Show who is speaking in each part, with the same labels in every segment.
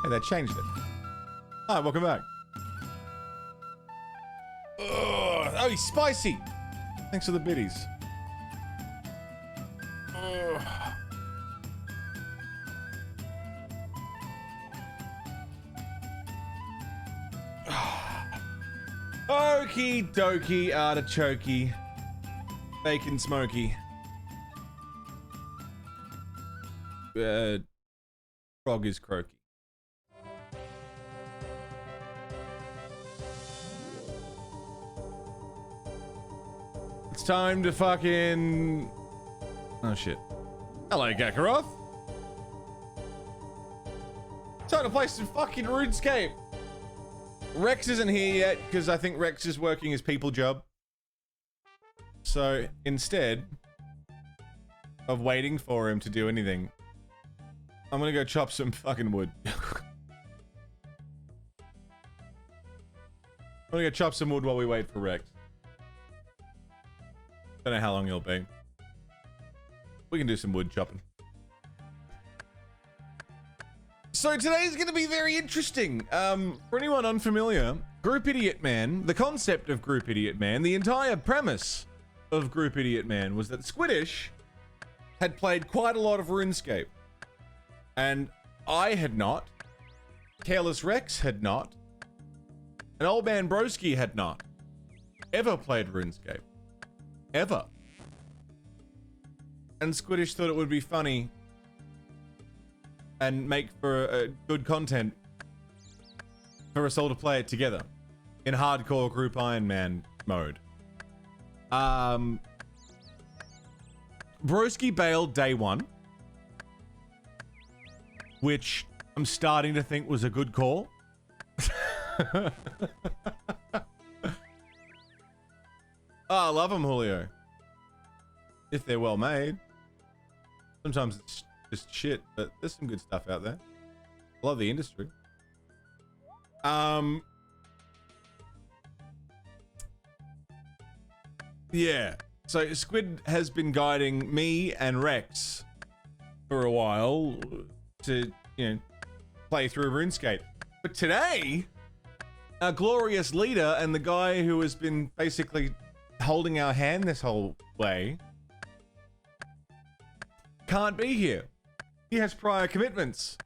Speaker 1: Hey, they changed it. Hi, welcome back. Ugh. Oh, he's spicy. Thanks for the biddies. Ugh. Okie dokie, artichokey, bacon smoky. Frog is croaky. It's time to fucking... Oh shit. Hello, Gakaroth. Time to play some fucking Runescape. Rex isn't here yet because I think Rex is working his people job. So instead of waiting for him to do anything, I'm gonna go chop some fucking wood. I'm gonna go chop some wood while we wait for Rex. Don't know how long he'll be. We can do some wood chopping. So today's going to be very interesting. For anyone unfamiliar, Group Idiotman, the concept of Group Idiotman, the entire premise of Group Idiotman was that Squiidds had played quite a lot of RuneScape. And I had not. Careless Rex had not. And Old Man Broski had not ever played RuneScape. Ever. And Squiidds thought it would be funny and make for good content for us all to play it together in hardcore group Iron Man mode. Broski bailed day one, which I'm starting to think was a good call. I love them, Julio. If they're well made. Sometimes it's just shit, but there's some good stuff out there. I love the industry. Yeah. So Squid has been guiding me and Rex for a while to, you know, play through RuneScape. But today, our glorious leader and the guy who has been basically holding our hand this whole way can't be here. He has prior commitments.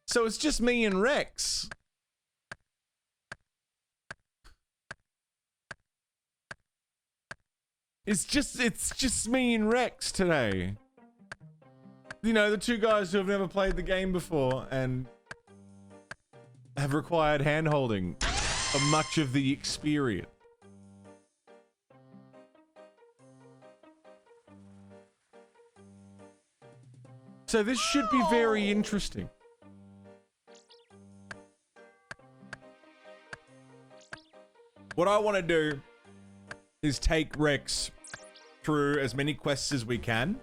Speaker 1: So it's just me and Rex. It's just me and Rex today. You know, the two guys who have never played the game before and have required hand-holding for much of the experience. So this should be very interesting. What I want to do is take Rex through as many quests as we can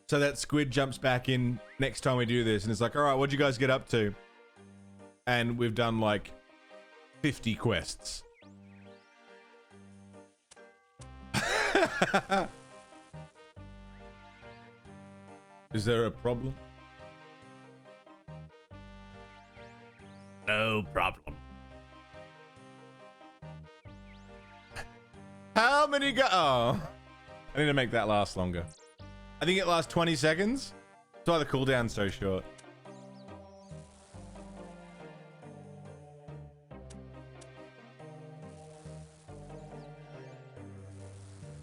Speaker 1: so that Squid jumps back in next time we do this and it's like, all right, what'd you guys get up to? And we've done like 50 quests. Is there a problem? No problem. How many oh. I need to make that last longer. I think it lasts 20 seconds. That's why the cooldown's so short.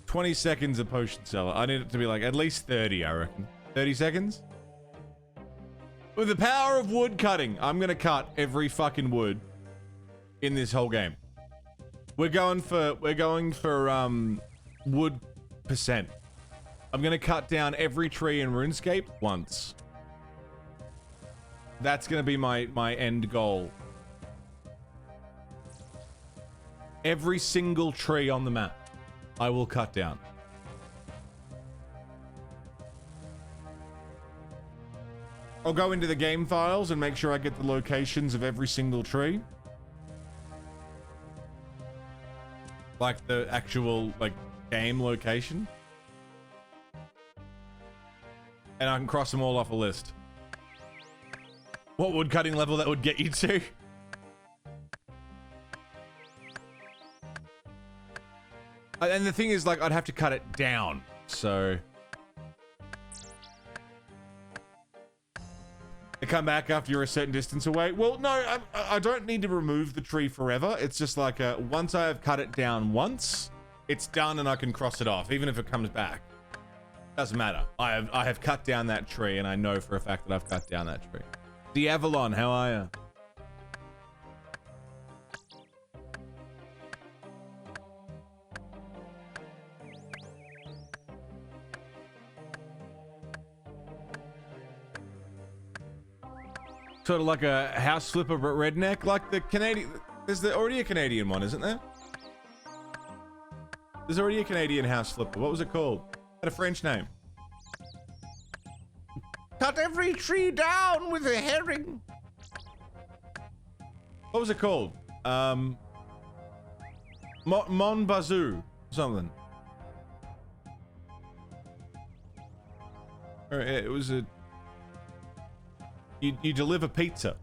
Speaker 1: "20 seconds a potion seller." I need it to be like at least 30, I reckon. 30 seconds? With the power of wood cutting, I'm gonna cut every fucking wood in this whole game. We're going for wood percent. I'm gonna cut down every tree in RuneScape once. That's gonna be my end goal. Every single tree on the map, I will cut down. I'll go into the game files and make sure I get the locations of every single tree. Like the actual, like, game location. And I can cross them all off a list. What wood cutting level that would get you to? And the thing is, like, I'd have to cut it down, so... They come back after you're a certain distance away. Well, no, I don't need to remove the tree forever. It's just like, once I have cut it down once, it's done and I can cross it off, even if it comes back. Doesn't matter. I have cut down that tree, and I know for a fact that I've cut down that tree. The Avalon, how are you? Sort of like a house flipper but redneck, like the Canadian. There's already a Canadian one, isn't there? There's already a Canadian house flipper. What was it called? It had a French name. Cut every tree down with a herring. What was it called? Mon Bazoo, something. Or it was a. You deliver pizza.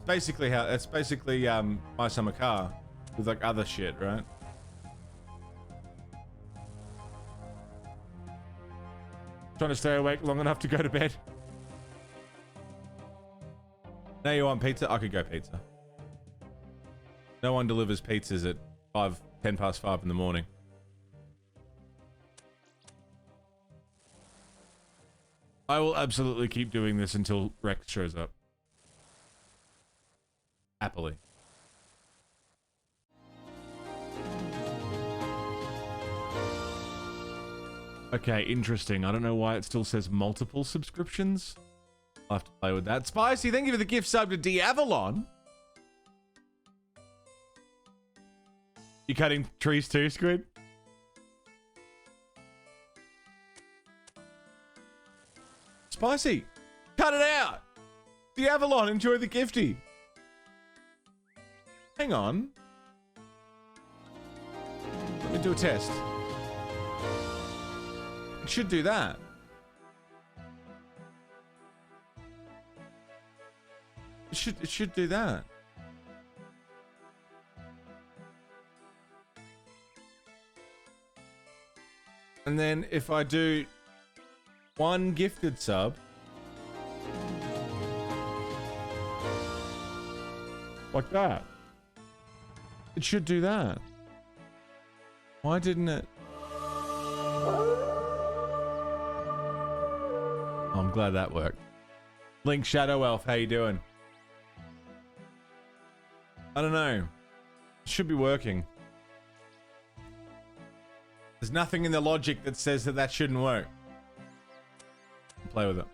Speaker 1: Basically how it's basically My Summer Car with like other shit, right? Trying to stay awake long enough to go to bed. Now you want pizza? I could go pizza. No one delivers pizzas at 10 past 5 in the morning. I will absolutely keep doing this until Rex shows up. Happily. Okay, interesting. I don't know why it still says multiple subscriptions. I'll have to play with that. Spicy, thank you for the gift sub to Diavalon. You cutting trees too, Squid? Spicy, cut it out. Diavalon, enjoy the gifty. Hang on. Let me do a test. It should do that. It should do that. And then if I do one gifted sub, like that, it should do that. Why didn't it? Oh, I'm glad that worked. Link Shadow Elf, how you doing? I don't know. It should be working. There's nothing in the logic that says that that shouldn't work. Play with it.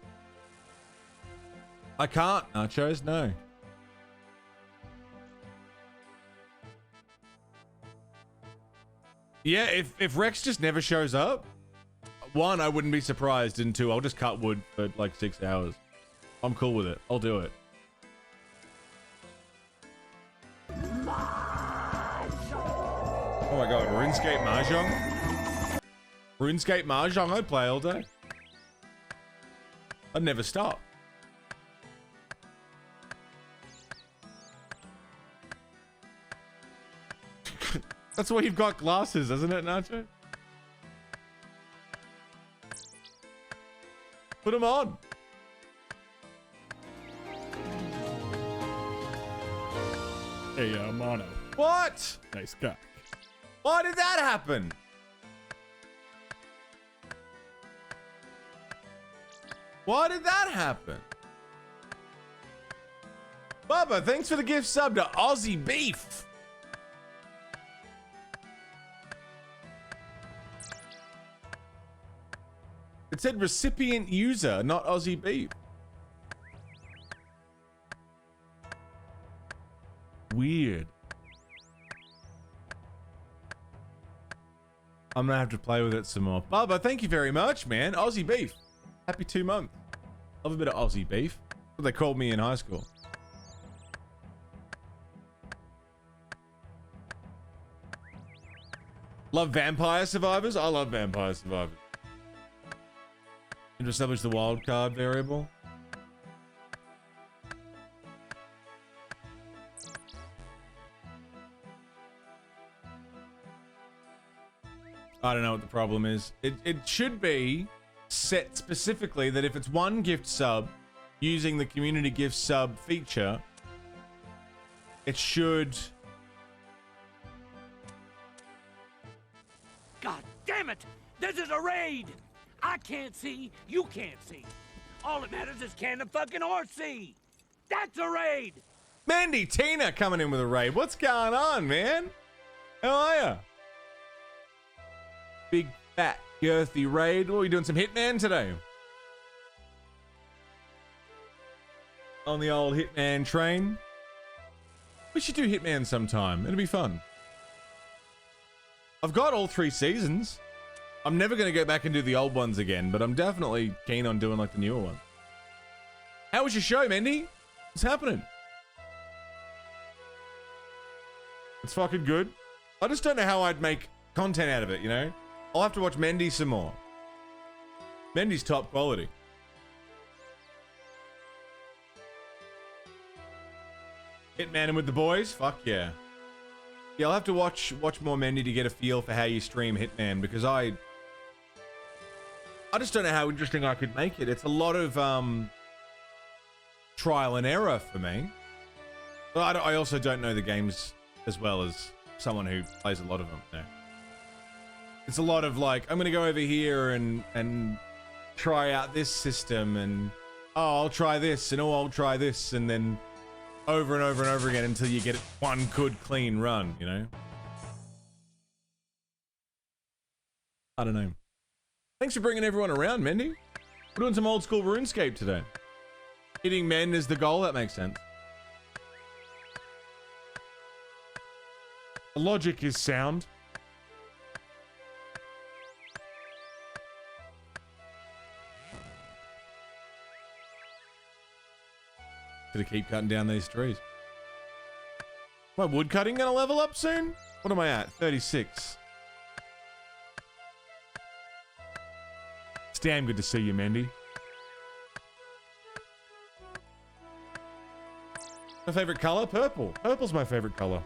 Speaker 1: I can't, Nachos, no. Yeah, if Rex just never shows up, one, I wouldn't be surprised, and two, I'll just cut wood for like 6 hours. I'm cool with it. I'll do it. Oh my god, RuneScape Mahjong? RuneScape Mahjong, I'd play all day. I'd never stop. That's why you've got glasses, isn't it, Nacho? Put them on.
Speaker 2: Hey, Mono.
Speaker 1: What?
Speaker 2: Nice guy.
Speaker 1: Why did that happen? Why did that happen? Bubba, thanks for the gift sub to Aussie Beef. It said recipient user, not Aussie Beef. Weird. I'm gonna have to play with it some more. Bubba, thank you very much, man. Aussie Beef. Happy 2 months. Love a bit of Aussie Beef. That's what they called me in high school. Love Vampire Survivors? I love Vampire Survivors. And establish the wildcard variable. I don't know what the problem is. It should be set specifically that if it's one gift sub using the community gift sub feature, it should...
Speaker 3: God damn it! This is a raid! I can't see, you can't see. All that matters is can the fucking horse see? That's a raid!
Speaker 1: Mandy Tina coming in with a raid. What's going on, man? How are ya? Big, fat, girthy raid. What are we doing? Some Hitman today? On the old Hitman train. We should do Hitman sometime. It'll be fun. I've got all 3 seasons. I'm never going to go back and do the old ones again, but I'm definitely keen on doing like the newer one. How was your show, Mandy? What's happening? It's fucking good. I just don't know how I'd make content out of it, you know? I'll have to watch Mendy some more. Mendy's top quality. Hitman with the boys? Fuck yeah. Yeah, I'll have to watch more Mendy to get a feel for how you stream Hitman, because I just don't know how interesting I could make it. It's a lot of trial and error for me. But I also don't know the games as well as someone who plays a lot of them. No. It's a lot of like, I'm gonna go over here and try out this system, and oh, I'll try this, and oh, I'll try this, and then over and over and over again until you get one good clean run, you know? I don't know. Thanks for bringing everyone around, Mendy. We're doing some old school RuneScape today. Hitting men is the goal, that makes sense. The logic is sound. Gotta keep cutting down these trees. My wood cutting gonna level up soon? What am I at? 36. It's damn good to see you, Mandy. My favorite color? Purple. Purple's my favorite color.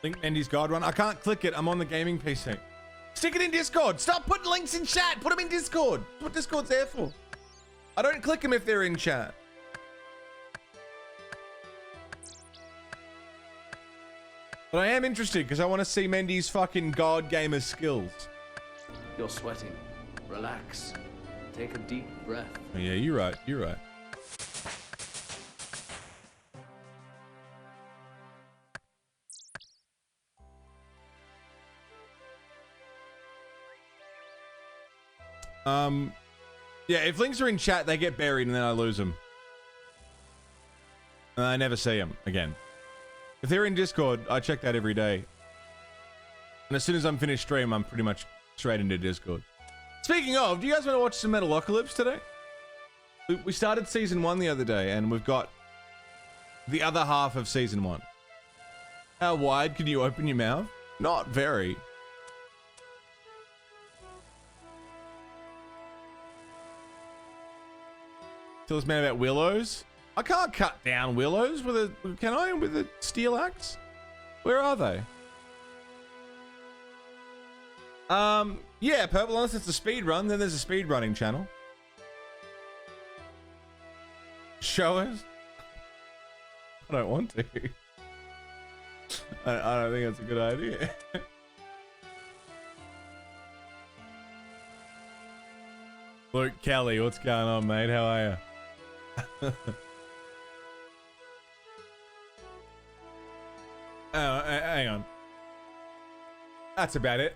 Speaker 1: Link Mandy's guide run. I can't click it. I'm on the gaming PC. Stick it in Discord. Stop putting links in chat. Put them in Discord. That's what Discord's there for. I don't click them if they're in chat. But I am interested because I want to see Mendy's fucking God Gamer skills.
Speaker 4: You're sweating. Relax. Take a deep breath.
Speaker 1: Oh, yeah, you're right. You're right. Yeah, if links are in chat, they get buried and then I lose them. And I never see them again. If they're in Discord, I check that every day. And as soon as I'm finished stream, I'm pretty much straight into Discord. Speaking of, do you guys want to watch some Metalocalypse today? We started Season 1 the other day, and we've got the other half of Season 1. How wide can you open your mouth? Not very. Tell this man about willows. I can't cut down willows with a... Can I? With a steel axe? Where are they? Yeah, Purple, unless it's a speed run, then there's a speed running channel. Show us? I don't want to. I don't think that's a good idea. Luke Kelly, what's going on, mate? How are you? Oh, hang on. That's about it.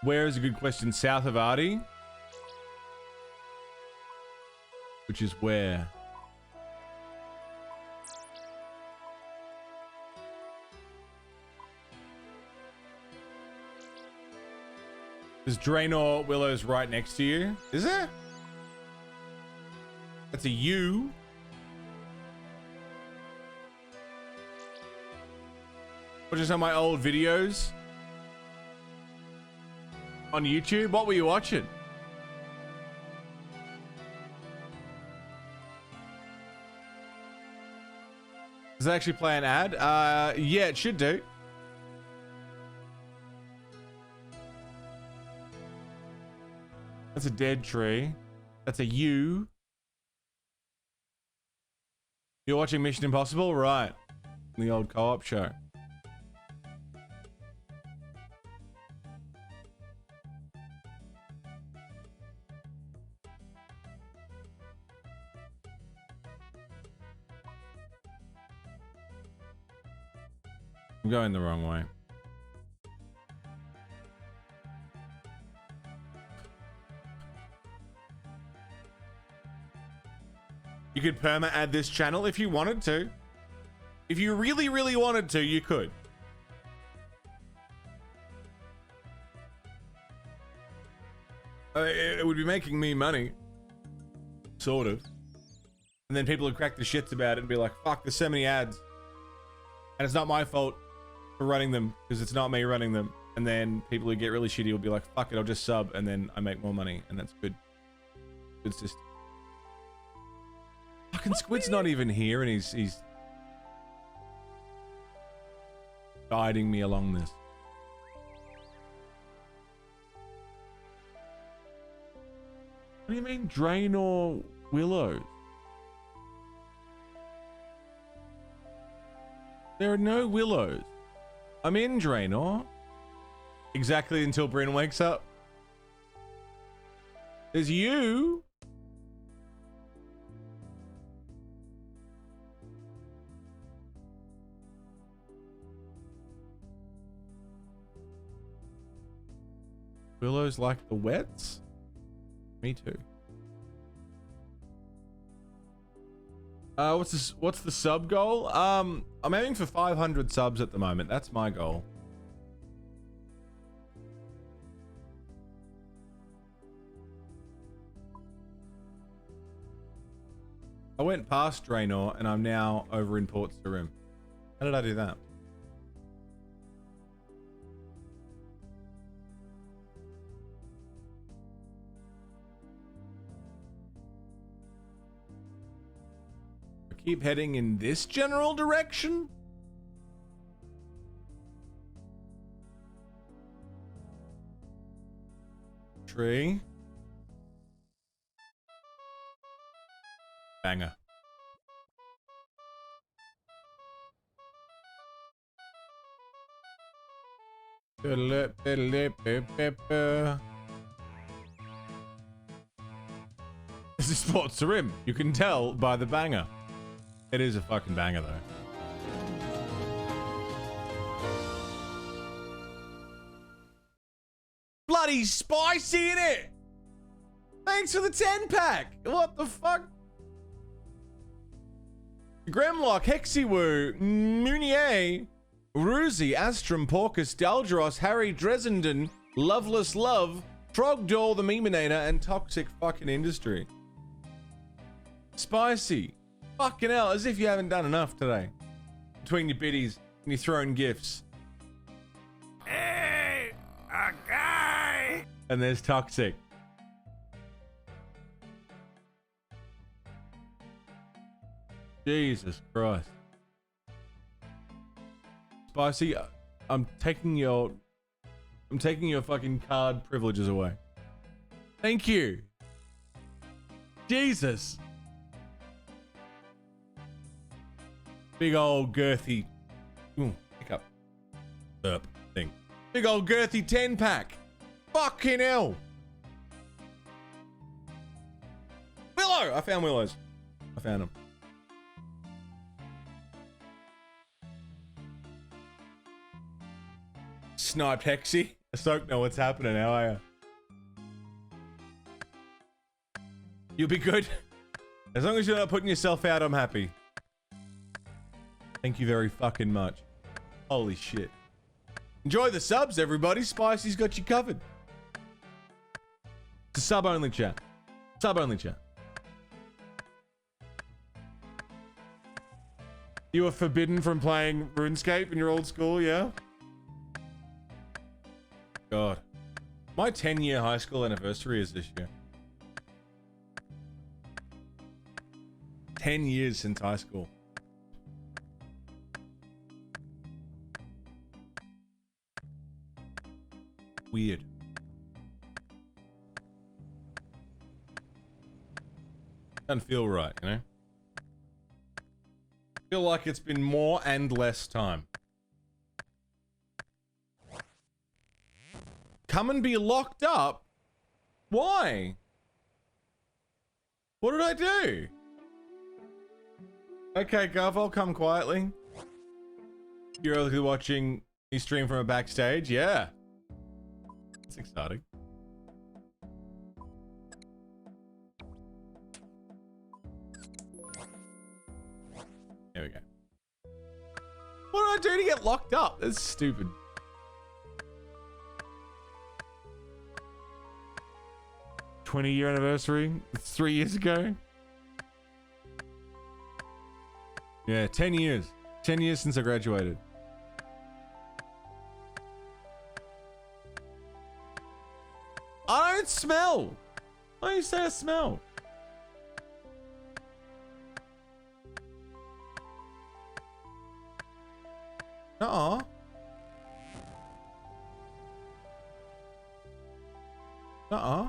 Speaker 1: Where is a good question? South of Artie? Which is where? There's Draenor Willows right next to you. Is there? That's a U. Watching some of my old videos on YouTube. What were you watching? Does it actually play an ad? Yeah, it should do. That's a dead tree. That's a U. You're watching Mission Impossible? Right. The old co-op show. I'm going the wrong way. You could perma add this channel if you wanted to. If you really, really wanted to, you could. It would be making me money. Sort of. And then people would crack the shits about it and be like, fuck, there's so many ads. And it's not my fault for running them, because it's not me running them. And then people who get really shitty will be like, fuck it, I'll just sub, and then I make more money, and that's good. Good system. Fucking Squiid's not even here, and he's guiding me along this. What do you mean, Draenor Willows? There are no willows. I'm in Draenor. Exactly until Bryn wakes up. There's you. Willows like the wets? Me too. What's the sub goal? I'm aiming for 500 subs at the moment. That's my goal. I went past Draenor and I'm now over in Port Sarim. How did I do that? Keep heading in this general direction? Tree. Banger. This is Sports Rim. You can tell by the banger. It is a fucking banger, though. Bloody spicy in it! Thanks for the 10-pack! What the fuck? Gremlock, Hexiwoo, Munier, Ruzi, Astrum, Porcus, Daldros, Harry, Dresenden, Loveless Love, Trogdor, the Memenator, and Toxic fucking Industry. Spicy. Fucking hell, as if you haven't done enough today. Between your biddies and your throwing gifts.
Speaker 3: Hey, a guy!
Speaker 1: And there's Toxic. Jesus Christ. Spicy, I'm taking your fucking card privileges away. Thank you. Jesus. Big old girthy, hiccup, burp thing. Big old girthy 10-pack. Fucking hell. Willow! I found Willows. I found them. Sniped Hexy. I don't know what's happening. How are you? You'll be good. As long as you're not putting yourself out, I'm happy. Thank you very fucking much. Holy shit. Enjoy the subs, everybody. Spicy's got you covered. Sub only chat. Sub only chat. You were forbidden from playing RuneScape in your old school, yeah? God. My 10-year high school anniversary is this year. 10 years since high school. Weird. Doesn't feel right, you know? Feel like it's been more and less time. Come and be locked up? Why? What did I do? Okay, Gov, I'll come quietly. You're watching me stream from a backstage? Yeah. It's exciting. There we go. What did I do to get locked up? That's stupid. '20-year anniversary? It's 3 years ago? Yeah, 10 years. 10 years since I graduated. I don't smell. Why do you say I smell? Uh-uh. Uh-uh.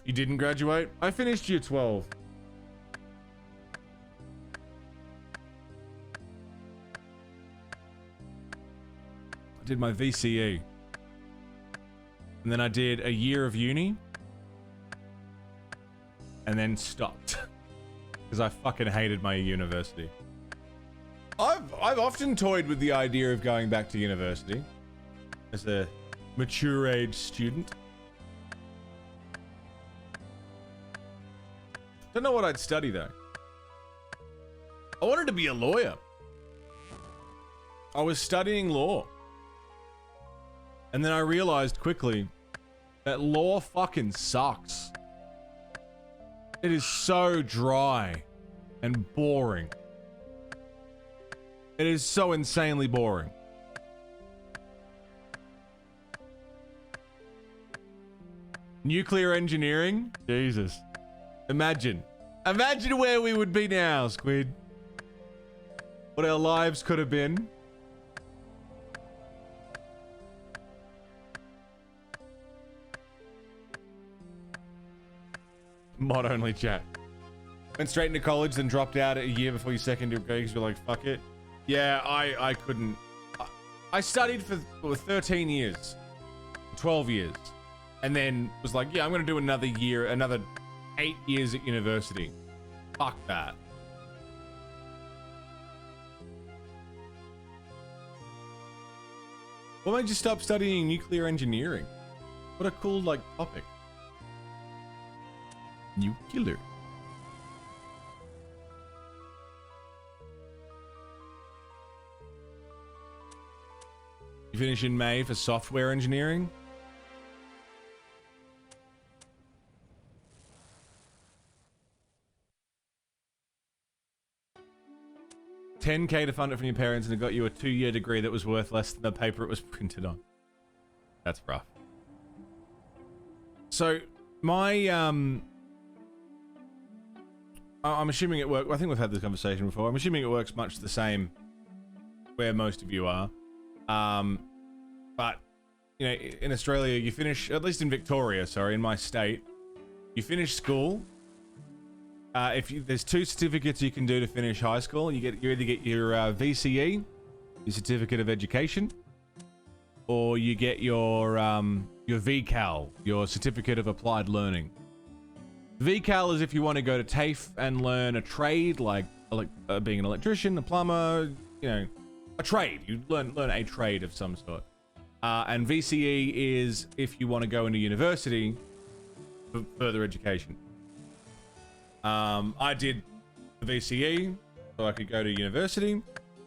Speaker 1: You didn't graduate? I finished year 12. I did my VCE. And then I did a year of uni. And then stopped. Because I fucking hated my university. I've often toyed with the idea of going back to university. As a mature age student. Don't know what I'd study though. I wanted to be a lawyer. I was studying law. And then I realized quickly that law fucking sucks. It is so dry and boring. It is so insanely boring. Nuclear engineering? Jesus. Imagine where we would be now, Squid. What our lives could have been. Mod only chat. Went straight into college, then dropped out a year before your second year because you're like, fuck it. Yeah, I couldn't. I studied for 13 years. 12 years. And then was like, yeah, I'm going to do another year, another 8 years at university. Fuck that. What made you stop studying nuclear engineering? What a cool, like, topic. Nuclear. You finish in May for software engineering? $10K to fund it from your parents, and it got you a 2-year degree that was worth less than the paper it was printed on. That's rough. So, my, I'm assuming it works. I think we've had this conversation before. I'm assuming it works much the same where most of you are. But, you know, in Australia, you finish, at least in Victoria, sorry, in my state, you finish school. There's 2 certificates you can do to finish high school. You either get your VCE, your certificate of education, or you get your VCAL, your certificate of applied learning. VCAL is if you want to go to TAFE and learn a trade, like being an electrician, a plumber, you know, a trade. You learn a trade of some sort. And VCE is if you want to go into university for further education. I did the VCE so I could go to university,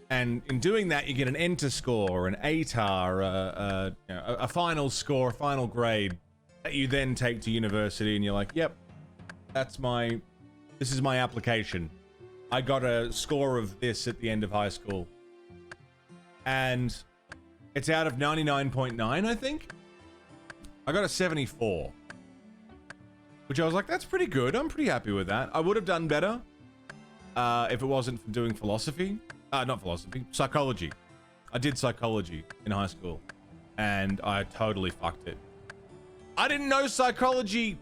Speaker 1: And in doing that, you get an enter score, an ATAR, a final score, a final grade that you then take to university, and you're like, yep, this is my application. I got a score of this at the end of high school. And it's out of 99.9, I think. I got a 74. Which I was like, that's pretty good. I'm pretty happy with that. I would have done better if it wasn't for doing philosophy. Not philosophy, psychology. I did psychology in high school, and I totally fucked it. I didn't know psychology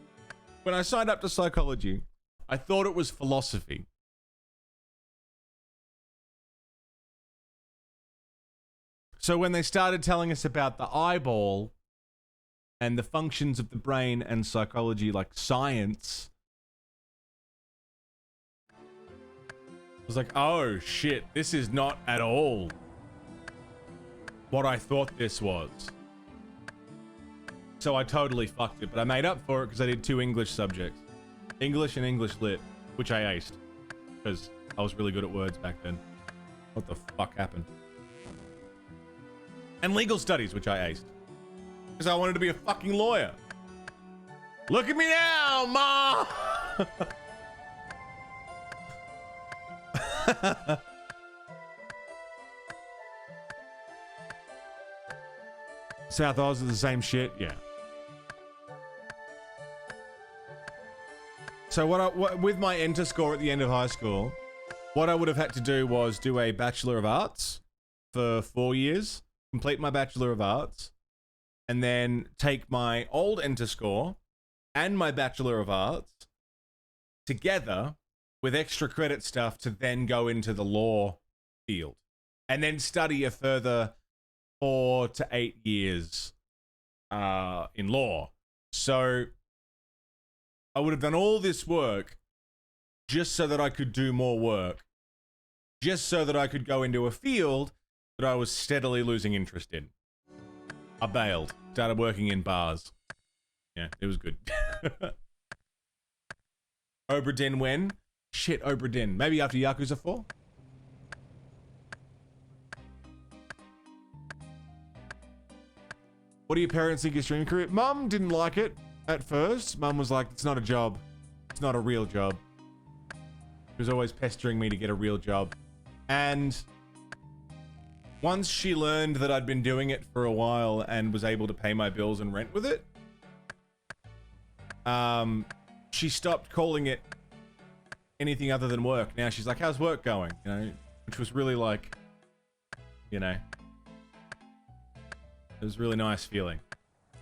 Speaker 1: when I signed up to psychology. I thought it was philosophy. So when they started telling us about the eyeball and the functions of the brain and psychology, like science, I was like, oh shit, this is not at all what I thought this was. So I totally fucked it, but I made up for it because I did 2 English subjects. English and English Lit, which I aced. Because I was really good at words back then. What the fuck happened? And legal studies, which I aced. Because I wanted to be a fucking lawyer. Look at me now, Ma! South Oz is the same shit, yeah. So with my enter score at the end of high school, what I would have had to do was do a Bachelor of Arts for 4 years, complete my Bachelor of Arts, and then take my old enter score and my Bachelor of Arts together with extra credit stuff to then go into the law field and then study a further 4 to 8 years in law. So I would have done all this work just so that I could do more work, just so that I could go into a field that I was steadily losing interest in. I bailed, started working in bars. Yeah, it was good. Obra Dinn when? Shit, Obra Dinn. Maybe after Yakuza 4? What do your parents think of your streaming career? Mum didn't like it at first. Mum was like, it's not a job. It's not a real job. She was always pestering me to get a real job. And once she learned that I'd been doing it for a while and was able to pay my bills and rent with it, she stopped calling it anything other than work. Now she's like, how's work going? You know, which was really like, you know, it was a really nice feeling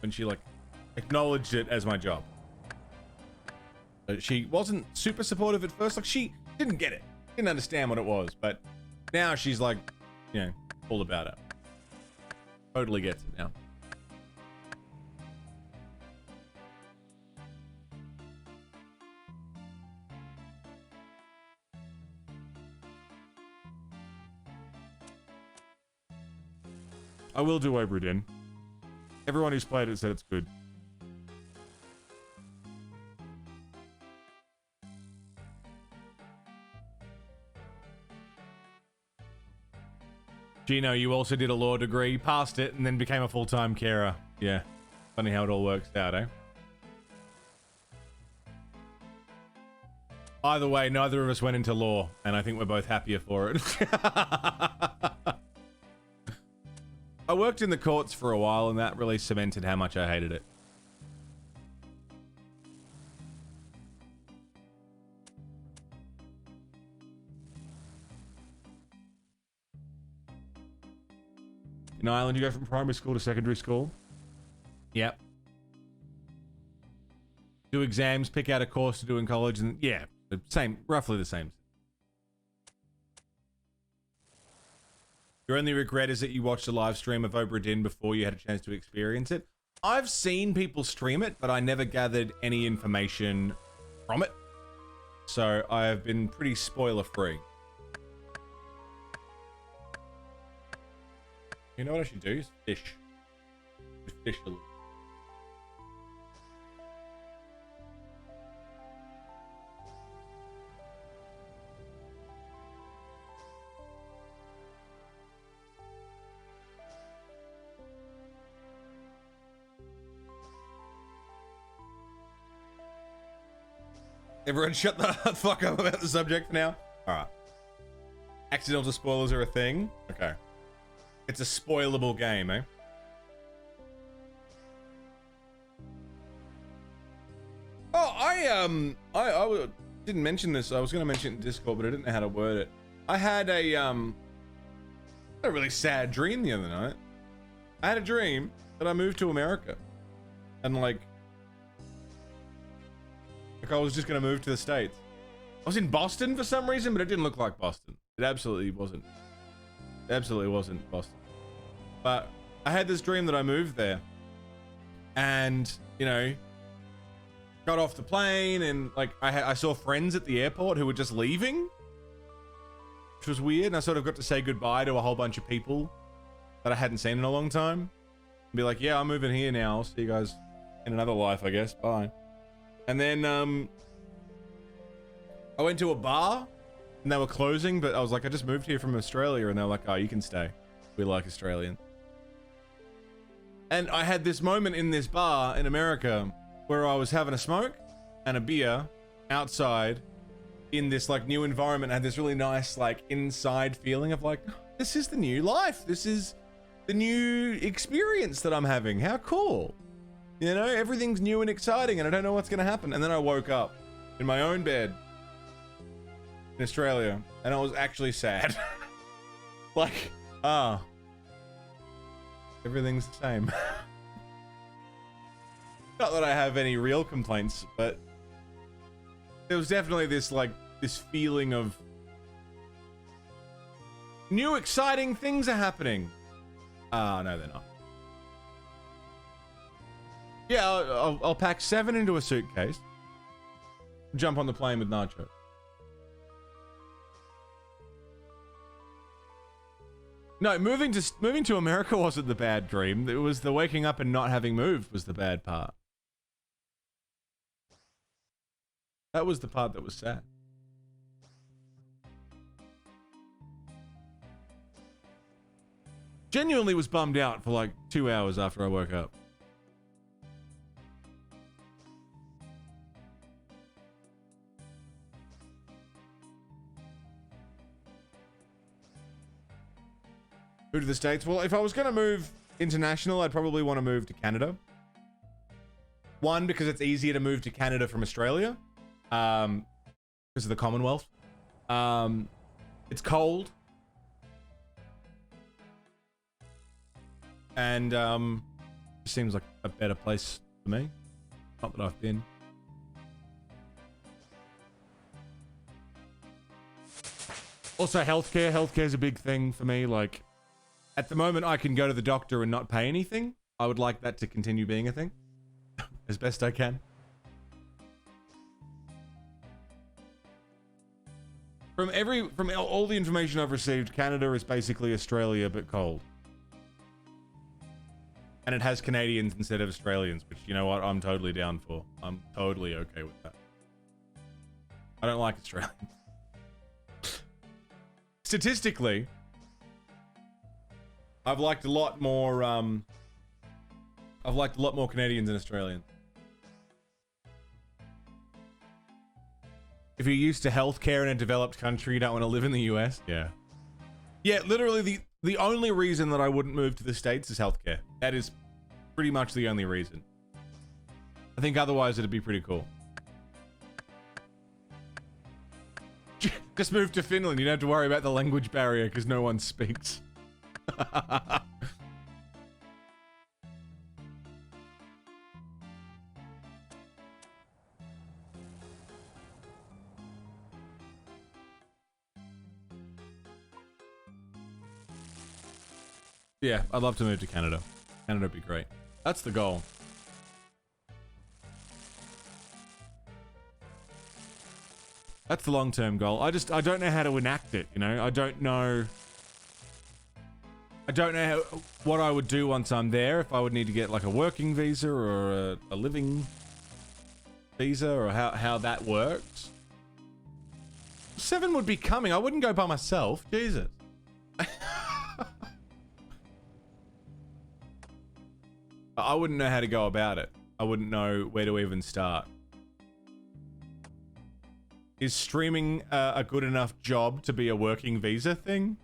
Speaker 1: when she like acknowledged it as my job. But she wasn't super supportive at first. Like she didn't get it, didn't understand what it was. But now she's like, you know, all about it. Totally gets it now. I will do Obra Dinn. Everyone who's played it said it's good. Gino, you also did a law degree, passed it, and then became a full-time carer. Yeah. Funny how it all works out, eh? Either way, neither of us went into law, and I think we're both happier for it. I worked in the courts for a while, and that really cemented how much I hated it. In Ireland, you go from primary school to secondary school? Yep. Do exams, pick out a course to do in college, and yeah, the same, roughly the same. Your only regret is that you watched a live stream of Obra Dinn before you had a chance to experience it. I've seen people stream it, but I never gathered any information from it. So I have been pretty spoiler free. You know what I should do? Is fish. Fish a little. Everyone shut the fuck up about the subject for now. All right. Accidental spoilers are a thing. Okay. It's a spoilable game, eh? Oh, I didn't mention this. I was going to mention it in Discord, but I didn't know how to word it. I had a really sad dream the other night. I had a dream that I moved to America, and like I was just going to move to the States. I was in Boston for some reason, but it didn't look like Boston. It absolutely wasn't. It absolutely wasn't Boston. But I had this dream that I moved there, and you know, got off the plane, and like I saw friends at the airport who were just leaving, which was weird. And I sort of got to say goodbye to a whole bunch of people that I hadn't seen in a long time. And be like, yeah, I'm moving here now. I'll see you guys in another life, I guess. Bye. And then I went to a bar, and they were closing, but I was like, I just moved here from Australia, and they were like, oh, you can stay. We like Australians. And I had this moment in this bar in America where I was having a smoke and a beer outside in this like new environment. I had this really nice like inside feeling of like, this is the new life. This is the new experience that I'm having. How cool. You know, everything's new and exciting, and I don't know what's going to happen. And then I woke up in my own bed in Australia, and I was actually sad. Like, everything's the same. Not that I have any real complaints, but there was definitely this like this feeling of new exciting things are happening. No, they're not. Yeah, I'll pack 7 into a suitcase. Jump on the plane with Nacho. No, moving to America wasn't the bad dream. It was the waking up and not having moved was the bad part. That was the part that was sad. Genuinely was bummed out for like 2 hours after I woke up. Move to the States? Well, if I was going to move international, I'd probably want to move to Canada. One, because it's easier to move to Canada from Australia. Because of the Commonwealth. It's cold. And it seems like a better place for me. Not that I've been. Also, healthcare. Healthcare is a big thing for me. Like, at the moment, I can go to the doctor and not pay anything. I would like that to continue being a thing. As best I can. From all the information I've received, Canada is basically Australia, but cold. And it has Canadians instead of Australians, which, you know what, I'm totally down for. I'm totally okay with that. I don't like Australians. Statistically, I've liked a lot more Canadians than Australians. If you're used to healthcare in a developed country, you don't want to live in the US. Yeah. Yeah, literally the only reason that I wouldn't move to the States is healthcare. That is pretty much the only reason. I think otherwise it'd be pretty cool. Just move to Finland. You don't have to worry about the language barrier because no one speaks. Yeah, I'd love to move to Canada. Canada would be great. That's the goal. That's the long-term goal. I don't know how to enact it, you know? I don't know what I would do once I'm there, if I would need to get like a working visa or a living visa, or how that works. 7 would be coming. I wouldn't go by myself. Jesus. I wouldn't know how to go about it. I wouldn't know where to even start. Is streaming a good enough job to be a working visa thing?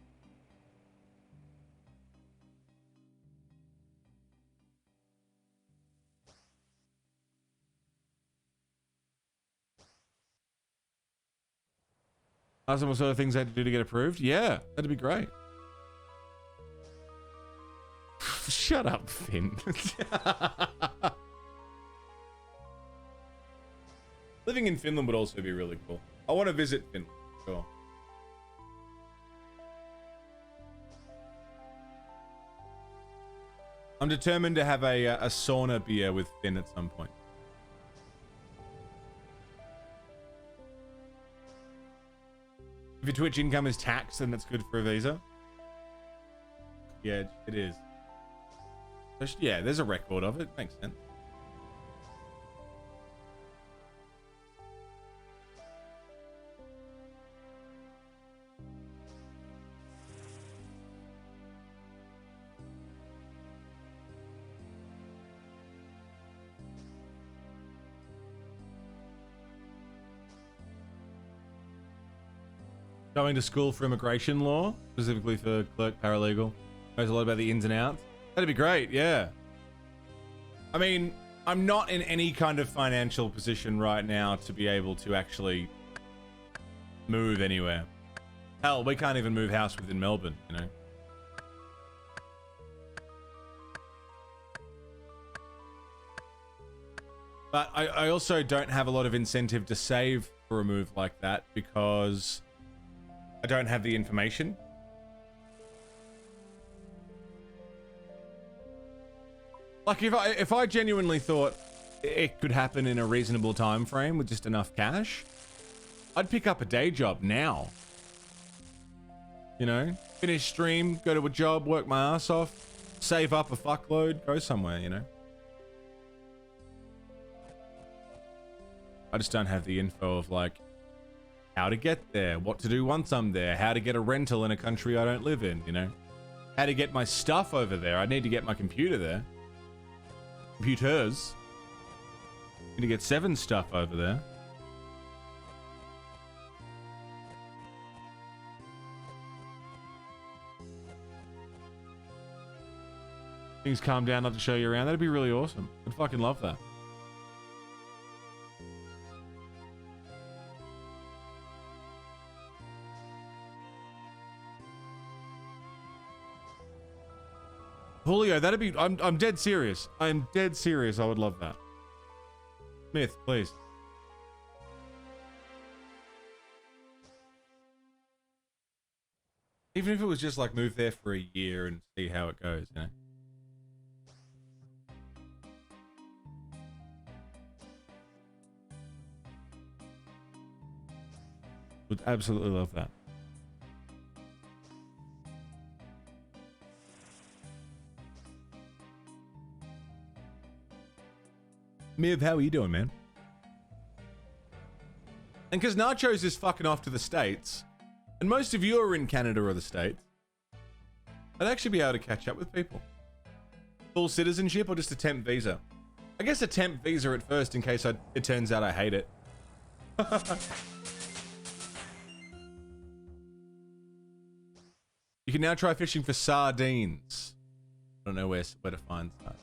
Speaker 1: Ask them what sort of things they had to do to get approved? Yeah, that'd be great. Shut up, Finn. Living in Finland would also be really cool. I want to visit Finland. Sure. I'm determined to have a sauna beer with Finn at some point. If your Twitch income is taxed, then that's good for a visa. Yeah, it is. Yeah, there's a record of it. Makes sense. Going to school for immigration law, specifically for clerk, paralegal. Knows a lot about the ins and outs. That'd be great, yeah. I mean, I'm not in any kind of financial position right now to be able to actually move anywhere. Hell, we can't even move house within Melbourne, you know? But I also don't have a lot of incentive to save for a move like that because I don't have the information. Like if I genuinely thought it could happen in a reasonable time frame with just enough cash, I'd pick up a day job now. You know, finish stream, go to a job, work my ass off, save up a fuckload, go somewhere, you know. I just don't have the info of like how to get there, what to do once I'm there, how to get a rental in a country I don't live in, you know? How to get my stuff over there. I need to get my computer there. Computers. Need to get 7 stuff over there. Things calm down, not to show you around. That'd be really awesome. I'd fucking love that. Julio, that'd be... I'm dead serious. I'm dead serious. I would love that. Myth, please. Even if it was just like move there for a year and see how it goes, you know? Would absolutely love that. Miv, how are you doing, man? And because Nachos is fucking off to the States, and most of you are in Canada or the States, I'd actually be able to catch up with people. Full citizenship or just a temp visa? I guess a temp visa at first in case it turns out I hate it. You can now try fishing for sardines. I don't know where to find that.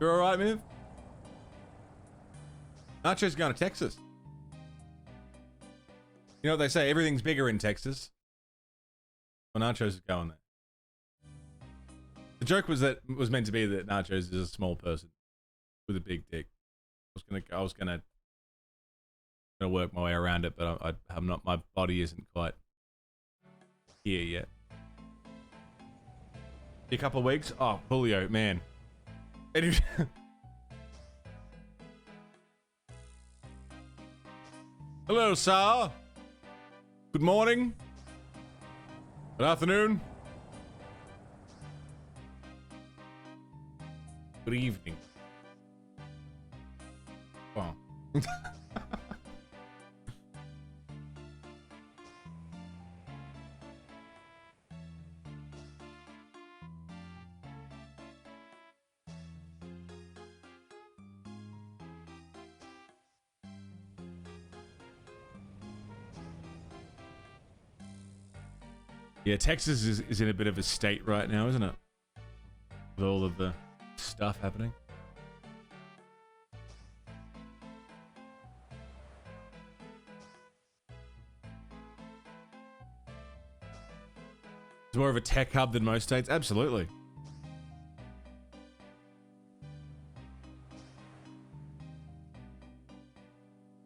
Speaker 1: You're alright, Miv? Nacho's going to Texas. You know what they say? Everything's bigger in Texas. Well, Nachos is going there. The joke was meant to be that Nachos is a small person with a big dick. I was gonna work my way around it, but I'm not. My body isn't quite here yet. A couple of weeks. Oh, Julio, man. Hello, sir. Good morning. Good afternoon. Good evening. Wow. Yeah, Texas is in a bit of a state right now, isn't it? With all of the stuff happening. It's more of a tech hub than most states. Absolutely.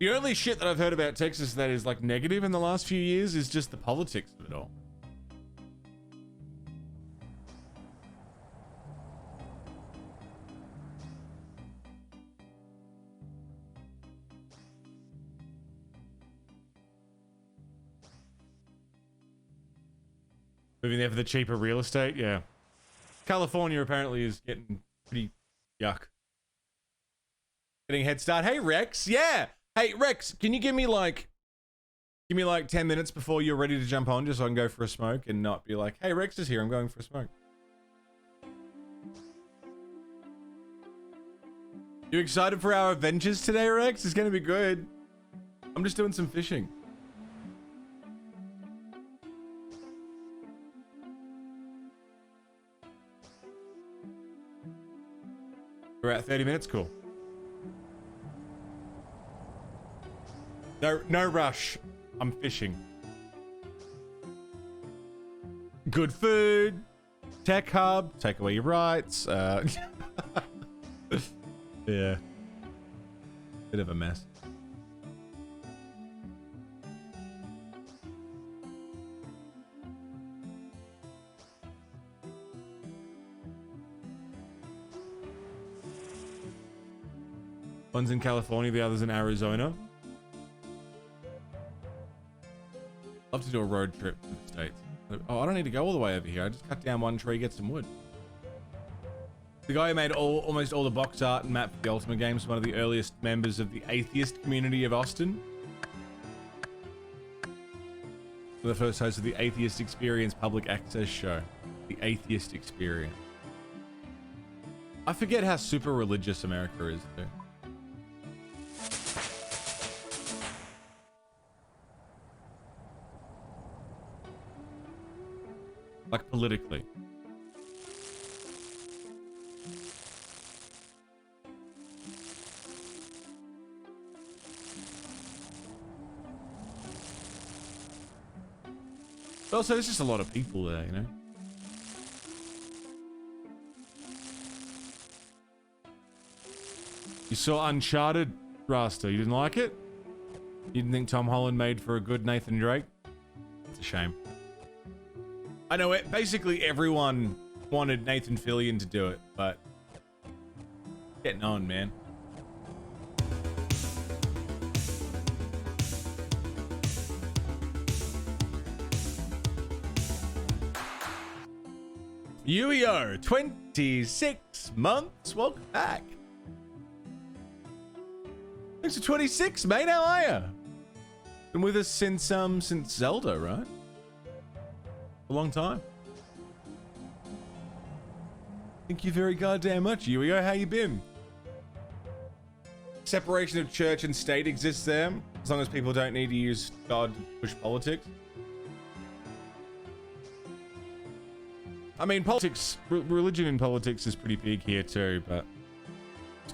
Speaker 1: The only shit that I've heard about Texas that is like negative in the last few years is just the politics of it all. Moving there for the cheaper real estate, yeah. California apparently is getting pretty yuck. Getting a head start. Hey Rex, yeah. Hey Rex, can you give me like 10 minutes before you're ready to jump on, just so I can go for a smoke and not be like, hey Rex is here, I'm going for a smoke. You excited for our adventures today, Rex? It's gonna be good. I'm just doing some fishing. We're at 30 minutes, cool. No rush. I'm fishing. Good food. Tech hub. Take away your rights. Yeah. Bit of a mess. One's in California, the other's in Arizona. Love to do a road trip to the States. Oh, I don't need to go all the way over here. I just cut down one tree, get some wood. The guy who made almost all the box art and map for the Ultimate Games, one of the earliest members of the atheist community of Austin. The first host of the Atheist Experience public access show. The Atheist Experience. I forget how super religious America is, too. Like politically. But also, there's just a lot of people there, you know? You saw Uncharted, Rasta. You didn't like it? You didn't think Tom Holland made for a good Nathan Drake? It's a shame. I know it. Basically, everyone wanted Nathan Fillion to do it, but getting on, man. Here we are, 26 months. Welcome back. Thanks for 26, mate. How are you? Been with us since Zelda, right? A long time. Thank you very goddamn much. Here we go. How you been? Separation of church and state exists there, as long as people don't need to use God to push politics. I mean, politics, religion in politics is pretty big here too, but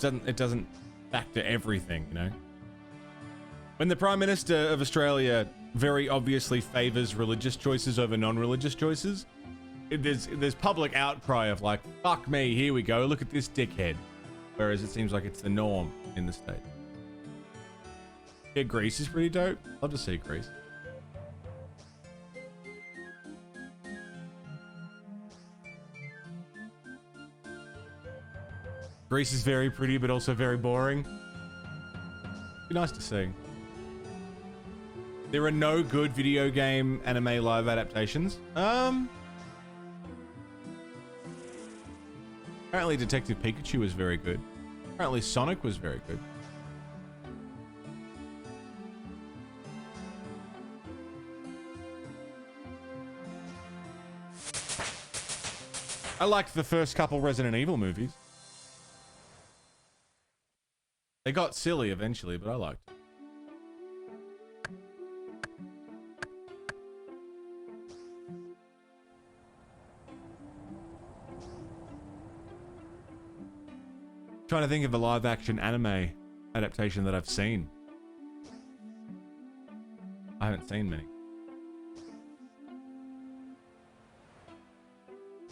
Speaker 1: it doesn't factor everything, you know? When the Prime Minister of Australia very obviously favors religious choices over non-religious choices, there's public outcry of like, fuck me, here we go, look at this dickhead. Whereas it seems like it's the norm in the state. Yeah, Greece is pretty dope. Love to see Greece. Greece is very pretty, but also very boring. Be nice to see. There are no good video game anime live adaptations. Apparently Detective Pikachu was very good. Apparently Sonic was very good. I liked the first couple Resident Evil movies. They got silly eventually, but I liked it. trying to think of a live action anime adaptation that I've seen. I haven't seen many.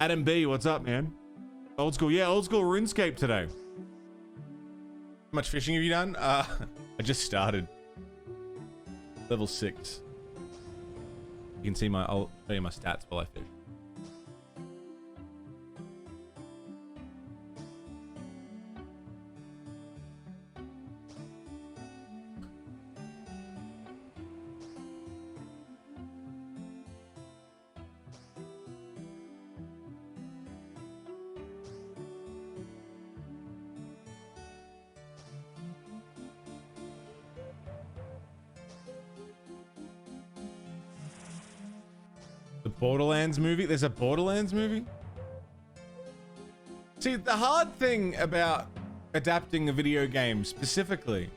Speaker 1: Adam B, what's up, man? Old school, yeah, old school RuneScape today. How much fishing have you done? I just started. Level 6. You can see I'll show you my stats while I fish. Borderlands movie? There's a Borderlands movie? See, the hard thing about adapting a video game specifically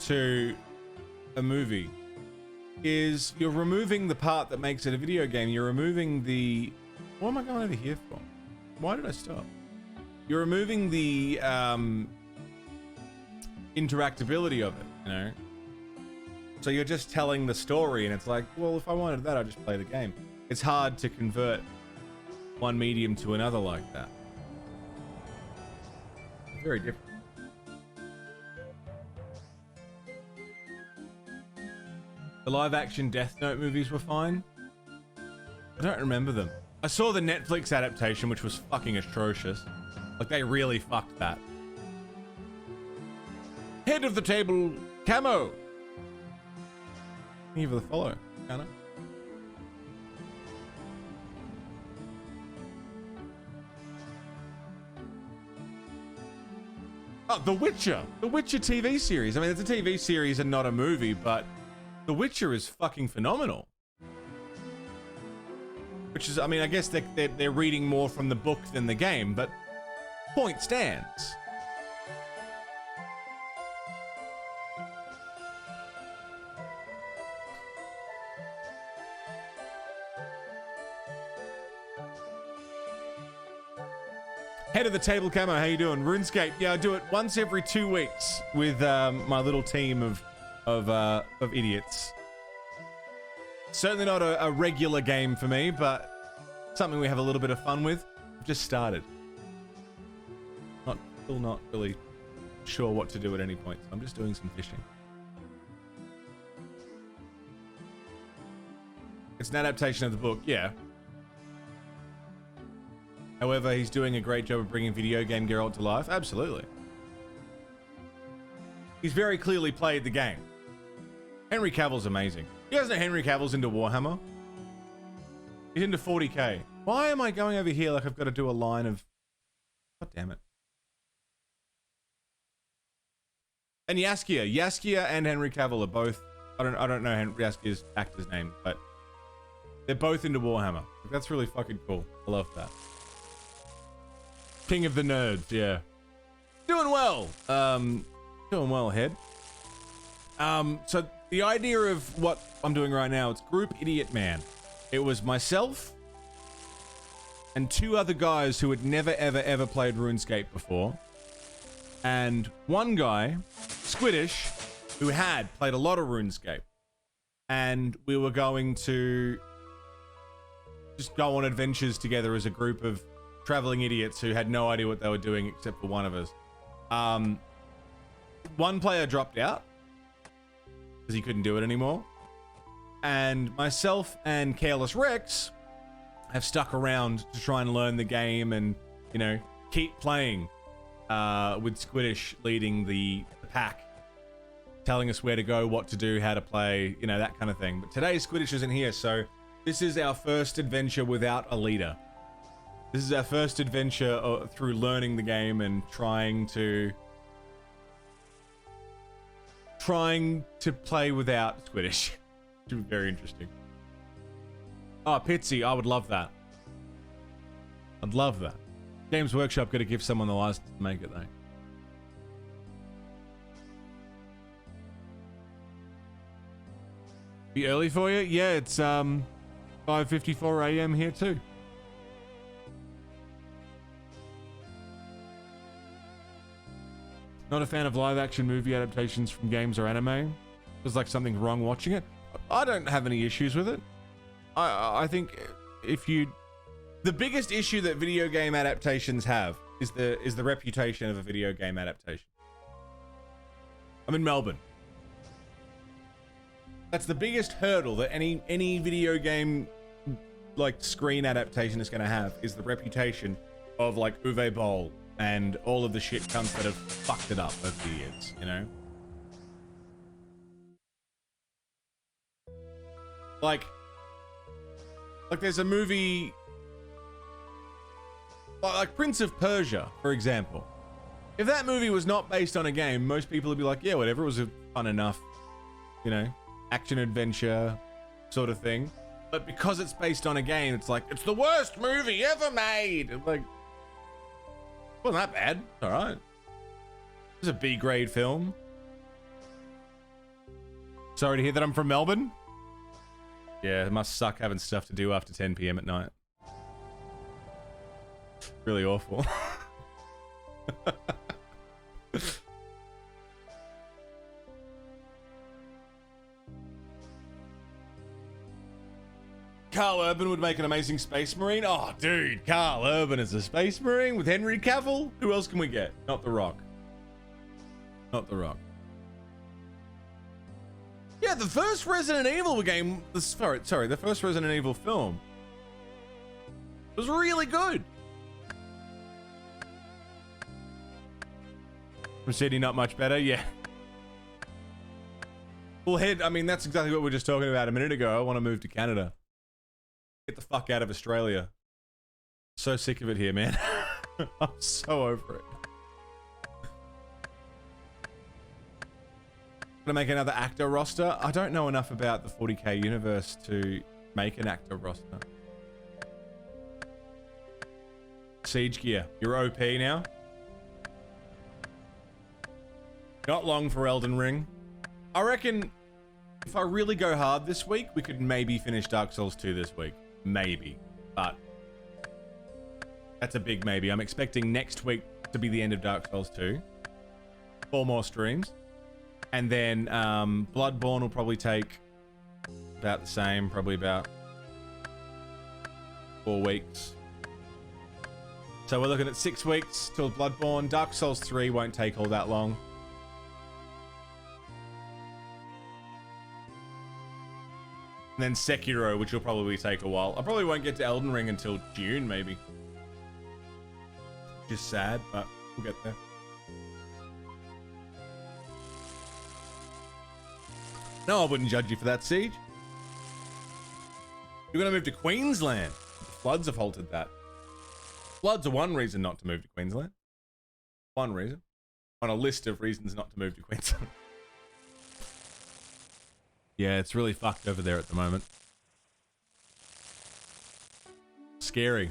Speaker 1: to a movie is you're removing the part that makes it a video game. You're removing the... What am I going over here for? Why did I stop? You're removing the interactability of it, you know? So you're just telling the story and it's like, well, if I wanted that, I'd just play the game. It's hard to convert one medium to another like that. It's very different. The live action Death Note movies were fine. I don't remember them. I saw the Netflix adaptation, which was fucking atrocious. Like, they really fucked that. Head of the table, Camo. Thank you for the follow, Anna. Oh, The Witcher. The Witcher TV series. I mean, it's a TV series and not a movie, but The Witcher is fucking phenomenal. Which is, I mean, I guess they're reading more from the book than the game, but point stands. Head of the table, Camo, how you doing? RuneScape, yeah, I do it once every 2 weeks with my little team of idiots. Certainly not a regular game for me, but something we have a little bit of fun with. I've just started. Still not really sure what to do at any point, so I'm just doing some fishing. It's an adaptation of the book, yeah. However, he's doing a great job of bringing video game Geralt to life. Absolutely. He's very clearly played the game. Henry Cavill's amazing. You guys know Henry Cavill's into Warhammer? He's into 40k. Why am I going over here like I've got to do a line of... God damn it. And Yaskia and Henry Cavill are both... I don't know Yaskia's actor's name, but... They're both into Warhammer. That's really fucking cool. I love that. King of the nerds, yeah. Doing well. Doing well, Head. So the idea of what I'm doing right now, it's Group Idiotman. It was myself and 2 other guys who had never, ever played RuneScape before. And one guy, Squiidds, who had played a lot of RuneScape. And we were going to just go on adventures together as a group of traveling idiots who had no idea what they were doing except for one of us. One player dropped out because he couldn't do it anymore. And myself and Careless Rex have stuck around to try and learn the game and, you know, keep playing with Squiidds leading the pack, telling us where to go, what to do, how to play, you know, that kind of thing. But today Squiidds isn't here, so this is our first adventure without a leader. This is our first adventure through learning the game and trying to play without Squiidds. Which would be very interesting. Oh, Pitsy, I would love that. I'd love that. Games Workshop got to give someone the license to make it, though. Be early for you? Yeah, it's 5:54 a.m. here too. Not a fan of live action movie adaptations from games or anime. There's like something wrong watching it. I don't have any issues with it. I think the biggest issue that video game adaptations have is the reputation of a video game adaptation. I'm in Melbourne. That's the biggest hurdle that any video game like screen adaptation is going to have, is the reputation of like Uwe Boll and all of the shit cunts that have fucked it up over the years, you know? Like there's a movie like Prince of Persia, for example. If that movie was not based on a game, most people would be like, yeah, whatever, it was fun enough, you know, action adventure sort of thing. But because it's based on a game, it's like, it's the worst movie ever made. Like, wasn't that bad. All right. It was a B-grade film. Sorry to hear that I'm from Melbourne. Yeah, it must suck having stuff to do after 10 p.m. at night. Really awful. Carl Urban would make an amazing Space Marine. Oh, dude, Carl Urban is a Space Marine with Henry Cavill. Who else can we get? Not The Rock. Not The Rock. Yeah, the first Resident Evil game. Sorry, the first Resident Evil film was really good. From Sydney, not much better. Yeah. Well, I mean, that's exactly what we were just talking about a minute ago. I want to move to Canada. Get the fuck out of Australia. So sick of it here, man. I'm so over it. Gonna make another actor roster. I don't know enough about the 40k universe to make an actor roster. Siege Gear, you're OP now. Not long for Elden Ring. I reckon if I really go hard this week, we could maybe finish Dark Souls 2 this week. Maybe. But that's a big maybe. I'm expecting next week to be the end of Dark Souls 2. 4 more streams. And then Bloodborne will probably take about the same, probably about 4 weeks. So we're looking at 6 weeks till Bloodborne. Dark Souls 3 won't take all that long. And then Sekiro, which will probably take a while. I probably won't get to Elden Ring until June, maybe. Just sad, but we'll get there. No, I wouldn't judge you for that, Siege. You're gonna move to Queensland. The floods have halted that. Floods are one reason not to move to Queensland. One reason. On a list of reasons not to move to Queensland. Yeah, it's really fucked over there at the moment. Scary.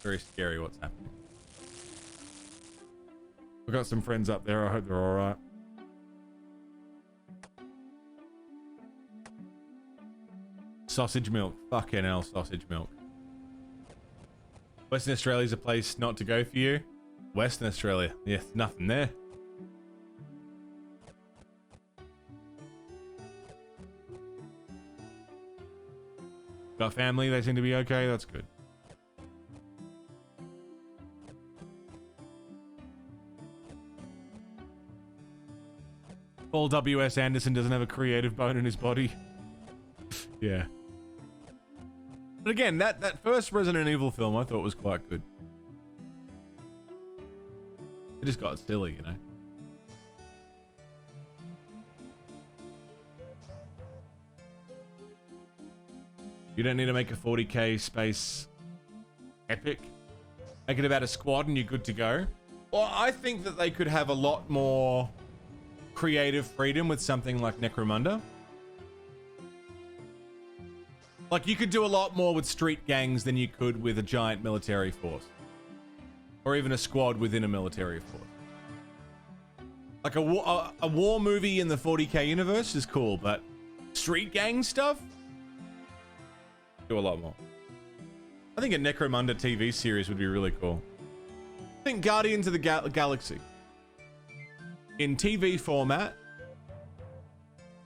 Speaker 1: Very scary what's happening. We've got some friends up there. I hope they're alright. Sausage milk. Fucking hell, sausage milk. Western Australia's a place not to go for you. Western Australia. Yeah, nothing there. Got family, they seem to be okay. That's good. Paul W.S. Anderson doesn't have a creative bone in his body. Yeah. But again, that first Resident Evil film I thought was quite good. It just got silly, you know. You don't need to make a 40k space epic. Make it about a squad and you're good to go. Well, I think that they could have a lot more creative freedom with something like Necromunda. Like, you could do a lot more with street gangs than you could with a giant military force. Or even a squad within a military force. Like a war movie in the 40k universe is cool, but street gang stuff? Do a lot more. I think a Necromunda TV series would be really cool. I think Guardians of the Galaxy in TV format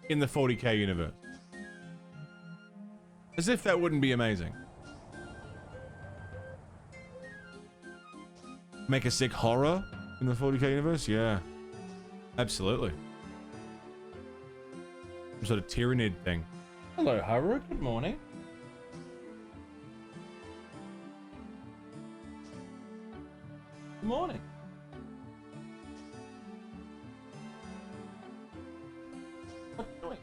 Speaker 1: in the 40k universe. As if that wouldn't be amazing. Make a sick horror in the 40k universe? Yeah. Absolutely. Some sort of Tyrannid thing. Hello, Haru. Good morning. Good morning. What are you doing?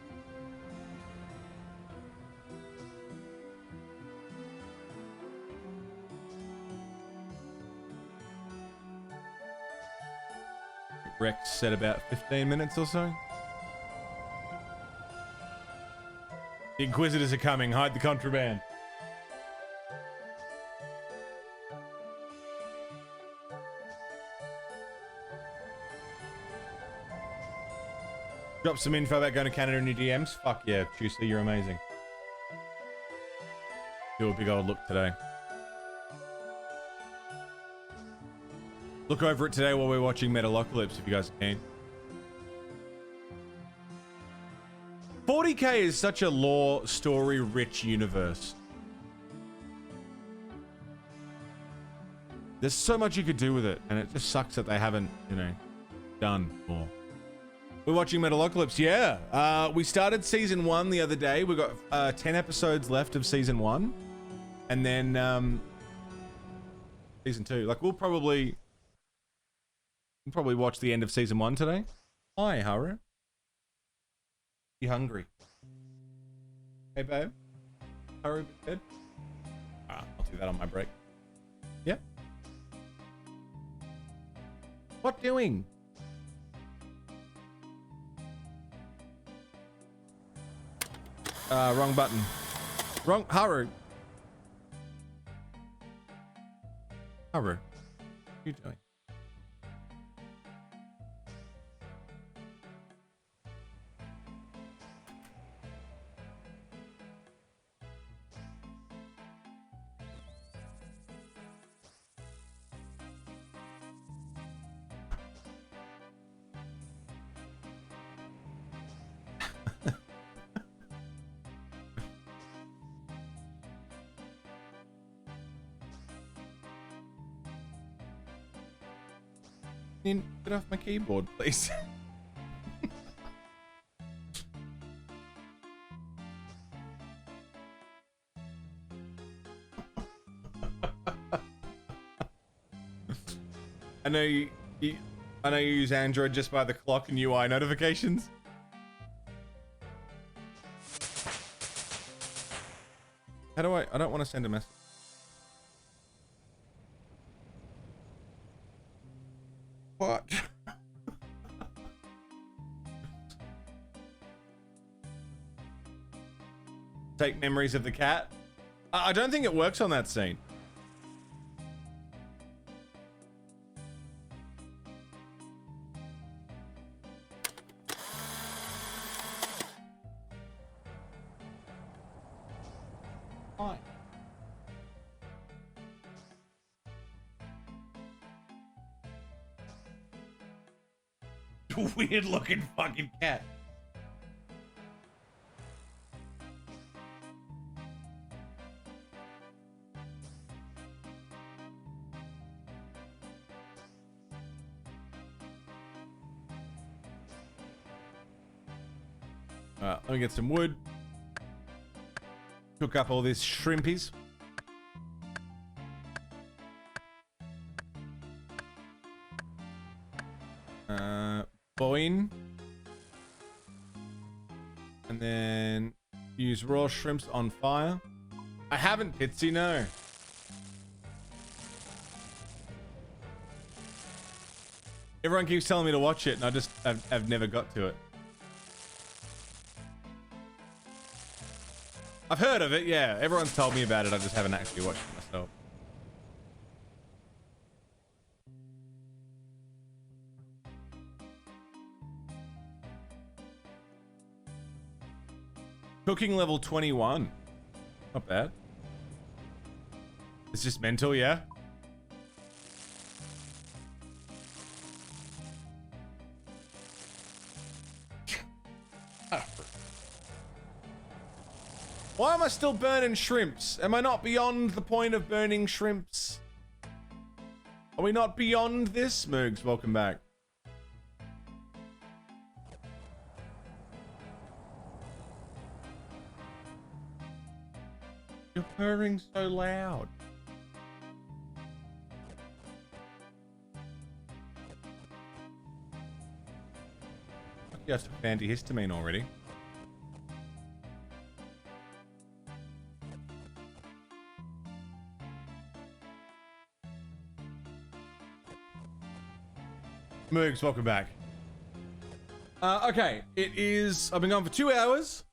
Speaker 1: Rex said about 15 minutes or so. The Inquisitors are coming. Hide the contraband. Drop some info about going to Canada in your DMs. Fuck yeah, Tuesday, you're amazing. Do a big old look today. Look over it today while we're watching Metalocalypse if you guys can. 40k is such a lore, story-rich universe. There's so much you could do with it, and it just sucks that they haven't, you know, done more. We're watching Metalocalypse, yeah. We started season 1 the other day. We've got 10 episodes left of season 1. And then season 2. Like, we'll probably watch the end of season 1 today. Hi, Haru. You hungry? Hey, babe. Haru, good? I'll do that on my break. Yep. What doing? Wrong button. Wrong. Haru. Haru. What are you doing? Get off my keyboard, please. I know you use Android just by the clock and UI notifications. How do I don't want to send a message. What? Take memories of the cat? I don't think it works on that scene. Fine. Weird looking fucking cat. Let me get some wood. Cook up all these shrimpies. Boin. And then use raw shrimps on fire. I haven't, Pitsy, no. Everyone keeps telling me to watch it, and I've never got to it. I've heard of it, yeah. Everyone's told me about it, I just haven't actually watched it myself. Cooking level 21. Not bad. It's just mental, yeah? Why am I still burning shrimps? Am I not beyond the point of burning shrimps? Are we not beyond this? Moogs, welcome back. You're purring so loud. You have some antihistamine already. Moogs, welcome back. Okay, it is... I've been gone for 2 hours.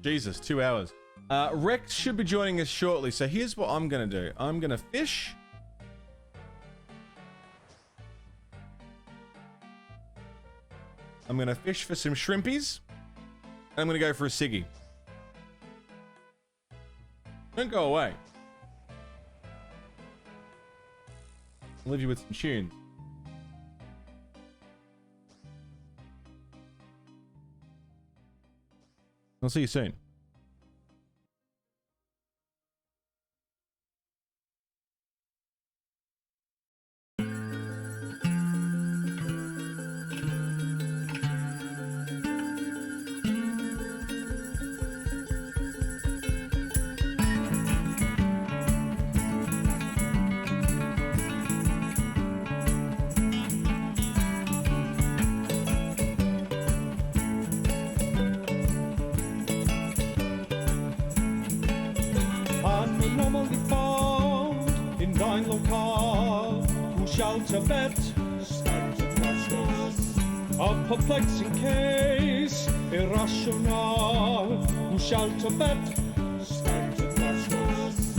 Speaker 1: Jesus, 2 hours. Rex should be joining us shortly, so here's what I'm gonna do. I'm gonna fish. I'm gonna fish for some shrimpies. And I'm gonna go for a ciggy. Don't go away. I'll leave you with some tunes. I'll see you soon.
Speaker 5: Of perplexing case, irrational, who shall to bet? Stand to trust us.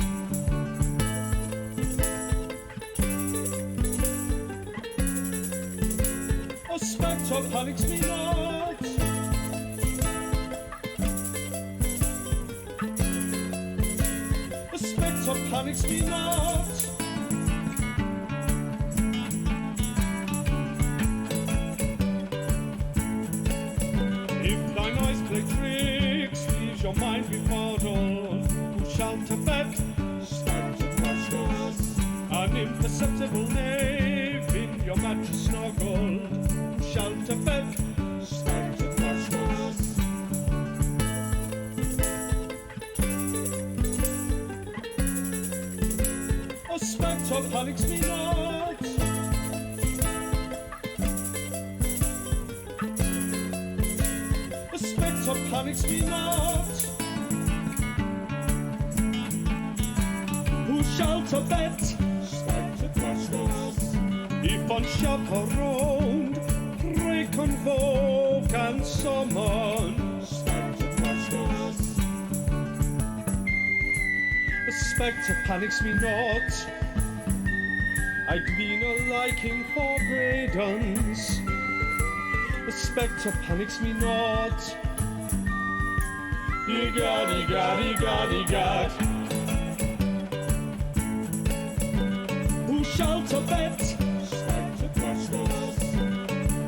Speaker 5: A spectre panics me not. A spectre panics me not. Your mind be portal, who shall to bet? Stand to trust us. An imperceptible knave in your mattress snuggled, who shall to bet? Stand to trust us. A spectre panics me not. A spectre panics me not. Shall to bet? Stand to trust us. If unchaperoned, pray convoke and summon. Stand to trust us. A spectre panics me not. I glean a liking for Bradens. A spectre panics me not. Egad, egad, egad, egad. Shall to bet? Stand to trust us.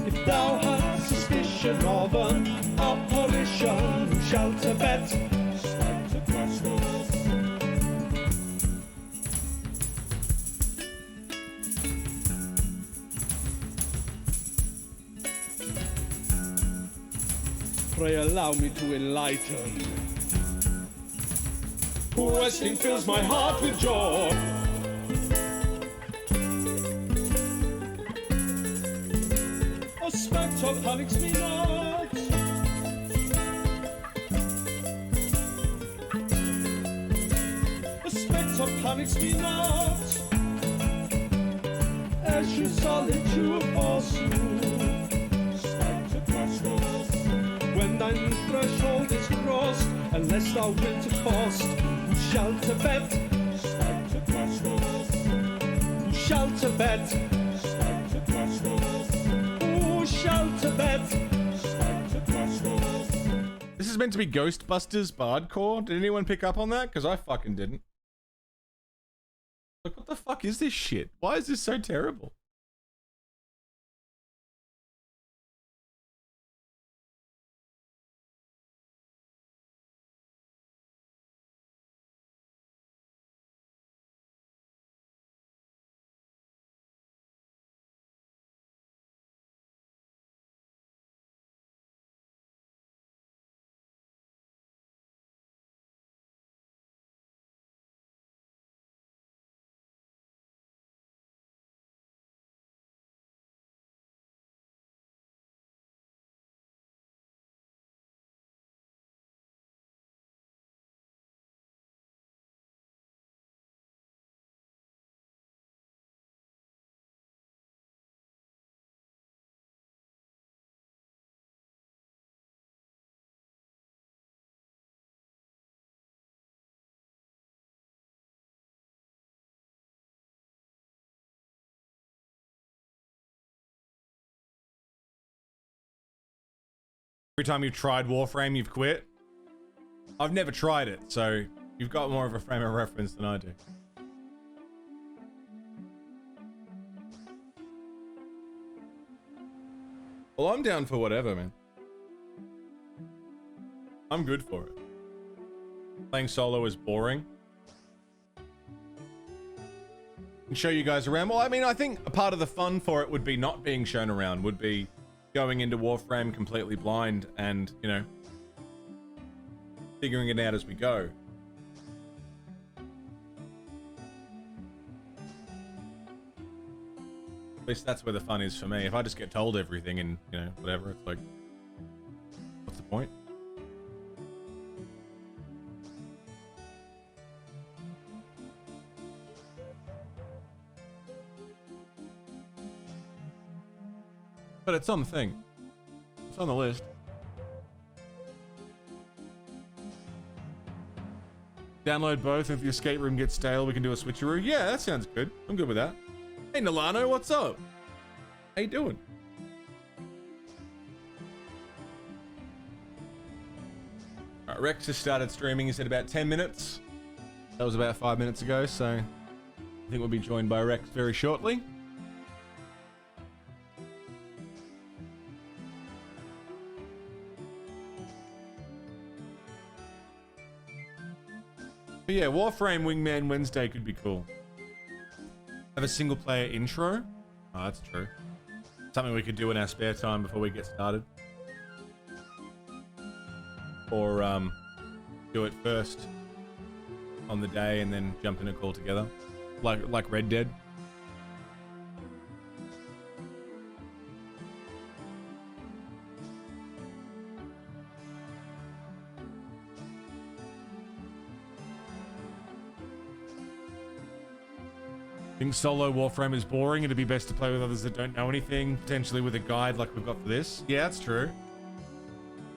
Speaker 5: If thou hast suspicion of an apparition, who shall to bet? Stand to trust us. Pray allow me to enlighten. Wrestling fills my heart with joy. A spectre panics me not. A spectre panics me not. As you solitude forsooth. Stand to trust us. When thine threshold is crossed, unless thou wilt to cost, who shall to bet? Stand to trust us. Who shall to bet? Stand to trust us. Shall to bet? Stand to trust us.
Speaker 1: This is meant to be Ghostbusters Bardcore. Did anyone pick up on that? Because I fucking didn't. Like, what the fuck is this shit? Why is this so terrible? Every time you've tried Warframe, you've quit? I've never tried it, so you've got more of a frame of reference than I do. Well, I'm down for whatever, man. I'm good for it. Playing solo is boring. And show you guys around. Well, I mean, I think a part of the fun for it would be not being shown around, would be going into Warframe completely blind and, you know, figuring it out as we go. At least that's where the fun is for me. If I just get told everything and, you know, whatever, it's like, what's the point? But it's on the thing. It's on the list. Download both. If the escape room gets stale, we can do a switcheroo. Yeah, that sounds good. I'm good with that. Hey, Nilano, what's up? How you doing? Alright, Rex just started streaming. He said about 10 minutes. That was about 5 minutes ago, so I think we'll be joined by Rex very shortly. But yeah, Warframe Wingman Wednesday could be cool. Have a single player intro? Oh, that's true. Something we could do in our spare time before we get started. Or do it first on the day and then jump in a call together. Like Red Dead. Think solo Warframe is boring. It'd be best to play with others that don't know anything, potentially with a guide like we've got for this. Yeah, that's true.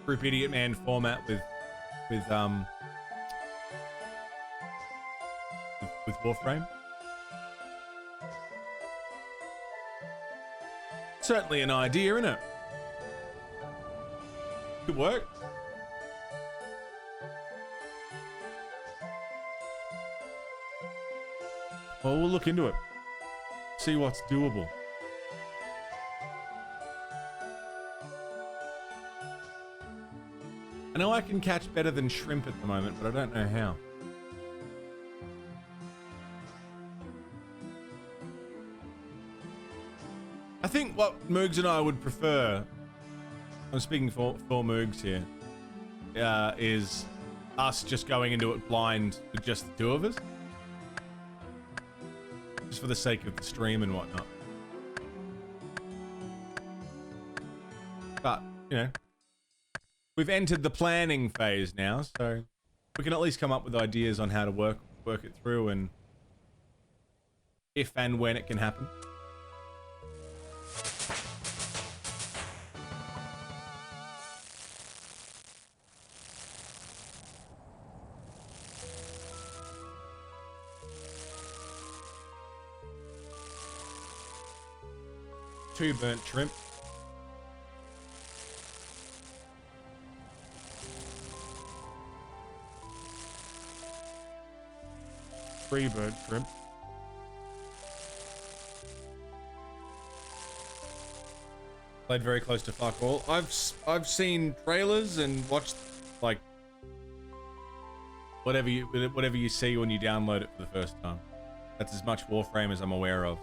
Speaker 1: Group Idiotman format with Warframe. Certainly an idea, isn't it? Could work. Well, we'll look into it. See what's doable. I know I can catch better than shrimp at the moment, but I don't know how. I think what Moogs and I would prefer, I'm speaking for Moogs here, is us just going into it blind with just the two of us. Just for the sake of the stream and whatnot. But, you know, we've entered the planning phase now, so we can at least come up with ideas on how to work it through and if and when it can happen. Two burnt shrimp. Three burnt shrimp. played very close to fuck all. I've seen trailers and watched like whatever you see when you download it for the first time. That's as much Warframe as I'm aware of.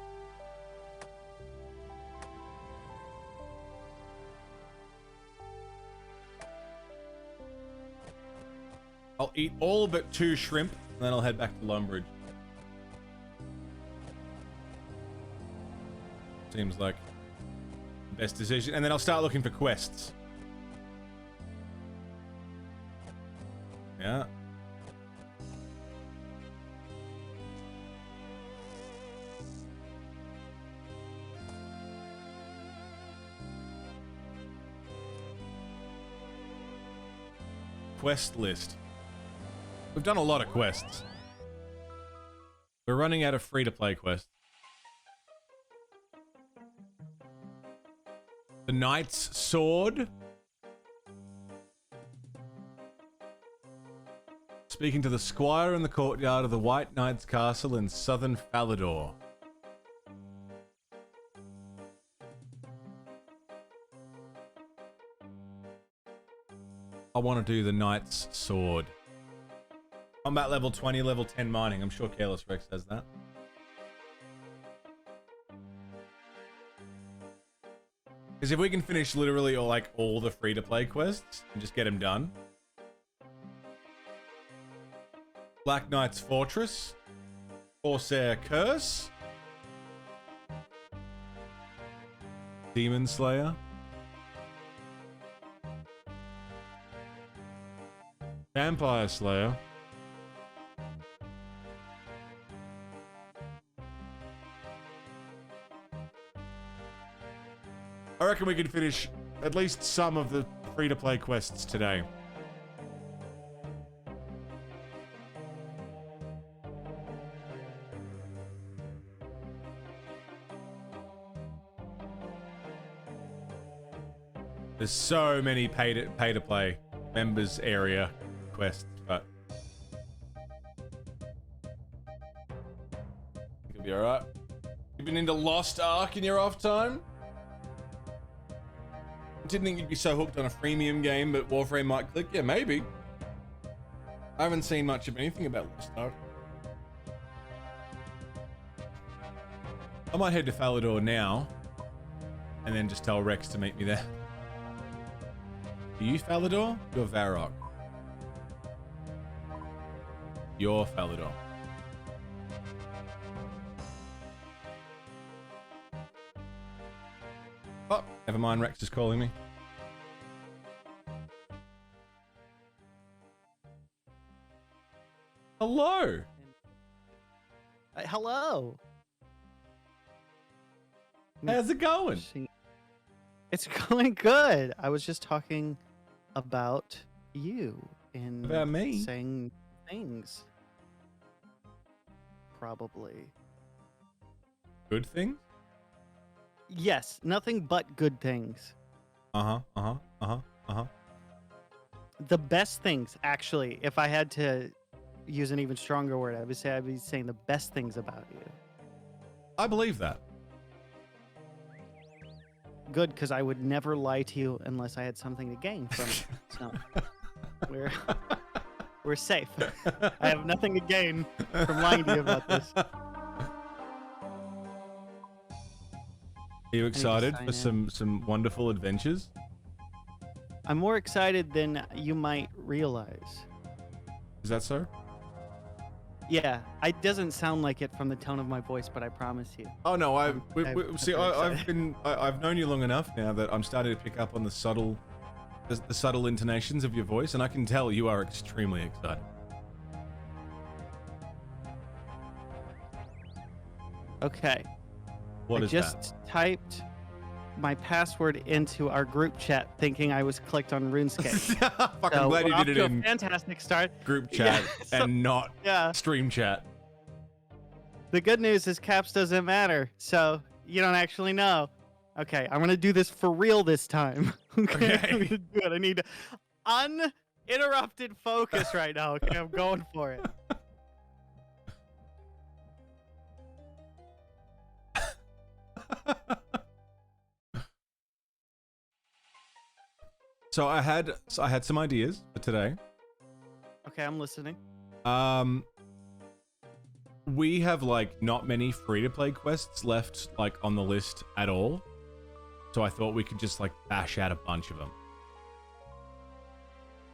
Speaker 1: I'll eat all but 2 shrimp, and then I'll head back to Lumbridge. Seems like the best decision. And then I'll start looking for quests. Yeah. Quest list. We've done a lot of quests. We're running out of free-to-play quests. The Knight's Sword. Speaking to the squire in the courtyard of the White Knight's castle in southern Falador. I want to do the Knight's Sword. Combat level 20, level 10 mining. I'm sure Careless Rex has that. Because if we can finish literally all the free-to-play quests and just get them done. Black Knight's Fortress. Corsair Curse. Demon Slayer. Vampire Slayer. I reckon we can finish at least some of the free-to-play quests today. There's so many pay-to-play members area quests, but it'll be alright. You've been into Lost Ark in your off time? Didn't think you'd be so hooked on a freemium game, but Warframe might click. Yeah, maybe. I haven't seen much of anything about Lost Ark. I might head to Falador now, and then just tell Rex to meet me there. Are you Falador? You're Varrock. You're Falador. Oh, never mind, Rex is calling me. Hello.
Speaker 6: Hello.
Speaker 1: How's it going?
Speaker 6: It's going good. I was just talking about you and
Speaker 1: About me?
Speaker 6: saying things. Probably.
Speaker 1: Good things?
Speaker 6: Yes, nothing but good things. The best things, actually. If I had to use an even stronger word, I would say I'd be saying the best things about you.
Speaker 1: I believe that.
Speaker 6: Good, because I would never lie to you unless I had something to gain from it. So we're safe. I have nothing to gain from lying to you about this.
Speaker 1: Are you excited for some wonderful adventures?
Speaker 6: I'm more excited than you might realize.
Speaker 1: Is that so?
Speaker 6: Yeah, it doesn't sound like it from the tone of my voice, but I promise you.
Speaker 1: Oh no,
Speaker 6: I'm
Speaker 1: I've known you long enough now that I'm starting to pick up on the subtle intonations of your voice, and I can tell you are extremely excited.
Speaker 6: Okay.
Speaker 1: What
Speaker 6: I
Speaker 1: is
Speaker 6: just typed my password into our group chat thinking I was clicked on RuneScape.
Speaker 1: Fuck, I'm glad you did it in
Speaker 6: fantastic start.
Speaker 1: Group chat
Speaker 6: Yeah,
Speaker 1: and not stream chat.
Speaker 6: The good news is caps doesn't matter, so you don't actually know. Okay, I'm gonna do this for real this time. Okay, I'm gonna do it. I need uninterrupted focus right now. Okay, I'm going for it.
Speaker 1: So I had some ideas for today.
Speaker 6: Okay, I'm listening.
Speaker 1: We have like not many free-to-play quests left like on the list at all. So I thought we could just like bash out a bunch of them.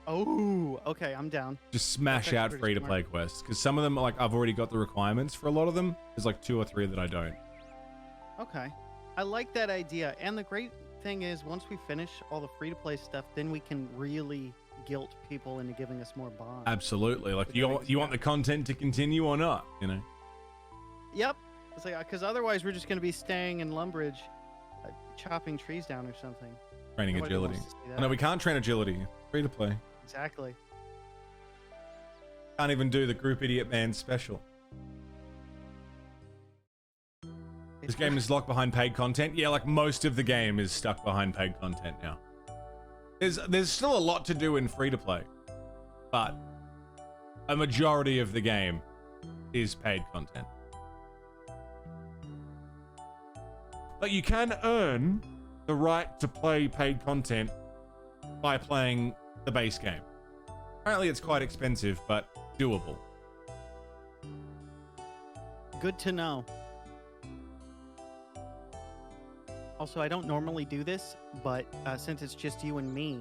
Speaker 6: Oh, okay, I'm down.
Speaker 1: Just smash
Speaker 6: That's
Speaker 1: out
Speaker 6: pretty
Speaker 1: free-to-play
Speaker 6: smart.
Speaker 1: quests because some of them like I've already got the requirements for a lot of them. There's like 2 or 3 that I don't.
Speaker 6: Okay. I like that idea. And the great thing is once we finish all the free-to-play stuff, then we can really guilt people into giving us more bonds.
Speaker 1: Absolutely. Like
Speaker 6: Which
Speaker 1: you
Speaker 6: makes
Speaker 1: want the
Speaker 6: sense.
Speaker 1: content to continue or not, you know?
Speaker 6: Yep. It's like because otherwise we're just going to be staying in Lumbridge, chopping trees down or something.
Speaker 1: Training
Speaker 6: Nobody
Speaker 1: agility.
Speaker 6: wants to see
Speaker 1: I know we
Speaker 6: that.
Speaker 1: can't train agility. Free to play.
Speaker 6: Exactly.
Speaker 1: Can't even do the Group Idiot Man special. This game is locked behind paid content. Yeah, like most of the game is stuck behind paid content now. There's still a lot to do in free to play, but a majority of the game is paid content. But you can earn the right to play paid content by playing the base game. Apparently it's quite expensive, but doable.
Speaker 6: Good to know. Also, I don't normally do this, but since it's just you and me,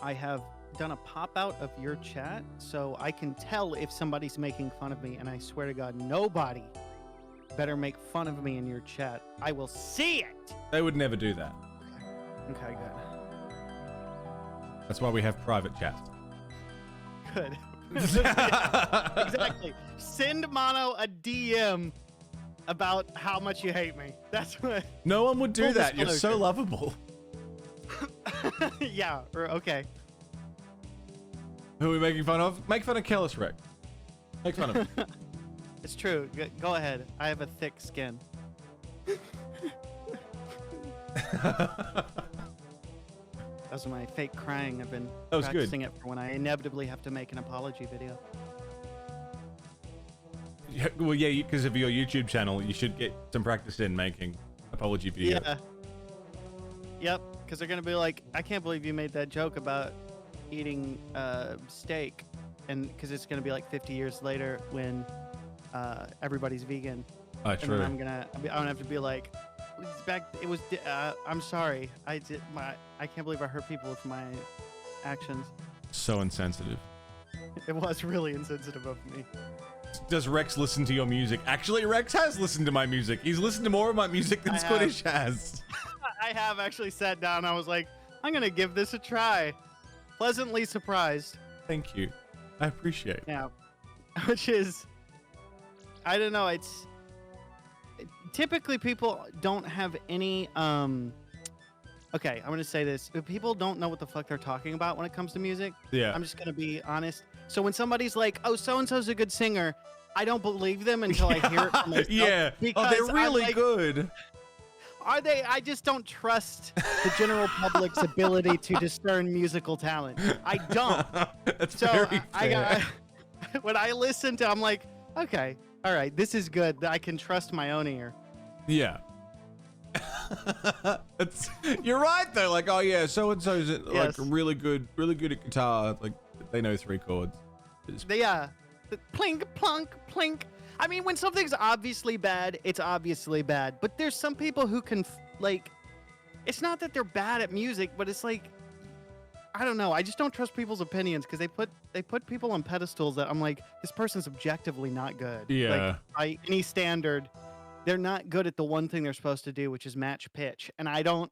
Speaker 6: I have done a pop-out of your chat, so I can tell if somebody's making fun of me, and I swear to God, nobody better make fun of me in your chat. I will see it!
Speaker 1: They would never do that.
Speaker 6: Okay, good.
Speaker 1: That's why we have private chats.
Speaker 6: Good. Exactly. Send Mono a DM about how much you hate me. That's what...
Speaker 1: No one would do
Speaker 6: Full
Speaker 1: that. You're so
Speaker 6: disclosure.
Speaker 1: lovable.
Speaker 6: Yeah, okay.
Speaker 1: Who are we making fun of? Make fun of Kellis Rex. Make fun of him.
Speaker 6: It's true. Go ahead. I have a thick skin. That was my fake crying. I've been
Speaker 1: That was good.
Speaker 6: practicing it for when I inevitably have to make an apology video.
Speaker 1: Yeah, well, yeah, because of your YouTube channel, you should get some practice in making apology videos.
Speaker 6: Yeah. Yep. Because they're gonna be like, I can't believe you made that joke about eating steak, and because it's gonna be like 50 years later when everybody's vegan.
Speaker 1: Oh,
Speaker 6: And
Speaker 1: true.
Speaker 6: then I'm gonna have to be like, I'm sorry. I can't believe I hurt people with my actions.
Speaker 1: So insensitive.
Speaker 6: It was really insensitive of me.
Speaker 1: Does Rex listen to your music? Actually, Rex has listened to my music. He's listened to more of my music than
Speaker 6: I have.
Speaker 1: Squiidds has.
Speaker 6: I have actually sat down. I was like, I'm gonna give this a try. Pleasantly surprised.
Speaker 1: Thank you. I appreciate it.
Speaker 6: Yeah, which is, I don't know. It's typically people don't have any. Okay, I'm gonna say this. If people don't know what the fuck they're talking about when it comes to music,
Speaker 1: Yeah.
Speaker 6: I'm just gonna be honest. So when somebody's like, "Oh, so and so's a good singer," I don't believe them until I hear it from myself.
Speaker 1: Yeah. Oh,
Speaker 6: because
Speaker 1: they're
Speaker 6: I'm
Speaker 1: really
Speaker 6: like,
Speaker 1: good.
Speaker 6: Are they? I just don't trust the general public's ability to discern musical talent. I don't.
Speaker 1: That's
Speaker 6: So
Speaker 1: very
Speaker 6: I
Speaker 1: fair.
Speaker 6: got when I listen to, I'm like, okay, all right, this is good. I can trust my own ear.
Speaker 1: Yeah. You're right though. Like, oh yeah, so and so's like
Speaker 6: Yes.
Speaker 1: really good at guitar. Like, they know 3 chords.
Speaker 6: Yeah, plink, plunk, plink. I mean, when something's obviously bad, it's obviously bad. But there's some people who can like, it's not that they're bad at music, but it's like, I don't know. I just don't trust people's opinions because they put people on pedestals that I'm like, this person's objectively not good.
Speaker 1: Yeah.
Speaker 6: Like, by any standard, they're not good at the one thing they're supposed to do, which is match pitch. And I don't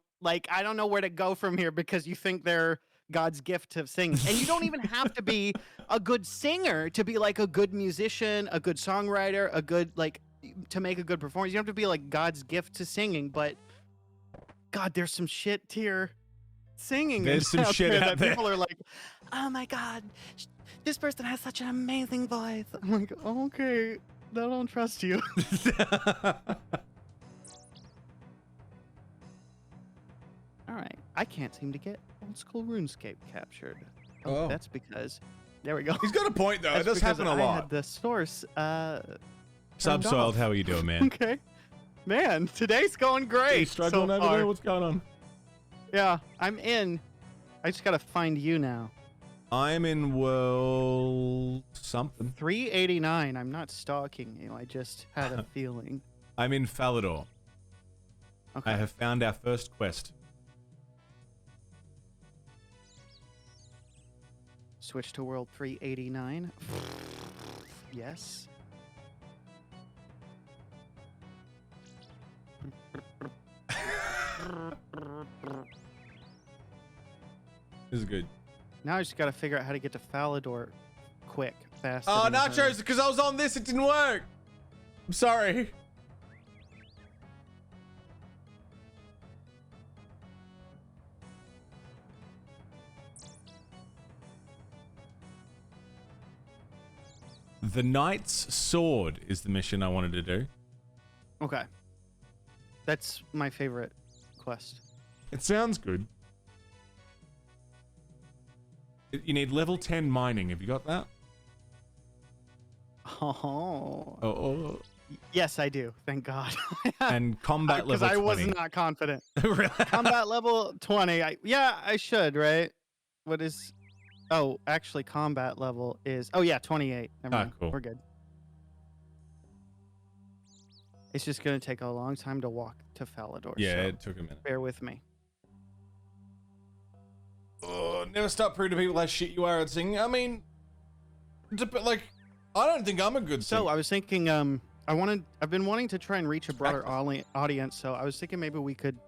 Speaker 6: know where to go from here because you think they're God's gift to singing. And you don't even have to be a good singer to be like a good musician, a good songwriter, a good, like, to make a good performance. You don't have to be like God's gift to singing, but God, there's some shit tier singing.
Speaker 1: There's some
Speaker 6: out
Speaker 1: shit
Speaker 6: there
Speaker 1: out
Speaker 6: that
Speaker 1: there.
Speaker 6: people are like, oh my God, this person has such an amazing voice. I'm like, okay, I don't trust you. All right, I can't seem to get old school RuneScape captured.
Speaker 1: Oh.
Speaker 6: That's because, there we go.
Speaker 1: He's got a point though. It
Speaker 6: That's
Speaker 1: does
Speaker 6: because
Speaker 1: happen a
Speaker 6: I
Speaker 1: lot.
Speaker 6: had the source.
Speaker 1: Subsoiled,
Speaker 6: off.
Speaker 1: how are you doing, man?
Speaker 6: Okay, man, today's going great.
Speaker 1: You struggling
Speaker 6: so
Speaker 1: over
Speaker 6: far.
Speaker 1: there? What's going on?
Speaker 6: Yeah, I'm in. I just gotta find you now.
Speaker 1: I'm in world something.
Speaker 6: 389. I'm not stalking you. I just had a feeling.
Speaker 1: I'm in Falador.
Speaker 6: Okay.
Speaker 1: I have found our first quest.
Speaker 6: Switch to world 389. Yes.
Speaker 1: This is good.
Speaker 6: Now I just gotta figure out how to get to Falador quick, fast.
Speaker 1: Oh, Nachos, because I was on this, it didn't work. I'm sorry. The Knight's Sword is the mission I wanted to do.
Speaker 6: Okay. That's my favorite quest.
Speaker 1: It sounds good. You need level 10 mining. Have you got that?
Speaker 6: Oh.
Speaker 1: Oh.
Speaker 6: Yes, I do. Thank God.
Speaker 1: And combat level 20.
Speaker 6: Because I was not confident.
Speaker 1: Really?
Speaker 6: Combat level 20. Yeah, I should, right? What is... Oh, actually, combat level is... Oh, yeah, 28. Never mind.
Speaker 1: Cool.
Speaker 6: We're good. It's just going to take a long time to walk to Falador.
Speaker 1: Yeah,
Speaker 6: so
Speaker 1: it took a minute.
Speaker 6: bear with me.
Speaker 1: Oh, never stop proving to people how shit you are at singing. I mean, like, I don't think I'm a good singer.
Speaker 6: So I was thinking, I've been wanting to try and reach a broader audience. So I was thinking maybe we could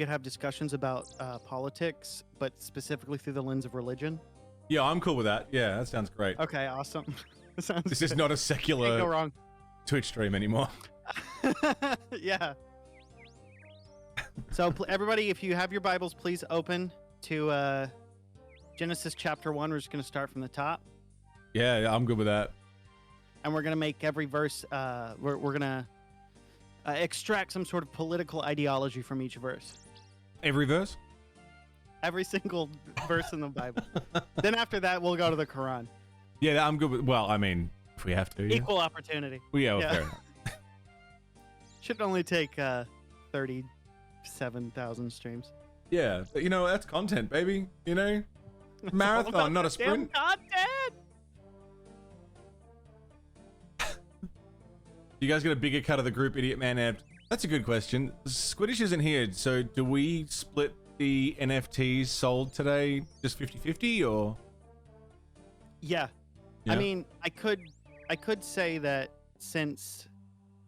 Speaker 6: have discussions about politics, but specifically through the lens of religion.
Speaker 1: Yeah, I'm cool with that. Yeah, that sounds great.
Speaker 6: Okay, awesome. Sounds
Speaker 1: This
Speaker 6: good.
Speaker 1: is not a
Speaker 6: Can't
Speaker 1: secular
Speaker 6: go wrong.
Speaker 1: Twitch stream anymore.
Speaker 6: Yeah. So everybody, if you have your Bibles, please open to Genesis chapter 1. We're just going to start from the top.
Speaker 1: Yeah, I'm good with that.
Speaker 6: And we're going to make every verse, we're going to extract some sort of political ideology from each verse.
Speaker 1: Every verse?
Speaker 6: Every single verse in the Bible. Then after that, we'll go to the Quran.
Speaker 1: Yeah, I'm good with... Well, I mean, if we have to. Yeah.
Speaker 6: Equal opportunity.
Speaker 1: Well, yeah,
Speaker 6: Yeah.
Speaker 1: fair enough.
Speaker 6: Should only take 37,000 streams.
Speaker 1: Yeah, but you know, that's content, baby. You know? Marathon, not a sprint.
Speaker 6: Content!
Speaker 1: You guys get a bigger cut of the group Idiotman app? That's a good question. Squiidds isn't here, so do we split the NFTs sold today just 50-50 or?
Speaker 6: Yeah.
Speaker 1: Yeah.
Speaker 6: I mean, I could say that since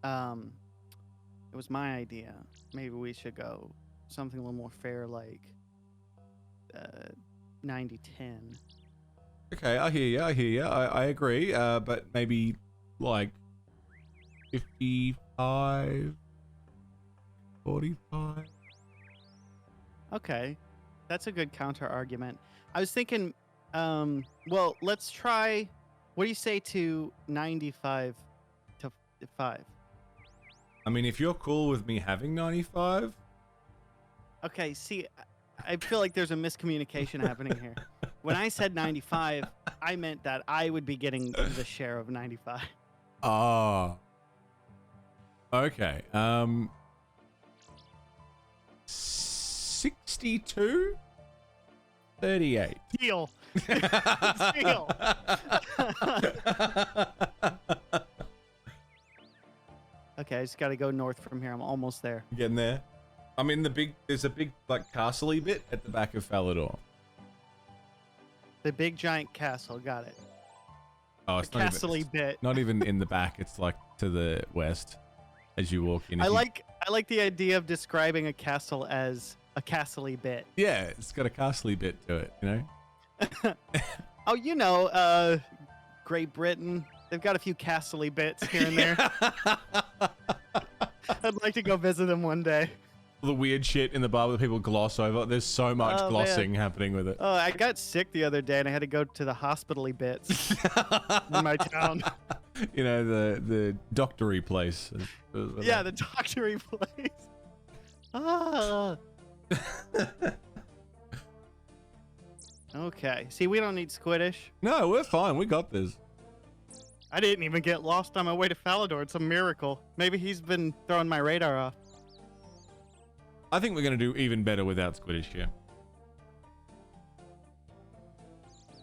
Speaker 6: it was my idea, maybe we should go something a little more fair, like 90-10.
Speaker 1: Okay, I hear you. I agree. But maybe like 55, 45.
Speaker 6: Okay, that's a good counter argument. I was thinking, well, let's try. What do you say to 95 to 5?
Speaker 1: I mean, if you're cool with me having 95,
Speaker 6: Okay, see, I feel like there's a miscommunication happening here. When I said 95, I meant that I would be getting the share of 95.
Speaker 1: oh, okay. 62, 38.
Speaker 6: Deal. Deal. Okay, I just got to go north from here. I'm almost there.
Speaker 1: Getting there. I'm in there's a big like castle-y bit at the back of Falador.
Speaker 6: The big giant castle. Got it.
Speaker 1: Oh, it's
Speaker 6: The
Speaker 1: not
Speaker 6: castle-y
Speaker 1: even,
Speaker 6: bit.
Speaker 1: not even in the back. It's like to the west as you walk in.
Speaker 6: I like the idea of describing a castle as a castle-y bit.
Speaker 1: Yeah, it's got a castle-y bit to it, you know?
Speaker 6: Oh, you know, Great Britain. They've got a few castle-y bits here and there. I'd like to go visit them one day.
Speaker 1: The weird shit in the Bible that people gloss over. There's so much
Speaker 6: Oh,
Speaker 1: glossing happening with it.
Speaker 6: Oh, I got sick the other day and I had to go to the hospital-y bits in my town.
Speaker 1: You know, the doctory place.
Speaker 6: Yeah, the doctory place. Ah. Okay. See, we don't need Squiiddish.
Speaker 1: No, we're fine. We got this.
Speaker 6: I didn't even get lost on my way to Falador. It's a miracle. Maybe he's been throwing my radar off.
Speaker 1: I think we're going to do even better without Squiiddish here.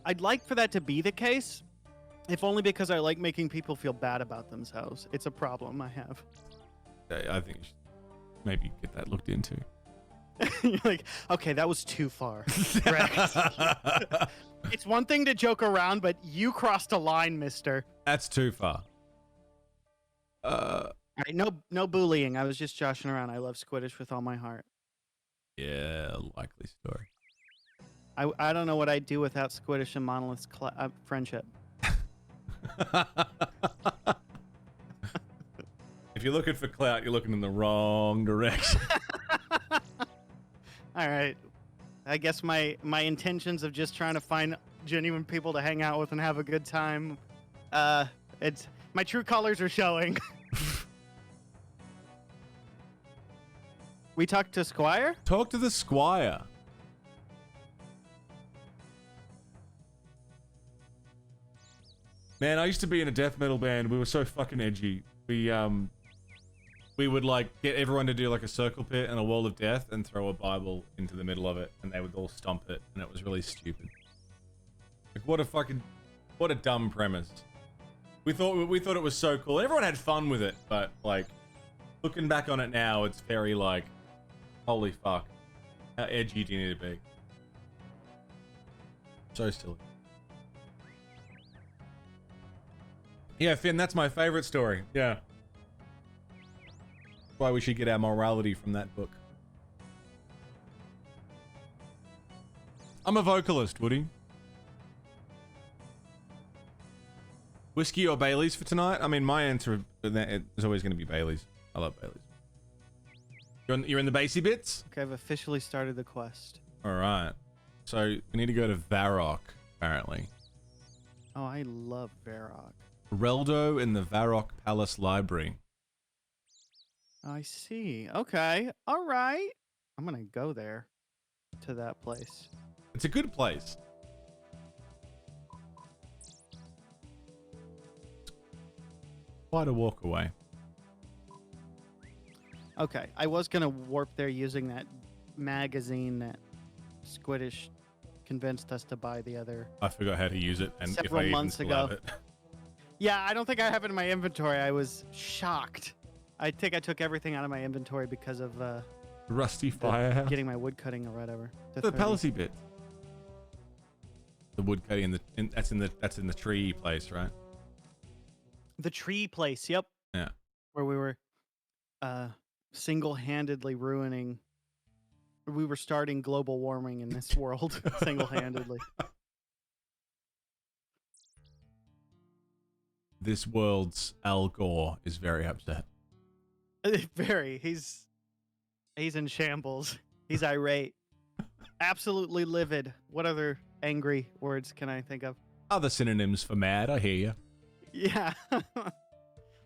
Speaker 6: I'd like for that to be the case, if only because I like making people feel bad about themselves. It's a problem I have.
Speaker 1: I think you should maybe get that looked into.
Speaker 6: You're like, okay, that was too far. Rex. It's one thing to joke around, but you crossed a line, mister.
Speaker 1: That's too far.
Speaker 6: All right, no bullying. I was just joshing around. I love Squiiddish with all my heart.
Speaker 1: Yeah, likely story.
Speaker 6: I don't know what I'd do without Squiiddish and Monolith's friendship.
Speaker 1: If you're looking for clout, you're looking in the wrong direction.
Speaker 6: All right. I guess my intentions of just trying to find genuine people to hang out with and have a good time, it's my true colors are showing. We talked to Squire?
Speaker 1: Talk to the Squire. Man, I used to be in a death metal band. We were so fucking edgy. We would like get everyone to do like a circle pit and a wall of death and throw a Bible into the middle of it, and they would all stomp it, and it was really stupid. Like what a dumb premise. We thought it was so cool. Everyone had fun with it, but like looking back on it now, it's very like, holy fuck, how edgy do you need to be? So silly. Yeah, Finn, that's my favorite story. Yeah. Why we should get our morality from that book. I'm a vocalist, Woody. Whiskey or Baileys for tonight? I mean, my answer is always going to be Baileys. I love Baileys. You're in the bassy bits?
Speaker 6: Okay, I've officially started the quest.
Speaker 1: All right. So we need to go to Varrock, apparently.
Speaker 6: Oh, I love Varrock.
Speaker 1: Reldo in the Varrock Palace Library.
Speaker 6: I see. Okay. All right. I'm going to go there to that place.
Speaker 1: It's a good place. Quite a walk away.
Speaker 6: Okay. I was going to warp there using that magazine that Squiiddish convinced us to buy the other.
Speaker 1: I forgot how to use it, and
Speaker 6: Several
Speaker 1: if I
Speaker 6: months
Speaker 1: even still
Speaker 6: ago.
Speaker 1: have it.
Speaker 6: Yeah, I don't think I have it in my inventory. I was shocked. I think I took everything out of my inventory because of
Speaker 1: Rusty Firehouse.
Speaker 6: getting my wood cutting or whatever.
Speaker 1: The palacey bit. The wood cutting that's in the tree place, right?
Speaker 6: The tree place, yep.
Speaker 1: Yeah.
Speaker 6: Where we were single-handedly ruining. We were starting global warming in this world single-handedly.
Speaker 1: This world's Al Gore is very upset.
Speaker 6: Very. He's in shambles. He's irate. Absolutely livid. What other angry words can I think of?
Speaker 1: Other synonyms for mad, I hear you.
Speaker 6: Yeah.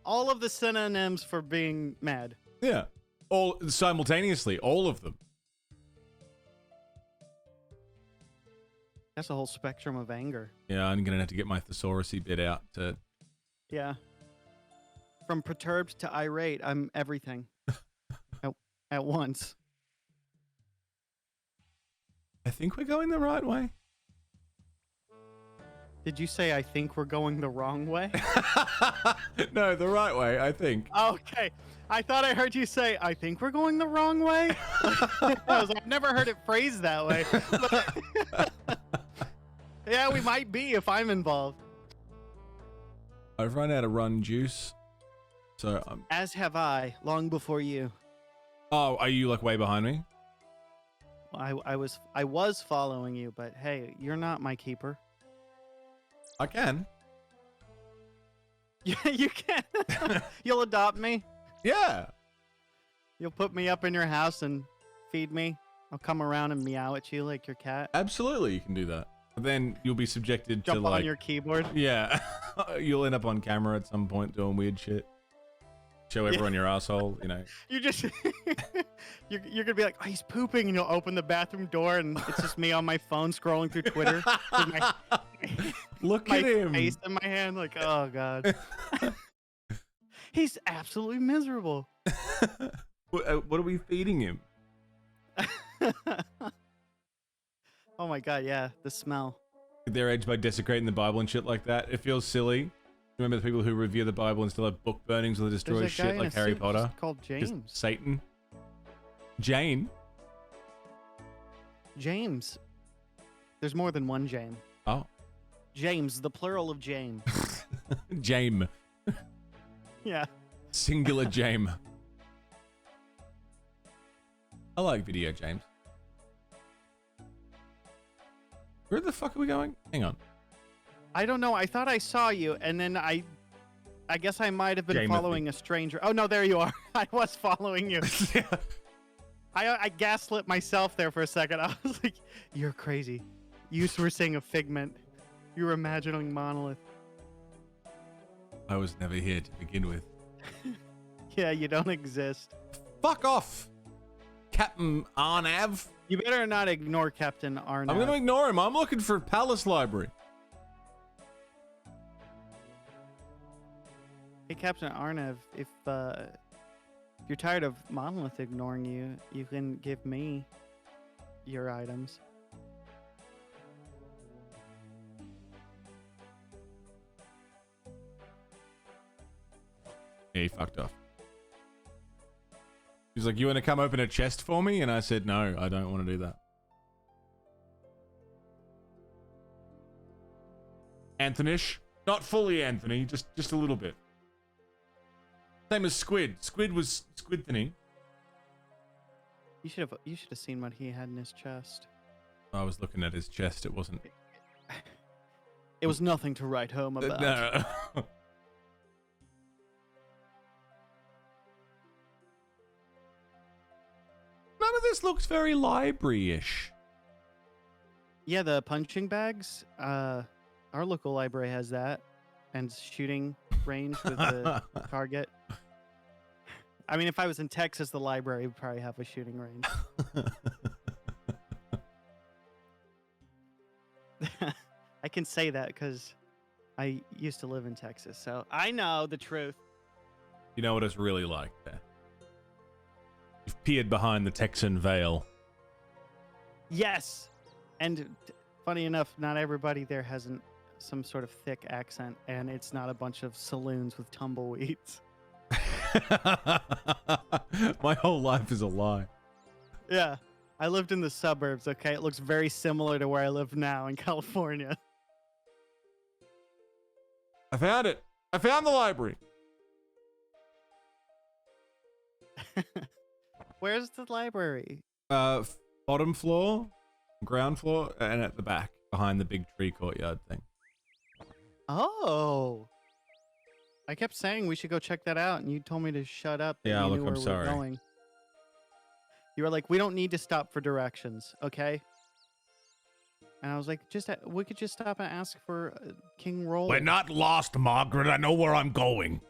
Speaker 6: All of the synonyms for being mad.
Speaker 1: Yeah. All simultaneously, all of them.
Speaker 6: That's a whole spectrum of anger.
Speaker 1: Yeah, I'm gonna have to get my thesaurusy bit out to.
Speaker 6: Yeah. From perturbed to irate, I'm everything. at once.
Speaker 1: I think we're going the right way.
Speaker 6: Did you say I think we're going the wrong way?
Speaker 1: No, the right way, I think.
Speaker 6: Okay. I thought I heard you say, I think we're going the wrong way. I've never heard it phrased that way. Yeah, we might be if I'm involved.
Speaker 1: I've run out of run juice. So
Speaker 6: As have I, long before you.
Speaker 1: Oh, are you like way behind me?
Speaker 6: I was following you, but hey, you're not my keeper.
Speaker 1: I can.
Speaker 6: Yeah, you can. You'll adopt me.
Speaker 1: Yeah.
Speaker 6: You'll put me up in your house and feed me. I'll come around and meow at you like your cat.
Speaker 1: Absolutely, you can do that. But then you'll be subjected
Speaker 6: Jump
Speaker 1: to like
Speaker 6: on your keyboard.
Speaker 1: Yeah. You'll end up on camera at some point doing weird shit. Show everyone your asshole, you know.
Speaker 6: You just you're gonna be like, oh, he's pooping, and you'll open the bathroom door, and it's just me on my phone scrolling through Twitter with
Speaker 1: Look
Speaker 6: my
Speaker 1: at him.
Speaker 6: face in my hand, like, oh god. He's absolutely miserable.
Speaker 1: What are we feeding him?
Speaker 6: Oh my god, yeah, the smell.
Speaker 1: their age by desecrating the Bible and shit like that. It feels silly. Remember the people who revere the Bible and still have book burnings or they destroy
Speaker 6: There's a guy
Speaker 1: shit
Speaker 6: in
Speaker 1: like
Speaker 6: a
Speaker 1: Harry
Speaker 6: suit
Speaker 1: Potter?
Speaker 6: just called
Speaker 1: Just
Speaker 6: James.
Speaker 1: Satan. Jane?
Speaker 6: James. There's more than one James.
Speaker 1: Oh.
Speaker 6: James, the plural of James.
Speaker 1: Jame.
Speaker 6: Yeah.
Speaker 1: Singular Jame. I like video, James. Where the fuck are we going? Hang on.
Speaker 6: I don't know. I thought I saw you, and then I guess I might have been
Speaker 1: Jamothy.
Speaker 6: following a stranger. Oh no, there you are. I was following you.
Speaker 1: Yeah.
Speaker 6: I gaslit myself there for a second. I was like, "You're crazy. You were saying a figment. You were imagining Monolith."
Speaker 1: I was never here to begin with.
Speaker 6: Yeah, you don't exist.
Speaker 1: Fuck off, Captain Arnav.
Speaker 6: You better not ignore Captain Arnav.
Speaker 1: I'm gonna ignore him. I'm looking for Palace Library.
Speaker 6: Hey, Captain Arnav, if you're tired of Monolith ignoring you, you can give me your items.
Speaker 1: Yeah, he fucked off. He's like, you want to come open a chest for me? And I said, no, I don't want to do that. Anthonish. Not fully Anthony, just a little bit. Same as Squid. Squid was Squidthony.
Speaker 6: You should have seen what he had in his chest.
Speaker 1: I was looking at his chest. It wasn't.
Speaker 6: It was nothing to write home about.
Speaker 1: No. None of this looks very library-ish.
Speaker 6: Yeah, the punching bags. Our local library has that, and shooting range with the target. I mean, if I was in Texas, the library would probably have a shooting range. I can say that because I used to live in Texas, so I know the truth.
Speaker 1: You know what it's really like there? You've peered behind the Texan veil.
Speaker 6: Yes, and funny enough, not everybody there has some sort of thick accent, and it's not a bunch of saloons with tumbleweeds.
Speaker 1: My whole life is a lie.
Speaker 6: Yeah, I lived in the suburbs. Okay, it looks very similar to where I live now in California.
Speaker 1: I found it. I found the library.
Speaker 6: Where's the library?
Speaker 1: Bottom floor, ground floor, and at the back, behind the big tree courtyard thing.
Speaker 6: Oh. I kept saying we should go check that out, and you told me to shut up.
Speaker 1: Yeah,
Speaker 6: you
Speaker 1: look,
Speaker 6: knew
Speaker 1: I'm
Speaker 6: where
Speaker 1: sorry.
Speaker 6: we're going. You were like, we don't need to stop for directions, okay? And I was like, we could just stop and ask for King Roll.
Speaker 2: We're not lost, Margaret. I know where I'm going.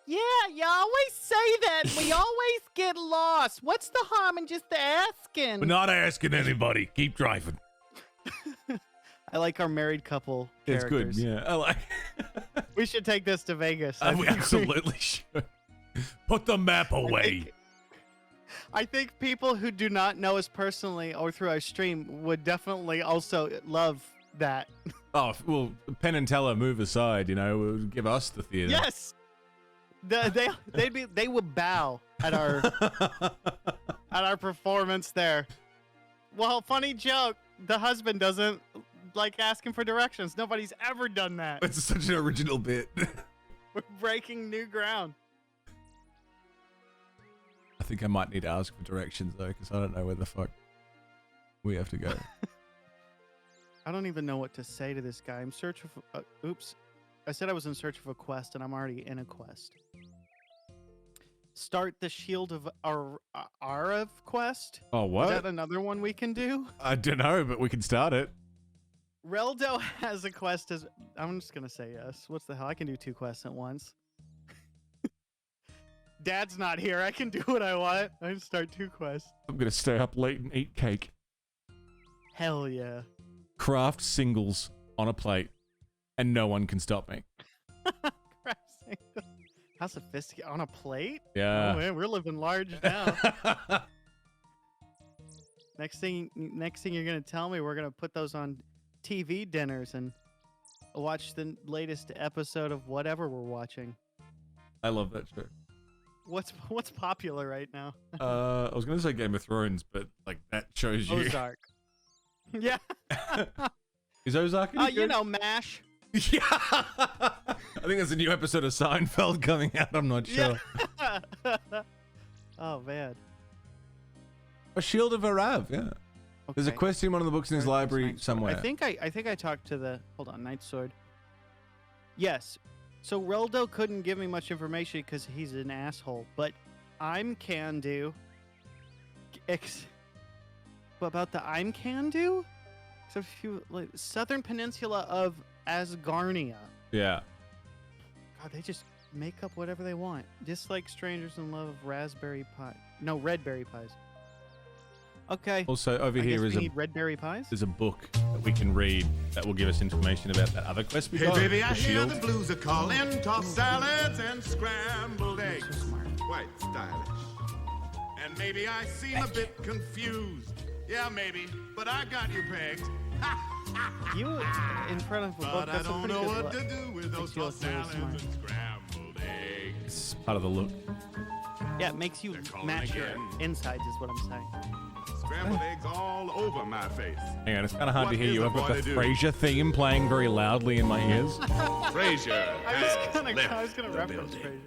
Speaker 6: Yeah, you always say that. We always get lost. What's the harm in just asking?
Speaker 2: We're not asking anybody. Keep driving.
Speaker 6: I like our married couple characters.
Speaker 1: It's good, yeah. I like.
Speaker 6: We should take this to Vegas.
Speaker 2: We absolutely should. Put the map away.
Speaker 6: I think people who do not know us personally or through our stream would definitely also love that.
Speaker 1: Oh, well, Penn and Teller move aside, you know, we'll give us the theater.
Speaker 6: Yes. They would bow at our performance there. Well, funny joke. The husband doesn't like asking for directions. Nobody's ever done that.
Speaker 1: It's such an original bit.
Speaker 6: We're breaking new ground.
Speaker 1: I think I might need to ask for directions, though, because I don't know where the fuck we have to go.
Speaker 6: I don't even know what to say to this guy. I'm searching for... oops. I said I was in search of a quest, and I'm already in a quest. Start the Shield of Arav quest?
Speaker 1: Oh, what?
Speaker 6: Is that another one we can do?
Speaker 1: I don't know, but we can start it.
Speaker 6: Reldo has a quest as... I'm just going to say yes. What's the hell? I can do 2 quests at once. Dad's not here. I can do what I want. I can start 2 quests.
Speaker 1: I'm going to stay up late and eat cake.
Speaker 6: Hell yeah.
Speaker 1: Craft singles on a plate, and no one can stop me.
Speaker 6: How sophisticated. On a plate?
Speaker 1: Yeah.
Speaker 6: Oh, man, we're living large now. Next thing you're gonna tell me, we're gonna put those on TV dinners and watch the latest episode of whatever we're watching.
Speaker 1: I love that show.
Speaker 6: What's popular right now?
Speaker 1: I was gonna say Game of Thrones, but like that shows you.
Speaker 6: Ozark. Yeah.
Speaker 1: Is Ozark any
Speaker 6: You
Speaker 1: good?
Speaker 6: know, MASH.
Speaker 1: Yeah. I think there's a new episode of Seinfeld coming out. I'm not sure.
Speaker 6: Yeah. Oh man.
Speaker 1: A Shield of Arav. Yeah. There's a
Speaker 6: Okay.
Speaker 1: quest in one of the books in his library
Speaker 6: Night Sword.
Speaker 1: somewhere.
Speaker 6: I think I talked to the Night Sword. Yes. So Reldo couldn't give me much information because he's an asshole, but can do. But about the can do? Except if you like southern peninsula of Asgarnia.
Speaker 1: Yeah.
Speaker 6: God, they just make up whatever they want. Just like Strangers in Love of Raspberry Pie. No, Red Berry Pies. Okay.
Speaker 1: Also, over
Speaker 6: I
Speaker 1: here
Speaker 6: guess
Speaker 1: is
Speaker 6: we
Speaker 1: a
Speaker 6: need Red Berry Pies.
Speaker 1: there's a book that we can read that will give us information about that other quest we
Speaker 7: Hey,
Speaker 1: got.
Speaker 7: baby, I
Speaker 1: the
Speaker 7: hear
Speaker 1: Shield.
Speaker 7: the blues are calling. Tossed salads and scrambled eggs. Quite stylish. And maybe I seem a bit confused. Yeah, maybe, but I got you pegged.
Speaker 6: You in front of a book.
Speaker 7: But I
Speaker 6: That's a
Speaker 7: don't
Speaker 6: pretty
Speaker 7: know
Speaker 6: good
Speaker 7: what
Speaker 6: look.
Speaker 7: to do with those
Speaker 6: Makes you look
Speaker 7: tossed
Speaker 6: really
Speaker 7: salads
Speaker 6: smart.
Speaker 7: and scrambled eggs.
Speaker 1: It's part of the look.
Speaker 6: Yeah, it makes you
Speaker 7: calling
Speaker 6: match your
Speaker 7: again.
Speaker 6: insides, is what I'm saying.
Speaker 7: Scrambled eggs all over my face.
Speaker 1: Hang on, it's kind of hard
Speaker 7: What
Speaker 1: to hear
Speaker 7: is
Speaker 1: you.
Speaker 7: a
Speaker 1: I've got
Speaker 7: boy
Speaker 1: the
Speaker 7: to do?
Speaker 1: Frasier theme playing very loudly in my ears.
Speaker 7: Frasier
Speaker 6: I was gonna reference Frasier.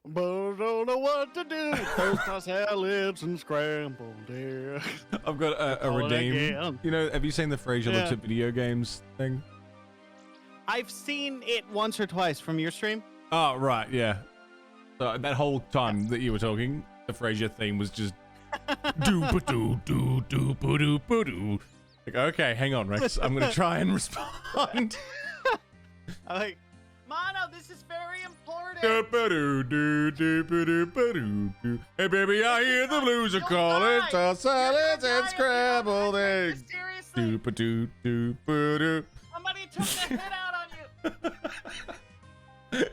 Speaker 6: But I don't know what to do. Toast salads and scrambled eggs.
Speaker 1: I've got a
Speaker 6: Call it
Speaker 1: redeem.
Speaker 6: again.
Speaker 1: You know, have you seen the Frasier
Speaker 6: Yeah.
Speaker 1: looks at video games thing?
Speaker 6: I've seen it once or twice from your stream.
Speaker 1: Oh, right, yeah. So that whole time that you were talking, the Frasier theme was just do-ba-do-do-do-ba-do-ba-do. Like, okay, hang on, Rex. I'm gonna try and respond.
Speaker 6: I'm like, Mono, this is very important.
Speaker 1: Do-ba-do-do-do-ba-do-ba-do-do. Hey, baby, I hear the blues are
Speaker 6: Don't
Speaker 1: calling.
Speaker 6: die.
Speaker 1: Toss salads and scrambled eggs.
Speaker 6: Seriously,
Speaker 1: Do-ba-do-do-ba-do.
Speaker 6: somebody took the hit out on you.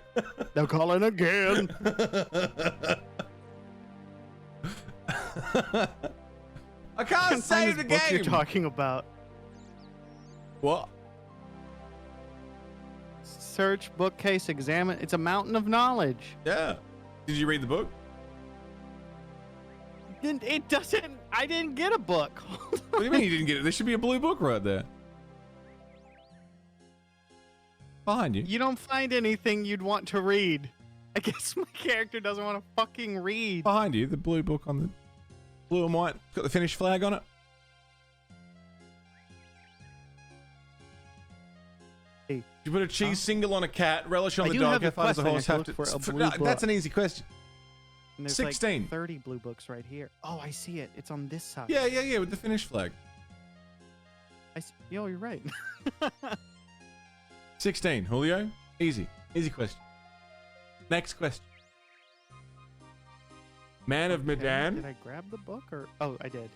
Speaker 6: They're calling again.
Speaker 1: I can't save the
Speaker 6: book
Speaker 1: game.
Speaker 6: you're talking about.
Speaker 1: What?
Speaker 6: Search, bookcase, examine. It's a mountain of knowledge.
Speaker 1: Yeah. Did you read the book?
Speaker 6: It doesn't. I didn't get a book.
Speaker 1: What do you mean you didn't get it? There should be a blue book right there. Behind you.
Speaker 6: You don't find anything you'd want to read. I guess my character doesn't want to fucking read.
Speaker 1: Behind you, the blue book on the blue and white. Got the Finnish flag on it.
Speaker 6: Hey.
Speaker 1: You put a cheese single on a cat, relish on
Speaker 6: I
Speaker 1: the
Speaker 6: do
Speaker 1: dog,
Speaker 6: have
Speaker 1: how
Speaker 6: a
Speaker 1: far does the
Speaker 6: quest I
Speaker 1: horse
Speaker 6: have
Speaker 1: have
Speaker 6: to
Speaker 1: to...
Speaker 6: look for a
Speaker 1: No,
Speaker 6: blue
Speaker 1: that's
Speaker 6: book.
Speaker 1: an easy question.
Speaker 6: And there's
Speaker 1: 16.
Speaker 6: Like 30 blue books right here. Oh, I see it. It's on this side.
Speaker 1: Yeah, with the Finnish flag.
Speaker 6: Yo, you're right.
Speaker 1: 16, Julio. Easy question. Next question. Man of
Speaker 6: Okay,
Speaker 1: Medan.
Speaker 6: Did I grab the book or? Oh, I did.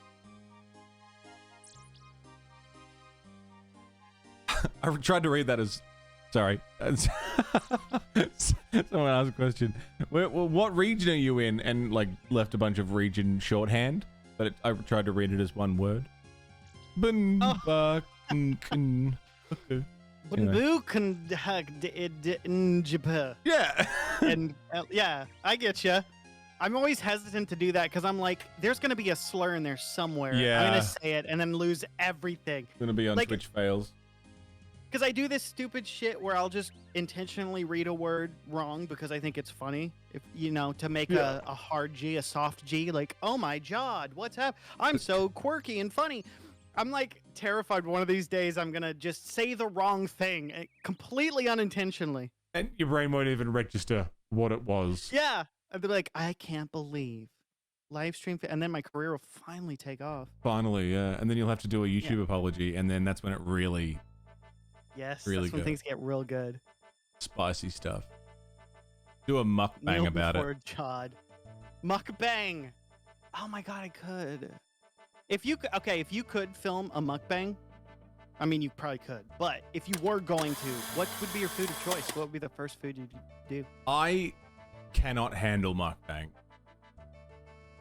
Speaker 1: I tried to read that as... Sorry. Someone asked a question. What region are you in? And like left a bunch of region shorthand, but I tried to read it as one word.
Speaker 6: Oh.
Speaker 1: Anyway. Yeah.
Speaker 6: And yeah, I get you. I'm always hesitant to do that because I'm like, there's gonna be a slur in there somewhere. I'm
Speaker 1: Yeah.
Speaker 6: gonna say it and then lose everything.
Speaker 1: Gonna be on
Speaker 6: Like-
Speaker 1: Twitch fails.
Speaker 6: Because I do this stupid shit where I'll just intentionally read a word wrong because I think it's funny. If you know, to make
Speaker 1: Yeah.
Speaker 6: a hard G, a soft G, like, oh my God, what's up? I'm so quirky and funny. I'm like terrified one of these days I'm gonna just say the wrong thing completely unintentionally.
Speaker 1: And your brain won't even register what it was.
Speaker 6: Yeah. I'd be like, I can't believe live stream, and then my career will finally take off.
Speaker 1: Finally, yeah. And then you'll have to do a YouTube apology, and then that's when it really
Speaker 6: Yes,
Speaker 1: Really
Speaker 6: that's when
Speaker 1: good.
Speaker 6: things get real good.
Speaker 1: spicy stuff. Do a mukbang
Speaker 6: Kneel
Speaker 1: about it.
Speaker 6: before Jod. Mukbang. Oh my God, I could. If you could film a mukbang, I mean, you probably could. But if you were going to, what would be your food of choice? What would be the first food you'd do?
Speaker 1: I cannot handle mukbang.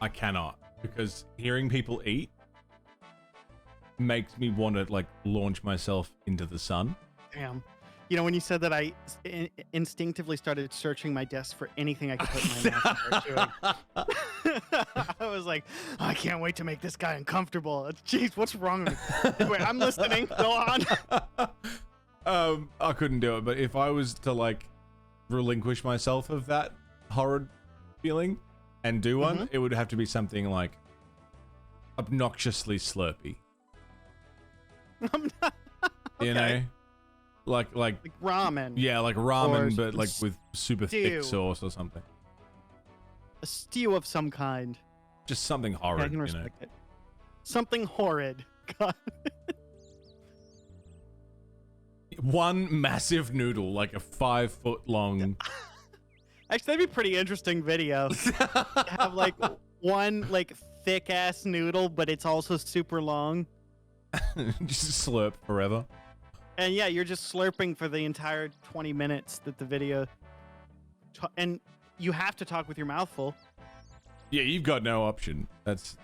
Speaker 1: I cannot, because hearing people eat makes me want to like launch myself into the sun.
Speaker 6: Damn. You know, when you said that, I instinctively started searching my desk for anything I could put in my mouth and start chewing. I was like, I can't wait to make this guy uncomfortable. Jeez, what's wrong with me? Anyway, I'm listening. Go on.
Speaker 1: I couldn't do it, but if I was to like relinquish myself of that horrid feeling and do one, it would have to be something like obnoxiously slurpy.
Speaker 6: I'm not. Okay.
Speaker 1: You know? Like
Speaker 6: ramen.
Speaker 1: Yeah, like ramen,
Speaker 6: Or
Speaker 1: but like with super
Speaker 6: stew.
Speaker 1: thick sauce or something.
Speaker 6: A stew of some kind.
Speaker 1: Just something
Speaker 6: Yeah,
Speaker 1: horrid,
Speaker 6: I can
Speaker 1: you know?
Speaker 6: respect it. Something horrid. God.
Speaker 1: One massive noodle, like a 5-foot long.
Speaker 6: Actually, that'd be a pretty interesting video. Have like one like thick ass noodle, but it's also super long.
Speaker 1: Just slurp forever.
Speaker 6: And yeah, you're just slurping for the entire 20 minutes that the video. And you have to talk with your mouth full.
Speaker 1: Yeah, you've got no option. That's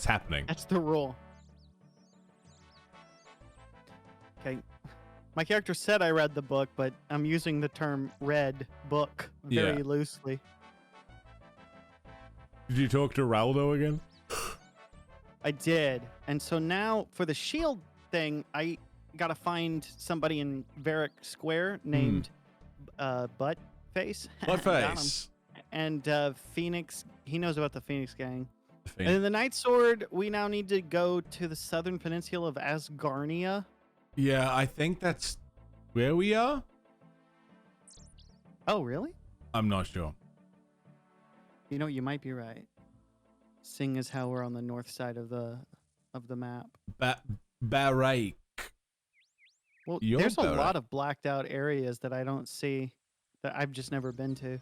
Speaker 1: happening.
Speaker 6: That's the rule. Okay. My character said I read the book, but I'm using the term read book very
Speaker 1: Yeah.
Speaker 6: loosely.
Speaker 1: Did you talk to Raldo again?
Speaker 6: I did. And so now for the shield thing, I got to find somebody in Varick Square named Butt Face.
Speaker 1: What
Speaker 6: Got him.
Speaker 1: face?
Speaker 6: And Phoenix, he knows about the Phoenix Gang.
Speaker 1: Phoenix.
Speaker 6: And then the Night Sword, we now need to go to the southern peninsula of Asgarnia.
Speaker 1: Yeah, I think that's where we are.
Speaker 6: Oh, really?
Speaker 1: I'm not sure.
Speaker 6: You know, you might be right. Seeing as how we're on the north side of the map.
Speaker 1: Barrake.
Speaker 6: Well,
Speaker 1: You're
Speaker 6: there's a
Speaker 1: Barrake.
Speaker 6: lot of blacked out areas that I don't see, that I've just never been to.
Speaker 1: Can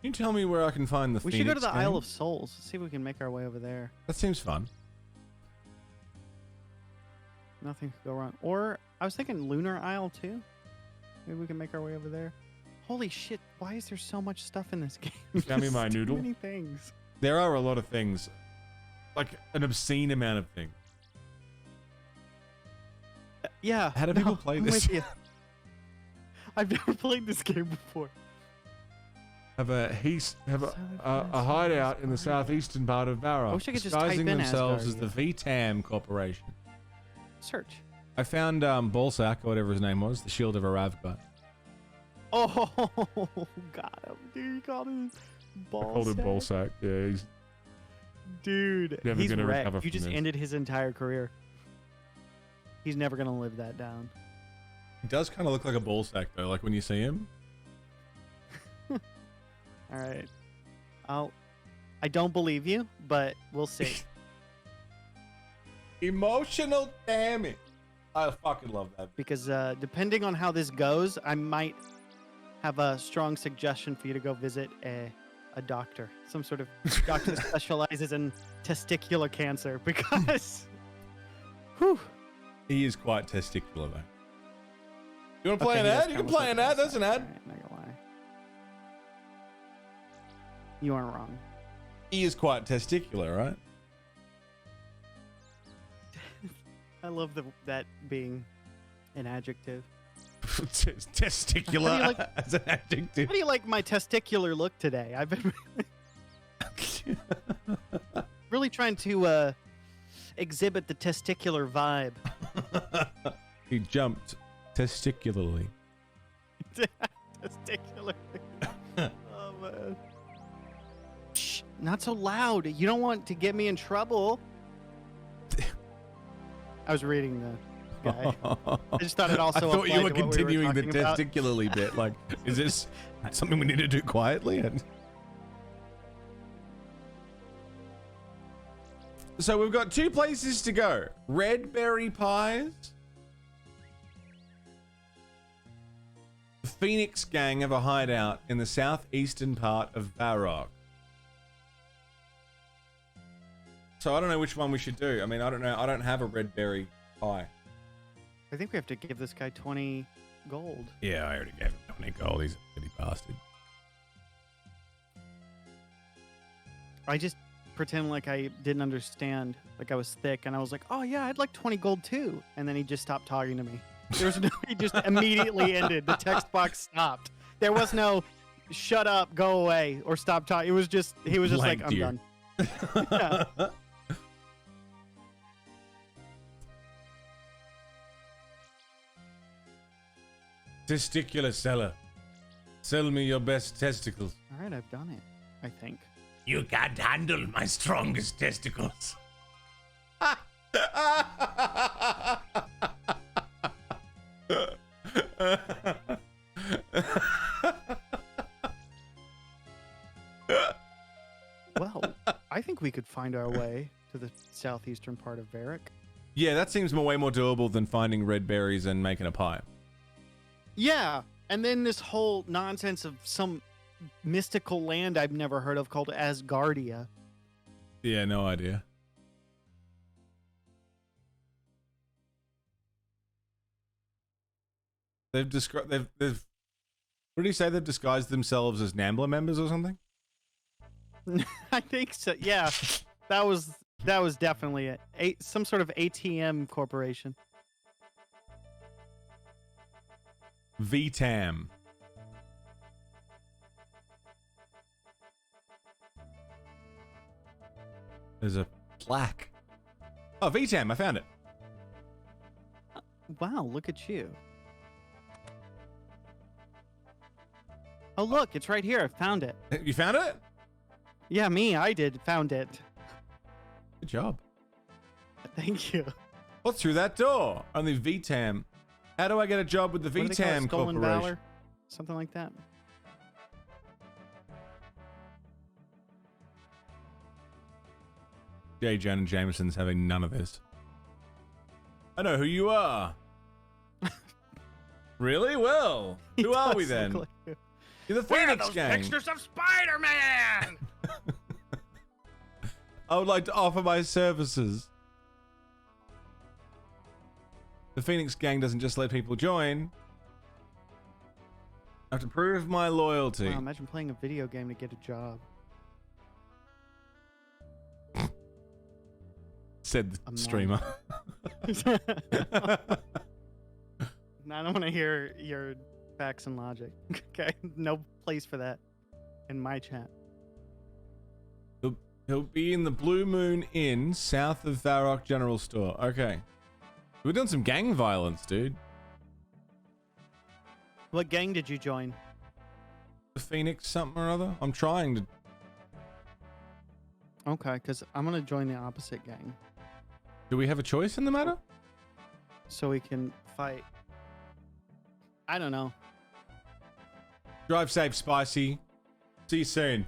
Speaker 1: you tell me where I can find the
Speaker 6: We
Speaker 1: Phoenix
Speaker 6: should go to the
Speaker 1: Gang?
Speaker 6: Isle of Souls. See if we can make our way over there.
Speaker 1: That seems fun.
Speaker 6: Nothing could go wrong. Or I was thinking Lunar Isle too. Maybe we can make our way over there. Holy shit! Why is there so much stuff in this game?
Speaker 1: Tell me
Speaker 6: There's
Speaker 1: my
Speaker 6: too
Speaker 1: noodle.
Speaker 6: many things.
Speaker 1: There are a lot of things. Like an obscene amount of things.
Speaker 6: Yeah.
Speaker 1: How do people play
Speaker 6: I'm
Speaker 1: this?
Speaker 6: with you. I've never played this game before.
Speaker 1: Have a hideout in the southeastern part of Barra,
Speaker 6: I wish I could just type
Speaker 1: disguising
Speaker 6: in
Speaker 1: themselves as
Speaker 6: Asgardia.
Speaker 1: the VTAM Corporation.
Speaker 6: Search.
Speaker 1: I found Bolsack, or whatever his name was, the Shield of Aravka.
Speaker 6: Oh, got him, dude. You called him Ballsack.
Speaker 1: Bolsack. Yeah, he's
Speaker 6: Dude,
Speaker 1: Never
Speaker 6: he's
Speaker 1: gonna
Speaker 6: wrecked.
Speaker 1: recover
Speaker 6: You
Speaker 1: from
Speaker 6: just
Speaker 1: this.
Speaker 6: ended his entire career. He's never gonna live that down.
Speaker 1: he does kind of look like a Bolsack though, like when you see him.
Speaker 6: All right. I don't believe you, but we'll see.
Speaker 1: Emotional damage. I fucking love that.
Speaker 6: Because depending on how this goes, I might have a strong suggestion for you to go visit a doctor, some sort of doctor that specializes in testicular cancer. Because, whew,
Speaker 1: He is quite testicular though. You want to play
Speaker 6: okay,
Speaker 1: an
Speaker 6: he does
Speaker 1: ad? You
Speaker 6: kinda
Speaker 1: can
Speaker 6: look
Speaker 1: play
Speaker 6: like
Speaker 1: an ad.
Speaker 6: this.
Speaker 1: That's an ad.
Speaker 6: Alright, not gonna lie. You aren't wrong.
Speaker 1: He is quite testicular, right?
Speaker 6: I love that being an adjective.
Speaker 1: Testicular
Speaker 6: How do you like-
Speaker 1: as an adjective.
Speaker 6: How do you like my testicular look today? I've been really trying to exhibit the testicular vibe.
Speaker 1: He jumped testicularly.
Speaker 6: Testicular. Oh man. Shh, not so loud. You don't want to get me in trouble. I was reading the guy. I just thought it also.
Speaker 1: I thought you
Speaker 6: applied
Speaker 1: were
Speaker 6: to what we
Speaker 1: continuing the
Speaker 6: talking about.
Speaker 1: testicularly bit. Like, is this something we need to do quietly? So we've got 2 places to go. Red berry pies. The Phoenix Gang have a hideout in the southeastern part of Varrock. So I don't know which one we should do. I mean, I don't know. I don't have a red berry pie.
Speaker 6: I think we have to give this guy 20 gold.
Speaker 1: Yeah, I already gave him 20 gold. He's a pretty bastard.
Speaker 6: I just pretend like I didn't understand, like I was thick, and I was like, "Oh yeah, I'd like 20 gold too." And then he just stopped talking to me. There was no, he just immediately ended. The text box stopped. There was no "shut up, go away" or "stop talking." It was just he was just like,
Speaker 1: Blanked
Speaker 6: "I'm
Speaker 1: you.
Speaker 6: done." Yeah.
Speaker 1: Testicular seller. Sell me your best testicles.
Speaker 6: All right, I've done it. I think.
Speaker 2: You can't handle my strongest testicles.
Speaker 6: Well, I think we could find our way to the southeastern part of Varric.
Speaker 1: Yeah, that seems way more doable than finding red berries and making a pie.
Speaker 6: Yeah, and then this whole nonsense of some mystical land I've never heard of called Asgardia.
Speaker 1: Yeah, no idea. They've described. They've. What did he say? They've disguised themselves as Nambla members or something.
Speaker 6: I think so. Yeah, that was definitely it. Some sort of ATM corporation.
Speaker 1: VTAM. There's a plaque. Oh, VTAM, I found it.
Speaker 6: Wow, look at you. Oh, look, it's right here. I found it.
Speaker 1: You found it?
Speaker 6: Yeah, I found it.
Speaker 1: Good job.
Speaker 6: Thank you.
Speaker 1: What's through that door? Only VTAM. How do I get a job with the
Speaker 6: What do they call it?
Speaker 1: VTAM
Speaker 6: Stolen
Speaker 1: Corporation?
Speaker 6: Valor? Something like that.
Speaker 1: J. Jonah Jameson's having none of this. I know who you are. Really? Well,
Speaker 6: He
Speaker 1: who are we
Speaker 6: does
Speaker 1: then?
Speaker 6: look like you.
Speaker 1: You're the Phoenix Gang.
Speaker 2: of Spider-Man!
Speaker 1: I would like to offer my services. The Phoenix Gang doesn't just let people join. I have to prove my loyalty.
Speaker 6: Wow, imagine playing a video game to get a job.
Speaker 1: Said the
Speaker 6: I'm
Speaker 1: streamer.
Speaker 6: I don't want to hear your facts and logic. Okay, no place for that in my chat.
Speaker 1: He'll be in the Blue Moon Inn, south of Varrock General Store. Okay. We're doing some gang violence, dude.
Speaker 6: What gang did you join?
Speaker 1: The Phoenix something or other? I'm trying to...
Speaker 6: Okay, because I'm going to join the opposite gang
Speaker 1: Do we have a choice in the matter?
Speaker 6: so we can fight. I don't know.
Speaker 1: Drive safe, Spicy. See you soon.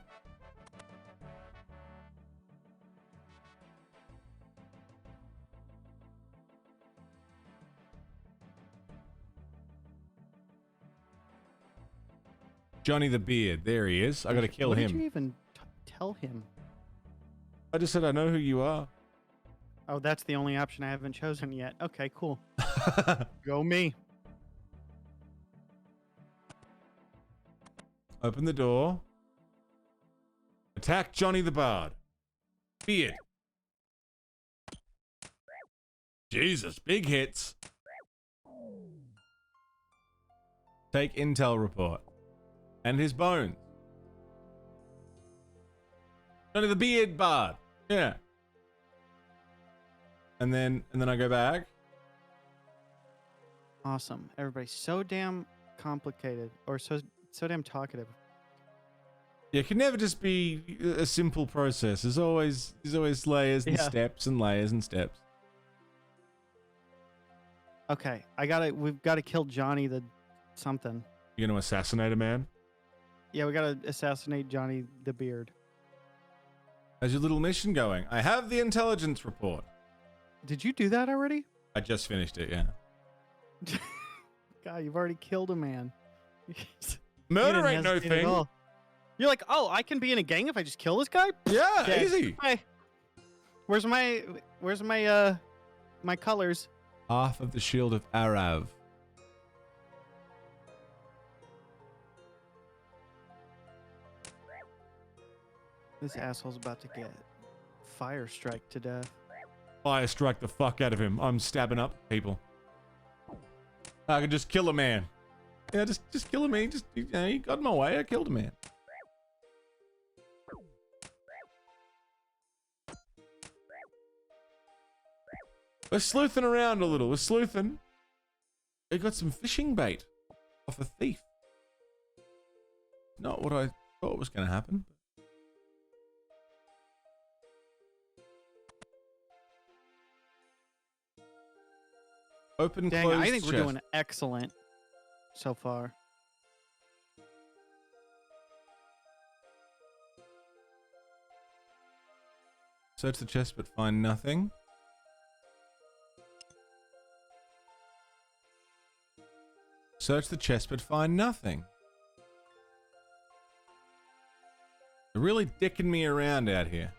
Speaker 1: Johnny the Beard. There he is. I gotta kill
Speaker 6: What
Speaker 1: him.
Speaker 6: did you even tell him?
Speaker 1: I just said I know who you are.
Speaker 6: Oh, that's the only option I haven't chosen yet. Okay, cool. Go me.
Speaker 1: Open the door. Attack Johnny the Bard. Beard. Jesus, big hits. Take intel report. And his bones. Johnny the Beard Bard. Yeah. And then I go back.
Speaker 6: Awesome. Everybody's so damn complicated or so damn talkative.
Speaker 1: Yeah, it can never just be a simple process. There's always layers and
Speaker 6: Yeah.
Speaker 1: steps and layers and steps.
Speaker 6: Okay, we've got to kill Johnny the something.
Speaker 1: You're gonna assassinate a man?
Speaker 6: Yeah, we got to assassinate Johnny the Beard.
Speaker 1: How's your little mission going? I have the intelligence report.
Speaker 6: Did you do that already?
Speaker 1: I just finished it, yeah.
Speaker 6: God, you've already killed a man.
Speaker 1: Murder
Speaker 6: You didn't
Speaker 1: ain't no
Speaker 6: hesitate at
Speaker 1: thing.
Speaker 6: all. You're like, oh, I can be in a gang if I just kill this guy?
Speaker 1: Yeah,
Speaker 6: Okay.
Speaker 1: easy.
Speaker 6: Hey, where's my my colors?
Speaker 1: Half of the shield of Arav.
Speaker 6: This asshole's about to get fire strike to death.
Speaker 1: Fire strike the fuck out of him. I'm stabbing up people. I could just kill a man. Yeah, just kill a man. Just, you know, he got in my way. I killed a man. We're sleuthing around a little. We're sleuthing. We got some fishing bait off a thief. Not what I thought was going to happen. Open,
Speaker 6: Dang,
Speaker 1: closed
Speaker 6: I think
Speaker 1: chest.
Speaker 6: we're doing excellent so far.
Speaker 1: Search the chest but find nothing. Search the chest but find nothing. They're really dicking me around out here.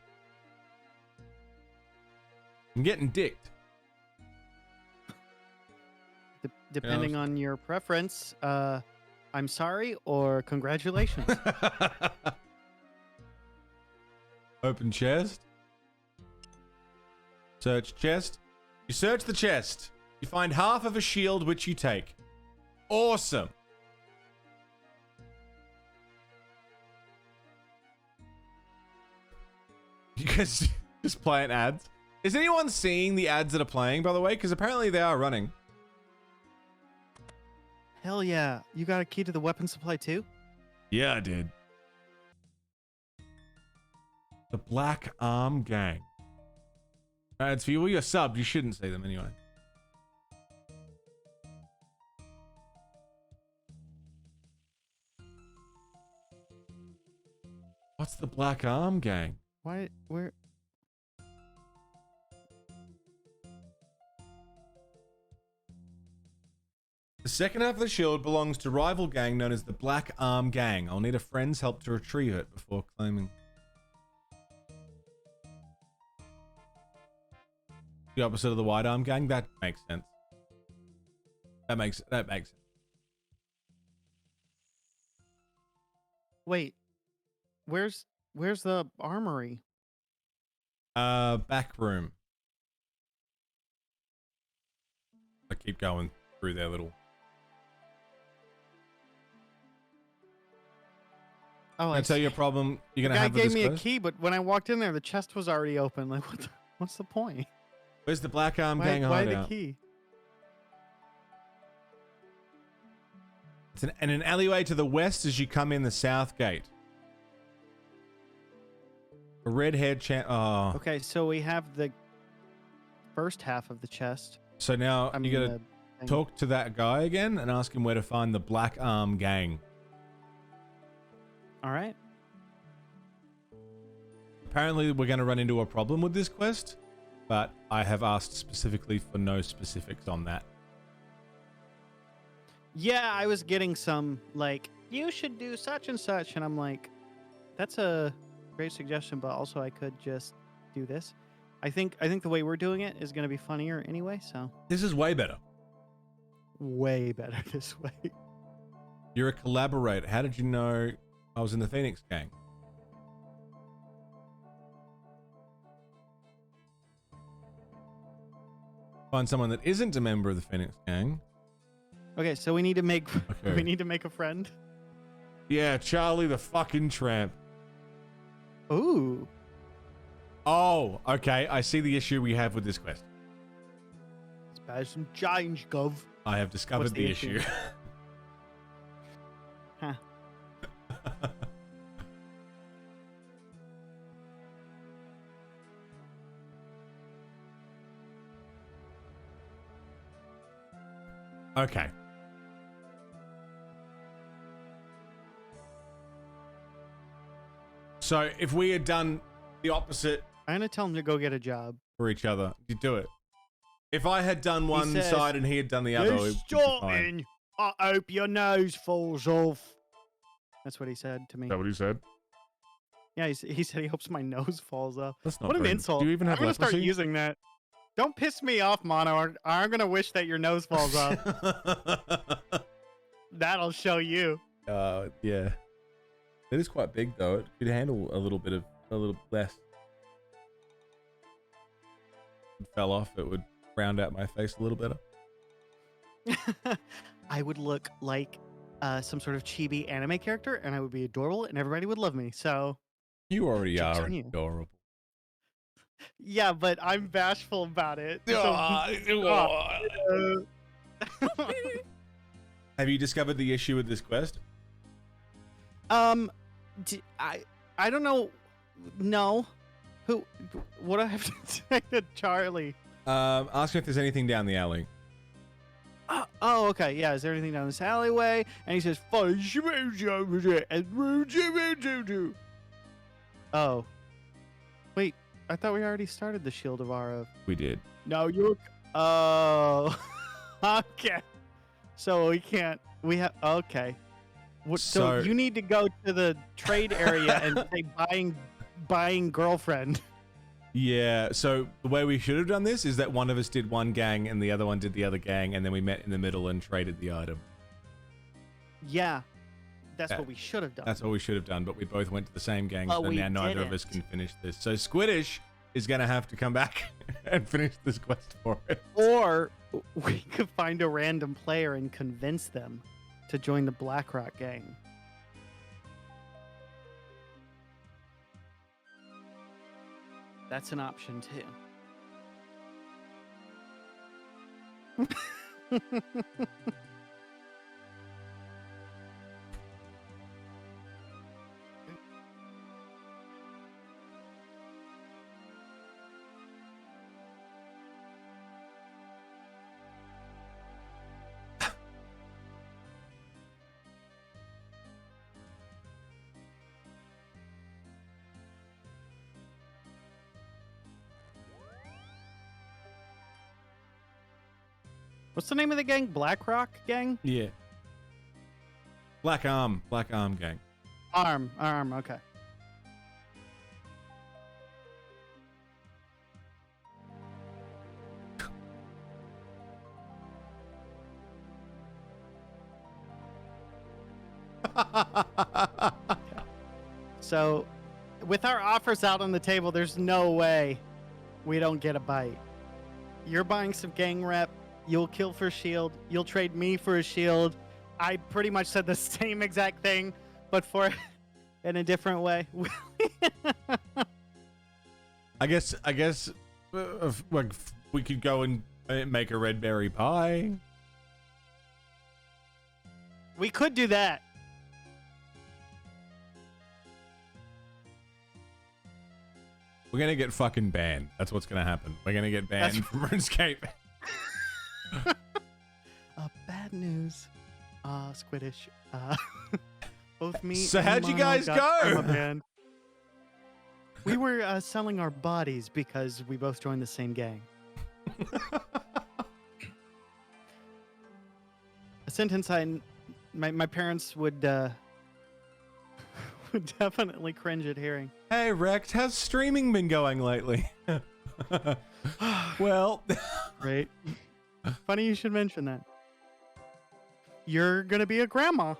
Speaker 1: I'm getting dicked.
Speaker 6: Depending on your preference, I'm sorry or congratulations.
Speaker 1: Open chest. Search chest. You search the chest. You find half of a shield which you take. Awesome. You guys just playing ads? Is anyone seeing the ads that are playing, by the way? Because apparently they are running.
Speaker 6: Hell yeah. You got a key to the weapon supply too?
Speaker 1: Yeah, I did. The Black Arm Gang. Ads for you. Well, you're subbed. You shouldn't see them anyway. What's the Black Arm Gang?
Speaker 6: Why? Where?
Speaker 1: The second half of the shield belongs to rival gang known as the Black Arm Gang. I'll need a friend's help to retrieve it before claiming. The opposite of the White Arm Gang? That makes sense. That makes sense.
Speaker 6: Wait. Where's the armory?
Speaker 1: Back room. I keep going through their little...
Speaker 6: Oh,
Speaker 1: I tell you a problem you're
Speaker 6: the
Speaker 1: gonna
Speaker 6: guy
Speaker 1: have with
Speaker 6: gave
Speaker 1: this
Speaker 6: me a
Speaker 1: quest?
Speaker 6: key, but when I walked in there, the chest was already open. Like, what's the point?
Speaker 1: Where's the Black Arm Gang
Speaker 6: Why
Speaker 1: hideout?
Speaker 6: the key?
Speaker 1: It's an alleyway to the west as you come in the south gate. A red-haired Oh.
Speaker 6: Okay, so we have the first half of the chest.
Speaker 1: So now
Speaker 6: I mean,
Speaker 1: you gotta
Speaker 6: the thing.
Speaker 1: talk to that guy again and ask him where to find the Black Arm Gang.
Speaker 6: All right.
Speaker 1: Apparently we're going to run into a problem with this quest, but I have asked specifically for no specifics on that.
Speaker 6: Yeah, I was getting some like, you should do such and such, and I'm like, that's a great suggestion, but also I could just do this. I think the way we're doing it is going to be funnier anyway, so
Speaker 1: This is way better.
Speaker 6: way better this way.
Speaker 1: You're a collaborator. How did you know I was in the Phoenix Gang? Find someone that isn't a member of the Phoenix Gang.
Speaker 6: Okay, so we need to make
Speaker 1: Okay.
Speaker 6: we need to make a friend.
Speaker 1: Yeah, Charlie the fucking tramp.
Speaker 6: Ooh.
Speaker 1: Oh, okay. I see the issue we have with this quest.
Speaker 6: Let's buy some change, Gov.
Speaker 1: I have discovered
Speaker 6: What's
Speaker 1: the
Speaker 6: the
Speaker 1: issue.
Speaker 6: issue? Huh.
Speaker 1: Okay. So if we had done the opposite
Speaker 6: I'm gonna tell him to go get a job.
Speaker 1: for each other, you do it. If I had done one
Speaker 6: says,
Speaker 1: side and he had done the other, it would be fine.
Speaker 6: I hope your nose falls off. That's what he said to me.
Speaker 1: Is that what he said?
Speaker 6: Yeah, he said he hopes my nose falls off.
Speaker 1: That's not
Speaker 6: What an
Speaker 1: very-
Speaker 6: insult.
Speaker 1: Do you even have
Speaker 6: I'm gonna start
Speaker 1: leprosy?
Speaker 6: using that. Don't piss me off, Mono, or I'm gonna wish that your nose falls off. That'll show you.
Speaker 1: Yeah. It is quite big though. It could handle a little less. fell off, it would round out my face a little better.
Speaker 6: I would look like some sort of chibi anime character, and I would be adorable, and everybody would love me. So
Speaker 1: You already
Speaker 6: Joke's
Speaker 1: are
Speaker 6: on you.
Speaker 1: adorable.
Speaker 6: yeah, but I'm bashful about it.
Speaker 1: Have you discovered the issue with this quest?
Speaker 6: I don't know. No, what do I have to say to Charlie?
Speaker 1: Ask him if there's anything down the alley.
Speaker 6: Oh, okay. Yeah, is there anything down this alleyway? And he says, oh. Wait, I thought we already started the Shield of Ara.
Speaker 1: We did.
Speaker 6: No, you're... Oh. Okay. So we can't... We have... Okay. So you need to go to the trade area and say buying girlfriend.
Speaker 1: Yeah, so the way we should have done this is that one of us did one gang and the other one did the other gang, and then we met in the middle and traded the item.
Speaker 6: Yeah, that's what we should have done.
Speaker 1: That's what we should have done, but we both went to the same gang,
Speaker 6: But
Speaker 1: so
Speaker 6: we
Speaker 1: now neither of
Speaker 6: didn't.
Speaker 1: us can finish this. So Squiddish is going to have to come back and finish this quest for it.
Speaker 6: Or we could find a random player and convince them to join the BlackRock gang. That's an option too. What's the name of the gang? BlackRock gang?
Speaker 1: Yeah. Black Arm gang.
Speaker 6: Arm, okay. So, with our offers out on the table, there's no way we don't get a bite. You're buying some gang rep. You'll kill for a shield. You'll trade me for a shield. I pretty much said the same exact thing, but for in a different way.
Speaker 1: I guess we could go and make a red berry pie.
Speaker 6: We could do that.
Speaker 1: We're gonna get fucking banned. That's what's gonna happen. We're gonna get banned from RuneScape.
Speaker 6: Bad news. Squiddish. Both me.
Speaker 1: So
Speaker 6: and
Speaker 1: how'd you
Speaker 6: Mono
Speaker 1: guys
Speaker 6: got
Speaker 1: go?
Speaker 6: perma-banned. We were selling our bodies because we both joined the same gang. A sentence my parents would definitely cringe at hearing.
Speaker 1: Hey Rex, how's streaming been going lately? Well,
Speaker 6: Right. Funny you should mention that. You're gonna be a grandma.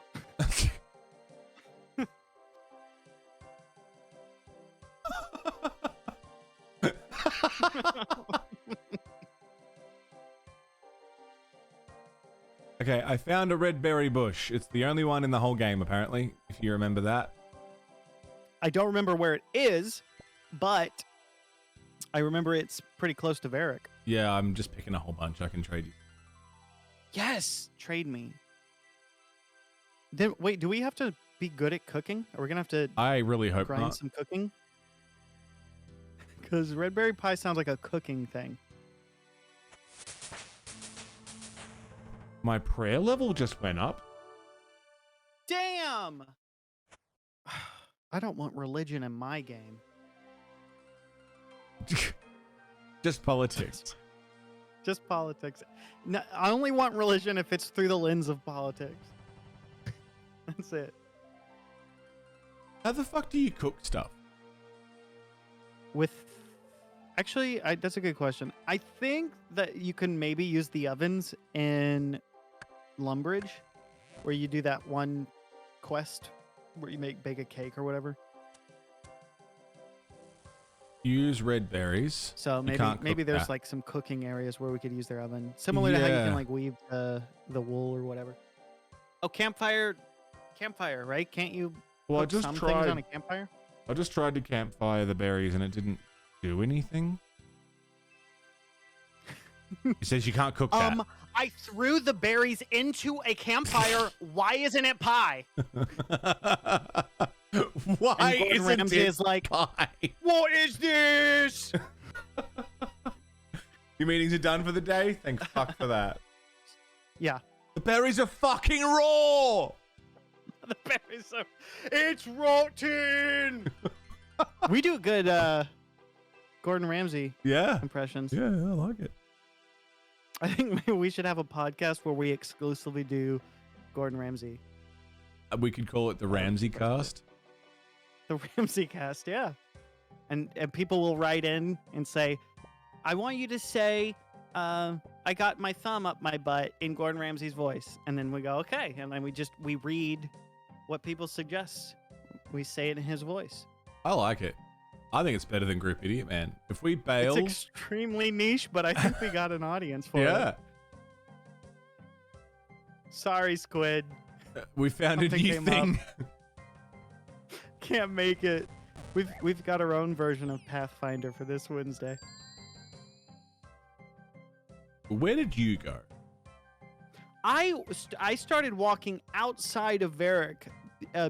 Speaker 1: okay, I found a red berry bush. It's the only one in the whole game, apparently, if you remember that.
Speaker 6: I don't remember where it is, but I remember it's pretty close to Varric.
Speaker 1: Yeah, I'm just picking a whole bunch. I can trade you.
Speaker 6: Yes, trade me. Then wait, do we have to be good at cooking? Are we gonna have to
Speaker 1: I really hope
Speaker 6: grind
Speaker 1: not.
Speaker 6: some cooking? Because red berry pie sounds like a cooking thing.
Speaker 1: My prayer level just went up.
Speaker 6: Damn! I don't want religion in my game.
Speaker 1: Just politics.
Speaker 6: Just politics. No, I only want religion if it's through the lens of politics. That's it.
Speaker 1: How the fuck do you cook stuff?
Speaker 6: Actually, that's a good question. I think that you can maybe use the ovens in Lumbridge, where you do that one quest where you bake a cake or whatever.
Speaker 1: Use red berries.
Speaker 6: So
Speaker 1: You
Speaker 6: maybe
Speaker 1: can't
Speaker 6: maybe
Speaker 1: cook
Speaker 6: there's
Speaker 1: that.
Speaker 6: like some cooking areas where we could use their oven, similar to how you
Speaker 1: Yeah.
Speaker 6: can like weave the wool or whatever. Oh, campfire, right? Can't you
Speaker 1: Well, I
Speaker 6: cook
Speaker 1: just
Speaker 6: some things on
Speaker 1: tried.
Speaker 6: a campfire?
Speaker 1: I just tried to campfire the berries and it didn't do anything. It says you can't cook that.
Speaker 6: I threw the berries into a campfire. Why isn't it pie?
Speaker 1: Why
Speaker 6: And Gordon
Speaker 1: isn't
Speaker 6: Ramsay
Speaker 1: it
Speaker 6: is like,
Speaker 1: pie?
Speaker 6: what is this?
Speaker 1: Your meetings are done for the day? Thank fuck for that.
Speaker 6: Yeah.
Speaker 1: The berries are fucking raw!
Speaker 6: The berries are. It's rotten. We do good Gordon Ramsay
Speaker 1: Yeah.
Speaker 6: impressions.
Speaker 1: Yeah, I like it.
Speaker 6: I think maybe we should have a podcast where we exclusively do Gordon Ramsay.
Speaker 1: We could call it the Ramsay cast.
Speaker 6: The Ramsay cast, yeah. And people will write in and say, I want you to say, I got my thumb up my butt in Gordon Ramsay's voice. And then we go, okay. And then we read what people suggest. We say it in his voice.
Speaker 1: I like it. I think it's better than Group Idiotman. If we bail...
Speaker 6: It's extremely niche, but I think we got an audience for
Speaker 1: yeah.
Speaker 6: it. Sorry, Squid.
Speaker 1: We found a
Speaker 6: Something
Speaker 1: new
Speaker 6: came
Speaker 1: thing.
Speaker 6: Can't make it. We've got our own version of Pathfinder for this Wednesday.
Speaker 1: Where did you go?
Speaker 6: I started walking outside of Varric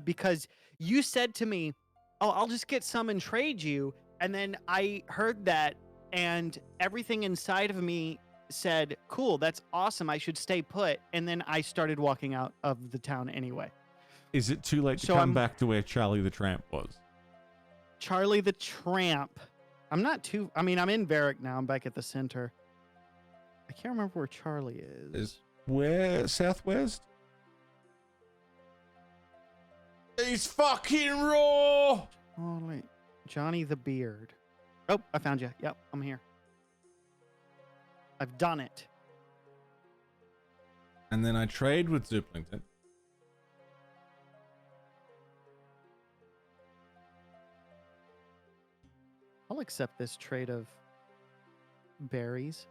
Speaker 6: because you said to me, "Oh, I'll just get some and trade you." And then I heard that, and everything inside of me said, "Cool, that's awesome. I should stay put." And then I started walking out of the town anyway.
Speaker 1: Is it too late to
Speaker 6: So
Speaker 1: come
Speaker 6: I'm-
Speaker 1: back to where Charlie the Tramp was?
Speaker 6: Charlie the Tramp. I'm in Varric now. I'm back at the center. I can't remember where Charlie is.
Speaker 1: Where? Southwest? He's fucking raw!
Speaker 6: Oh, wait. Johnny the Beard. Oh, I found you. Yep, I'm here. I've done it.
Speaker 1: And then I trade with Zuplington.
Speaker 6: I'll accept this trade of berries.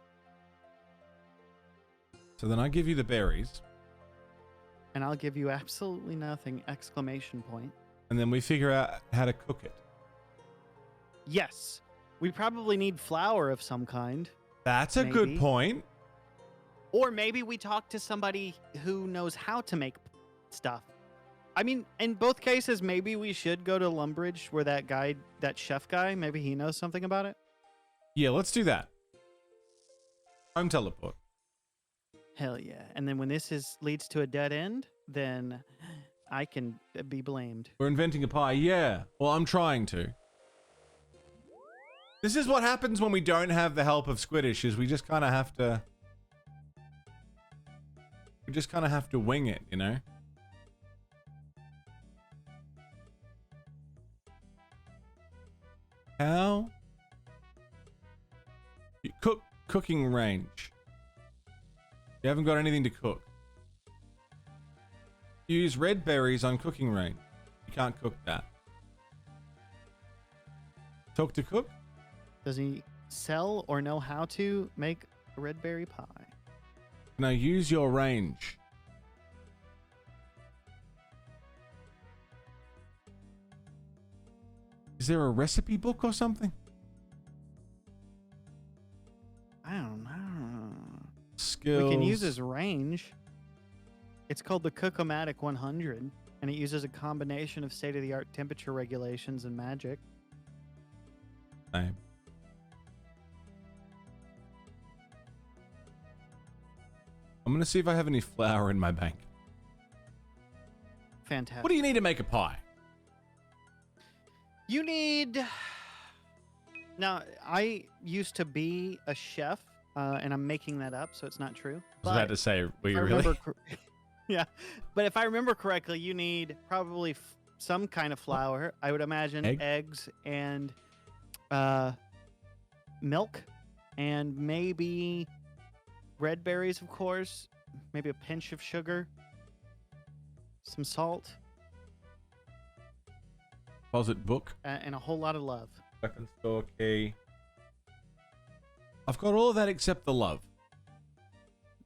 Speaker 1: So then I give you the berries,
Speaker 6: And I'll give you absolutely nothing! Exclamation point.
Speaker 1: and then we figure out how to cook it.
Speaker 6: Yes. We probably need flour of some kind.
Speaker 1: That's a good
Speaker 6: Maybe.
Speaker 1: point.
Speaker 6: Or maybe we talk to somebody who knows how to make stuff. I mean, in both cases, maybe we should go to Lumbridge where that chef guy, maybe he knows something about it.
Speaker 1: Yeah, let's do that. Home teleport.
Speaker 6: Hell yeah. And then when this leads to a dead end, then I can be blamed.
Speaker 1: We're inventing a pie. Yeah. Well, I'm trying to. This is what happens when we don't have the help of Squiidds, is we just kind of have to... We just kind of have to wing it, you know? How? Cooking range. You haven't got anything to cook. Use red berries on cooking range. You can't cook that. Talk to cook?
Speaker 6: Does he sell or know how to make a red berry pie?
Speaker 1: Now use your range. Is there a recipe book or something?
Speaker 6: I don't know.
Speaker 1: Skills.
Speaker 6: We can use his range. It's called the Cookomatic 100, and it uses a combination of state-of-the-art temperature regulations and magic.
Speaker 1: Same. I'm gonna see if I have any flour in my bank.
Speaker 6: Fantastic.
Speaker 1: What do you need to make a pie?
Speaker 6: You need... Now, I used to be a chef, and I'm making that up, so it's not true.
Speaker 1: I was about to say, were
Speaker 6: if
Speaker 1: you
Speaker 6: I
Speaker 1: really?
Speaker 6: remember yeah, but if I remember correctly, you need probably some kind of flour. I would imagine eggs and milk, and maybe red berries, of course. Maybe a pinch of sugar, some salt,
Speaker 1: Deposit book.
Speaker 6: and a whole lot of love.
Speaker 1: Weapon store key. I've got all of that except the love.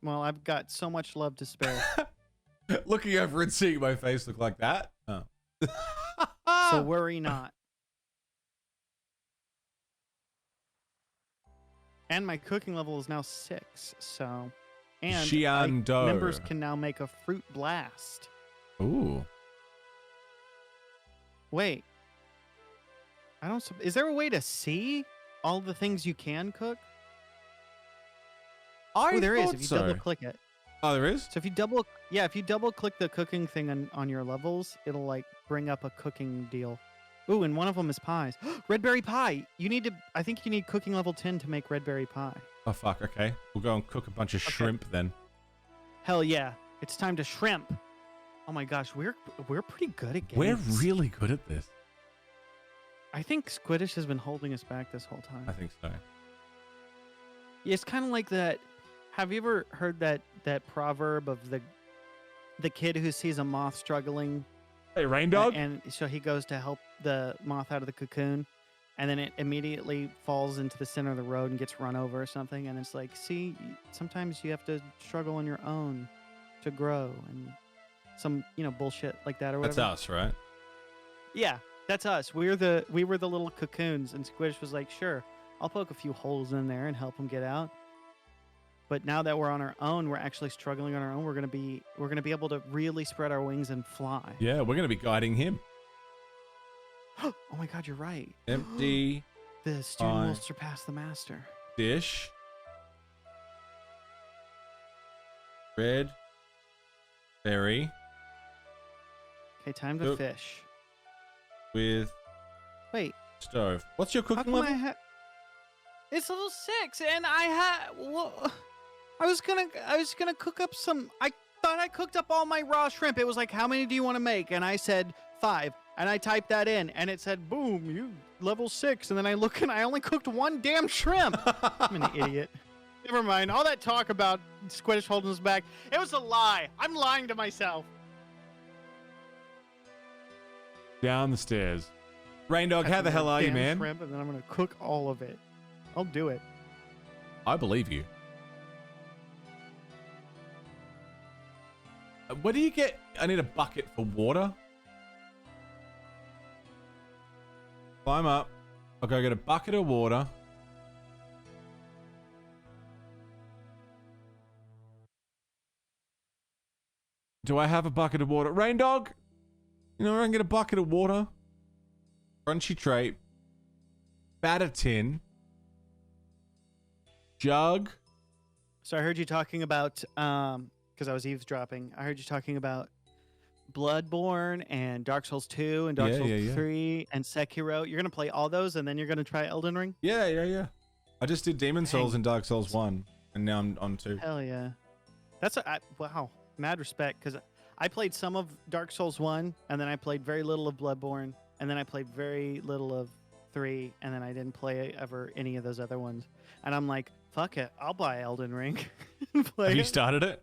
Speaker 6: Well, I've got so much love to spare.
Speaker 1: Looking over and seeing my face look like that. Oh.
Speaker 6: So worry not. And my cooking level is now 6, so... And
Speaker 1: Xiando.
Speaker 6: members can now make a fruit blast.
Speaker 1: Ooh.
Speaker 6: Wait. Is there a way to see all the things you can cook? Oh, there is if you double click it.
Speaker 1: Oh, there is?
Speaker 6: So if you double click the cooking thing on your levels, it'll like bring up a cooking deal. Ooh, and one of them is pies. Red berry pie. I think you need cooking level 10 to make red berry pie.
Speaker 1: Oh, fuck. Okay. We'll go and cook a bunch of shrimp then.
Speaker 6: Hell yeah. It's time to shrimp. Oh my gosh, we're pretty good at games.
Speaker 1: We're really good at this.
Speaker 6: I think Squiidds has been holding us back this whole time.
Speaker 1: I think so.
Speaker 6: Yeah, it's kind of like that. Have you ever heard that proverb of the kid who sees a moth struggling?
Speaker 1: Hey, Rain Dog?
Speaker 6: And so he goes to help the moth out of the cocoon, and then it immediately falls into the center of the road and gets run over or something. And it's like, see, sometimes you have to struggle on your own to grow, and some bullshit like that or whatever.
Speaker 1: That's us, right?
Speaker 6: Yeah, that's us. We were the little cocoons, and Squiidds was like, sure, I'll poke a few holes in there and help them get out. But now that we're on our own, we're actually struggling on our own. We're gonna be able to really spread our wings and fly.
Speaker 1: Yeah, we're gonna be guiding him.
Speaker 6: Oh my God, you're right.
Speaker 1: Empty.
Speaker 6: The student will surpass the master.
Speaker 1: Dish. Red. Berry.
Speaker 6: Okay, time to fish.
Speaker 1: With.
Speaker 6: Wait.
Speaker 1: Stove. What's your cooking level?
Speaker 6: It's level 6, and I was gonna cook up some. I thought I cooked up all my raw shrimp. It was like, how many do you want to make? And I said 5, and I typed that in, and it said, boom, you level 6. And then I look, and I only cooked 1 damn shrimp. I'm an idiot. Never mind. All that talk about Squiidds holding us back, it was a lie. I'm lying to myself.
Speaker 1: Down the stairs. Rain Dog, how the hell are you, man?
Speaker 6: Shrimp, and then I'm gonna cook all of it. I'll do it.
Speaker 1: I believe you. What do you get? I need a bucket for water. Climb up. Okay, I got a bucket of water. Do I have a bucket of water? Rain Dog? You know, I can get a bucket of water. Crunchy trait. Batter tin. Jug.
Speaker 6: So I heard you talking about, because I was eavesdropping, I heard you talking about Bloodborne and Dark Souls 2 and Dark Souls 3 and Sekiro. You're going to play all those, and then you're going to try Elden Ring?
Speaker 1: Yeah. I just did Demon Souls and Dark Souls 1, and now I'm on 2.
Speaker 6: Hell yeah. Wow. Mad respect, because I played some of Dark Souls 1, and then I played very little of Bloodborne, and then I played very little of 3, and then I didn't play ever any of those other ones. And I'm like, fuck it, I'll buy Elden Ring.
Speaker 1: Have you started it?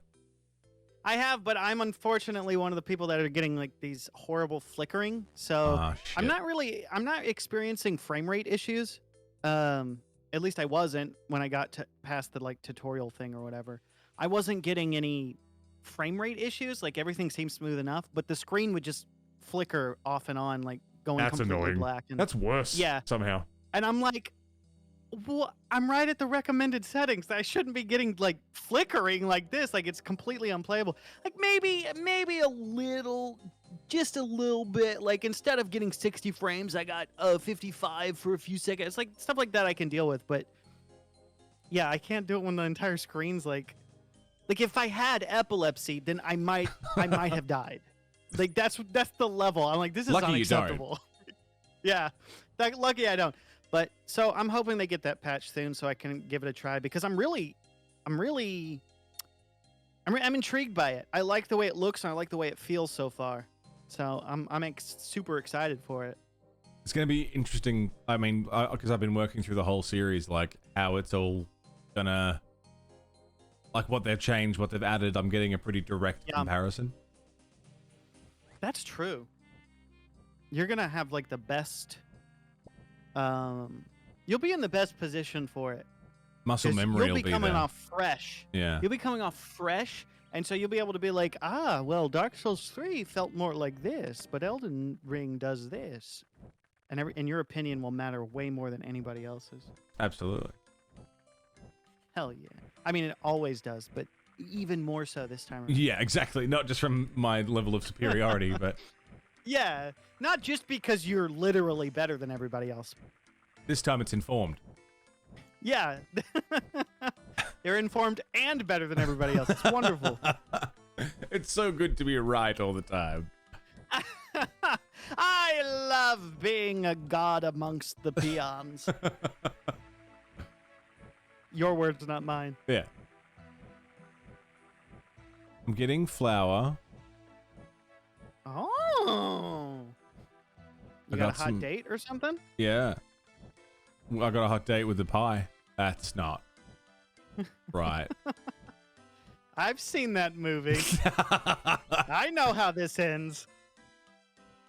Speaker 6: I have, but I'm unfortunately one of the people that are getting like these horrible flickering. So I'm not experiencing frame rate issues. At least I wasn't when I got past the like tutorial thing or whatever. I wasn't getting any frame rate issues. Like everything seemed smooth enough, but the screen would just flicker off and on, like going completely
Speaker 2: annoying.
Speaker 6: black. And,
Speaker 2: that's worse. Yeah. Somehow.
Speaker 6: And I'm like, well, I'm right at the recommended settings. I shouldn't be getting like flickering like this. Like it's completely unplayable. Like maybe a little, just a little bit. Like instead of getting 60 frames, I got 55 for a few seconds. Like stuff like that I can deal with. But yeah, I can't do it when the entire screen's like if I had epilepsy, then I might have died. Like that's the level. I'm like, this is
Speaker 1: lucky
Speaker 6: unacceptable. Yeah, lucky I don't. But so I'm hoping they get that patch soon so I can give it a try, because I'm intrigued by it. I like the way it looks and I like the way it feels so far. So I'm super excited for it.
Speaker 1: It's going to be interesting. I mean, because I've been working through the whole series, like how it's all gonna, like what they've changed, what they've added. I'm getting a pretty direct comparison.
Speaker 6: That's true. You're gonna have like the best you'll be in the best position for it.
Speaker 1: Muscle
Speaker 6: 'Cause
Speaker 1: memory
Speaker 6: you'll
Speaker 1: will
Speaker 6: be
Speaker 1: be
Speaker 6: coming
Speaker 1: there.
Speaker 6: off fresh.
Speaker 1: Yeah.
Speaker 6: You'll be coming off fresh, and so you'll be able to be like, well, Dark Souls 3 felt more like this, but Elden Ring does this. And your opinion will matter way more than anybody else's.
Speaker 1: Absolutely.
Speaker 6: Hell yeah. I mean, it always does, but even more so this time around.
Speaker 1: Yeah, exactly. Not just from my level of superiority, but
Speaker 6: Yeah, not just because you're literally better than everybody else.
Speaker 1: this time it's informed.
Speaker 6: Yeah. They're informed and better than everybody else. It's wonderful.
Speaker 1: It's so good to be right all the time.
Speaker 6: I love being a god amongst the peons. Your words, not mine.
Speaker 1: Yeah. I'm getting flour.
Speaker 6: Oh. You
Speaker 1: I
Speaker 6: got a
Speaker 1: got
Speaker 6: hot
Speaker 1: some-
Speaker 6: date or something?
Speaker 1: Yeah. I got a hot date with the pie. That's not right.
Speaker 6: I've seen that movie. I know how this ends.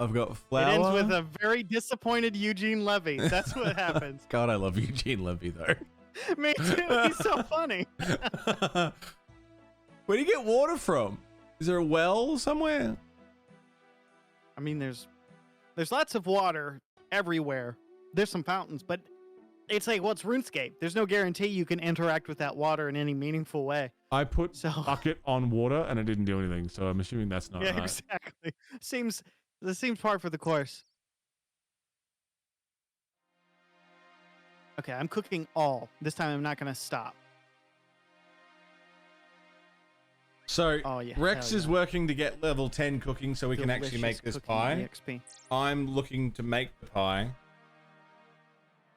Speaker 1: I've got flour.
Speaker 6: It ends with a very disappointed Eugene Levy. That's what happens.
Speaker 1: God, I love Eugene Levy though.
Speaker 6: Me too. He's so funny.
Speaker 1: Where do you get water from? Is there a well somewhere?
Speaker 6: I mean, there's lots of water everywhere. There's some fountains, but it's like, what's RuneScape? There's no guarantee you can interact with that water in any meaningful way.
Speaker 1: I put
Speaker 6: So-
Speaker 1: bucket on water and it didn't do anything, so I'm assuming that's not
Speaker 6: Yeah,
Speaker 1: right.
Speaker 6: exactly. This seems par for the course. Okay, I'm cooking all. This time I'm not gonna stop.
Speaker 1: So
Speaker 6: Oh, yeah,
Speaker 1: Rex
Speaker 6: hell
Speaker 1: is
Speaker 6: yeah.
Speaker 1: working to get level 10 cooking so we can actually make
Speaker 6: Delicious
Speaker 1: this
Speaker 6: cooking
Speaker 1: pie.
Speaker 6: EXP.
Speaker 1: I'm looking to make the pie.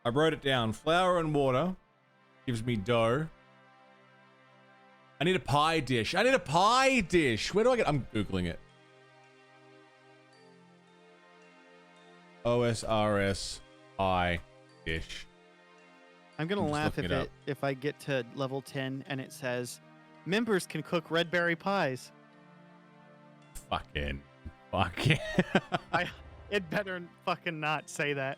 Speaker 1: I wrote it down. Flour and water gives me dough. I need a pie dish. I need a pie dish. Where do I get? I'm Googling it. OSRS pie dish.
Speaker 6: I'm gonna
Speaker 1: I'm just
Speaker 6: laugh
Speaker 1: looking
Speaker 6: if
Speaker 1: it up.
Speaker 6: if I get to level 10 and it says members can cook red berry pies.
Speaker 1: Fucking.
Speaker 6: It better fucking not say that.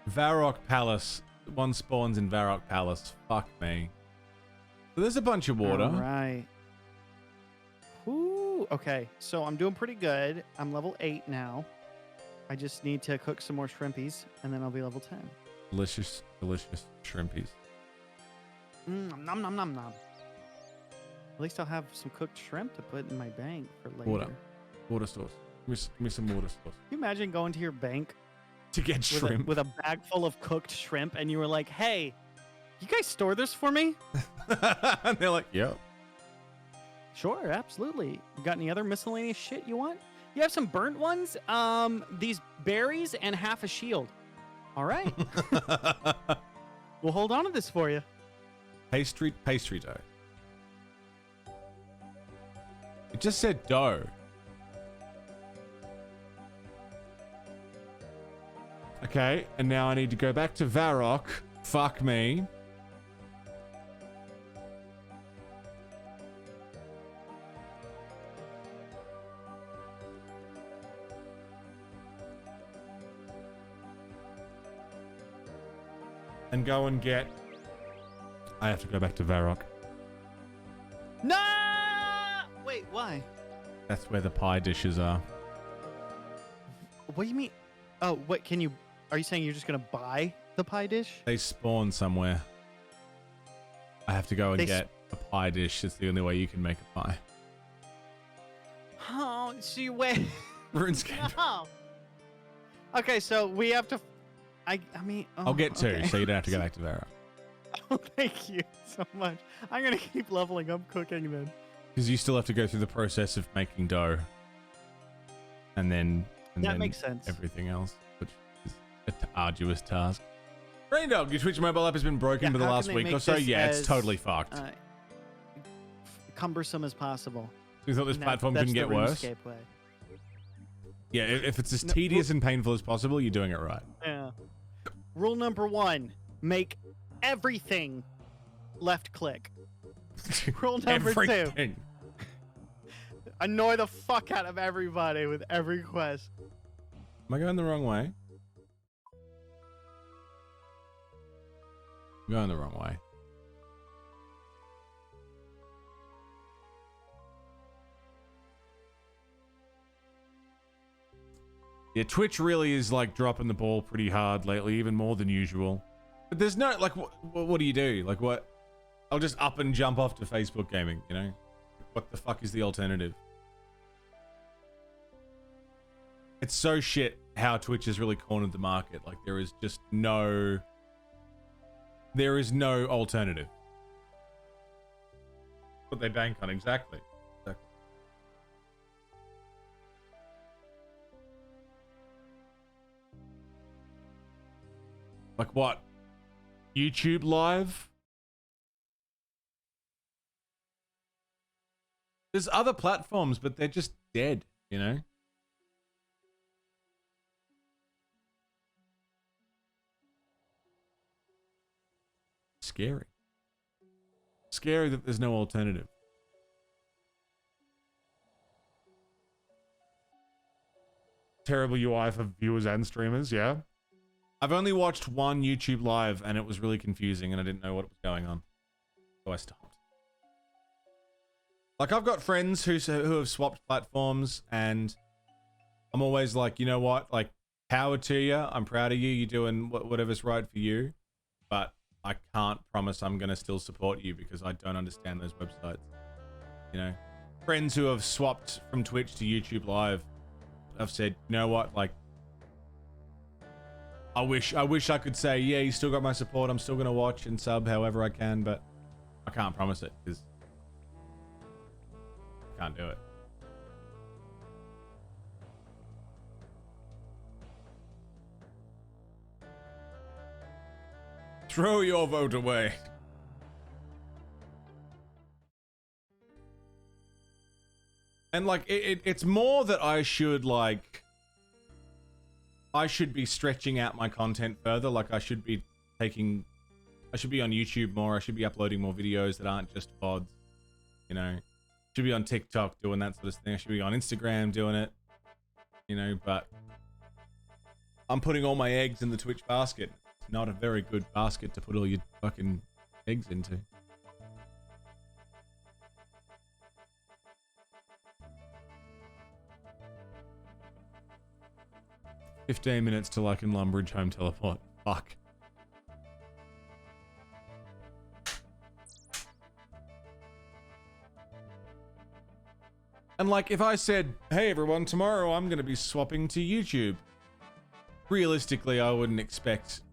Speaker 1: Varrock Palace. One spawns in Varrock Palace. Fuck me. So there's a bunch of water.
Speaker 6: All right. Ooh, okay, so I'm doing pretty good. I'm level 8 now. I just need to cook some more shrimpies, and then I'll be level 10.
Speaker 1: Delicious, delicious shrimpies.
Speaker 6: Nom nom nom nom. At least I'll have some cooked shrimp to put in my bank for later.
Speaker 1: Water. Water sauce. Give me some water sauce.
Speaker 6: Can you imagine going to your bank
Speaker 1: To get
Speaker 6: with
Speaker 1: shrimp.
Speaker 6: with a bag full of cooked shrimp, and you were like, "Hey, you guys store this for me?"
Speaker 1: And they're like, yep.
Speaker 6: Sure, absolutely. You got any other miscellaneous shit you want? You have some burnt ones, these berries, and half a shield. All right. We'll hold on to this for you.
Speaker 1: Pastry dough. It just said dough. Okay, and now I need to go back to Varrock. Fuck me. And go and get... I have to go back to Varrock.
Speaker 6: No! Wait, why?
Speaker 1: That's where the pie dishes are.
Speaker 6: What do you mean? Oh, what can you... Are you saying you're just going to buy the pie dish?
Speaker 1: They spawn somewhere. I have to go and
Speaker 6: They
Speaker 1: get a pie dish. It's the only way you can make a pie.
Speaker 6: Oh, so you wait.
Speaker 1: RuneScape.
Speaker 6: No. Okay, so we have to... I mean... Oh,
Speaker 1: I'll get two,
Speaker 6: okay.
Speaker 1: so you don't have to go back to Varrock.
Speaker 6: Oh, thank you so much. I'm going to keep leveling up cooking then.
Speaker 1: Because you still have to go through the process of making dough. And then...
Speaker 6: That makes sense.
Speaker 1: Everything else, which is an arduous task. Brain Dog, your Twitch mobile app has been broken
Speaker 6: Yeah,
Speaker 1: for the
Speaker 6: how
Speaker 1: last
Speaker 6: can they
Speaker 1: week or
Speaker 6: make
Speaker 1: so.
Speaker 6: this
Speaker 1: Yeah, it's
Speaker 6: as,
Speaker 1: totally fucked.
Speaker 6: Cumbersome as possible.
Speaker 1: We thought this
Speaker 6: And
Speaker 1: platform
Speaker 6: that's
Speaker 1: couldn't get
Speaker 6: the
Speaker 1: worse.
Speaker 6: RuneScape way.
Speaker 1: Yeah, if it's as
Speaker 6: No,
Speaker 1: tedious and painful as possible, you're doing it right.
Speaker 6: Yeah. Rule number 1: make everything left click. Rule number 2.
Speaker 1: Everything.
Speaker 6: Annoy the fuck out of everybody with every quest.
Speaker 1: Am I going the wrong way? I'm going the wrong way. Yeah, Twitch really is like dropping the ball pretty hard lately, even more than usual. But there's no, like, what do you do? Like, what? I'll just up and jump off to Facebook gaming, you know? What the fuck is the alternative? It's so shit how Twitch has really cornered the market. Like, there is just no... There is no alternative. What they bank on, exactly. Like what? YouTube Live? There's other platforms, but they're just dead, you know? Scary. Scary that there's no alternative. Terrible UI for viewers and streamers, yeah? I've only watched one YouTube Live and it was really confusing and I didn't know what was going on. So I stopped. Like, I've got friends who have swapped platforms and I'm always like, you know what? Like, power to you. I'm proud of you. You're doing whatever's right for you. But I can't promise I'm going to still support you because I don't understand those websites. You know? Friends who have swapped from Twitch to YouTube Live have said, you know what? Like, I wish I could say, yeah, you still got my support. I'm still going to watch and sub however I can, but I can't promise it because I can't do it. Throw your vote away. And like, it's more that I should like... I should be stretching out my content further. Like I should be on YouTube more. I should be uploading more videos that aren't just VODs. You know, should be on TikTok doing that sort of thing. I should be on Instagram doing it. You know, but I'm putting all my eggs in the Twitch basket. It's not a very good basket to put all your fucking eggs into. "15 minutes till I can Lumbridge home teleport." Fuck. And like, if I said, hey everyone, tomorrow I'm going to be swapping to YouTube. Realistically, I wouldn't expect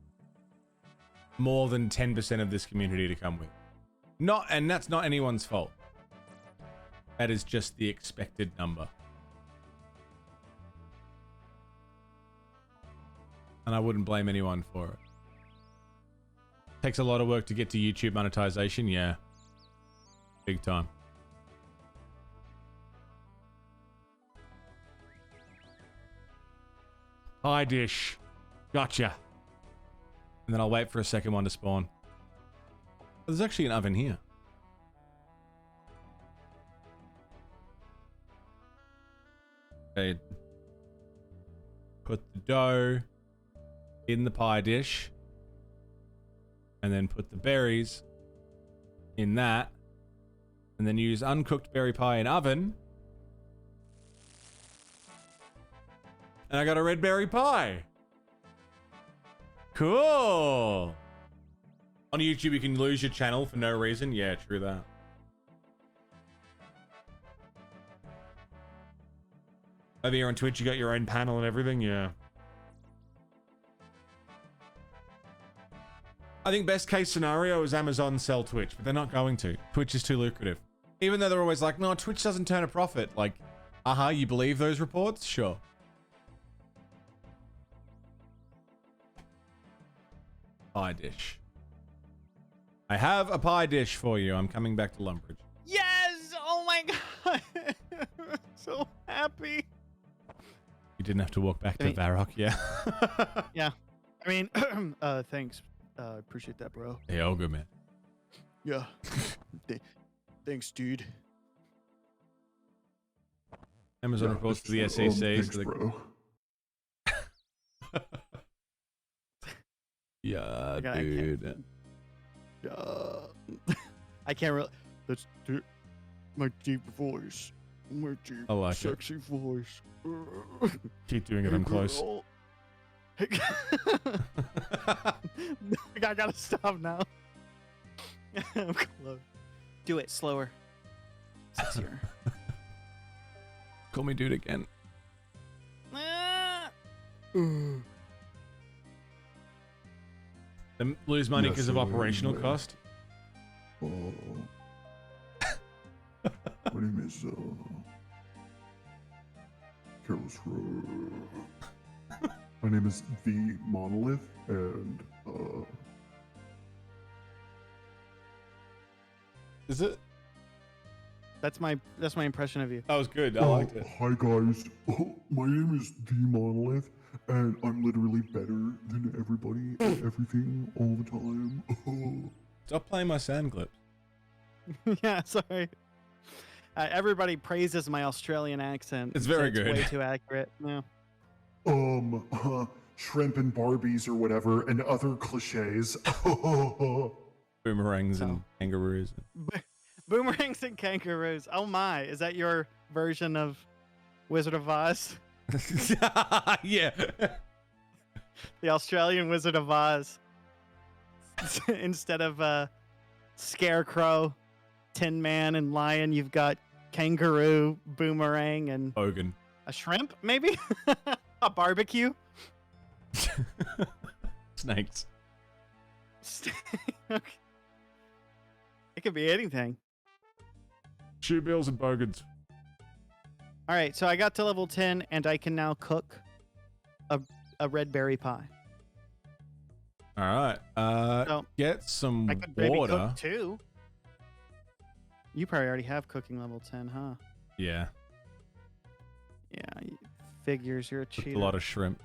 Speaker 1: more than 10% of this community to come with. And that's not anyone's fault. That is just the expected number. And I wouldn't blame anyone for it. Takes a lot of work to get to YouTube monetization, yeah. Big time. Hi, dish. Gotcha. And then I'll wait for a second one to spawn. There's actually an oven here. Okay. Put the dough in the pie dish. And then put the berries in that. And then use uncooked berry pie in oven. And I got a red berry pie. Cool. On YouTube, you can lose your channel for no reason. Yeah, true that. Over here on Twitch, you got your own panel and everything. Yeah. I think best case scenario is Amazon sell Twitch, but they're not going to. Twitch is too lucrative. Even though they're always like, no, Twitch doesn't turn a profit. Like, you believe those reports? Sure. Pie dish. I have a pie dish for you. I'm coming back to Lumbridge.
Speaker 6: Yes! Oh my god! So happy.
Speaker 1: You didn't have to walk back to Varrock, yeah.
Speaker 6: Yeah. I mean, thanks. Appreciate that, bro.
Speaker 1: Yeah, all good, man.
Speaker 6: Yeah. Thanks, dude.
Speaker 1: Amazon reports to the SEC.
Speaker 8: Thanks,
Speaker 1: so
Speaker 8: bro.
Speaker 1: Yeah,
Speaker 6: God,
Speaker 1: dude.
Speaker 6: I can't really. That's my deep voice. My deep,
Speaker 1: I like it.
Speaker 6: sexy voice.
Speaker 1: Keep doing it. I'm close.
Speaker 6: I gotta stop now. I'm close. Do it slower. Sexier.
Speaker 1: Call me dude again. They lose money
Speaker 8: Yes,
Speaker 1: because of
Speaker 8: sir,
Speaker 1: operational
Speaker 8: yeah.
Speaker 1: cost.
Speaker 8: My name is Carlos Rowe. My name is TheMonolith, and
Speaker 1: Is it?
Speaker 6: That's my impression of you.
Speaker 1: That was good. I liked it.
Speaker 8: Hi guys, my name is TheMonolith, and I'm literally better than everybody at everything all the time.
Speaker 1: Stop playing my sound clips.
Speaker 6: Yeah, sorry. Everybody praises my Australian accent.
Speaker 1: It's very
Speaker 6: It's
Speaker 1: good.
Speaker 6: way too accurate. Yeah.
Speaker 8: Shrimp and Barbies or whatever, and other cliches.
Speaker 1: Boomerangs and kangaroos.
Speaker 6: Boomerangs and kangaroos. Oh my, is that your version of Wizard of Oz?
Speaker 1: Yeah.
Speaker 6: The Australian Wizard of Oz. Instead of Scarecrow, Tin Man, and Lion, you've got kangaroo, boomerang, and
Speaker 1: Hogan.
Speaker 6: a shrimp, maybe? A barbecue?
Speaker 1: Snakes.
Speaker 6: Okay. It could be anything.
Speaker 1: Shoe bills and bogans.
Speaker 6: All right, so I got to level 10, and I can now cook a red berry pie.
Speaker 1: All right.
Speaker 6: So,
Speaker 1: Get some
Speaker 6: I could maybe
Speaker 1: water.
Speaker 6: cook 2. You probably already have cooking level 10, huh?
Speaker 1: Yeah.
Speaker 6: Yeah, figures, you're a
Speaker 1: Cooked
Speaker 6: cheater.
Speaker 1: a lot of shrimp.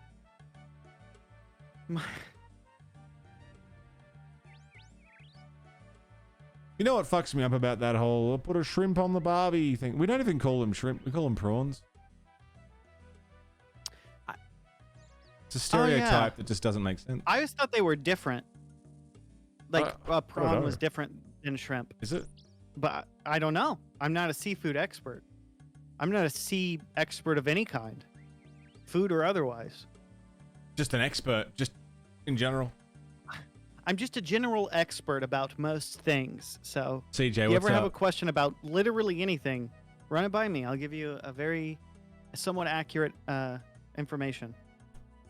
Speaker 1: You know what fucks me up about that whole put a shrimp on the Barbie thing? We don't even call them shrimp. We call them prawns. It's a stereotype that just doesn't make sense.
Speaker 6: I always thought they were different. Like, a prawn
Speaker 1: don't
Speaker 6: was
Speaker 1: know.
Speaker 6: different than shrimp.
Speaker 1: Is it?
Speaker 6: But I don't know. I'm not a seafood expert. I'm not a sea expert of any kind. Food or otherwise.
Speaker 1: Just an expert, just in general.
Speaker 6: I'm just a general expert about most things. So,
Speaker 1: CJ,
Speaker 6: if you
Speaker 1: what's
Speaker 6: ever have a
Speaker 1: up?
Speaker 6: question about literally anything, run it by me. I'll give you a very somewhat accurate information.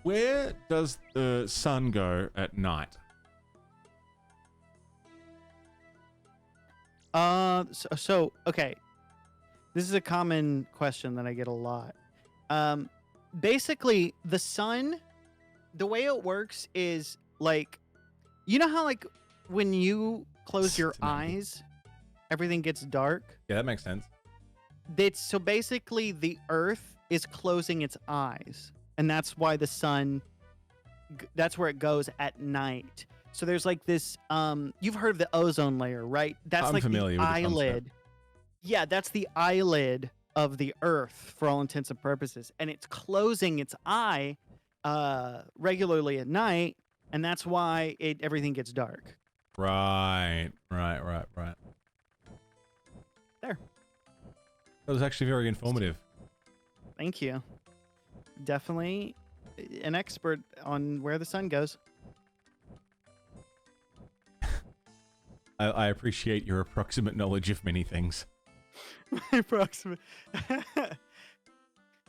Speaker 1: Where does the sun go at night?
Speaker 6: So okay. This is a common question that I get a lot. Basically, the sun, the way it works is like, you know how like when you close your eyes, everything gets dark?
Speaker 1: Yeah, that makes sense.
Speaker 6: So basically, the Earth is closing its eyes, and that's why the sun. That's where it goes at night. So there's like this. You've heard of the ozone layer, right? That's
Speaker 1: I'm
Speaker 6: like
Speaker 1: familiar
Speaker 6: the
Speaker 1: with the concept.
Speaker 6: eyelid. Yeah, that's the eyelid of the Earth for all intents and purposes, and it's closing its eye regularly at night, and that's why everything gets dark.
Speaker 1: Right.
Speaker 6: There.
Speaker 1: That was actually very informative.
Speaker 6: Thank you. Definitely an expert on where the sun goes.
Speaker 1: I appreciate your approximate knowledge of many things.
Speaker 6: Approximate.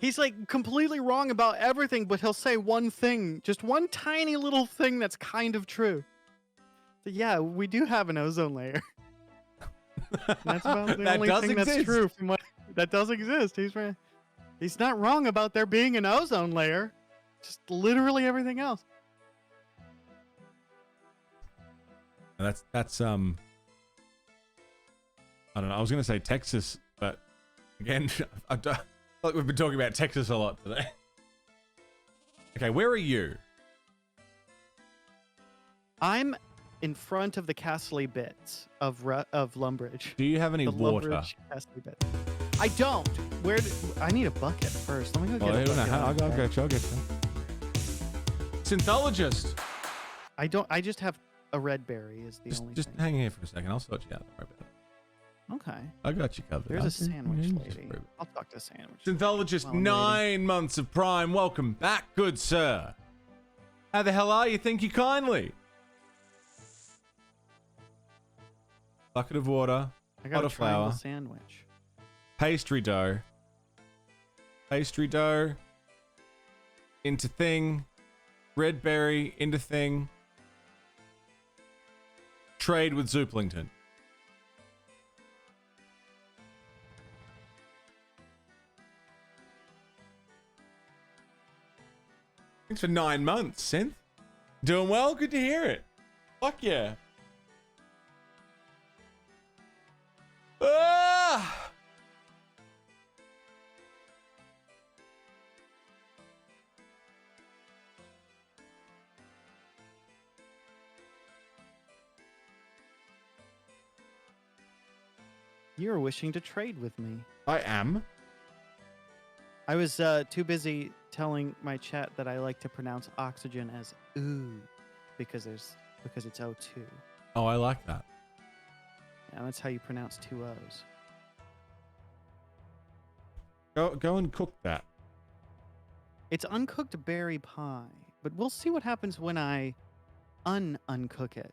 Speaker 6: He's like completely wrong about everything, but he'll say one thing, just one tiny little thing that's kind of true. So yeah, we do have an ozone layer. That's about the
Speaker 1: That
Speaker 6: only
Speaker 1: does
Speaker 6: thing that's
Speaker 1: exist.
Speaker 6: true. That does exist. He's not wrong about there being an ozone layer. Just literally everything else.
Speaker 1: That's I don't know. I was gonna say Texas, but again, I feel like we've been talking about Texas a lot today. Okay, where are you?
Speaker 6: I'm in front of the Castle bits of Lumbridge.
Speaker 1: Do you have any
Speaker 6: The
Speaker 1: water?
Speaker 6: Lumbridge Castle bits. I don't. I need a bucket first. Let me go
Speaker 1: Oh,
Speaker 6: get a
Speaker 1: no,
Speaker 6: bucket.
Speaker 1: I'll get you. Synthologist.
Speaker 6: I don't. I just have a red berry. Is the only
Speaker 1: Just
Speaker 6: thing.
Speaker 1: hang here for a second. I'll sort you out. Don't worry about it.
Speaker 6: Okay.
Speaker 1: I got you covered.
Speaker 6: There's a
Speaker 1: I'll-
Speaker 6: sandwich
Speaker 1: just
Speaker 6: lady.
Speaker 1: worry about it.
Speaker 6: I'll talk to sandwich.
Speaker 1: Synthologist,
Speaker 6: While I'm
Speaker 1: 9 months of Prime. Welcome back, good sir. How the hell are you? Thank you kindly. Bucket of water,
Speaker 6: I
Speaker 1: pot
Speaker 6: got a
Speaker 1: of
Speaker 6: triangle
Speaker 1: flour,
Speaker 6: sandwich.
Speaker 1: pastry dough, into thing, red berry into thing, trade with Zooplington. Thanks for 9 months, Synth. Doing well? Good to hear it. Fuck yeah. Ah!
Speaker 6: You're wishing to trade with me.
Speaker 1: I am.
Speaker 6: I was too busy telling my chat that I like to pronounce oxygen as ooh because it's O2.
Speaker 1: Oh, I like that.
Speaker 6: Yeah, that's how you pronounce two O's.
Speaker 1: Go and cook that.
Speaker 6: It's uncooked berry pie, but we'll see what happens when I uncook it.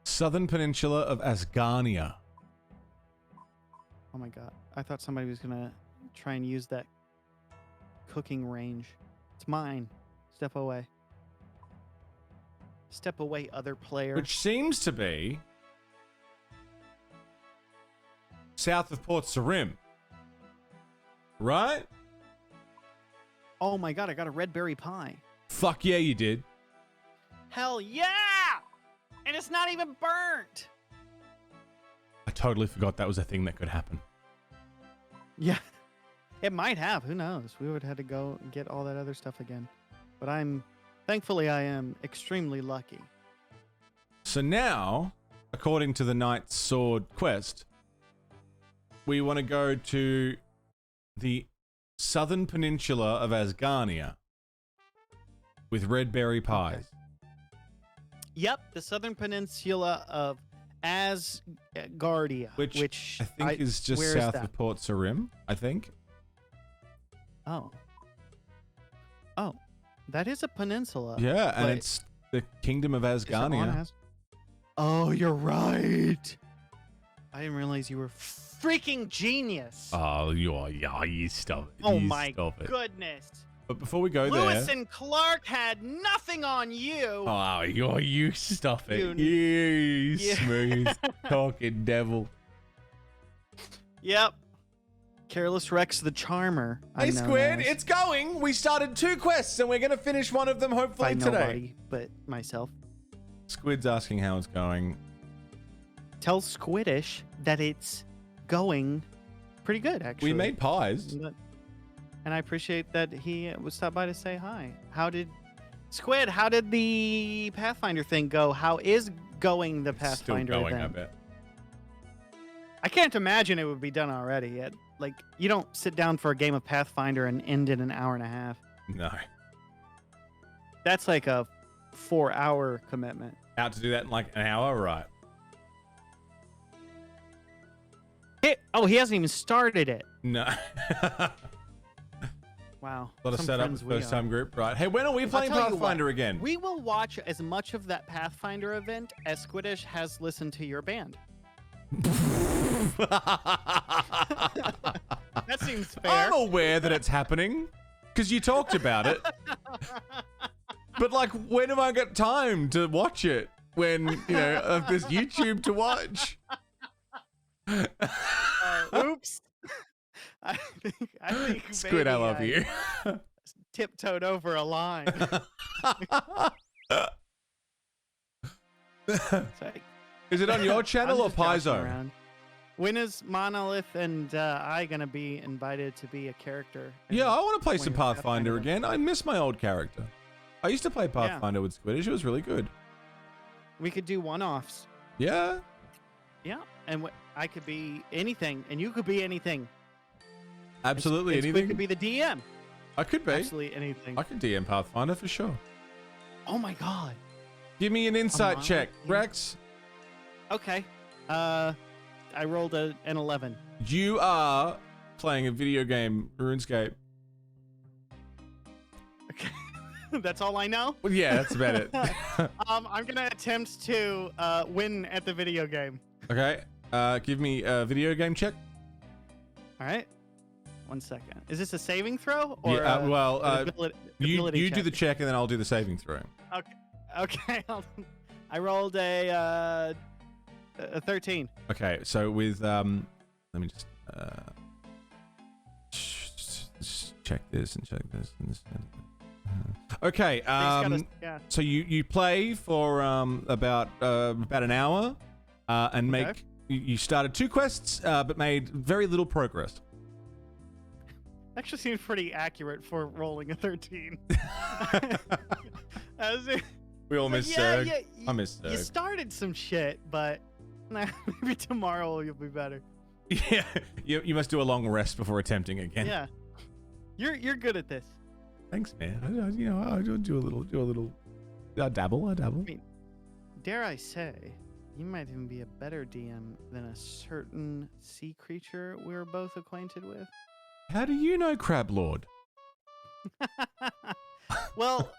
Speaker 1: Southern Peninsula of Asgarnia.
Speaker 6: Oh my god. I thought somebody was gonna try and use that cooking range. It's mine. Step away. Step away, other player.
Speaker 1: Which seems to be south of Port Sarim. Right?
Speaker 6: Oh my god, I got a red berry pie.
Speaker 1: Fuck yeah, you did.
Speaker 6: Hell yeah! And it's not even burnt!
Speaker 1: I totally forgot that was a thing that could happen.
Speaker 6: Yeah. It might have. Who knows? We would have had to go and get all that other stuff again. But thankfully I am extremely lucky.
Speaker 1: So now, according to the Knight's Sword quest, we want to go to the southern peninsula of Asgarnia with red berry pies.
Speaker 6: Yep, the southern peninsula of Asgardia,
Speaker 1: Which I think is just
Speaker 6: where is
Speaker 1: south
Speaker 6: that?
Speaker 1: of Port Sarim, I think.
Speaker 6: Oh, that is a peninsula.
Speaker 1: Yeah, and
Speaker 6: but
Speaker 1: it's the kingdom of
Speaker 6: is it on
Speaker 1: Asgarnia.
Speaker 6: Oh, you're right. I didn't realize you were freaking genius.
Speaker 1: Oh, you stop it.
Speaker 6: Oh
Speaker 1: You
Speaker 6: my
Speaker 1: stop it.
Speaker 6: goodness.
Speaker 1: But before we go
Speaker 6: Lewis
Speaker 1: there...
Speaker 6: and Clark had nothing on you.
Speaker 1: Oh, you stop it.
Speaker 6: You-
Speaker 1: You
Speaker 6: Yeah.
Speaker 1: smooth talking devil.
Speaker 6: Yep. Careless Rex the Charmer.
Speaker 1: Hey,
Speaker 6: I'm known
Speaker 1: Squid,
Speaker 6: as
Speaker 1: it's going. We started 2 quests, and we're going to finish one of them
Speaker 6: by
Speaker 1: hopefully today.
Speaker 6: nobody but myself.
Speaker 1: Squid's asking how it's going.
Speaker 6: Tell Squiddish that it's going pretty good, actually.
Speaker 1: We made pies.
Speaker 6: And I appreciate that he would stop by to say hi. How did the Pathfinder thing go? How is going the Pathfinder
Speaker 1: Still going, I
Speaker 6: event?
Speaker 1: bet.
Speaker 6: I can't imagine it would be done already yet. Like, you don't sit down for a game of Pathfinder and end in an hour and a half.
Speaker 1: No.
Speaker 6: That's like a 4-hour commitment.
Speaker 1: Out to do that in like an hour, right?
Speaker 6: He hasn't even started it.
Speaker 1: No.
Speaker 6: Wow.
Speaker 1: Got to
Speaker 6: Some
Speaker 1: set up
Speaker 6: friends
Speaker 1: the
Speaker 6: we
Speaker 1: first
Speaker 6: are.
Speaker 1: time group, right? Hey, when are we
Speaker 6: I'll
Speaker 1: playing
Speaker 6: tell you
Speaker 1: Pathfinder
Speaker 6: what,
Speaker 1: again?
Speaker 6: We will watch as much of that Pathfinder event as Squiddish has listened to your band. That seems fair.
Speaker 1: I'm aware that it's happening because you talked about it. But like, when have I got time to watch it? When, you know, of this YouTube to watch?
Speaker 6: Oops. I think
Speaker 1: Squid, I
Speaker 6: maybe
Speaker 1: love you.
Speaker 6: tiptoed over a line.
Speaker 1: Is it on your channel or
Speaker 6: I'm just joshing
Speaker 1: Paizo?
Speaker 6: around. When is Monolith and I gonna be invited to be a character?
Speaker 1: Yeah, I want to play some
Speaker 6: When you're
Speaker 1: Pathfinder again. I miss my old character. I used to play Pathfinder with Squiidds. It was really good.
Speaker 6: We could do one-offs.
Speaker 1: Yeah.
Speaker 6: Yeah, and I could be anything, and you could be anything.
Speaker 1: Absolutely
Speaker 6: And Squid
Speaker 1: anything.
Speaker 6: could be the DM.
Speaker 1: I could be.
Speaker 6: Absolutely anything.
Speaker 1: I could DM Pathfinder for sure.
Speaker 6: Oh my god.
Speaker 1: Give me an insight check,
Speaker 6: yeah.
Speaker 1: Rex.
Speaker 6: Okay. I rolled an 11.
Speaker 1: You are playing a video game, RuneScape.
Speaker 6: Okay. That's all I know.
Speaker 1: Well, yeah, that's about it.
Speaker 6: I'm gonna attempt to win at the video game.
Speaker 1: Okay. Give me a video game check.
Speaker 6: All right. 1 second. Is this a saving throw or?
Speaker 1: Yeah. You
Speaker 6: ability
Speaker 1: do the
Speaker 6: check?
Speaker 1: check and then I'll do the saving throw.
Speaker 6: Okay. Okay. I rolled a 13.
Speaker 1: Okay. So with let me just check this and check this and this. Okay.
Speaker 6: Yeah.
Speaker 1: So you play for about an hour, and
Speaker 6: Okay.
Speaker 1: make you started 2 quests, but made very little progress.
Speaker 6: Actually seems pretty accurate for rolling a 13.
Speaker 1: We all miss Serg. I miss
Speaker 6: You
Speaker 1: Serg.
Speaker 6: started some shit, but maybe tomorrow you'll be better.
Speaker 1: Yeah, you must do a long rest before attempting again.
Speaker 6: Yeah. You're good at this.
Speaker 1: Thanks, man. I do a little. I dabble.
Speaker 6: I mean, dare I say, you might even be a better DM than a certain sea creature we're both acquainted with.
Speaker 1: How do you know Crab Lord?
Speaker 6: Well,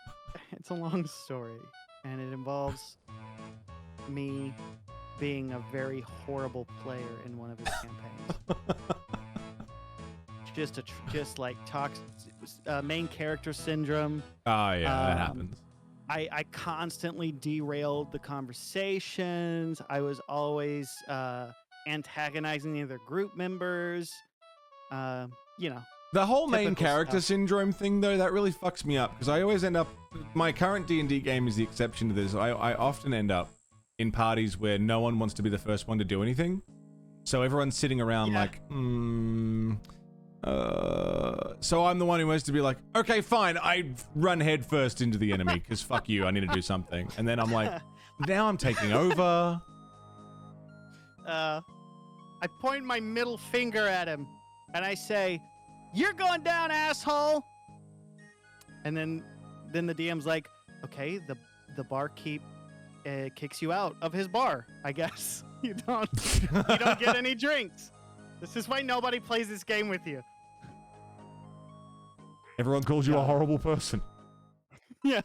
Speaker 6: it's a long story, and it involves me being a very horrible player in one of his campaigns. just like toxic main character syndrome.
Speaker 1: Oh yeah, that happens.
Speaker 6: I constantly derailed the conversations. I was always antagonizing the other group members.
Speaker 1: The whole main
Speaker 6: typical
Speaker 1: character
Speaker 6: stuff.
Speaker 1: syndrome thing, though, that really fucks me up because I always end up. My current D&D game is the exception to this. I often end up in parties where no one wants to be the first one to do anything, so everyone's sitting around like, so I'm the one who has to be like, okay, fine, I run head first into the enemy because fuck you, I need to do something, and then I'm like, now I'm taking over.
Speaker 6: I point my middle finger at him, and I say, "You're going down, asshole!" And then the DM's like, "Okay, the barkeep kicks you out of his bar. I guess you don't get any drinks. This is why nobody plays this game with you."
Speaker 1: Everyone calls you a horrible person.
Speaker 6: Yeah.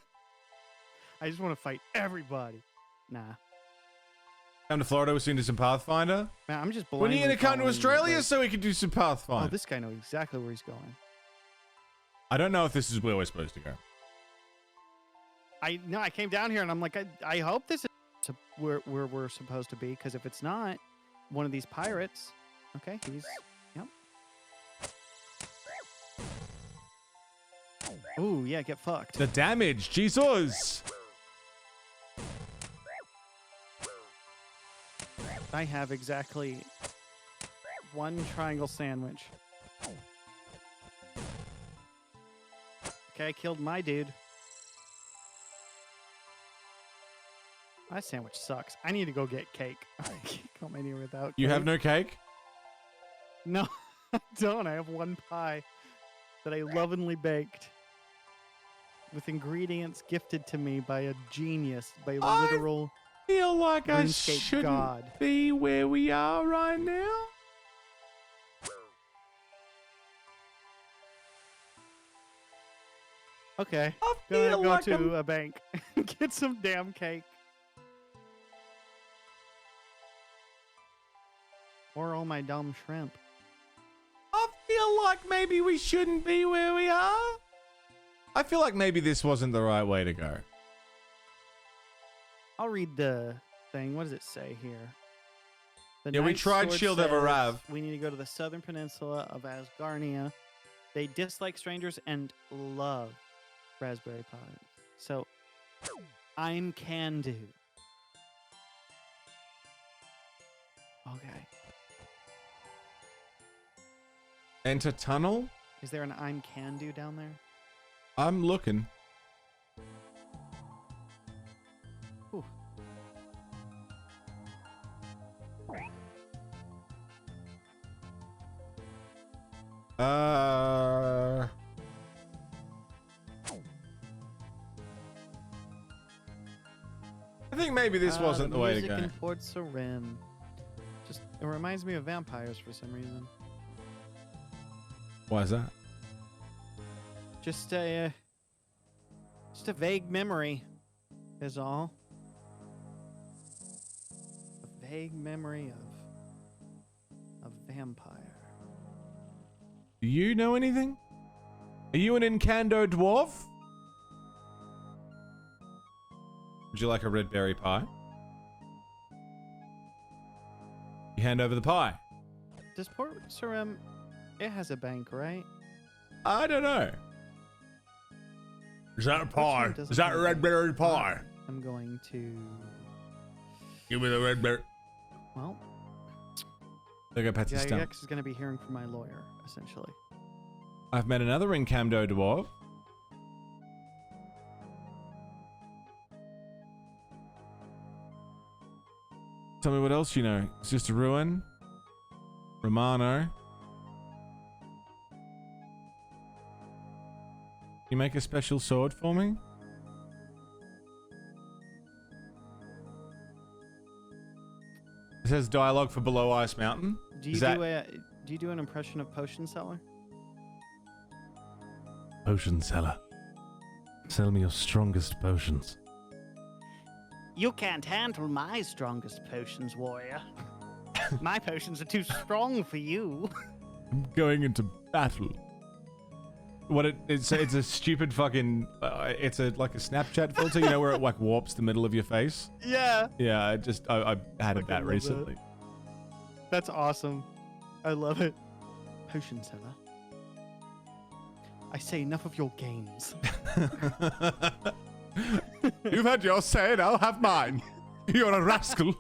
Speaker 6: I just want to fight everybody. Nah.
Speaker 1: Come to Florida, we're soon do some Pathfinder.
Speaker 6: Man, I'm just
Speaker 1: When are you
Speaker 6: blindly
Speaker 1: gonna come to
Speaker 6: following
Speaker 1: Australia
Speaker 6: the-
Speaker 1: so we can do some Pathfinder?
Speaker 6: Oh, this guy knows exactly where he's going.
Speaker 1: I don't know if this is where we're supposed to go.
Speaker 6: I came down here and I'm like, I hope this is where we're supposed to be, because if it's not one of these pirates, okay, yep. Ooh, yeah, get fucked.
Speaker 1: The damage, Jesus!
Speaker 6: I have exactly 1 triangle sandwich. Okay, I killed my dude. My sandwich sucks. I need to go get cake. I can't come in here without cake.
Speaker 1: You have no cake?
Speaker 6: No, I don't. I have 1 pie that I lovingly baked with ingredients gifted to me by a genius, by a literal
Speaker 1: Feel like I
Speaker 6: RuneScape
Speaker 1: shouldn't
Speaker 6: god.
Speaker 1: be where we are right now.
Speaker 6: Okay,
Speaker 1: I
Speaker 6: gonna
Speaker 1: feel
Speaker 6: go
Speaker 1: like
Speaker 6: to a bank and get some damn cake. Or all my dumb shrimp.
Speaker 1: I feel like maybe we shouldn't be where we are. I feel like maybe this wasn't the right way to go.
Speaker 6: I'll read the thing. What does it say here? The
Speaker 1: Yeah, we
Speaker 6: Knight's
Speaker 1: tried
Speaker 6: Sword
Speaker 1: Shield of
Speaker 6: says
Speaker 1: Arav.
Speaker 6: We need to go to the southern peninsula of Asgarnia. They dislike strangers and love raspberry pies. So, I'm can do. Okay.
Speaker 1: Enter tunnel?
Speaker 6: Is there an I'm can do down there?
Speaker 1: I'm looking.
Speaker 6: Whew.
Speaker 1: I think maybe this wasn't the way to go.
Speaker 6: In Port Sarim. Just it reminds me of vampires for some reason.
Speaker 1: Why is that?
Speaker 6: Just a vague memory is all. A vague memory of vampire.
Speaker 1: Do you know anything? Are you an Incando dwarf? Would you like a red berry pie? You hand over the pie.
Speaker 6: Does Port Sarim? It has a bank, right?
Speaker 1: I don't know.
Speaker 2: Is that a pie?
Speaker 6: doesn't
Speaker 2: Is that
Speaker 6: have
Speaker 2: a
Speaker 6: a
Speaker 2: red berry pie?
Speaker 6: I'm going to.
Speaker 2: Give me the red berry.
Speaker 6: Well,
Speaker 1: Look at Patsy Stump.
Speaker 6: Jagex is going to be hearing from my lawyer, essentially.
Speaker 1: I've met another Incando dwarf. Tell me what else you know. It's just a ruin. Romano. You make a special sword for me? It says dialogue for Below Ice Mountain.
Speaker 6: Do you do an impression of Potion Seller?
Speaker 2: Potion seller. Sell me your strongest potions.
Speaker 6: You can't handle my strongest potions, warrior. My potions are too strong for you.
Speaker 1: I'm going into battle. What it's a stupid fucking it's like a Snapchat filter, you know, where it like warps the middle of your face.
Speaker 6: Yeah.
Speaker 1: Yeah, I added that
Speaker 6: love
Speaker 1: recently.
Speaker 6: That's awesome. I love it. Potion Seller. I say enough of your games.
Speaker 1: You've had your say, and I'll have mine. You're a rascal.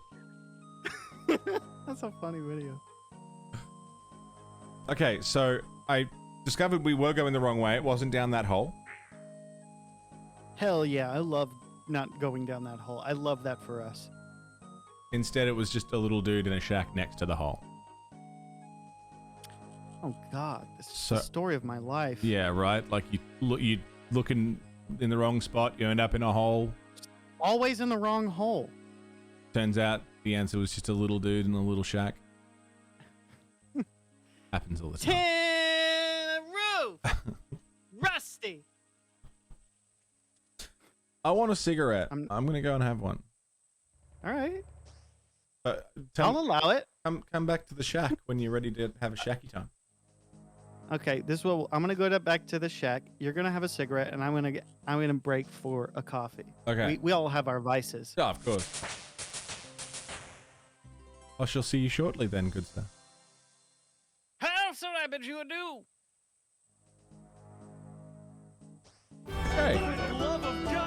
Speaker 6: That's a funny video.
Speaker 1: Okay, so I discovered we were going the wrong way. It wasn't down that hole.
Speaker 6: Hell yeah, I love not going down that hole. I love that for us.
Speaker 1: Instead, it was just a little dude in a shack next to the hole.
Speaker 6: Oh God, this is
Speaker 1: So-
Speaker 6: the story of my life.
Speaker 1: Yeah, right. Like you look in the wrong spot, you end up in a hole.
Speaker 6: Always in the wrong hole.
Speaker 1: Turns out the answer was just a little dude in a little shack. Happens all the time.
Speaker 6: Tin roof. Rusty.
Speaker 1: I want a cigarette.
Speaker 6: I'm-
Speaker 1: I'm gonna go and have one.
Speaker 6: All right.
Speaker 1: Tell
Speaker 6: I'll allow it.
Speaker 1: come back to the shack when you're ready to have a shacky time.
Speaker 6: Okay, this will. I'm gonna go back to the shack. You're gonna have a cigarette, and I'm gonna break for a coffee.
Speaker 1: Okay.
Speaker 6: We all have our vices.
Speaker 1: Yeah, of course. I shall see you shortly then, good sir.
Speaker 6: How should I bid you adieu?
Speaker 1: Hey.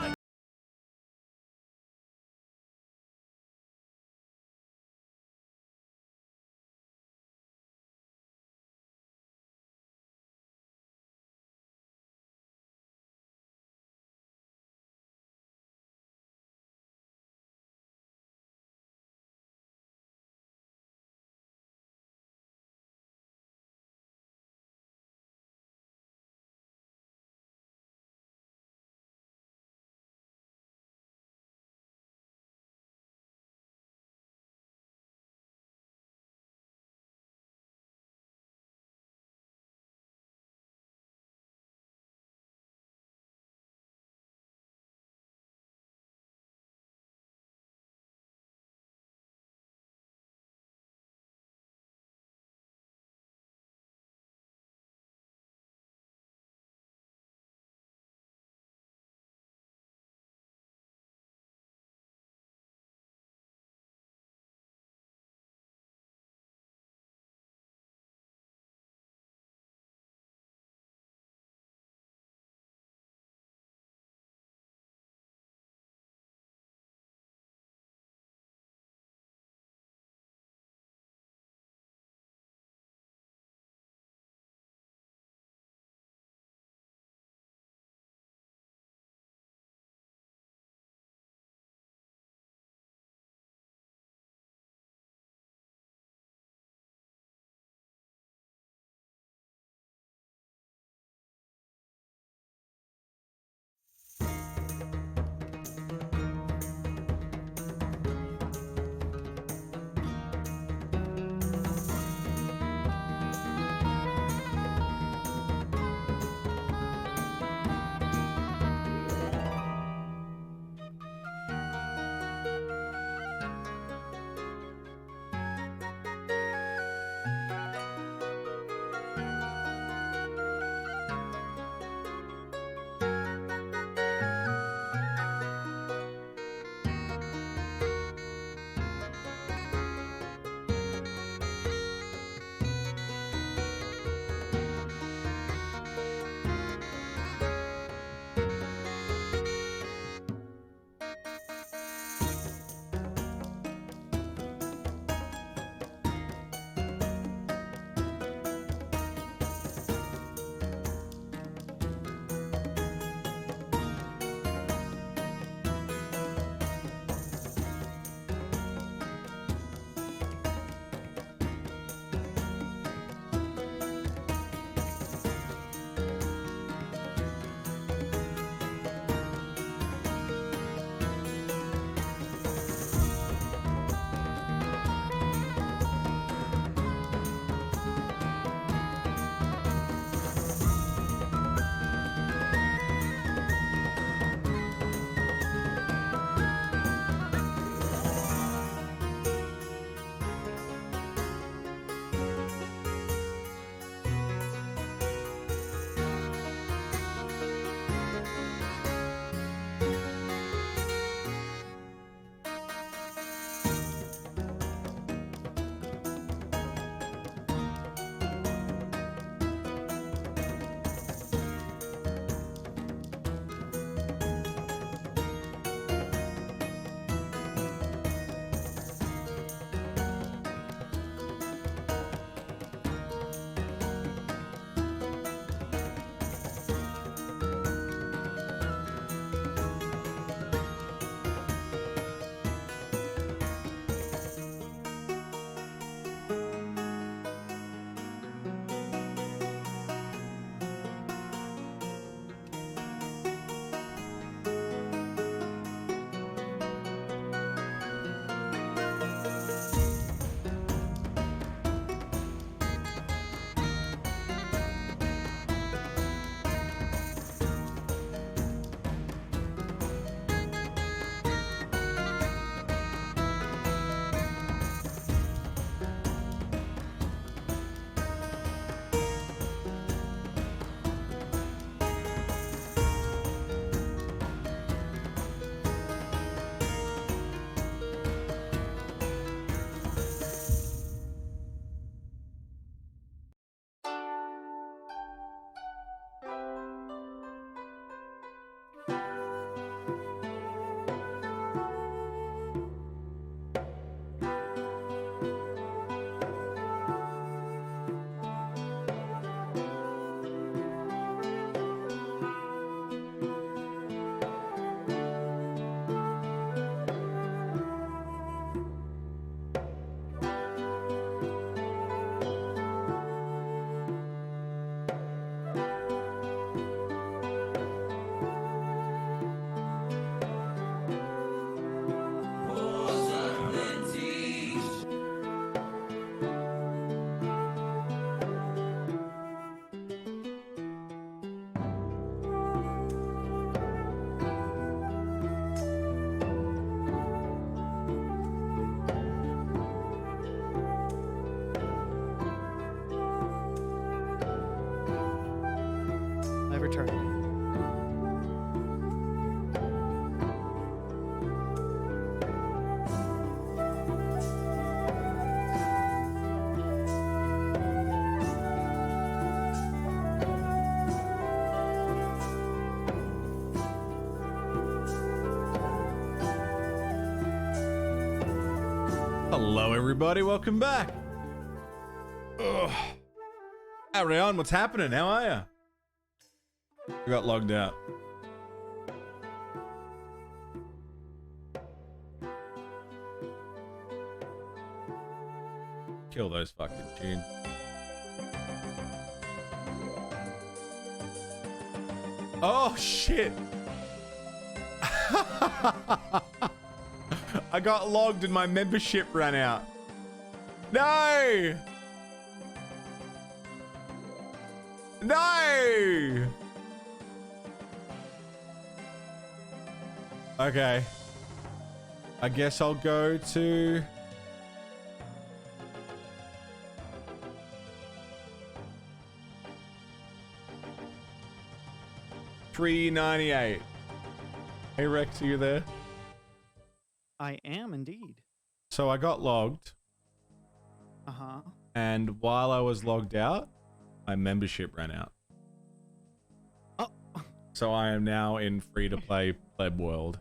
Speaker 1: Hello, everybody. Welcome back. Ugh. Ariane, what's happening? How are you? I got logged out. Kill those fucking tunes. Oh, shit. I got logged and my membership ran out. No! No! Okay. I guess I'll go to... $3.98. Hey Rex, are you there?
Speaker 6: I am indeed.
Speaker 1: So I got logged,
Speaker 6: Uh-huh.
Speaker 1: and while I was logged out, my membership ran out.
Speaker 6: Oh.
Speaker 1: So I am now in free-to-play Pleb World.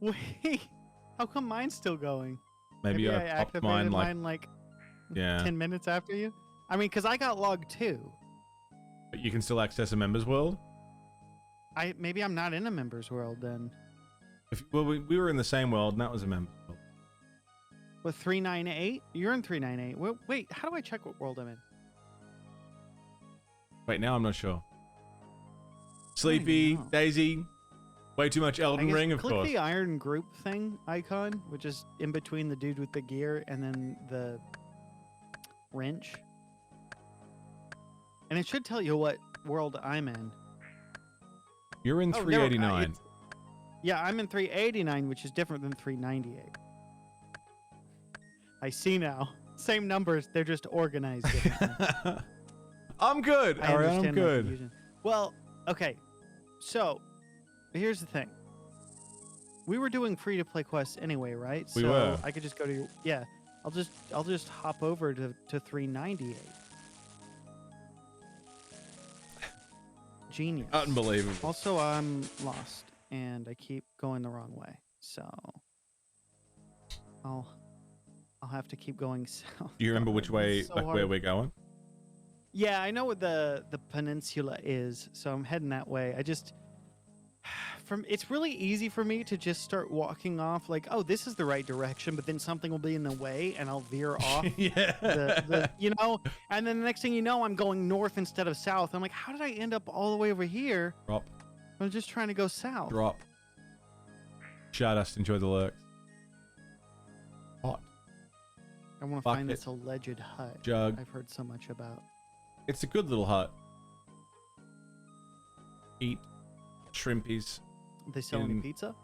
Speaker 6: Wait. How come mine's still going?
Speaker 1: Maybe I popped
Speaker 6: activated
Speaker 1: mine
Speaker 6: like
Speaker 1: yeah.
Speaker 6: 10 minutes after you? I mean, because I got logged too.
Speaker 1: But you can still access a members world?
Speaker 6: Maybe I'm not in a member's world then.
Speaker 1: Well, we were in the same world, and that was a members world.
Speaker 6: With 398? You're in 398. Wait, how do I check what world I'm in?
Speaker 1: Wait, now I'm not sure. Sleepy, Daisy, way too much Elden Ring, of
Speaker 6: click
Speaker 1: course.
Speaker 6: the iron group thing icon, which is in between the dude with the gear and then the wrench. And it should tell you what world I'm in.
Speaker 1: You're in
Speaker 6: Oh,
Speaker 1: 389.
Speaker 6: Yeah, I'm in 389, which is different than 398. I see now. Same numbers, they're just organized differently.
Speaker 1: I'm good.
Speaker 6: I
Speaker 1: All right, I'm
Speaker 6: understand the
Speaker 1: good.
Speaker 6: confusion. Well, okay. So, here's the thing. We were doing free to play quests anyway, right?
Speaker 1: We
Speaker 6: so
Speaker 1: were.
Speaker 6: I could just go to yeah. I'll just hop over to 398. Genius.
Speaker 1: Unbelievable.
Speaker 6: Also, I'm lost and I keep going the wrong way. So I'll have to keep going south.
Speaker 1: Do you remember which way,
Speaker 6: So
Speaker 1: like
Speaker 6: hard.
Speaker 1: where we're going?
Speaker 6: Yeah, I know what the peninsula is, so I'm heading that way. I just it's really easy for me to just start walking off like, oh, this is the right direction, but then something will be in the way and I'll veer off.
Speaker 1: Yeah.
Speaker 6: You know, and then the next thing you know, I'm going north instead of south. I'm like, how did I end up all the way over here?
Speaker 1: Drop.
Speaker 6: I'm just trying to go south.
Speaker 1: Drop. Stardust, enjoy the lurks. Hot.
Speaker 6: I want to find this alleged hut
Speaker 1: Jug.
Speaker 6: I've heard so much about.
Speaker 1: It's a good little hut. Eat shrimpies.
Speaker 6: They sell any pizza?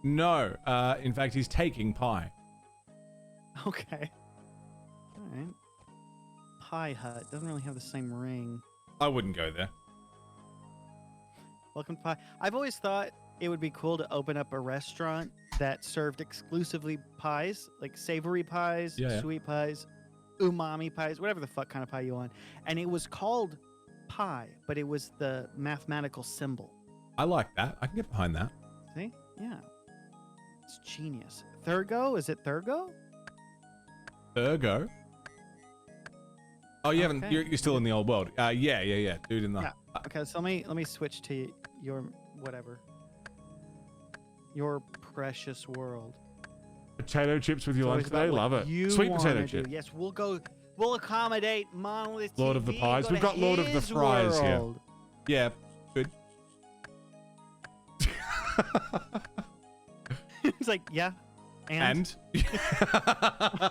Speaker 1: No. In fact, he's taking pie.
Speaker 6: Okay. All right. Pie Hut doesn't really have the same ring.
Speaker 1: I wouldn't go there.
Speaker 6: Welcome to Pie. I've always thought it would be cool to open up a restaurant that served exclusively pies, like savory pies,
Speaker 1: Yeah.
Speaker 6: sweet pies, umami pies, whatever the fuck kind of pie you want. And it was called pie, but it was the mathematical symbol.
Speaker 1: I like that. I can get behind that.
Speaker 6: See? Yeah. It's genius. Thurgo? Is it Thurgo?
Speaker 1: Ergo. Oh, you haven't.
Speaker 6: Okay.
Speaker 1: You're still in the old world. Yeah. Dude in the.
Speaker 6: Yeah. Okay, so let me switch to your whatever. Your precious world.
Speaker 1: Potato chips with your
Speaker 6: It's
Speaker 1: lunch
Speaker 6: always about
Speaker 1: today.
Speaker 6: what
Speaker 1: Love it.
Speaker 6: you
Speaker 1: Sweet
Speaker 6: wanna
Speaker 1: potato
Speaker 6: do.
Speaker 1: chips.
Speaker 6: Yes, we'll accommodate Monolith
Speaker 1: Lord of the
Speaker 6: TV,
Speaker 1: Pies.
Speaker 6: go
Speaker 1: We've
Speaker 6: to
Speaker 1: got Lord of the
Speaker 6: his
Speaker 1: Fries here.
Speaker 6: world.
Speaker 1: Yeah. Good.
Speaker 6: It's like, yeah. And?
Speaker 1: Yeah,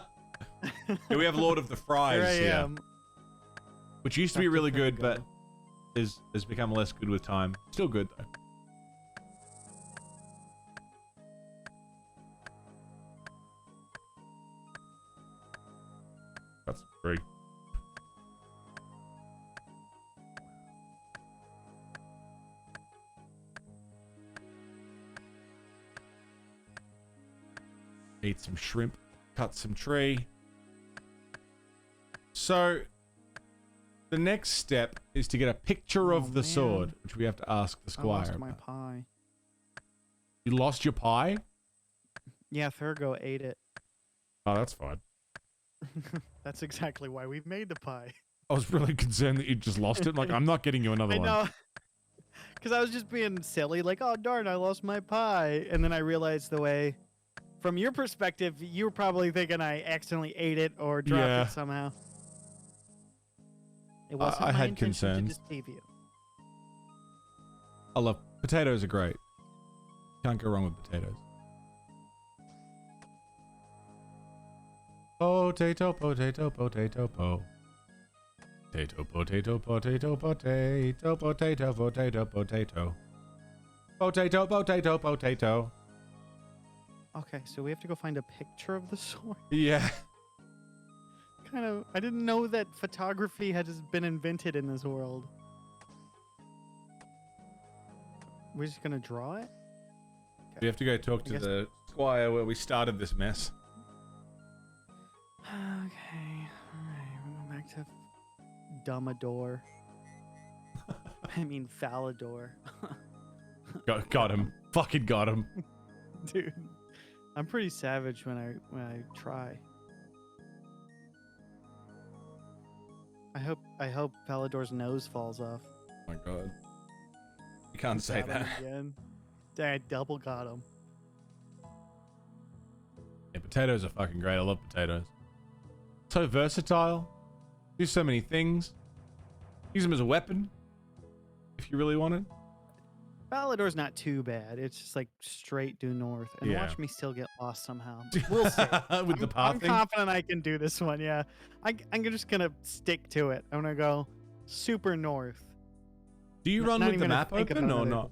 Speaker 1: we have Lord of the Fries
Speaker 6: Here I
Speaker 1: here,
Speaker 6: am.
Speaker 1: which used to be
Speaker 6: Dr.
Speaker 1: really good, but
Speaker 6: Thurgo.
Speaker 1: has become less good with time. Still good though. That's free. Eat some shrimp, cut some tree. So, the next step is to get a picture of the
Speaker 6: man.
Speaker 1: sword, which we have to ask the
Speaker 6: I
Speaker 1: squire
Speaker 6: lost my
Speaker 1: about.
Speaker 6: pie.
Speaker 1: You lost your pie?
Speaker 6: Yeah, Thurgo ate it.
Speaker 1: Oh, that's fine.
Speaker 6: That's exactly why we made the pie.
Speaker 1: I was really concerned that you just lost it. Like, I'm not getting you another
Speaker 6: I
Speaker 1: one.
Speaker 6: know. Because I was just being silly, like, oh, darn, I lost my pie. And then I realized the way, from your perspective, you were probably thinking I accidentally ate it or dropped it somehow. It wasn't
Speaker 1: I
Speaker 6: my
Speaker 1: had
Speaker 6: intention
Speaker 1: concerns.
Speaker 6: to deceive you.
Speaker 1: I love potatoes are great. Can't go wrong with potatoes. Potato, potato, potato, po. Potato, potato, potato, potato, potato, potato, potato. Potato, potato, potato.
Speaker 6: Okay, so we have to go find a picture of the sword.
Speaker 1: Yeah.
Speaker 6: I didn't know that photography had just been invented in this world. We're just gonna draw it?
Speaker 1: We have to go talk to the squire where we started this mess.
Speaker 6: Okay, alright, we're going back to Dumbador. I mean Falador.
Speaker 1: Got him. Fucking got him.
Speaker 6: Dude, I'm pretty savage when I try. I hope Falador's nose falls off.
Speaker 1: Oh my god. You can't say
Speaker 6: Got him
Speaker 1: that.
Speaker 6: again. Dang, I double got him.
Speaker 1: Yeah, potatoes are fucking great. I love potatoes. So versatile. Do so many things. Use them as a weapon. If you really wanted.
Speaker 6: Falador's not too bad. It's just like straight due north. And
Speaker 1: Yeah.
Speaker 6: watch me still get lost somehow. We'll see.
Speaker 1: With the path
Speaker 6: I'm
Speaker 1: thing?
Speaker 6: confident I can do this one, yeah. I'm just going to stick to it. I'm going to go super north.
Speaker 1: Do you run
Speaker 6: Not
Speaker 1: with the
Speaker 6: even gonna
Speaker 1: map
Speaker 6: think
Speaker 1: open
Speaker 6: about
Speaker 1: or
Speaker 6: it.
Speaker 1: not?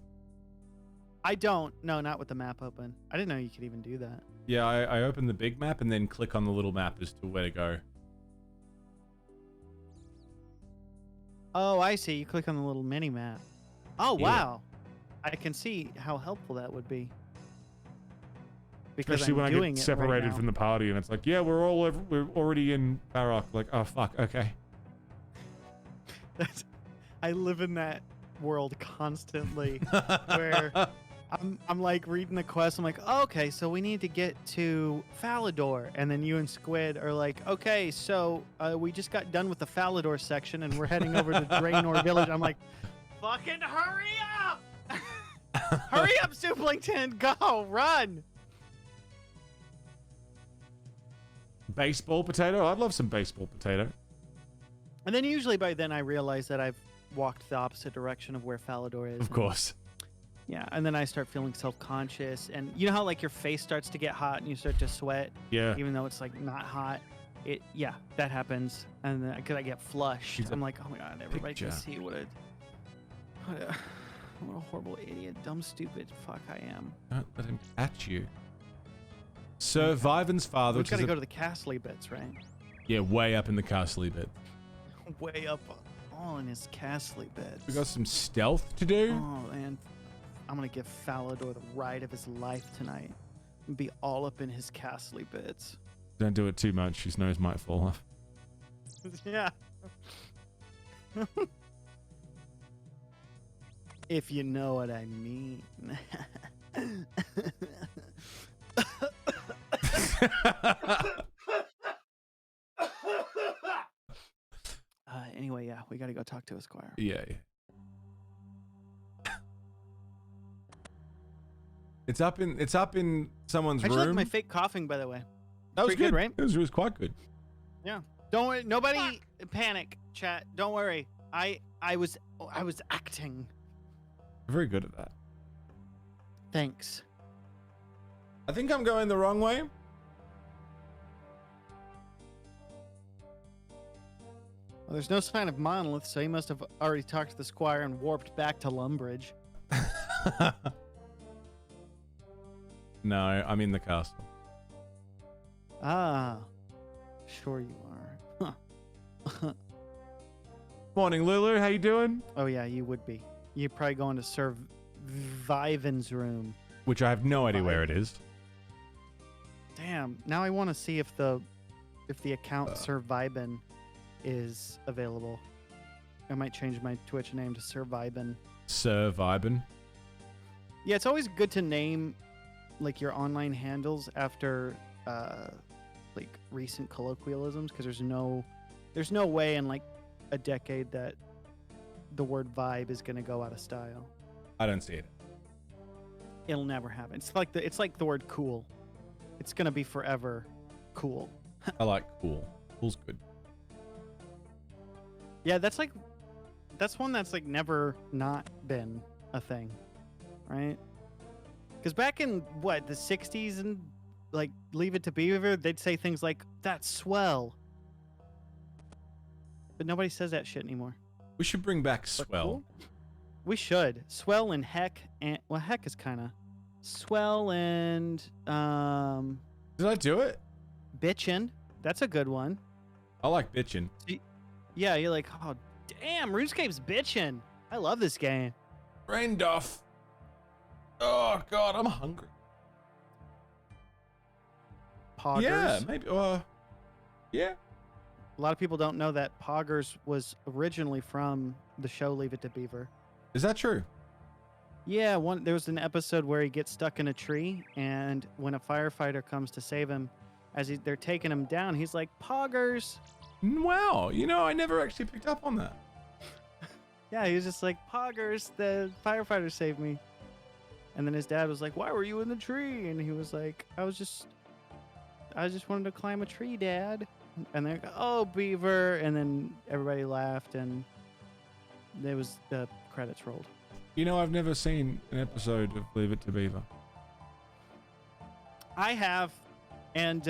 Speaker 6: I don't. No, not with the map open. I didn't know you could even do that.
Speaker 1: Yeah, I open the big map and then click on the little map as to where to go.
Speaker 6: Oh, I see. You click on the little mini map. Oh,
Speaker 1: Yeah.
Speaker 6: wow. I can see how helpful that would be. Because
Speaker 1: Especially
Speaker 6: I'm
Speaker 1: when I
Speaker 6: doing
Speaker 1: get
Speaker 6: it
Speaker 1: separated
Speaker 6: right now.
Speaker 1: from the party and it's like, yeah, we're already in Barak. Like, oh fuck, okay.
Speaker 6: I live in that world constantly where I'm like reading the quest. I'm like, oh, okay, so we need to get to Falador. And then you and Squid are like, okay, so we just got done with the Falador section and we're heading over to Draenor Village. I'm like, fucking hurry up! Hurry up, Suplington! Go, run!
Speaker 1: Baseball potato? I'd love some baseball potato.
Speaker 6: And then usually by then I realize that I've walked the opposite direction of where Falador is.
Speaker 1: Of course.
Speaker 6: Yeah, and then I start feeling self-conscious, and you know how like your face starts to get hot and you start to sweat,
Speaker 1: Yeah.
Speaker 6: even though it's like not hot. Yeah, that happens, and then because I get flushed,
Speaker 1: She's a
Speaker 6: I'm like, oh my god, everybody can
Speaker 1: picture.
Speaker 6: see what a horrible idiot, dumb, stupid fuck I am.
Speaker 1: Don't let him catch you. Sir Viven's father.
Speaker 6: We've
Speaker 1: which
Speaker 6: got
Speaker 1: is
Speaker 6: to
Speaker 1: a-
Speaker 6: go to the castle bits, right?
Speaker 1: Yeah, way up in the castle bit.
Speaker 6: Way up, all in his castle bits.
Speaker 1: We got some stealth to do.
Speaker 6: Oh man, I'm gonna give Falador the ride of his life tonight, and be all up in his castle bits.
Speaker 1: Don't do it too much. His nose might fall off.
Speaker 6: Yeah. If you know what I mean. Anyway, yeah, we gotta go talk to a squire.
Speaker 1: Yeah. It's up in someone's
Speaker 6: I just like
Speaker 1: room.
Speaker 6: my fake coughing, by the way.
Speaker 1: That was
Speaker 6: pretty good,
Speaker 1: good,
Speaker 6: right?
Speaker 1: It was quite good.
Speaker 6: Yeah. Don't worry, nobody panic, chat. Don't worry. I was acting.
Speaker 1: Very good at that.
Speaker 6: Thanks.
Speaker 1: I think I'm going the wrong way.
Speaker 6: Well, there's no sign of Monolith, so he must have already talked to the squire and warped back to Lumbridge.
Speaker 1: No, I'm in the castle.
Speaker 6: Ah. Sure you are. Huh.
Speaker 1: Morning, Lulu. How you doing?
Speaker 6: Oh yeah, you would be. You're probably going to Sir Viven's room.
Speaker 1: Which I have no idea where it is.
Speaker 6: Damn. Now I want to see if the account Sir Viben is available. I might change my Twitch name to Sir Viben.
Speaker 1: Sir Viben.
Speaker 6: Yeah, it's always good to name like your online handles after like recent colloquialisms, because there's no way in like a decade that the word vibe is going to go out of style.
Speaker 1: I don't see it.
Speaker 6: It'll never happen. It's like the word cool. It's going to be forever cool.
Speaker 1: I like cool. Cool's good.
Speaker 6: Yeah, that's one that's like never not been a thing, right? Because back in what, the 60s and like Leave It to Beaver, they'd say things like, that's swell. But nobody says that shit anymore.
Speaker 1: We should bring back
Speaker 6: But
Speaker 1: swell.
Speaker 6: cool? We should. Swell and heck, and well, heck is kind of swell and
Speaker 1: Did I do it?
Speaker 6: bitchin'. That's a good one.
Speaker 1: I like bitching.
Speaker 6: Yeah, you're like, oh damn, RuneScape's bitchin'. I love this game.
Speaker 1: Brain duff. Oh god, I'm hungry.
Speaker 6: Poggers.
Speaker 1: Yeah, maybe. Yeah.
Speaker 6: A lot of people don't know that Poggers was originally from the show Leave It to Beaver.
Speaker 1: Is that true?
Speaker 6: Yeah, there was an episode where he gets stuck in a tree, and when a firefighter comes to save him, they're taking him down, he's like, Poggers.
Speaker 1: Wow. You know, I never actually picked up on that.
Speaker 6: Yeah, he was just like, Poggers, the firefighter saved me. And then his dad was like, why were you in the tree? And he was like, I just wanted to climb a tree, Dad. And they're like, oh, Beaver. And then everybody laughed, and the credits rolled.
Speaker 1: You know, I've never seen an episode of Leave It to Beaver.
Speaker 6: I have, and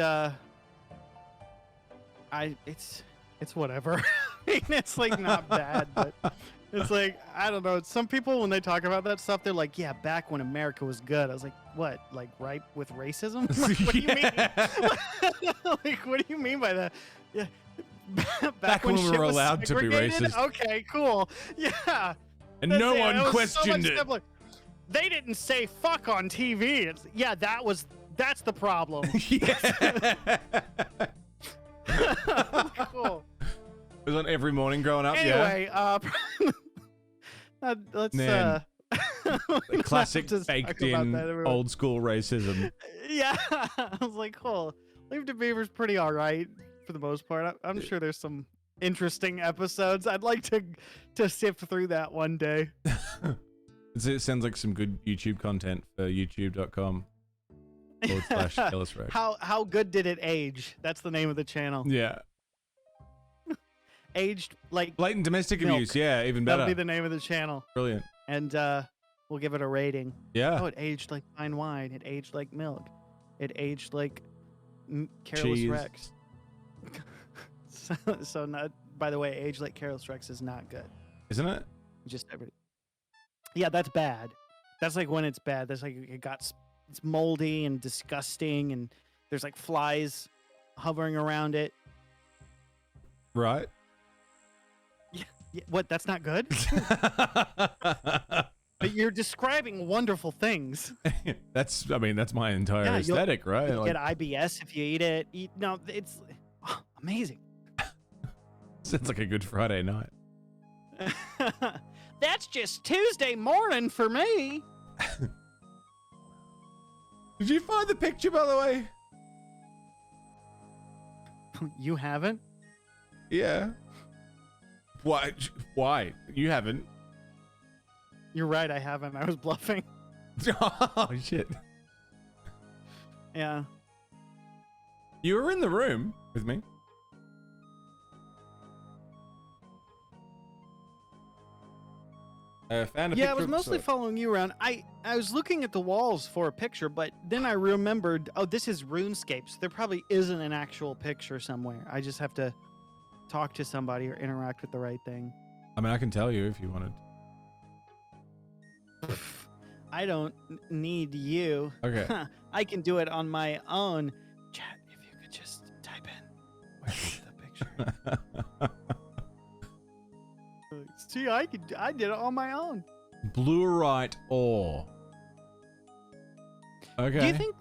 Speaker 6: it's whatever. I mean, it's like not bad, but it's like, I don't know. Some people, when they talk about that stuff, they're like, yeah, back when America was good. I was like, what? Like ripe with racism? Like, what do you mean? Like, what do you mean by that? Yeah.
Speaker 1: Back when we
Speaker 6: shit
Speaker 1: were
Speaker 6: was
Speaker 1: allowed to be
Speaker 6: segregated?
Speaker 1: racist.
Speaker 6: Okay, cool. Yeah.
Speaker 1: And
Speaker 6: That's
Speaker 1: no
Speaker 6: it.
Speaker 1: one
Speaker 6: It was so
Speaker 1: questioned
Speaker 6: much
Speaker 1: it.
Speaker 6: simpler. They didn't say fuck on TV. Yeah, that's the problem.
Speaker 1: Yeah.
Speaker 6: Cool.
Speaker 1: It was on every morning growing up.
Speaker 6: Anyway, let's
Speaker 1: Man.
Speaker 6: we don't
Speaker 1: Classic
Speaker 6: have to
Speaker 1: baked
Speaker 6: talk about
Speaker 1: in
Speaker 6: that, everyone.
Speaker 1: old school racism.
Speaker 6: Yeah, I was like, cool. Leave to Beaver's pretty all right for the most part. I'm sure there's some interesting episodes. I'd like to sift through that one day.
Speaker 1: It sounds like some good YouTube content for youtube.com/KillisRex.
Speaker 6: How good did it age? That's the name of the channel.
Speaker 1: Yeah.
Speaker 6: Aged like
Speaker 1: Blatant domestic
Speaker 6: milk.
Speaker 1: abuse. Yeah, even better.
Speaker 6: That'll be the name of the channel.
Speaker 1: Brilliant.
Speaker 6: And we'll give it a rating.
Speaker 1: Yeah.
Speaker 6: Oh, it aged like fine wine. It aged like milk. It aged like Careless
Speaker 1: Cheese.
Speaker 6: Rex. so not. By the way, aged like Careless Rex is not good.
Speaker 1: Isn't it?
Speaker 6: Just every. Yeah, that's bad. That's like when it's bad. That's like it's moldy and disgusting, and there's like flies hovering around it.
Speaker 1: Right.
Speaker 6: Yeah, what? That's not good. But you're describing wonderful things.
Speaker 1: That's my entire
Speaker 6: Yeah,
Speaker 1: aesthetic, right?
Speaker 6: You
Speaker 1: Like,
Speaker 6: get IBS if you eat it. No, it's amazing.
Speaker 1: sounds like a good Friday night.
Speaker 6: That's just Tuesday morning for me.
Speaker 1: Did you find the picture, by the way?
Speaker 6: You haven't?
Speaker 1: Yeah. Why? Why? You haven't?
Speaker 6: You're right, I haven't. I was bluffing.
Speaker 1: Oh, shit.
Speaker 6: Yeah.
Speaker 1: You were in the room with me. Found a
Speaker 6: Yeah, I
Speaker 1: picture
Speaker 6: was
Speaker 1: of-
Speaker 6: mostly following you around. I was looking at the walls for a picture, but then I remembered, oh, this is RuneScape, so there probably isn't an actual picture somewhere. I just have to talk to somebody or interact with the right thing.
Speaker 1: I mean, I can tell you if you wanted.
Speaker 6: I don't need you.
Speaker 1: Okay.
Speaker 6: I can do it on my own. Chat, if you could just type in where's the picture. See, I did it on my own.
Speaker 1: Bluerite ore. Okay.
Speaker 6: Do you think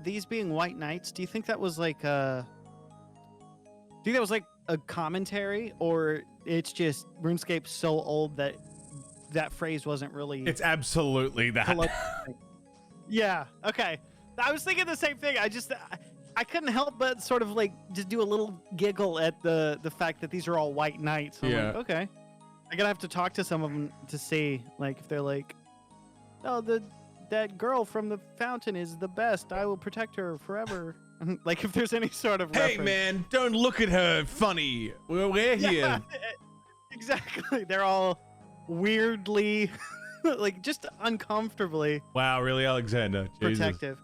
Speaker 6: these being white knights, do you think that was like a commentary, or it's just RuneScape's so old that that phrase wasn't really
Speaker 1: It's absolutely that.
Speaker 6: Yeah, okay. I was thinking the same thing. I couldn't help but sort of like just do a little giggle at the fact that these are all white knights. I'm
Speaker 1: Yeah.
Speaker 6: like, okay. I gotta have to talk to some of them to see, like, if they're like, oh, that girl from the fountain is the best. I will protect her forever. Like, if there's any sort of
Speaker 1: Hey,
Speaker 6: reference.
Speaker 1: man, don't look at her funny. We're here.
Speaker 6: Yeah, exactly. They're all weirdly, like, just uncomfortably
Speaker 1: Wow, really, Alexander? Jesus.
Speaker 6: protective.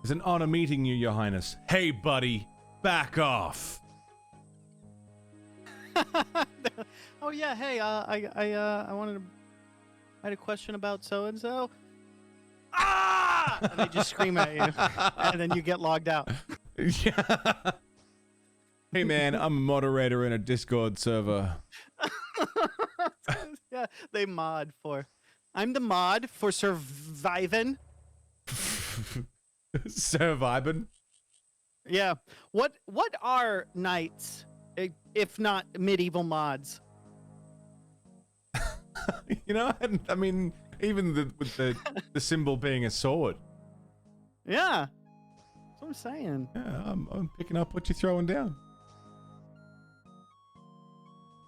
Speaker 1: It's an honor meeting you, Your Highness. Hey, buddy, back off.
Speaker 6: Oh yeah, hey, I wanted to. I had a question about so and so. Ah! And they just scream at you, and then you get logged out.
Speaker 1: Yeah. Hey, man, I'm a moderator in a Discord server.
Speaker 6: Yeah, they mod for. I'm the mod for surviving.
Speaker 1: Surviving.
Speaker 6: Yeah. What are knights, if not medieval mods?
Speaker 1: You know, I mean, even with the symbol being a sword.
Speaker 6: Yeah. That's what I'm saying.
Speaker 1: Yeah, I'm picking up what you're throwing down.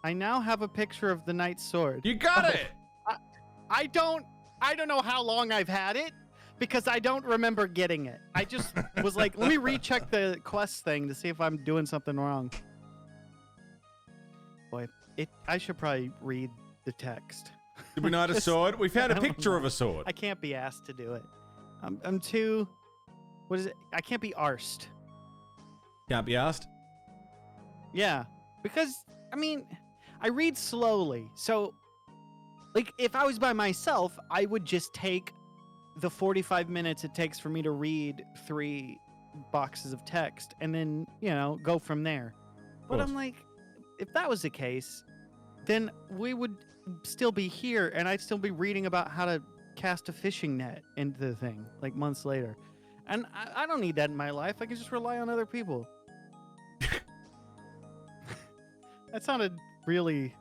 Speaker 6: I now have a picture of the knight's sword.
Speaker 1: You got it.
Speaker 6: I don't know how long I've had it because I don't remember getting it. I just was like, let me recheck the quest thing to see if I'm doing something wrong. Boy, I should probably read the text.
Speaker 1: Did we not have a sword? We found a picture of a sword.
Speaker 6: I can't be asked to do it. I'm too. What is it? I can't be arsed.
Speaker 1: Can't be asked.
Speaker 6: Yeah, because I mean, I read slowly. So, like, if I was by myself, I would just take the 45 minutes it takes for me to read 3 boxes of text and then, go from there. But I'm like, if that was the case, then we would still be here and I'd still be reading about how to cast a fishing net into the thing like months later. And I don't need that in my life. I can just rely on other people. That sounded really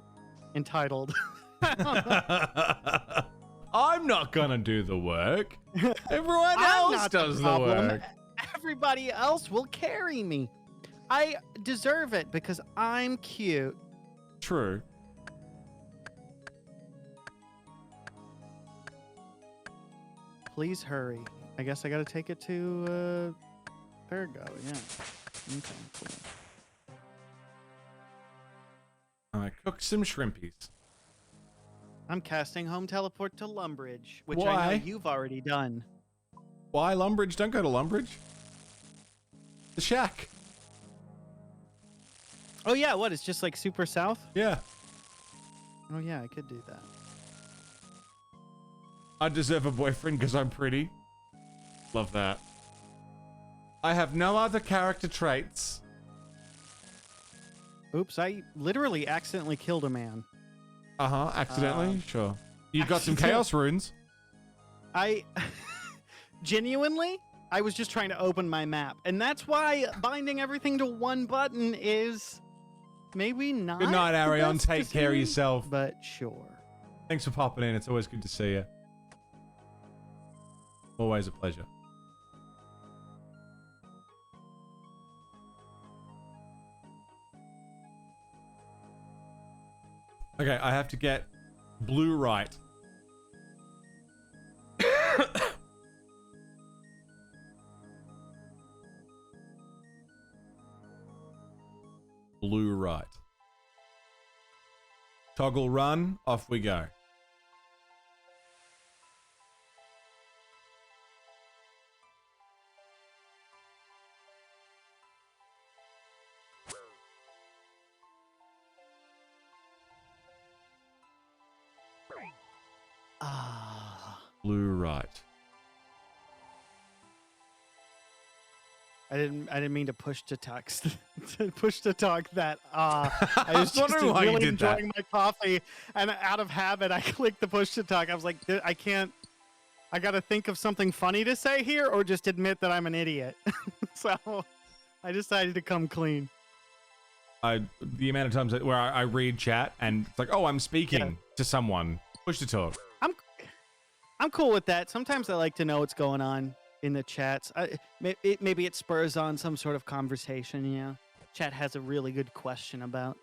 Speaker 6: entitled.
Speaker 1: I'm not gonna do the work. Everyone
Speaker 6: I'm
Speaker 1: else
Speaker 6: not
Speaker 1: does the
Speaker 6: problem.
Speaker 1: work.
Speaker 6: Everybody else will carry me. I deserve it because I'm cute.
Speaker 1: True.
Speaker 6: Please hurry. I guess I gotta take it to Virgo, yeah. Okay, cool.
Speaker 1: Cook some shrimpies.
Speaker 6: I'm casting home teleport to Lumbridge, which I
Speaker 1: Why?
Speaker 6: know you've already done.
Speaker 1: Why Lumbridge? Don't go to Lumbridge. The shack.
Speaker 6: Oh yeah, what? It's just like super south?
Speaker 1: Yeah.
Speaker 6: Oh yeah, I could do that.
Speaker 1: I deserve a boyfriend because I'm pretty. Love that. I have no other character traits.
Speaker 6: Oops, I literally accidentally killed a man.
Speaker 1: Uh-huh, accidentally? Sure. You got some chaos runes.
Speaker 6: I genuinely, I was just trying to open my map. And that's why binding everything to one button is maybe not.
Speaker 1: Good night,
Speaker 6: the
Speaker 1: Arion.
Speaker 6: best
Speaker 1: Take care of
Speaker 6: decision,
Speaker 1: yourself.
Speaker 6: But sure.
Speaker 1: Thanks for popping in. It's always good to see you. Always a pleasure. Okay, I have to get blue right. Blue right. Toggle run, off we go.
Speaker 6: Ah.
Speaker 1: Blue right.
Speaker 6: I didn't mean to push to text. To push to talk that. I was just
Speaker 1: wondering why you
Speaker 6: really
Speaker 1: did that.
Speaker 6: enjoying my coffee, and out of habit, I clicked the push to talk. I was like, I can't. I got to think of something funny to say here, or just admit that I'm an idiot. So, I decided to come clean.
Speaker 1: The amount of times where I read chat and it's like, oh, I'm speaking to someone. Push to talk.
Speaker 6: I'm cool with that. Sometimes I like to know what's going on in the chats. Maybe it spurs on some sort of conversation. Chat has a really good question about,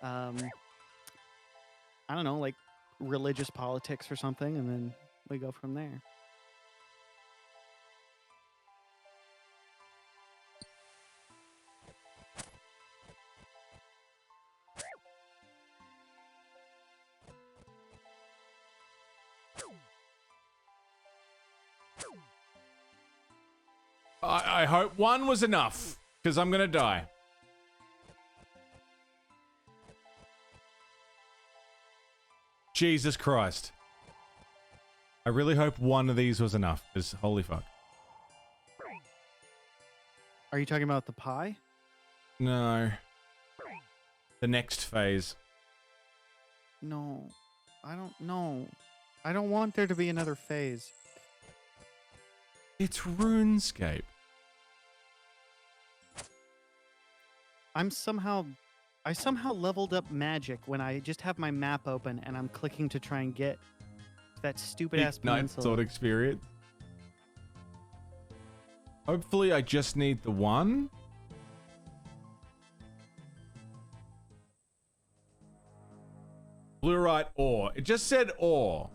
Speaker 6: I don't know, like religious politics or something, and then we go from there.
Speaker 1: I hope one was enough, because I'm gonna die. Jesus Christ. I really hope one of these was enough, because holy fuck.
Speaker 6: Are you talking about the pie?
Speaker 1: No. The next phase.
Speaker 6: No, I don't know. I don't want there to be another phase.
Speaker 1: It's RuneScape.
Speaker 6: I somehow leveled up magic when I just have my map open and I'm clicking to try and get that stupid ass
Speaker 1: Night
Speaker 6: peninsula.
Speaker 1: sword experience. Hopefully I just need the one. Fluorite ore. It just said ore.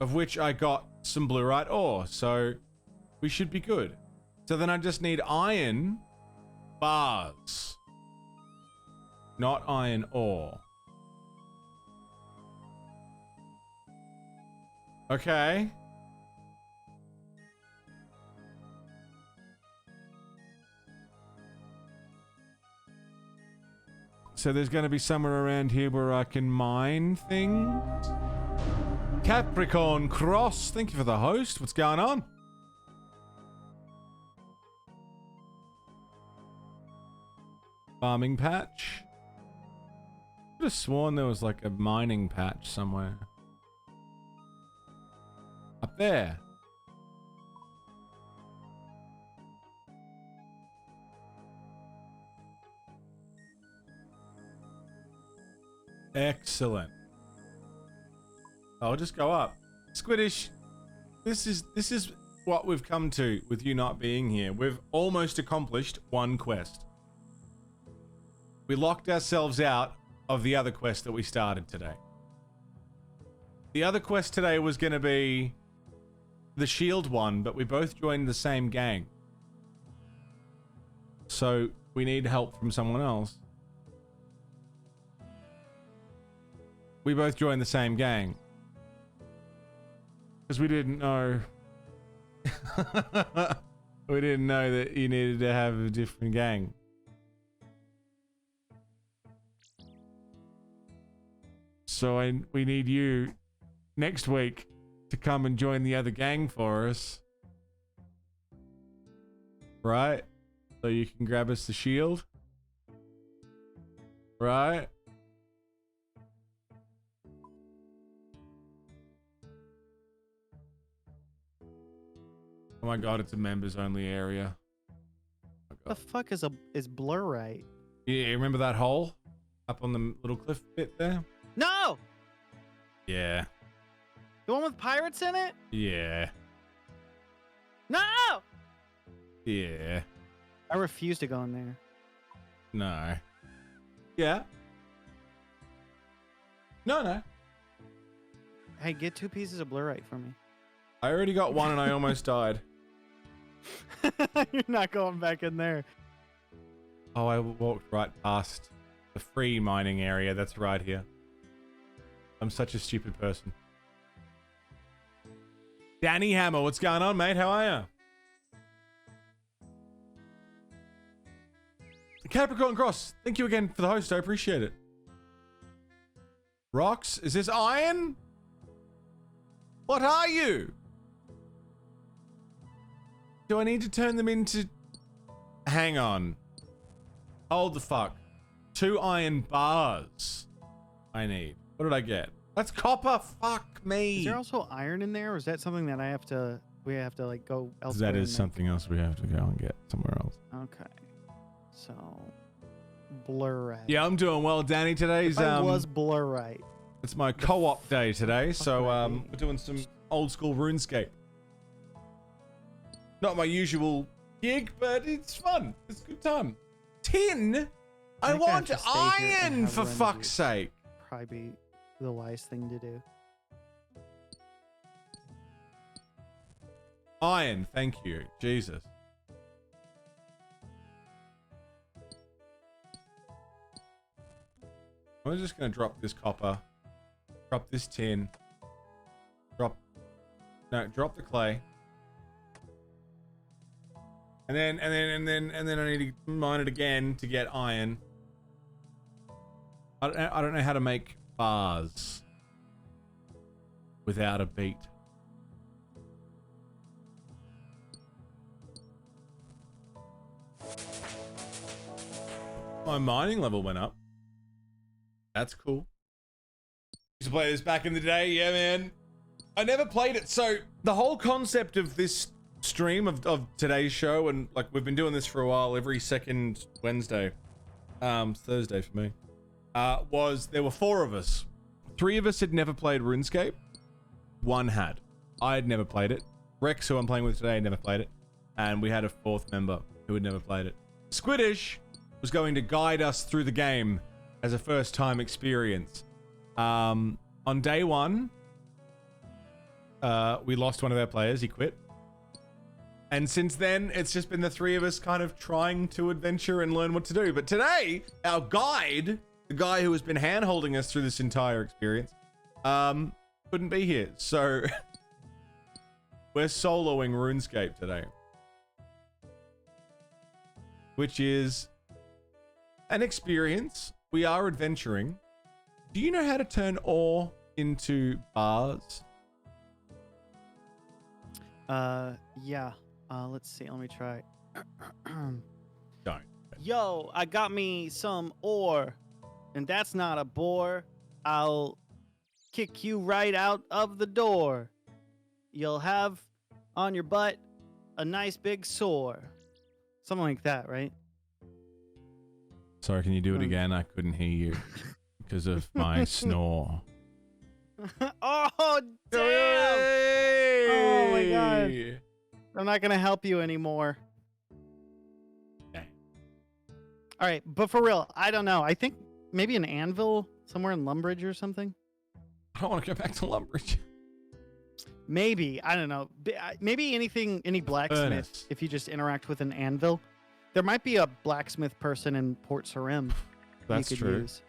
Speaker 1: Of which I got some fluorite ore, so we should be good. So then I just need iron bars. Not iron ore. Okay. So there's going to be somewhere around here where I can mine things. Capricorn Cross, thank you for the host. What's going on? Farming patch. I could have sworn there was like a mining patch somewhere. Up there. Excellent. I'll just go up. Squiddish, this is what we've come to with you not being here. We've almost accomplished one quest. We locked ourselves out of the other quest that we started today. The other quest today was going to be the shield one, but we both joined the same gang. So we need help from someone else. We both joined the same gang. Because we didn't know. We didn't know that you needed to have a different gang. So we need you next week to come and join the other gang for us. Right? So you can grab us the shield. Right? Oh my god, it's a members only area. Oh
Speaker 6: The fuck is blur right?
Speaker 1: Yeah, remember that hole up on the little cliff bit there?
Speaker 6: No!
Speaker 1: Yeah.
Speaker 6: The one with pirates in it?
Speaker 1: Yeah.
Speaker 6: No!
Speaker 1: Yeah.
Speaker 6: I refuse to go in there.
Speaker 1: No. Yeah. No.
Speaker 6: Hey, get 2 pieces of blurite for me.
Speaker 1: I already got one and I almost died.
Speaker 6: You're not going back in there.
Speaker 1: Oh, I walked right past the free mining area that's right here. I'm such a stupid person. Danny Hammer, what's going on, mate? How are you? Capricorn Cross, thank you again for the host. I appreciate it. Rocks, is this iron? What are you? Do I need to turn them into... Hang on. Hold the fuck. 2 iron bars I need. What did I get? That's copper. Fuck me.
Speaker 6: Is there also iron in there, or is that something that we have to like go elsewhere?
Speaker 1: That is something else we have to go and get somewhere else.
Speaker 6: Okay. So, blurite.
Speaker 1: Yeah, I'm doing well, Danny. Today's
Speaker 6: If I was blurite.
Speaker 1: It's my co-op day today, so we're doing some old school RuneScape. Not my usual gig, but it's fun. It's a good time. Tin? I
Speaker 6: think I have
Speaker 1: want
Speaker 6: to stay here and
Speaker 1: iron,
Speaker 6: have
Speaker 1: for
Speaker 6: Ren
Speaker 1: fuck's
Speaker 6: do-
Speaker 1: sake.
Speaker 6: Probably be the wise thing to do.
Speaker 1: Iron, thank you. Jesus. I'm just going to drop this copper. Drop this tin. Drop the clay. And then I need to mine it again to get iron. I don't know how to make bars without a beat. My mining level went up. That's cool. Used to play this back in the day, yeah, man. I never played it. So the whole concept of this stream of today's show, and like we've been doing this for a while, every second Wednesday, Thursday for me, was there were 4 of us. 3 of us had never played RuneScape. 1 had. I had never played it. Rex, who I'm playing with today, had never played it. And we had a 4th member who had never played it. Squiidds was going to guide us through the game as a first-time experience. On day 1, we lost one of our players. He quit. And since then, it's just been the 3 of us kind of trying to adventure and learn what to do. But today, our guide, the guy who has been hand-holding us through this entire experience, couldn't be here. So we're soloing RuneScape today, which is an experience. We are adventuring. Do you know how to turn ore into bars?
Speaker 6: Yeah. Let's see. Let me try.
Speaker 1: Don't.
Speaker 6: Yo, I got me some ore, and that's not a bore. I'll kick you right out of the door. You'll have on your butt a nice big sore. Something like that, right?
Speaker 1: Sorry, can you do it again? I couldn't hear you because of my snore.
Speaker 6: Oh, damn! Oh, my God. I'm not going to help you anymore.
Speaker 1: Okay.
Speaker 6: All right, but for real, I don't know. I think maybe an anvil somewhere in Lumbridge or something.
Speaker 1: I don't want to go back to Lumbridge.
Speaker 6: Maybe. I don't know. Maybe any blacksmith,
Speaker 1: Furnace.
Speaker 6: if you just interact with an anvil. There might be a blacksmith person in Port Sarim
Speaker 1: That's
Speaker 6: you could
Speaker 1: true.
Speaker 6: use.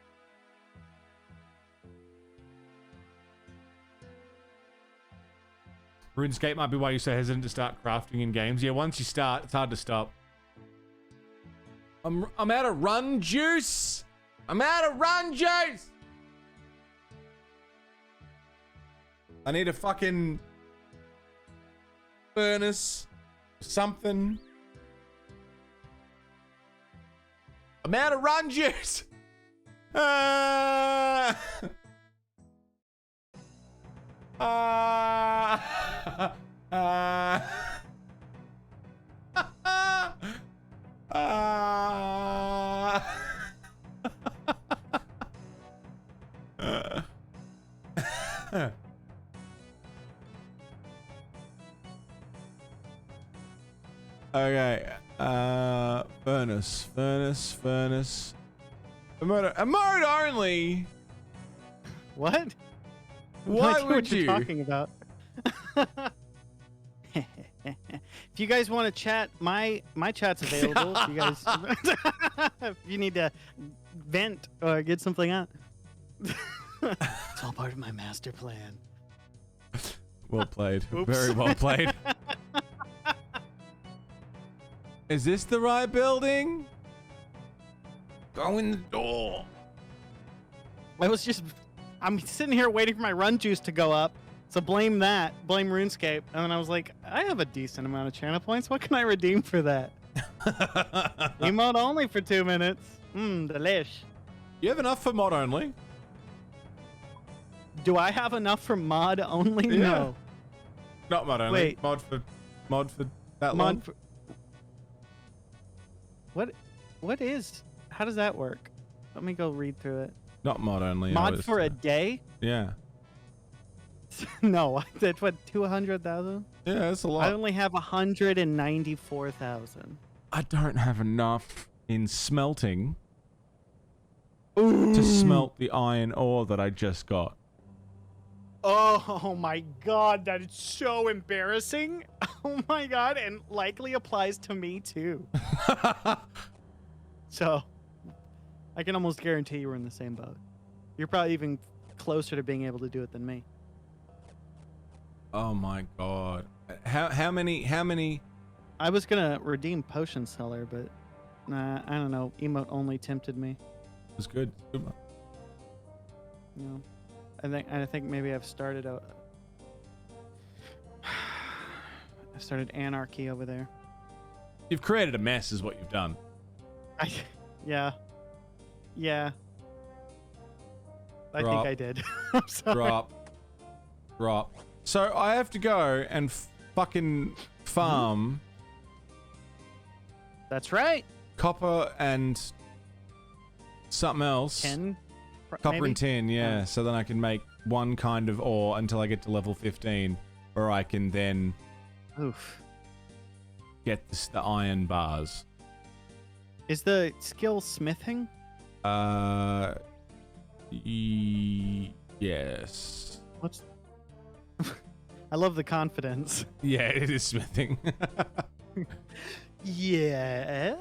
Speaker 1: RuneScape might be why you're so hesitant to start crafting in games. Yeah, once you start, it's hard to stop. I'm out of run juice. I'm out of run juice. I need a fucking furnace, something. I'm out of run juice. Okay. Furnace. A mode only.
Speaker 6: What?
Speaker 1: Why
Speaker 6: No idea
Speaker 1: would
Speaker 6: what
Speaker 1: you?
Speaker 6: you're talking about? If you guys want to chat, my chat's available. If you guys, if you need to vent or get something out, it's all part of my master plan.
Speaker 1: Well played.
Speaker 6: Oops.
Speaker 1: Very well played. Is this the right building? Go in the door.
Speaker 6: I'm sitting here waiting for my run juice to go up. So blame that. Blame RuneScape. And then I was like, I have a decent amount of channel points. What can I redeem for that? Emote only for 2 minutes. Delish.
Speaker 1: You have enough for mod only?
Speaker 6: Do I have enough for mod only?
Speaker 1: Yeah.
Speaker 6: No.
Speaker 1: Not mod only.
Speaker 6: Wait.
Speaker 1: Mod for that long.
Speaker 6: Mod for... What is... How does that work? Let me go read through it.
Speaker 1: Not mod only. I
Speaker 6: Mod
Speaker 1: was,
Speaker 6: for a day?
Speaker 1: Yeah.
Speaker 6: No, that's what 200,000.
Speaker 1: Yeah, that's a lot.
Speaker 6: I only have 194,000.
Speaker 1: I don't have enough in smelting to smelt the iron ore that I just got.
Speaker 6: Oh my god, that is so embarrassing. Oh my god, and likely applies to me too. So, I can almost guarantee you we're in the same boat. You're probably even closer to being able to do it than me.
Speaker 1: Oh my god. How many?
Speaker 6: I was gonna redeem Potion Seller, but nah, I don't know. Emote only tempted me.
Speaker 1: It was good. Good one.
Speaker 6: You know, I think maybe I've started a. I started anarchy over there.
Speaker 1: You've created a mess, is what you've done.
Speaker 6: Yeah. I
Speaker 1: Drop.
Speaker 6: think I did. I'm sorry.
Speaker 1: Drop. So I have to go and fucking farm
Speaker 6: That's right.
Speaker 1: copper and something else. Copper
Speaker 6: maybe?
Speaker 1: and tin, yeah. So then I can make one kind of ore until I get to level 15, where I can then
Speaker 6: Oof.
Speaker 1: get the iron bars.
Speaker 6: Is the skill smithing?
Speaker 1: Yes.
Speaker 6: What's? I love the confidence.
Speaker 1: Yeah, it is smithing.
Speaker 6: Yes.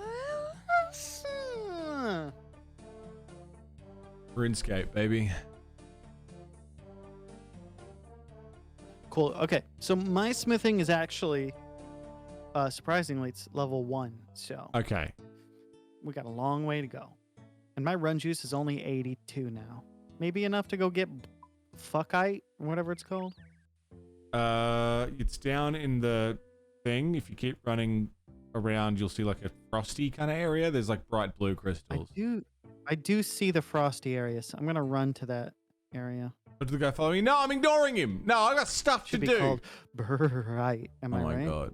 Speaker 1: RuneScape, baby.
Speaker 6: Cool. Okay, so my smithing is actually, surprisingly, it's level 1. So
Speaker 1: Okay.
Speaker 6: we got a long way to go, and my run juice is only 82 now. Maybe enough to go get fuckite, or whatever it's called.
Speaker 1: It's down in the thing. If you keep running around, you'll see like a frosty kind of area. There's like bright blue crystals.
Speaker 6: I do see the frosty area, so I'm gonna run to that area.
Speaker 1: But the guy following me? No, I'm ignoring him. No, I got stuff
Speaker 6: Should
Speaker 1: to
Speaker 6: be
Speaker 1: do.
Speaker 6: called bright. Am I
Speaker 1: Oh my
Speaker 6: right?
Speaker 1: god,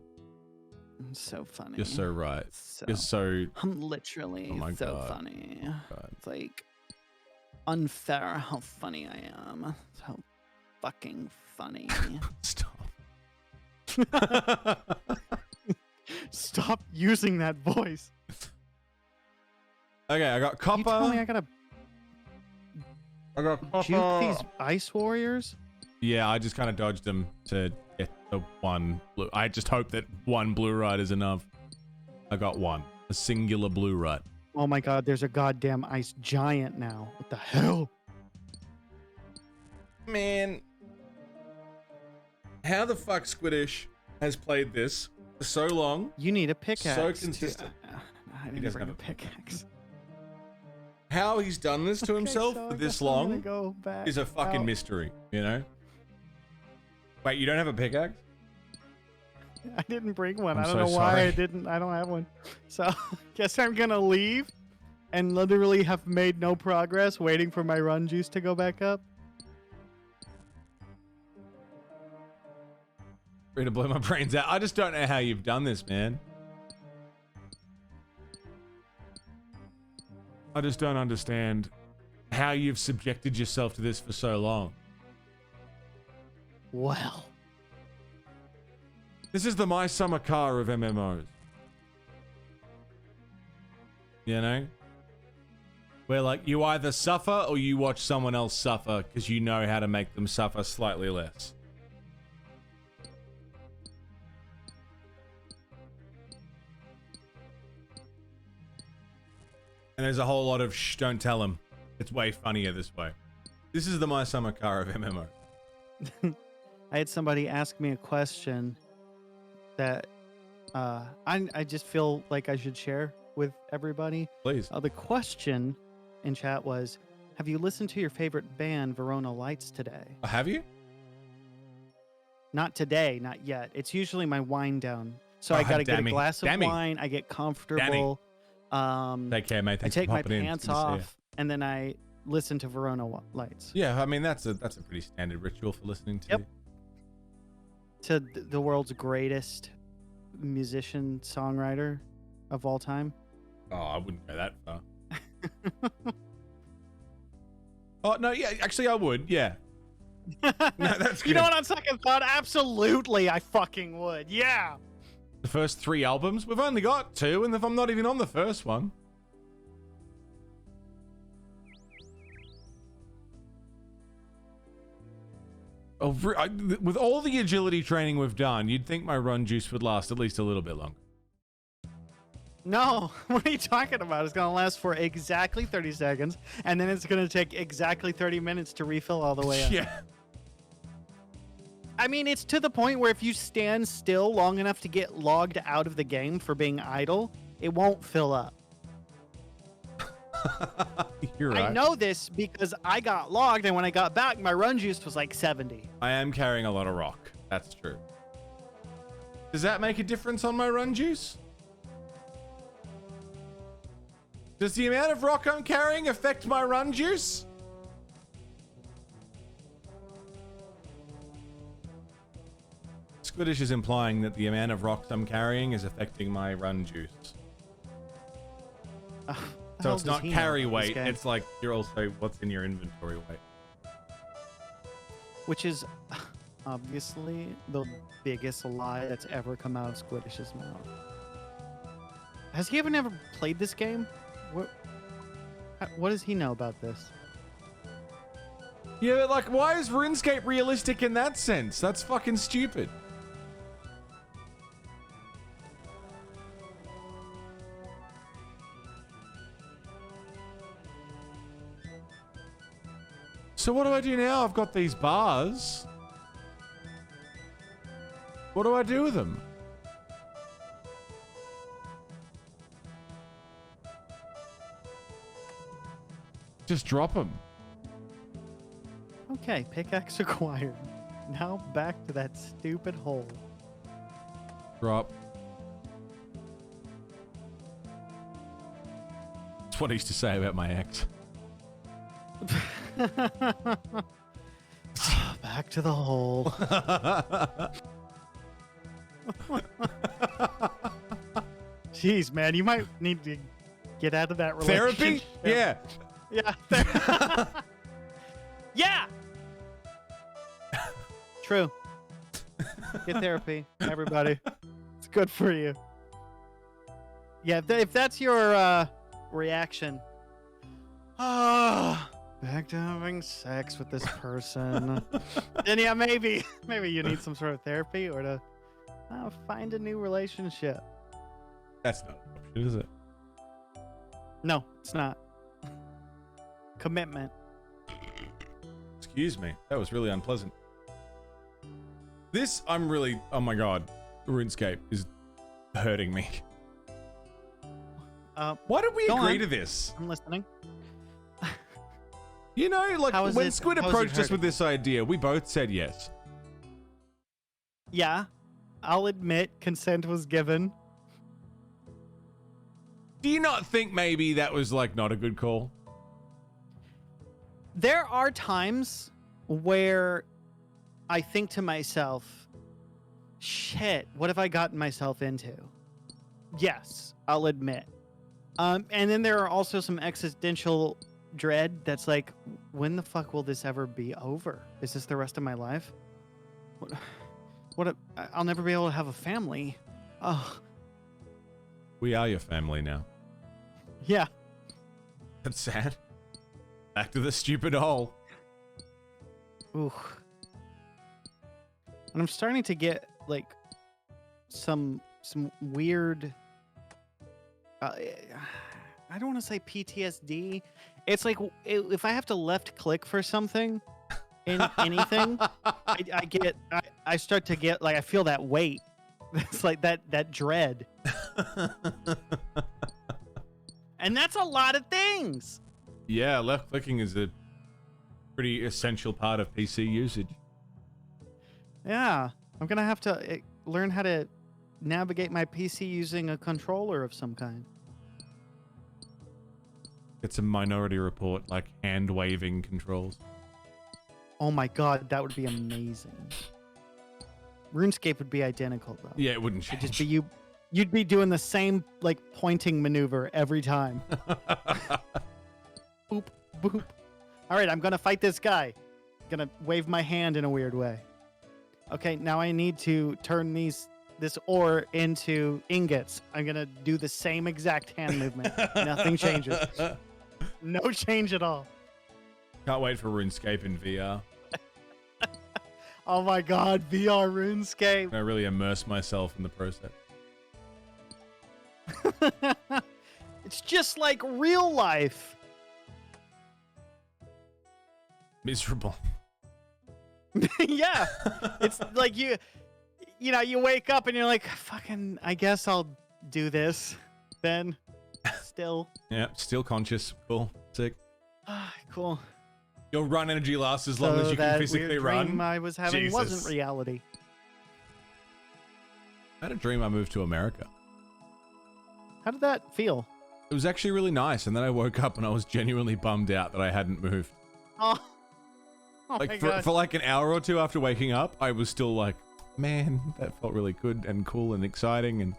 Speaker 6: I'm so funny.
Speaker 1: you're so right.
Speaker 6: So,
Speaker 1: You're so.
Speaker 6: I'm literally
Speaker 1: Oh my
Speaker 6: so
Speaker 1: God.
Speaker 6: funny.
Speaker 1: God.
Speaker 6: It's like unfair how funny I am. So fucking funny.
Speaker 1: Stop.
Speaker 6: Stop using that voice.
Speaker 1: Okay, I got
Speaker 6: You tell me
Speaker 1: copper.
Speaker 6: I gotta
Speaker 1: I got copper.
Speaker 6: juke these ice warriors?
Speaker 1: Yeah, I just kind of dodged them to get the one blue. I just hope that one blue rut is enough. I got one. A singular blue rut.
Speaker 6: Oh my god, there's a goddamn ice giant now. What the hell?
Speaker 1: Man. How the fuck Squiddish has played this for so long?
Speaker 6: You need a pickaxe.
Speaker 1: So consistent.
Speaker 6: I didn't
Speaker 1: doesn't
Speaker 6: bring a
Speaker 1: have a
Speaker 6: pickaxe.
Speaker 1: How he's done this to himself
Speaker 6: so I
Speaker 1: for
Speaker 6: guess
Speaker 1: this
Speaker 6: I'm gonna
Speaker 1: long
Speaker 6: go back
Speaker 1: is a fucking
Speaker 6: out.
Speaker 1: mystery, you know? Wait, you don't have a pickaxe?
Speaker 6: I didn't bring one.
Speaker 1: I'm
Speaker 6: I don't
Speaker 1: so
Speaker 6: know why I
Speaker 1: sorry.
Speaker 6: didn't. I don't have one. So guess I'm gonna leave and literally have made no progress waiting for my run juice to go back up.
Speaker 1: Ready to blow my brains out. I just don't know how you've done this, man. I just don't understand how you've subjected yourself to this for so long.
Speaker 6: Well,
Speaker 1: This is the My Summer Car of MMOs. You know? Where like you either suffer or you watch someone else suffer because you know how to make them suffer slightly less. And there's a whole lot of shh, don't tell him. It's way funnier this way. This is the My Summer Car of MMO.
Speaker 6: I had somebody ask me a question that I just feel like I should share with everybody.
Speaker 1: Please.
Speaker 6: The question in chat was, have you listened to your favorite band, Verona Lights, today?
Speaker 1: Have you?
Speaker 6: Not today, not yet. It's usually my wind down. So
Speaker 1: Oh,
Speaker 6: I got to get a
Speaker 1: Dammy.
Speaker 6: glass of
Speaker 1: Dammy.
Speaker 6: wine. I get comfortable.
Speaker 1: Take care, mate.
Speaker 6: I
Speaker 1: Thanks
Speaker 6: take
Speaker 1: for
Speaker 6: my
Speaker 1: hopping in.
Speaker 6: pants
Speaker 1: Good to see you.
Speaker 6: off, and then I listen to Verona Lights.
Speaker 1: Yeah, I mean that's a pretty standard ritual for listening to.
Speaker 6: Yep. To the world's greatest musician songwriter of all time.
Speaker 1: Oh, I wouldn't go that far. Oh, no, yeah, actually I would, yeah. No, that's good.
Speaker 6: You know what, on second thought, absolutely I fucking would. Yeah.
Speaker 1: The first 3 albums? We've only got 2, and if I'm not even on the first one. Oh, with all the agility training we've done, you'd think my run juice would last at least a little bit longer.
Speaker 6: No, what are you talking about? It's going to last for exactly 30 seconds, and then it's going to take exactly 30 minutes to refill all the way up.
Speaker 1: Yeah.
Speaker 6: I mean, it's to the point where if you stand still long enough to get logged out of the game for being idle, it won't fill up.
Speaker 1: You're right.
Speaker 6: I know this because I got logged, and when I got back, my run juice was like 70.
Speaker 1: I am carrying a lot of rock. That's true. Does that make a difference on my run juice? Does the amount of rock I'm carrying affect my run juice? Squiidds is implying that the amount of rocks I'm carrying is affecting my run juice. So it's not carry weight, it's like you're also what's in your inventory weight.
Speaker 6: Which is obviously the biggest lie that's ever come out of Squiidds' mouth. Has he ever played this game? What does he know about this?
Speaker 1: Yeah, but like, why is RuneScape realistic in that sense? That's fucking stupid. So what do I do now? I've got these bars. What do I do with them? Just drop them.
Speaker 6: Okay, pickaxe acquired. Now back to that stupid hole.
Speaker 1: Drop. That's what I used to say about my ex.
Speaker 6: Back to the hole. Jeez, man, you might need to get out of that relationship.
Speaker 1: Therapy? Yeah.
Speaker 6: Yeah. Yeah. True. Get therapy, everybody. It's good for you. Yeah, if that's your reaction. Back to having sex with this person. Then yeah, maybe you need some sort of therapy or to find a new relationship.
Speaker 1: That's not an option, is it?
Speaker 6: No, it's not. Commitment.
Speaker 1: Excuse me. That was really unpleasant. This, I'm really... Oh my god. RuneScape is hurting me. Why did we agree to this?
Speaker 6: I'm listening.
Speaker 1: You know, like, when Squid approached us with
Speaker 6: hurting?
Speaker 1: this idea, we both said yes.
Speaker 6: Yeah, I'll admit consent was given.
Speaker 1: Do you not think maybe that was, like, not a good call?
Speaker 6: There are times where I think to myself, shit, what have I gotten myself into? Yes, I'll admit. And then there are also some existential dread that's like, when the fuck will this ever be over? Is this the rest of my life? I'll never be able to have a family. Oh.
Speaker 1: We are your family now.
Speaker 6: Yeah.
Speaker 1: That's sad. Back to the stupid hole.
Speaker 6: Ooh. And I'm starting to get like some weird I don't want to say PTSD. It's like if I have to left click for something in anything, I start to get like I feel that weight. It's like that dread. And that's a lot of things.
Speaker 1: Yeah, left clicking is a pretty essential part of PC usage.
Speaker 6: Yeah, I'm gonna have to learn how to navigate my PC using a controller of some kind.
Speaker 1: It's a Minority Report, like hand-waving controls.
Speaker 6: Oh my god, that would be amazing. RuneScape would be identical, though.
Speaker 1: Yeah, it wouldn't change.
Speaker 6: It'd just be you. You'd be doing the same, like, pointing maneuver every time. Boop, boop, All right, I'm gonna fight this guy. Gonna wave my hand in a weird way. Okay, now I need to turn this ore into ingots. I'm gonna do the same exact hand movement. Nothing changes. No change at all.
Speaker 1: Can't wait for RuneScape in VR.
Speaker 6: Oh my god, VR RuneScape.
Speaker 1: I really immerse myself in the process.
Speaker 6: It's just like real life.
Speaker 1: Miserable.
Speaker 6: Yeah. It's like you wake up and you're like, fucking, I guess I'll do this then. Still.
Speaker 1: Yeah, still conscious. Cool. Sick.
Speaker 6: Cool.
Speaker 1: Your run energy lasts as long as you can physically
Speaker 6: weird
Speaker 1: run.
Speaker 6: Dream I was having
Speaker 1: Jesus.
Speaker 6: wasn't reality.
Speaker 1: I had a dream I moved to America.
Speaker 6: How did that feel?
Speaker 1: It was actually really nice, and then I woke up and I was genuinely bummed out that I hadn't moved.
Speaker 6: Oh my
Speaker 1: Like
Speaker 6: god.
Speaker 1: for like an hour or two after waking up, I was still like, man, that felt really good and cool and exciting. And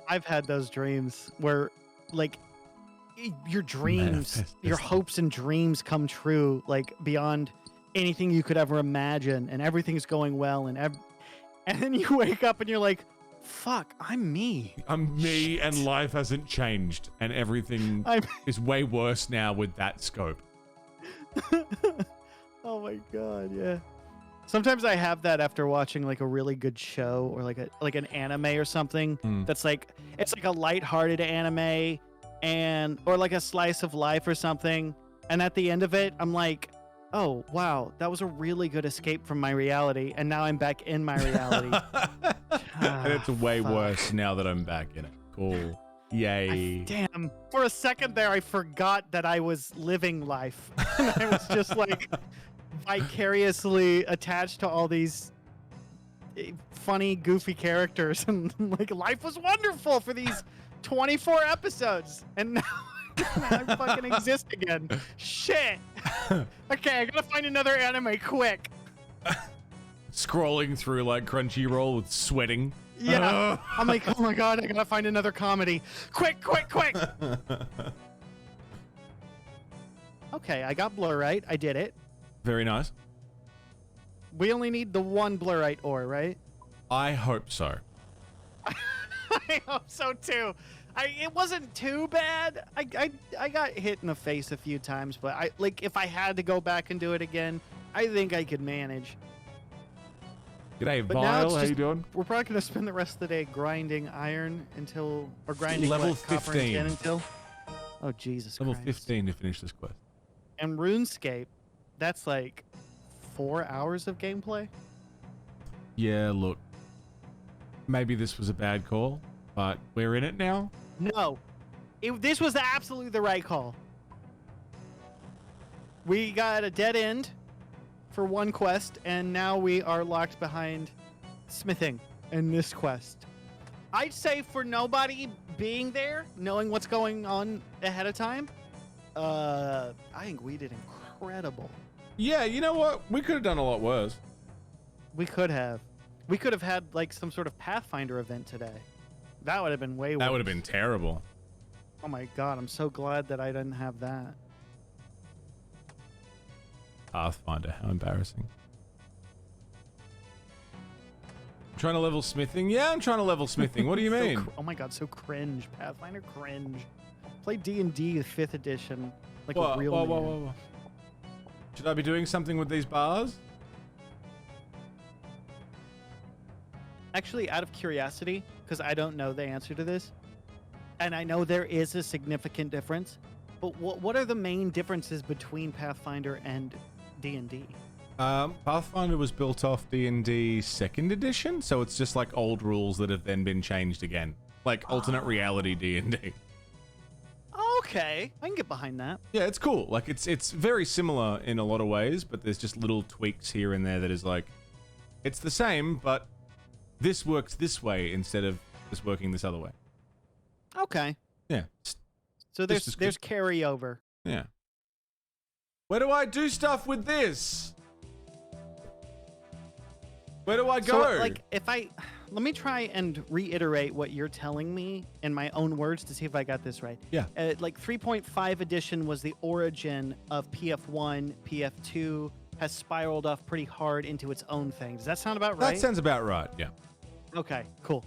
Speaker 6: I've had those dreams where, like, your dreams, your hopes and dreams come true, like beyond anything you could ever imagine, and everything's going well, and then you wake up and you're like, fuck, I'm me.
Speaker 1: I'm me, and life hasn't changed, and everything is way worse now with that scope.
Speaker 6: Oh my god, yeah. Sometimes I have that after watching like a really good show or like an anime or something that's like, it's like a lighthearted anime or like a slice of life or something, and at the end of it I'm like, oh wow, that was a really good escape from my reality, and now I'm back in my reality.
Speaker 1: And it's way worse now that I'm back in it. Cool. Yay.
Speaker 6: Damn. For a second there I forgot that I was living life. And I was just like vicariously attached to all these funny, goofy characters, and like life was wonderful for these 24 episodes, and now I fucking exist again. Shit. Okay, I gotta find another anime quick.
Speaker 1: Scrolling through like Crunchyroll with sweating.
Speaker 6: Yeah. I'm like, oh my god, I gotta find another comedy. Quick, quick, quick. Okay, I got Blurite. I did it.
Speaker 1: Very nice.
Speaker 6: We only need the one Blurite ore, right?
Speaker 1: I hope so.
Speaker 6: I hope so too. It wasn't too bad. I got hit in the face a few times, but if I had to go back and do it again, I think I could manage.
Speaker 1: G'day,
Speaker 6: But now
Speaker 1: Vile.
Speaker 6: it's
Speaker 1: How
Speaker 6: just-
Speaker 1: you doing?
Speaker 6: We're probably gonna spend the rest of the day grinding iron or grinding
Speaker 1: Level
Speaker 6: what, copper and
Speaker 1: 15.
Speaker 6: tin until. Oh Jesus
Speaker 1: Level
Speaker 6: Christ.
Speaker 1: 15 to finish this quest.
Speaker 6: And RuneScape, that's like 4 hours of gameplay.
Speaker 1: Yeah, look. Maybe this was a bad call, but we're in it now.
Speaker 6: No, this was absolutely the right call. We got a dead end for one quest, and now we are locked behind smithing in this quest. I'd say for nobody being there, knowing what's going on ahead of time, I think we did incredible.
Speaker 1: Yeah, you know what? We could have done a lot worse.
Speaker 6: We could have. We could have had like some sort of Pathfinder event today. That would have been way worse.
Speaker 1: That would have been terrible.
Speaker 6: Oh my god, I'm so glad that I didn't have that.
Speaker 1: Pathfinder, how embarrassing. Trying to level smithing? Yeah, I'm trying to level smithing. What do you
Speaker 6: So
Speaker 1: mean?
Speaker 6: oh my god, so cringe. Pathfinder cringe. Play D&D 5th edition like
Speaker 1: Whoa,
Speaker 6: a real
Speaker 1: whoa,
Speaker 6: man.
Speaker 1: whoa, whoa, whoa. Should I be doing something with these bars?
Speaker 6: Actually, out of curiosity, because I don't know the answer to this, and I know there is a significant difference, but what are the main differences between Pathfinder and D&D?
Speaker 1: Pathfinder was built off D&D 2nd edition, so it's just like old rules that have then been changed again. Like alternate reality D&D.
Speaker 6: Okay, I can get behind that.
Speaker 1: Yeah, it's cool. Like it's very similar in a lot of ways, but there's just little tweaks here and there that is like, it's the same, but this works this way instead of just working this other way.
Speaker 6: Okay,
Speaker 1: Yeah.
Speaker 6: so
Speaker 1: This is
Speaker 6: there's carryover.
Speaker 1: Yeah. Where do I do stuff with this? Where do I go?
Speaker 6: So, like, let me try and reiterate what you're telling me in my own words to see if I got this right.
Speaker 1: Yeah.
Speaker 6: Like 3.5 edition was the origin of PF1. PF2 has spiraled off pretty hard into its own thing. Does that sound about right?
Speaker 1: That sounds about right. Yeah.
Speaker 6: Okay, cool.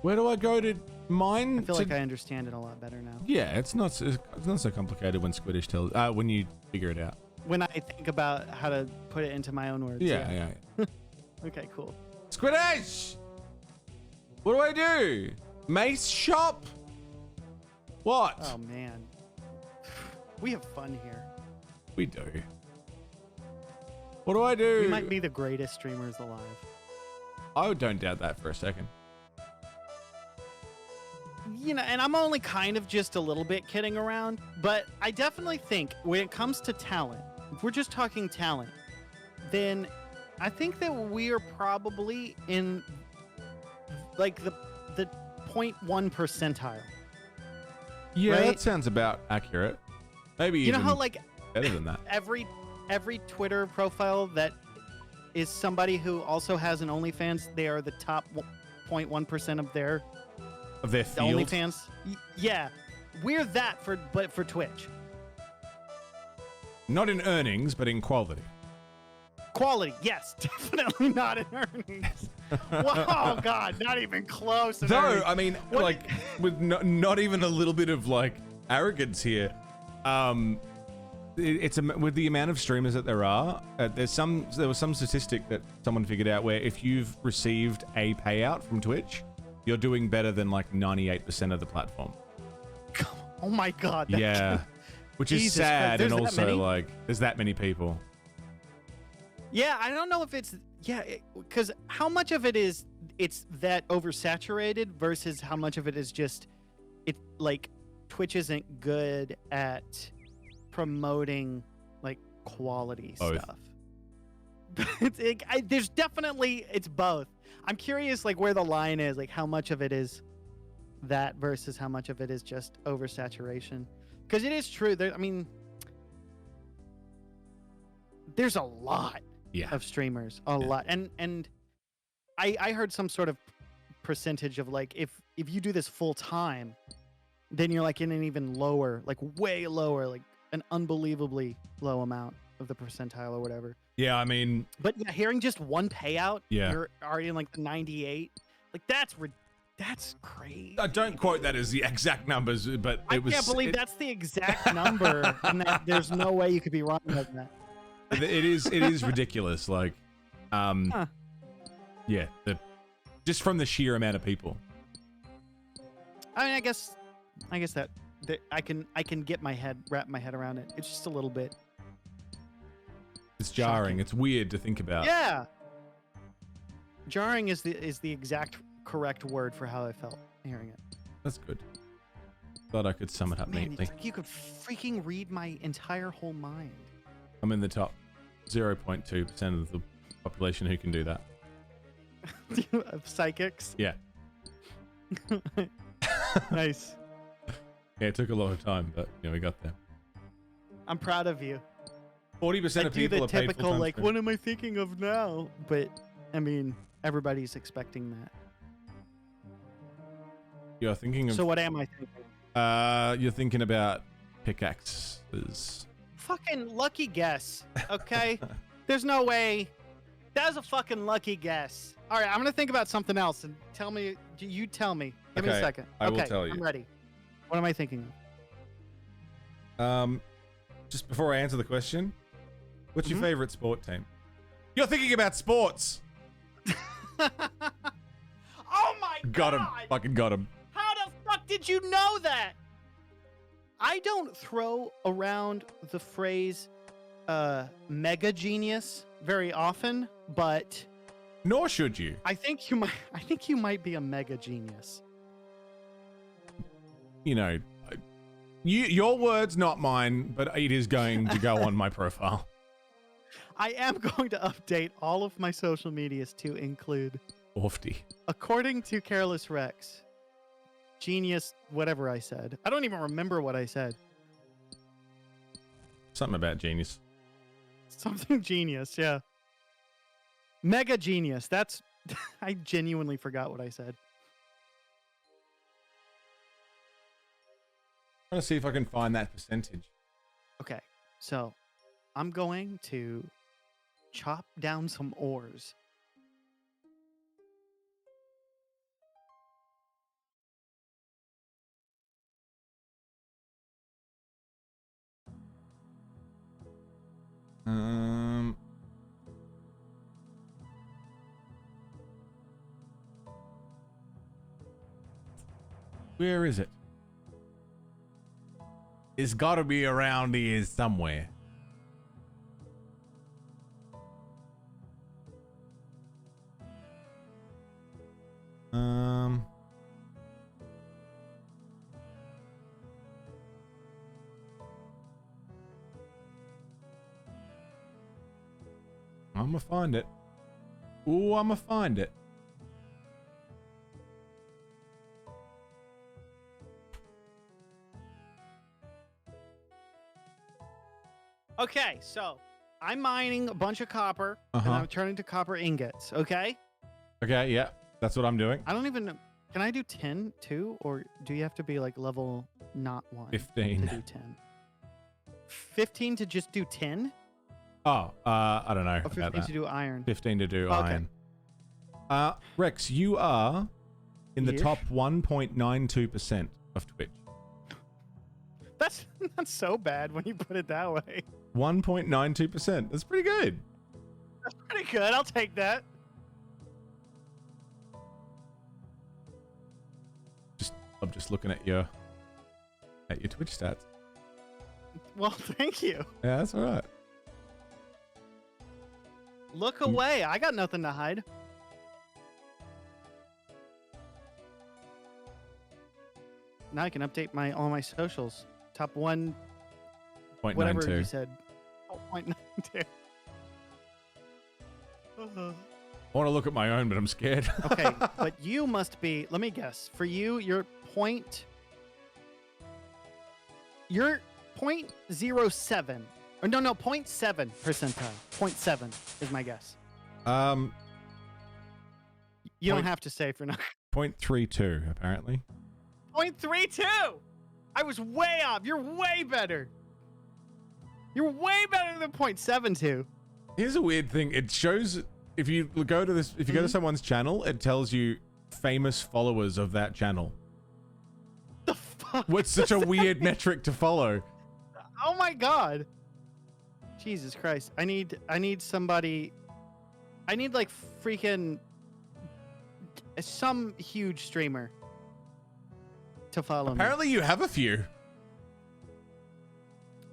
Speaker 1: Where do I go to mine?
Speaker 6: I feel like I understand it a lot better now.
Speaker 1: Yeah, it's not so complicated when Squiidds tells when you figure it out.
Speaker 6: When I think about how to put it into my own words.
Speaker 1: Yeah.
Speaker 6: Okay, cool.
Speaker 1: Squiidds! What do I do? Mace shop? What?
Speaker 6: Oh man, we have fun here.
Speaker 1: We do. What do I do?
Speaker 6: We might be the greatest streamers alive.
Speaker 1: I don't doubt that for a second.
Speaker 6: You know, and I'm only kind of just a little bit kidding around, but I definitely think when it comes to talent, if we're just talking talent, then I think that we are probably in like the 0.1 percentile.
Speaker 1: Yeah,
Speaker 6: right?
Speaker 1: that sounds about accurate. Maybe
Speaker 6: You know
Speaker 1: even
Speaker 6: how like
Speaker 1: better than that.
Speaker 6: every Twitter profile that is somebody who also has an OnlyFans, they are the top 0.1% of their
Speaker 1: field.
Speaker 6: OnlyFans. Yeah, we're that for Twitch.
Speaker 1: Not in earnings, but in quality.
Speaker 6: Quality, yes, definitely not in earnings. Oh God, not even close.
Speaker 1: Though, I mean,
Speaker 6: What-
Speaker 1: like, with not even a little bit of like arrogance here. With the amount of streamers that there are, there was some statistic that someone figured out where if you've received a payout from Twitch, you're doing better than like 98% of the platform.
Speaker 6: Oh my God.
Speaker 1: Yeah, which is
Speaker 6: Jesus
Speaker 1: sad,
Speaker 6: Christ,
Speaker 1: and
Speaker 6: there's that
Speaker 1: also
Speaker 6: many?
Speaker 1: like there's that many people.
Speaker 6: Yeah, I don't know if it's because how much of it is it's that oversaturated versus how much of it is just like Twitch isn't good at promoting like quality
Speaker 1: Both.
Speaker 6: stuff. There's definitely it's both. I'm curious like where the line is, like how much of it is that versus how much of it is just oversaturation. Because it is true. I mean, there's a lot of streamers, a lot, and I heard some sort of percentage of like if you do this full time, then you're like in an even lower, like way lower, like an unbelievably low amount of the percentile or whatever.
Speaker 1: Yeah, I mean,
Speaker 6: But yeah, hearing just one payout,
Speaker 1: Yeah.
Speaker 6: you're already in like the 98. Like that's crazy.
Speaker 1: don't quote that as the exact numbers, but
Speaker 6: I can't believe that's the exact number, and that there's no way you could be wrong about that.
Speaker 1: It is ridiculous. Like, yeah, just from the sheer amount of people.
Speaker 6: I mean, I guess that I can wrap my head around it. It's just a little bit.
Speaker 1: It's jarring.
Speaker 6: Shocking.
Speaker 1: It's weird to think about.
Speaker 6: Yeah. Jarring is the exact correct word for how I felt hearing it.
Speaker 1: That's good. Thought I could sum it up
Speaker 6: Man,
Speaker 1: neatly.
Speaker 6: it's like you could freaking read my entire whole mind.
Speaker 1: I'm in the top 0.2% of the population who can do that.
Speaker 6: Of psychics.
Speaker 1: Yeah.
Speaker 6: Nice.
Speaker 1: Yeah, it took a lot of time, but we got there.
Speaker 6: I'm proud of you.
Speaker 1: 40%
Speaker 6: I
Speaker 1: of
Speaker 6: do
Speaker 1: people
Speaker 6: the
Speaker 1: are paid
Speaker 6: typical
Speaker 1: full-time
Speaker 6: like,
Speaker 1: streamers.
Speaker 6: what am I thinking of now? But I mean, everybody's expecting that.
Speaker 1: You're thinking of.
Speaker 6: So what am I thinking?
Speaker 1: You're thinking about pickaxes.
Speaker 6: Fucking lucky guess. Okay. There's no way. That was a fucking lucky guess. All right, I'm gonna think about something else and tell me. You tell me. Give me a
Speaker 1: Okay,
Speaker 6: second.
Speaker 1: I will
Speaker 6: Okay,
Speaker 1: tell you.
Speaker 6: I'm ready. What am I thinking
Speaker 1: Just before I answer the question, what's
Speaker 6: Mm-hmm.
Speaker 1: your favorite sport team? You're thinking about sports.
Speaker 6: of? Oh my
Speaker 1: Got him.
Speaker 6: God!
Speaker 1: Fucking got him.
Speaker 6: How the fuck did you know that? I don't throw around the phrase mega genius very often, but
Speaker 1: Nor should you.
Speaker 6: I think you might be a mega genius.
Speaker 1: Your words, not mine, but it is going to go on my profile.
Speaker 6: I am going to update all of my social medias to include,
Speaker 1: Ofty.
Speaker 6: according to Careless Rex, genius, whatever I said. I don't even remember what I said.
Speaker 1: Something about genius.
Speaker 6: Something genius, yeah. Mega genius. That's I genuinely forgot what I said.
Speaker 1: I'm trying to see if I can find that percentage.
Speaker 6: Okay, so I'm going to chop down some ores.
Speaker 1: Where is it? It's got to be around here somewhere. I'm gonna find it. Ooh, I'm gonna find it.
Speaker 6: Okay, so I'm mining a bunch of copper and I'm turning to copper ingots. Okay.
Speaker 1: Okay, yeah, that's what I'm doing.
Speaker 6: I don't even know. Can I do 10 too, or do you have to be like level not 1?
Speaker 1: 15.
Speaker 6: To do 10. 15 to just do 10?
Speaker 1: Oh, I don't know.
Speaker 6: Or 15
Speaker 1: about that.
Speaker 6: to do iron.
Speaker 1: 15 to do
Speaker 6: Okay.
Speaker 1: iron. Rex, you are in the
Speaker 6: Yes?
Speaker 1: top 1.92% of Twitch.
Speaker 6: That's not so bad when you put it that way.
Speaker 1: 1.92%. That's pretty good.
Speaker 6: That's pretty good. I'll take that.
Speaker 1: I'm just looking at your Twitch stats.
Speaker 6: Well, thank you.
Speaker 1: Yeah, that's all right.
Speaker 6: Look away. I got nothing to hide. Now I can update all my socials. Top 1, whatever you
Speaker 1: 0.92.
Speaker 6: said. 0.92.
Speaker 1: I want to look at my own, but I'm scared.
Speaker 6: Okay, but you must be, let me guess. For you, you're 0.07. Or no, 0.7 percentile. 0.7 is my guess. You don't have to say for now.
Speaker 1: 0.32, apparently.
Speaker 6: 0.32! I was way off. You're way better. You're way better than 0.72.
Speaker 1: Here's a weird thing. It shows if you go to this, if you go to someone's channel, it tells you famous followers of that channel.
Speaker 6: The fuck?
Speaker 1: What's such a weird metric to follow?
Speaker 6: Oh my god. Jesus Christ. I need somebody. I need like freaking some huge streamer to follow me.
Speaker 1: Apparently you have a few.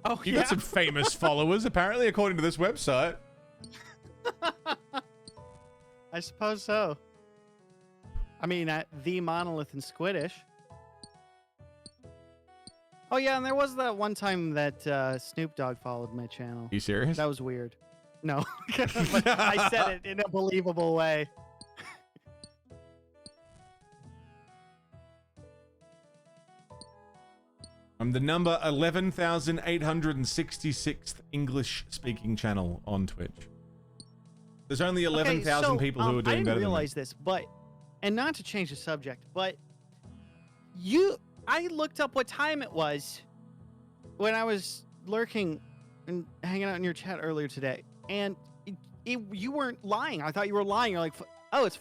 Speaker 6: Oh,
Speaker 1: You
Speaker 6: yeah.
Speaker 1: got some famous followers, apparently, according to this website.
Speaker 6: I suppose so. I mean, at TheMonolith and Squiidds. Oh yeah, and there was that one time that Snoop Dogg followed my channel.
Speaker 1: You serious?
Speaker 6: That was weird. No, but I said it in a believable way.
Speaker 1: I'm the number 11,866th English-speaking channel on Twitch. There's only 11,000 people who are doing
Speaker 6: I
Speaker 1: better
Speaker 6: didn't realize this, but, and not to change the subject, but I looked up what time it was when I was lurking and hanging out in your chat earlier today, and you weren't lying. I thought you were lying. You're like, oh, it's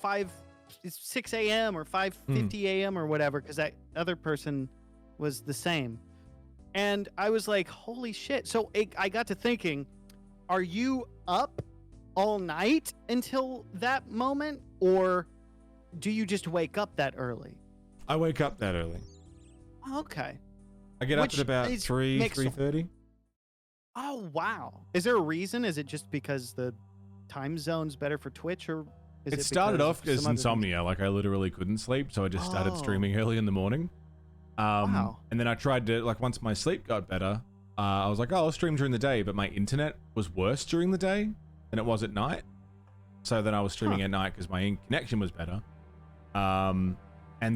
Speaker 6: 6 a.m. or 5:50 a.m. or whatever, because that other person was the same. And I was like, holy shit. So I got to thinking, are you up all night until that moment, or do you just wake up that early?
Speaker 1: I wake up that early.
Speaker 6: Okay.
Speaker 1: I get up at about 3:30.
Speaker 6: Oh, wow. Is there a reason? Is it just because the time zone's better for Twitch, or is
Speaker 1: It started
Speaker 6: because
Speaker 1: off
Speaker 6: of
Speaker 1: as
Speaker 6: some other
Speaker 1: insomnia, like I literally couldn't sleep, so I just started
Speaker 6: Oh.
Speaker 1: streaming early in the morning.
Speaker 6: Wow.
Speaker 1: And then I tried to, like, once my sleep got better, I was like, oh, I'll stream during the day, but my internet was worse during the day than it was at night. So then I was streaming at night because my connection was better. And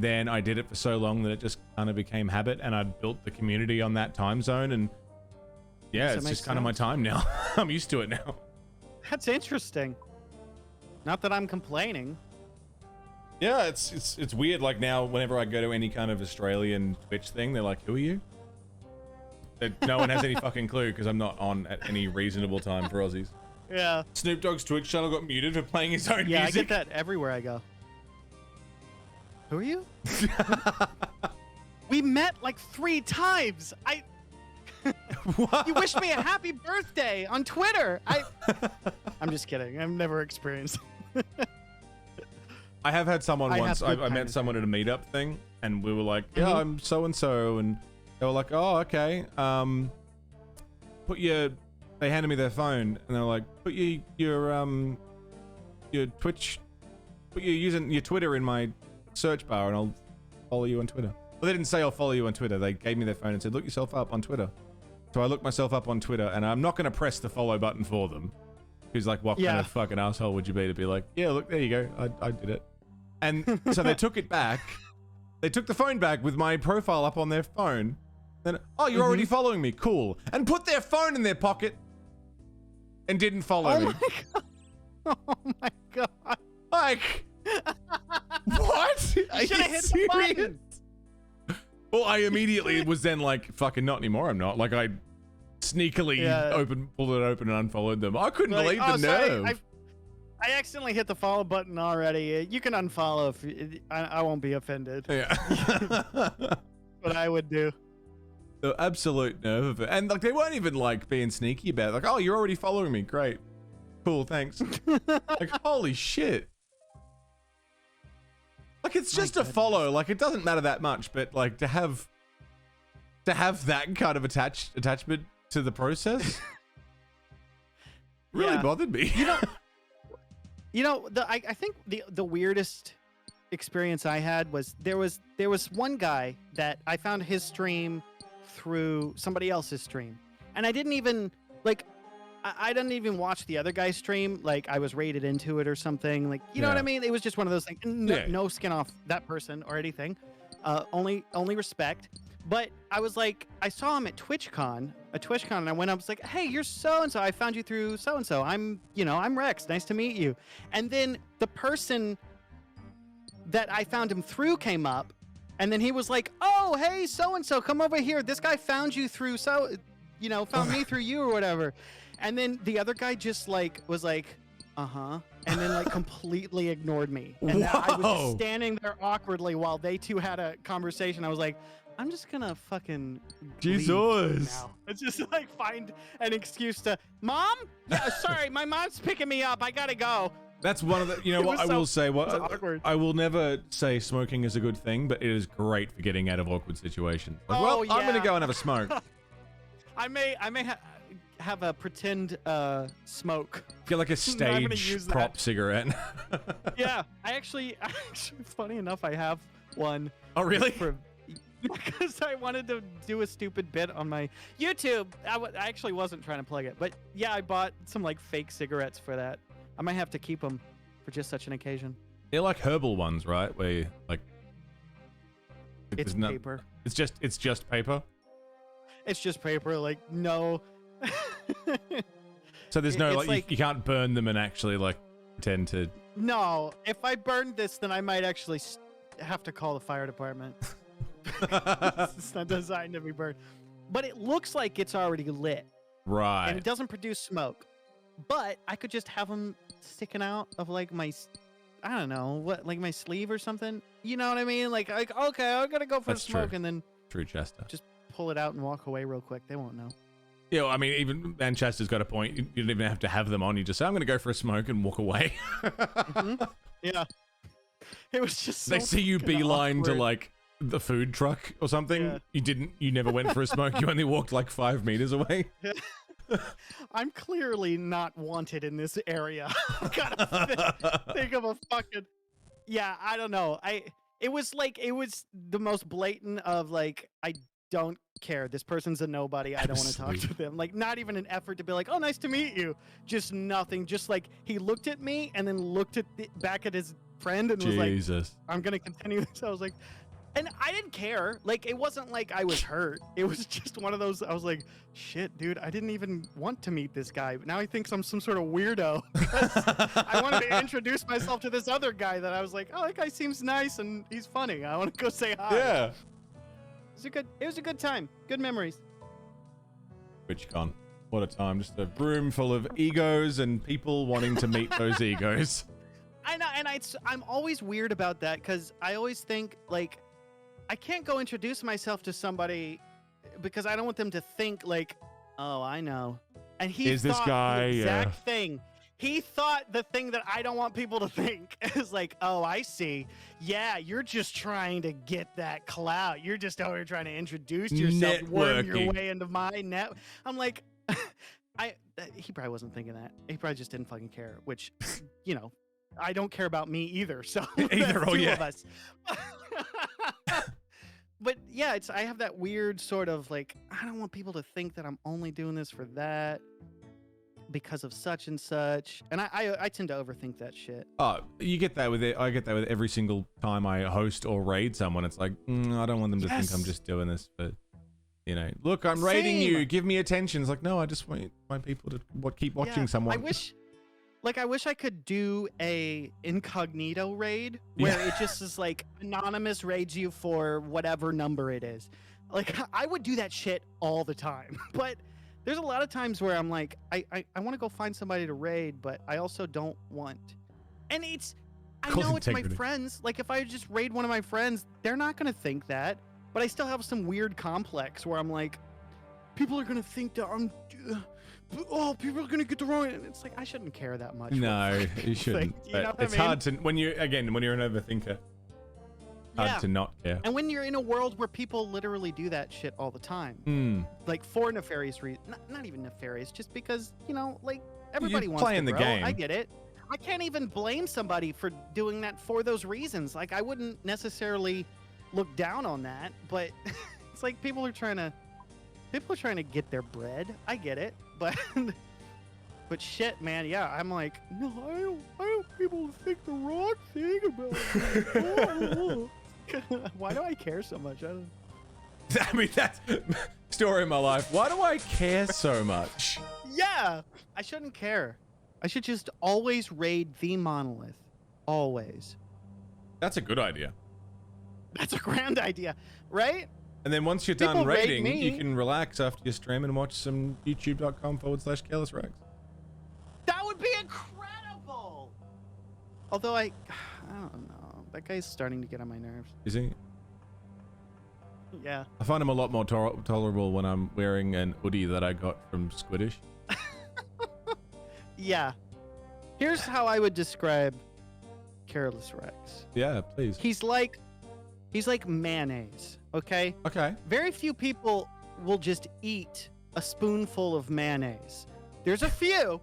Speaker 1: then I did it for so long that it just kind of became habit, and I'd built the community on that time zone, and yeah,
Speaker 6: That
Speaker 1: it's
Speaker 6: makes
Speaker 1: just kind of my
Speaker 6: sense.
Speaker 1: time now. I'm used to it now.
Speaker 6: That's interesting. Not that I'm complaining.
Speaker 1: Yeah, it's weird. Like now, whenever I go to any kind of Australian Twitch thing, they're like, "Who are you?" No one has any fucking clue because I'm not on at any reasonable time for Aussies.
Speaker 6: Yeah.
Speaker 1: Snoop Dogg's Twitch channel got muted for playing his own
Speaker 6: Yeah,
Speaker 1: music.
Speaker 6: I get that everywhere I go. Who are you? We met like 3 times. You wished me a happy birthday on Twitter. I'm just kidding. I've never experienced.
Speaker 1: I have had someone once. I met
Speaker 6: kindness.
Speaker 1: someone at a meetup thing, and we were like, "Yeah, I'm so and so," and they were like, "Oh, okay." They handed me their phone, and they were like, "Put your Twitch, put your Twitter in my search bar, and I'll follow you on Twitter." Well, they didn't say I'll follow you on Twitter. They gave me their phone and said, "Look yourself up on Twitter." So I looked myself up on Twitter, and I'm not going to press the follow button for them. Who's like, what kind of fucking asshole would you be to be like, "Yeah, look, there you go, I did it." And so they took it back. They took the phone back with my profile up on their phone. Then, "Oh, you're already following me, cool," and put their phone in their pocket and didn't follow me.
Speaker 6: Oh my god!
Speaker 1: Like, what?
Speaker 6: You should have hit the button.
Speaker 1: Well, I immediately was then like, "Fucking not anymore." I'm not. Like, I sneakily pulled it open and unfollowed them. I couldn't believe the nerve.
Speaker 6: I accidentally hit the follow button already. You can unfollow if I won't be offended.
Speaker 1: Yeah.
Speaker 6: What I would do.
Speaker 1: The absolute nerve of it. And like, they weren't even like being sneaky about it. Like, "Oh, you're already following me. Great. Cool, thanks." Like, holy shit. Like, it's just a follow. Like, it doesn't matter that much, but like to have that kind of attachment to the process really bothered me.
Speaker 6: I think the weirdest experience I had was there was one guy that I found his stream through somebody else's stream, and I didn't even like I didn't even watch the other guy's stream. Like, I was rated into it or something. Like, you know what I mean? It was just one of those things. No skin off that person or anything. Only respect. But I was like, I saw him at TwitchCon, and I went up, I was like, "Hey, you're so-and-so. I found you through so-and-so. I'm Rex. Nice to meet you." And then the person that I found him through came up, and then he was like, "Oh, hey, so-and-so, come over here. This guy found you through found me through you or whatever." And then the other guy just like was like, "Uh-huh," and then like completely ignored me. And I was just standing there awkwardly while they two had a conversation. I was like, I'm just gonna fucking
Speaker 1: Jesus.
Speaker 6: Now. It's just like find an excuse to, "Mom? Yeah, sorry, my mom's picking me up. I gotta go."
Speaker 1: That's one of the, you know what I will say, I will never say smoking is a good thing, but it is great for getting out of awkward situations. Like, I'm gonna go and have a smoke.
Speaker 6: I may have a pretend smoke.
Speaker 1: Get like a stage prop cigarette.
Speaker 6: Yeah, I actually, funny enough, I have one.
Speaker 1: Oh, really?
Speaker 6: Because I wanted to do a stupid bit on my YouTube. I actually wasn't trying to plug it, but yeah, I bought some like fake cigarettes for that. I might have to keep them for just such an occasion.
Speaker 1: They're like herbal ones, right? Where you, like,
Speaker 6: it's paper.
Speaker 1: It's just paper.
Speaker 6: It's just paper. Like, no.
Speaker 1: So there's no like you can't burn them and actually like pretend to.
Speaker 6: No, if I burned this, then I might actually have to call the fire department. It's not designed to be burned, but it looks like it's already lit,
Speaker 1: right?
Speaker 6: And it doesn't produce smoke. But I could just have them sticking out of like my, I don't know what, like my sleeve or something. You know what I mean? Like okay, I'm gonna go for a smoke, and then
Speaker 1: Chester.
Speaker 6: Just pull it out and walk away real quick. They won't know.
Speaker 1: Yeah, I mean, even Manchester's got a point. You don't even have to have them on. You just say, "I'm going to go for a smoke," and walk away.
Speaker 6: Yeah. It was just
Speaker 1: they see you beeline to like the food truck or something. Yeah. You never went for a smoke. You only walked like 5 meters away.
Speaker 6: I'm clearly not wanted in this area. I gotta think of a fucking. Yeah, I don't know. It was the most blatant of like, I don't care. This person's a nobody. I don't want to talk to them. Like, not even an effort to be like, "Oh, nice to meet you." Just nothing. Just like he looked at me and then looked at back at his friend and was like, "I'm gonna continue this." I was like, And I didn't care. Like, it wasn't like I was hurt. It was just one of those, I was like, shit, dude, I didn't even want to meet this guy. But now he thinks I'm some sort of weirdo. I wanted to introduce myself to this other guy that I was like, oh, that guy seems nice and he's funny. I want to go say hi.
Speaker 1: Yeah.
Speaker 6: It was a good time. Good memories.
Speaker 1: TwitchCon. What a time. Just a room full of egos and people wanting to meet those egos.
Speaker 6: I know, and I'm always weird about that because I always think, like, I can't go introduce myself to somebody because I don't want them to think, like, oh, I know. And he
Speaker 1: Is this
Speaker 6: thought
Speaker 1: guy,
Speaker 6: the exact thing. He thought the thing that I don't want people to think is like, oh, I see. Yeah, you're just trying to get that clout. You're just over here trying to introduce yourself, worm your
Speaker 1: Networking.
Speaker 6: way into my net. I'm like, he probably wasn't thinking that. He probably just didn't fucking care, which, you know, I don't care about me either. So
Speaker 1: Either, oh,
Speaker 6: two
Speaker 1: yeah.
Speaker 6: of us. But yeah, I have that weird sort of like, I don't want people to think that I'm only doing this for that because of such and such. And I tend to overthink that shit.
Speaker 1: Oh, you get that with it. I get that with every single time I host or raid someone. It's like, I don't want them to think I'm just doing this for, you know, look, I'm raiding you. Give me attention. It's like, no, I just want people to keep watching someone.
Speaker 6: I wish I could do a incognito raid where it just is like anonymous raids you for whatever number it is. Like, I would do that shit all the time. But there's a lot of times where I'm like, I want to go find somebody to raid, but I also don't want. And I know it's my friends. Like, if I just raid one of my friends, they're not going to think that. But I still have some weird complex where I'm like, people are going to think that I'm... oh, people are gonna get the wrong. And it's like, I shouldn't care that much.
Speaker 1: No, you shouldn't.
Speaker 6: You know
Speaker 1: it's hard to when you're an overthinker. Hard to not care.
Speaker 6: And when you're in a world where people literally do that shit all the time, like for nefarious reasons, not even nefarious, just because, you know, like everybody wants
Speaker 1: playing
Speaker 6: to
Speaker 1: the
Speaker 6: grow.
Speaker 1: game.
Speaker 6: I get it. I can't even blame somebody for doing that for those reasons. Like, I wouldn't necessarily look down on that, but it's like people are trying to get their bread. I get it. But shit, man, yeah, I'm like, no, I don't want people to think the wrong thing about me. Why do I care so much?
Speaker 1: I mean, that's story of my life. Why do I care so much?
Speaker 6: Yeah, I shouldn't care. I should just always raid TheMonolith. Always.
Speaker 1: That's a good idea.
Speaker 6: That's a grand idea, right?
Speaker 1: And then once you're
Speaker 6: People
Speaker 1: done
Speaker 6: raid
Speaker 1: raiding,
Speaker 6: me.
Speaker 1: you can relax after your stream and watch some youtube.com/carelessrags.
Speaker 6: That would be incredible. Although I don't know. That guy's starting to get on my nerves.
Speaker 1: Is he?
Speaker 6: Yeah.
Speaker 1: I find him a lot more tolerable when I'm wearing an hoodie that I got from Squiidds.
Speaker 6: Yeah. Here's how I would describe Careless Rex.
Speaker 1: Yeah, please.
Speaker 6: He's like mayonnaise, okay?
Speaker 1: Okay.
Speaker 6: Very few people will just eat a spoonful of mayonnaise. There's a few,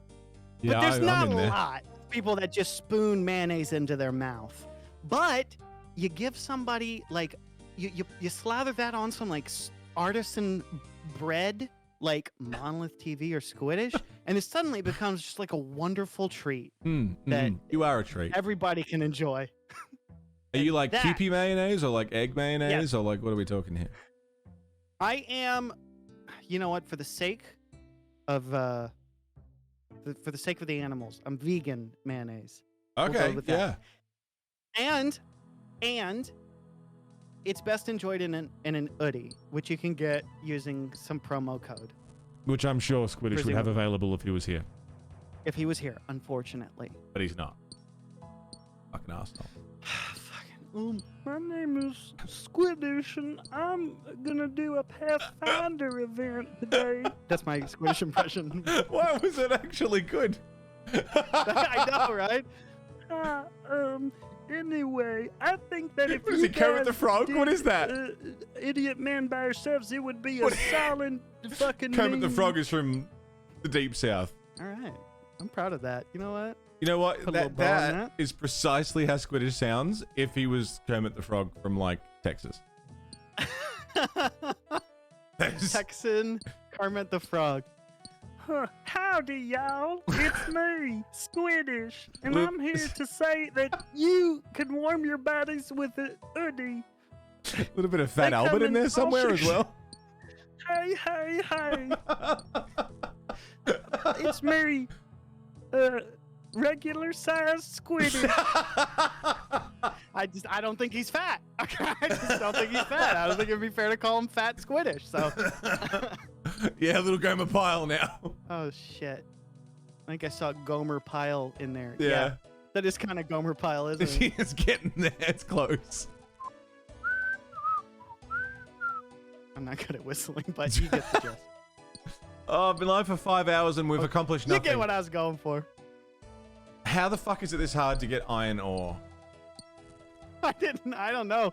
Speaker 6: but there's not a lot of people that just spoon mayonnaise into their mouth. But you give somebody, like, you slather that on some, like, artisan bread, like Monolith TV or Squiidds, and it suddenly becomes just like a wonderful treat that
Speaker 1: you are a treat.
Speaker 6: everybody can enjoy.
Speaker 1: Are you like
Speaker 6: that-
Speaker 1: Kewpie mayonnaise or like egg mayonnaise or like what are we talking here?
Speaker 6: I am, you know what? For the sake of for the sake of the animals, I'm vegan mayonnaise. We'll
Speaker 1: Okay,
Speaker 6: go with
Speaker 1: yeah.
Speaker 6: that. And it's best enjoyed in an hoodie, which you can get using some promo code.
Speaker 1: Which I'm sure Squiidds would have
Speaker 6: Presumably.
Speaker 1: available if he was here,
Speaker 6: If he was here, unfortunately.
Speaker 1: but he's not. Fucking arsehole.
Speaker 5: My name is Squiidds, and I'm gonna do a Pathfinder event today.
Speaker 6: That's my Squiiddish impression.
Speaker 1: Why was it actually good?
Speaker 6: I know, right?
Speaker 5: Anyway, I think that if
Speaker 1: What is
Speaker 5: you
Speaker 1: it, Kermit the
Speaker 5: guys
Speaker 1: Frog? What
Speaker 5: did,
Speaker 1: is that?
Speaker 5: Idiotman by yourselves, it would be a
Speaker 1: What-
Speaker 5: solid fucking
Speaker 1: Kermit the
Speaker 5: meme.
Speaker 1: Frog is from the Deep South.
Speaker 6: All right. I'm proud of that. You know what?
Speaker 1: You know what?
Speaker 6: Put a little bow on
Speaker 1: That is precisely how Squiiddish sounds if he was Kermit the Frog from, like, Texas.
Speaker 6: Texan Kermit the Frog.
Speaker 5: Howdy, y'all. It's me, Squiidds, and
Speaker 1: Look-
Speaker 5: I'm here to say that you can warm your bodies with a hoodie
Speaker 1: A little bit of Fat
Speaker 6: They
Speaker 1: Albert
Speaker 6: come
Speaker 1: in
Speaker 6: in
Speaker 1: there somewhere as well.
Speaker 6: Hey, hey, hey. It's me. Regular sized Squiidds. I don't think he's fat. Okay, I just don't think he's fat. I don't think it'd be fair to call him Fat Squiddish. So.
Speaker 1: Yeah, little Gomer Pyle now.
Speaker 6: Oh shit! I think I saw Gomer Pyle in there.
Speaker 1: Yeah.
Speaker 6: That is kind of Gomer Pyle, isn't it?
Speaker 1: It's getting there. It's close.
Speaker 6: I'm not good at whistling, but you get the gist.
Speaker 1: Oh, I've been live for 5 hours and we've accomplished nothing.
Speaker 6: You get what I was going for.
Speaker 1: How the fuck is it this hard to get iron ore?
Speaker 6: I don't know.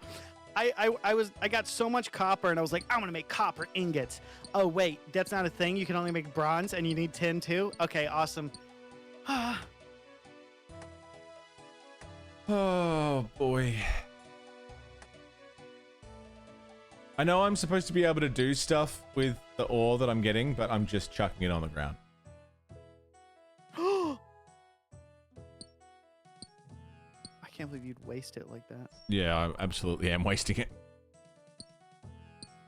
Speaker 6: I got so much copper and I was like, I'm gonna make copper ingots. Oh wait, that's not a thing. You can only make bronze and you need tin too. Okay, awesome.
Speaker 1: Oh boy. I know I'm supposed to be able to do stuff with the ore that I'm getting, but I'm just chucking it on the ground.
Speaker 6: I can't believe you'd waste it like that.
Speaker 1: Yeah, I absolutely am wasting it.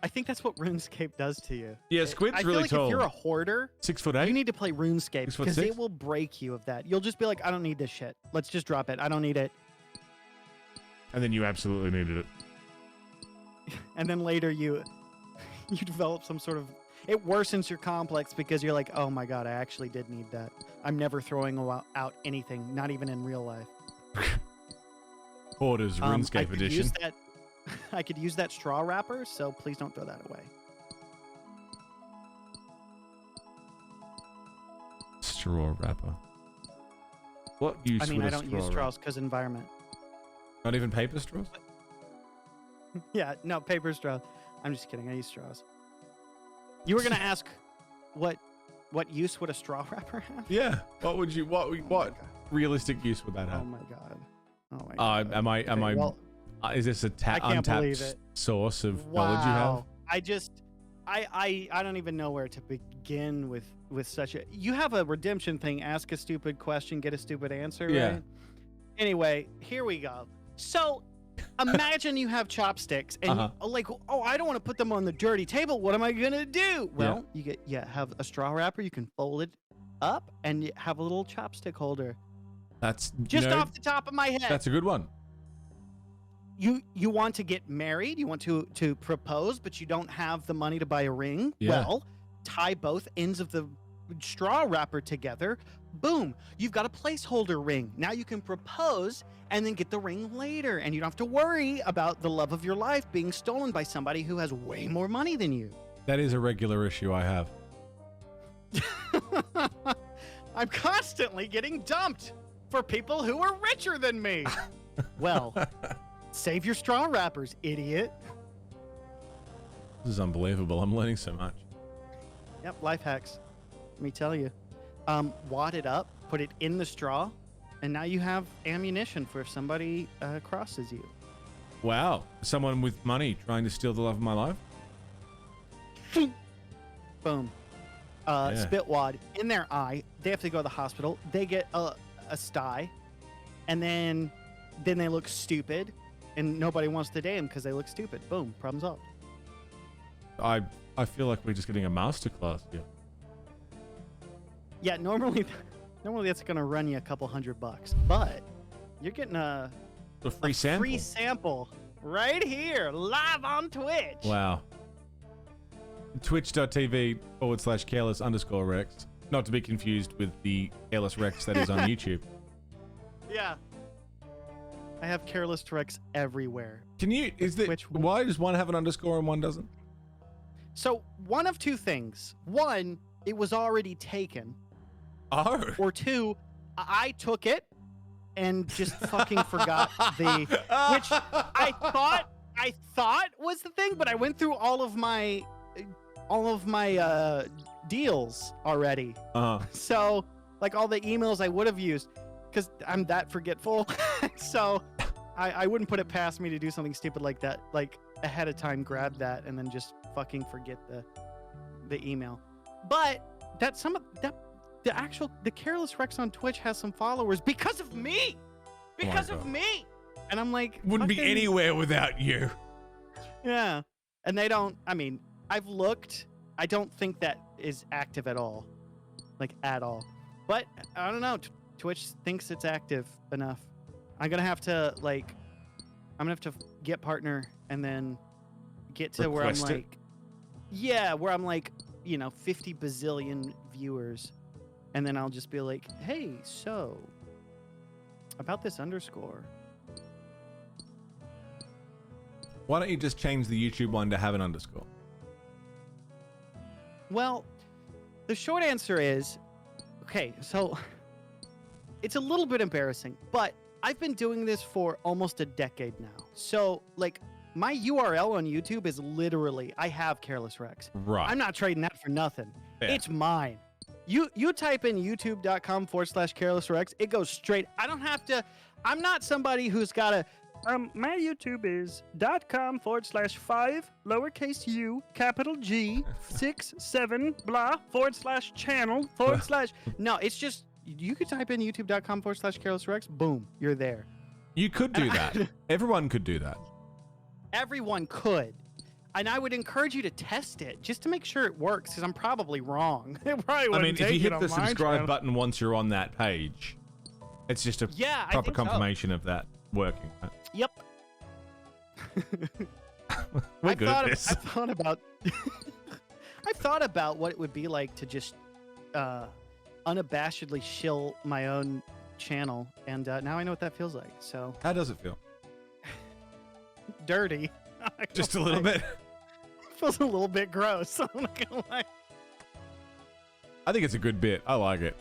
Speaker 6: I think that's what RuneScape does to you.
Speaker 1: Yeah, Squiid's
Speaker 6: I feel
Speaker 1: really
Speaker 6: like
Speaker 1: tall.
Speaker 6: If you're a hoarder,
Speaker 1: 6'8".
Speaker 6: you need to play RuneScape
Speaker 1: 6'6"?
Speaker 6: because it will break you of that. You'll just be like, I don't need this shit. Let's just drop it. I don't need it.
Speaker 1: And then you absolutely needed it.
Speaker 6: And then later you develop some sort of, it worsens your complex because you're like, oh my god, I actually did need that. I'm never throwing out anything, not even in real life.
Speaker 1: Hoarders RuneScape edition.
Speaker 6: I could use that straw wrapper, so please don't throw that away.
Speaker 1: Straw wrapper. What use
Speaker 6: I mean,
Speaker 1: would
Speaker 6: I
Speaker 1: a
Speaker 6: don't
Speaker 1: straw
Speaker 6: use
Speaker 1: wrap-
Speaker 6: straws because environment.
Speaker 1: Not even paper straws?
Speaker 6: Yeah, no, paper straws. I'm just kidding. I use straws. You were gonna ask what use would a straw wrapper have?
Speaker 1: Yeah. What would you? What realistic use would that have?
Speaker 6: Oh my god. Oh my god.
Speaker 1: Am I?
Speaker 6: Well,
Speaker 1: Is this a
Speaker 6: I can't believe
Speaker 1: untapped
Speaker 6: it.
Speaker 1: source of knowledge you have?
Speaker 6: I don't even know where to begin with such a. You have a redemption thing. Ask a stupid question, get a stupid answer.
Speaker 1: Yeah.
Speaker 6: Right? Anyway, here we go. So, imagine you have chopsticks and like, oh, I don't want to put them on the dirty table. What am I gonna do? Well, you have a straw wrapper. You can fold it up and you have a little chopstick holder.
Speaker 1: That's
Speaker 6: Just off the top of my head.
Speaker 1: That's a good one.
Speaker 6: You want to get married, you want to propose, but you don't have the money to buy a ring.
Speaker 1: Yeah.
Speaker 6: Well, tie both ends of the straw wrapper together. Boom, you've got a placeholder ring. Now you can propose and then get the ring later, and you don't have to worry about the love of your life being stolen by somebody who has way more money than you.
Speaker 1: That is a regular issue I have.
Speaker 6: I'm constantly getting dumped for people who are richer than me. Well, save your straw wrappers, idiot.
Speaker 1: This is unbelievable. I'm learning so much.
Speaker 6: Yep, life hacks. Let me tell you. Wad it up, put it in the straw, and now you have ammunition for if somebody crosses you.
Speaker 1: Wow. Someone with money trying to steal the love of my life?
Speaker 6: Boom. Spit wad in their eye. They have to go to the hospital. They get a sty, and then they look stupid, and nobody wants to date them because they look stupid. Boom. Problem solved.
Speaker 1: I feel like we're just getting a masterclass here.
Speaker 6: Yeah, normally that's gonna run you a couple $100, but you're getting a
Speaker 1: free sample.
Speaker 6: Free sample right here, live on Twitch.
Speaker 1: Wow. Twitch.tv/careless_Rex. Not to be confused with the Careless Rex that is on YouTube.
Speaker 6: Yeah. I have Careless Rex everywhere.
Speaker 1: Can you? Why does one have an underscore and one doesn't?
Speaker 6: So one of two things. One, it was already taken.
Speaker 1: Oh.
Speaker 6: Or two, I took it and just fucking forgot which I thought was the thing, but I went through all of my deals already. So like all the emails I would have used, because I'm that forgetful. So I wouldn't put it past me to do something stupid like that, like ahead of time grab that and then just fucking forget the email. But the Careless Rex on Twitch has some followers because of me. Because of me. And I'm like,
Speaker 1: wouldn't be anywhere without you.
Speaker 6: Yeah. And they don't, I mean, I've looked. I don't think that is active at all. Like, at all. But, I don't know. Twitch thinks it's active enough. I'm going to have to, like, I'm going to have to get partner and then get to where I'm
Speaker 1: Request it?
Speaker 6: like, yeah, where I'm like, 50 bazillion viewers. And then I'll just be like, hey, so, about this underscore.
Speaker 1: Why don't you just change the YouTube one to have an underscore?
Speaker 6: Well, the short answer is, okay, so it's a little bit embarrassing, but I've been doing this for almost a decade now. So, like, my URL on YouTube is literally, I have Careless Rex.
Speaker 1: Right.
Speaker 6: I'm not trading that for nothing.
Speaker 1: Yeah.
Speaker 6: It's mine. You type in youtube.com/Careless Rex, it goes straight. I don't have to, I'm not somebody who's got to, my YouTube is .com/5 lowercase u capital G 67 blah /channel / No, it's just you could type in youtube.com/Careless Rex, boom, you're there.
Speaker 1: You could do that. Everyone could do that.
Speaker 6: Everyone could. And I would encourage you to test it just to make sure it works, because I'm probably wrong. It probably
Speaker 1: I mean,
Speaker 6: wouldn't
Speaker 1: if you
Speaker 6: take
Speaker 1: hit
Speaker 6: it
Speaker 1: the
Speaker 6: on my
Speaker 1: subscribe
Speaker 6: channel.
Speaker 1: button once you're on that page, it's just a
Speaker 6: Yeah, I
Speaker 1: proper
Speaker 6: think so.
Speaker 1: confirmation of that working.
Speaker 6: Yep.
Speaker 1: We're good at this.
Speaker 6: I've thought about I've thought about what it would be like to just unabashedly shill my own channel, and now I know what that feels like. So
Speaker 1: How does it feel?
Speaker 6: dirty.
Speaker 1: Just a little bit.
Speaker 6: Feels a little bit gross. I'm not gonna lie.
Speaker 1: I think it's a good bit. I like it.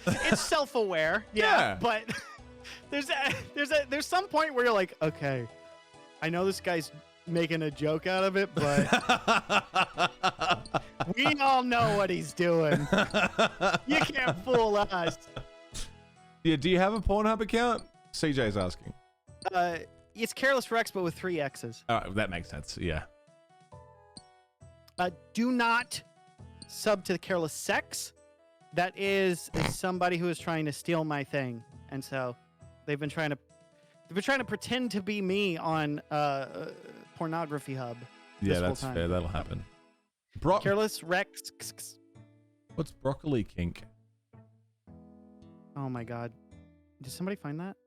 Speaker 6: It's self-aware,
Speaker 1: Yeah.
Speaker 6: but there's some point where you're like, okay, I know this guy's making a joke out of it, but we all know what he's doing. You can't fool us.
Speaker 1: Yeah, do you have a Pornhub account? CJ's asking.
Speaker 6: It's Careless Rex, but with 3 X's.
Speaker 1: Oh, that makes sense. Yeah.
Speaker 6: Do not sub to the Careless Sex. That is somebody who is trying to steal my thing, and so they've been trying to pretend to be me on Pornography Hub.
Speaker 1: Yeah,
Speaker 6: this whole
Speaker 1: that's
Speaker 6: time.
Speaker 1: fair. That'll happen.
Speaker 6: Careless Rex.
Speaker 1: What's broccoli kink?
Speaker 6: Oh my God! Did somebody find that?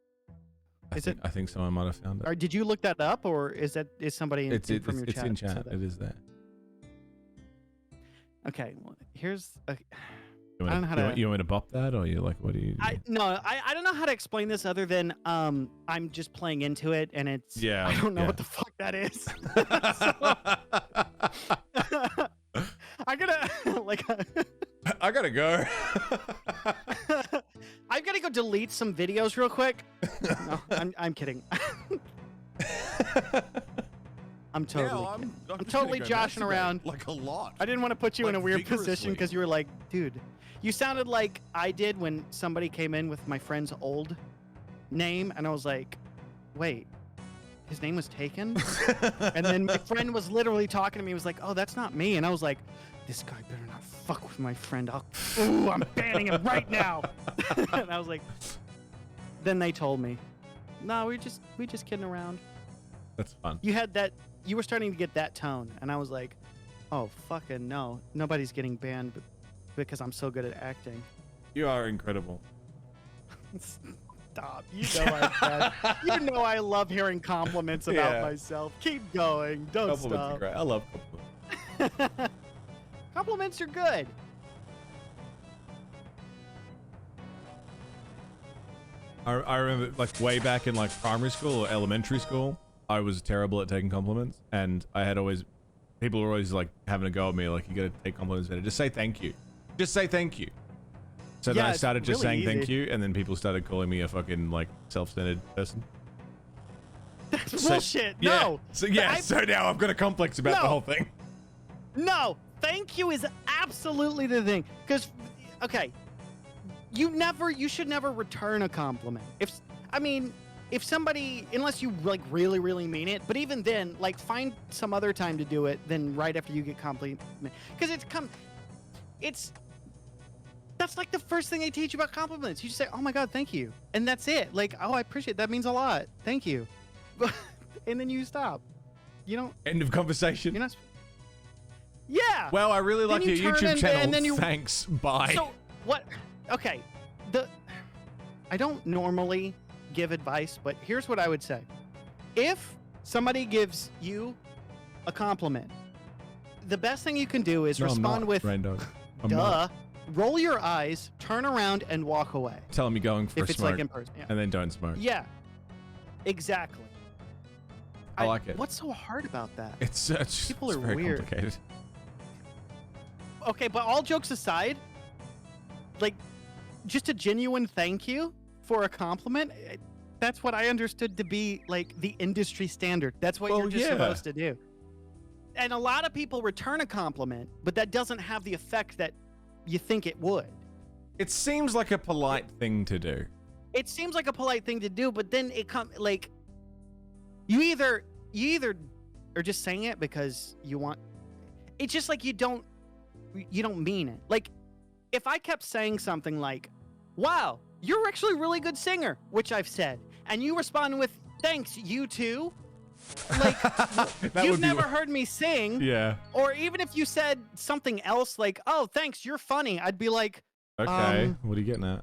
Speaker 1: I think someone might have found it.
Speaker 6: Or did you look that up, or is somebody from your
Speaker 1: It's
Speaker 6: chat?
Speaker 1: in
Speaker 6: that said
Speaker 1: chat.
Speaker 6: that?
Speaker 1: It is there.
Speaker 6: Okay, well, here's.
Speaker 1: You
Speaker 6: I don't know how to.
Speaker 1: You want me to bop that, or you like? What do you? Do?
Speaker 6: I don't know how to explain this other than I'm just playing into it, and it's.
Speaker 1: Yeah,
Speaker 6: I don't know
Speaker 1: yeah.
Speaker 6: what the fuck that is. I'm gonna like.
Speaker 1: I gotta go.
Speaker 6: I've got to go delete some videos real quick. No, I'm kidding. I'm totally. I'm totally joshing around.
Speaker 7: Like a lot.
Speaker 6: I didn't want to put you in a
Speaker 7: Like
Speaker 6: weird position
Speaker 7: vigorously.
Speaker 6: because you were like, dude, you sounded like I did when somebody came in with my friend's old name, and I was like, wait, his name was taken? And then my friend was literally talking to me. He was like, oh, that's not me. And I was like, this guy better not fuck with my friend. I'm banning him right now. And I was like, then they told me, no, we just kidding around.
Speaker 1: That's fun.
Speaker 6: You were starting to get that tone, and I was like, oh, fucking no. Nobody's getting banned because I'm so good at acting.
Speaker 1: You are incredible.
Speaker 6: Stop. You know I love hearing compliments about
Speaker 1: Yeah.
Speaker 6: myself. Keep going. Don't
Speaker 1: Compliments are
Speaker 6: stop.
Speaker 1: great. I love compliments.
Speaker 6: Compliments are good.
Speaker 1: I remember like way back in like primary school or elementary school, I was terrible at taking compliments, and I had people were always like having a go at me, like, you gotta take compliments better. Just say thank you. Just say thank you. So then
Speaker 6: Yeah,
Speaker 1: I
Speaker 6: it's
Speaker 1: started just
Speaker 6: really
Speaker 1: saying thank
Speaker 6: easy.
Speaker 1: you, and then people started calling me a fucking like self-centered person.
Speaker 6: That's
Speaker 1: So-
Speaker 6: bullshit.
Speaker 1: Yeah.
Speaker 6: No.
Speaker 1: So yeah,
Speaker 6: I-
Speaker 1: so now I've got a complex about the
Speaker 6: No.
Speaker 1: whole thing.
Speaker 6: No. Thank you is absolutely the thing. Because, okay, you should never return a compliment. If somebody, unless you like really, really mean it, but even then, like, find some other time to do it than right after you get compliment. Because that's like the first thing they teach you about compliments. You just say, oh my God, thank you. And that's it. Like, oh, I appreciate it. That means a lot. Thank you. and then you stop. You don't.
Speaker 1: End of conversation.
Speaker 6: You're not. Yeah.
Speaker 1: Well, I really like
Speaker 6: Then
Speaker 1: your
Speaker 6: you turn
Speaker 1: YouTube
Speaker 6: and-
Speaker 1: channel.
Speaker 6: and then you-
Speaker 1: Thanks. Bye.
Speaker 6: So what? Okay. I don't normally give advice, but here's what I would say. If somebody gives you a compliment, the best thing you can do is
Speaker 1: No, I'm
Speaker 6: respond
Speaker 1: not,
Speaker 6: with
Speaker 1: Rain Dog. I'm
Speaker 6: duh,
Speaker 1: not.
Speaker 6: roll your eyes, turn around, and walk away.
Speaker 1: Tell him you're going for
Speaker 6: If
Speaker 1: a
Speaker 6: it's
Speaker 1: smoke,
Speaker 6: like in person. Yeah.
Speaker 1: and then don't smoke.
Speaker 6: Yeah. Exactly.
Speaker 1: I like it.
Speaker 6: What's so hard about that?
Speaker 1: It's
Speaker 6: People
Speaker 1: it's
Speaker 6: are
Speaker 1: very
Speaker 6: weird.
Speaker 1: complicated.
Speaker 6: Okay, but all jokes aside, like, just a genuine thank you for a compliment, that's what I understood to be, like, the industry standard. That's what
Speaker 1: Well,
Speaker 6: you're just
Speaker 1: yeah.
Speaker 6: supposed to do. And a lot of people return a compliment, but that doesn't have the effect that you think it would.
Speaker 1: It seems like a polite thing to do.
Speaker 6: It seems like a polite thing to do, but then it comes, like, you either are just saying it because you want, it's just like you don't mean it. Like, if I kept saying something like, wow, you're actually a really good singer, which I've said, and you respond with, thanks, you too, like, you've never heard me sing,
Speaker 1: Yeah.
Speaker 6: or even if you said something else like, oh, thanks, you're funny, I'd be like,
Speaker 1: Okay. What are you getting at?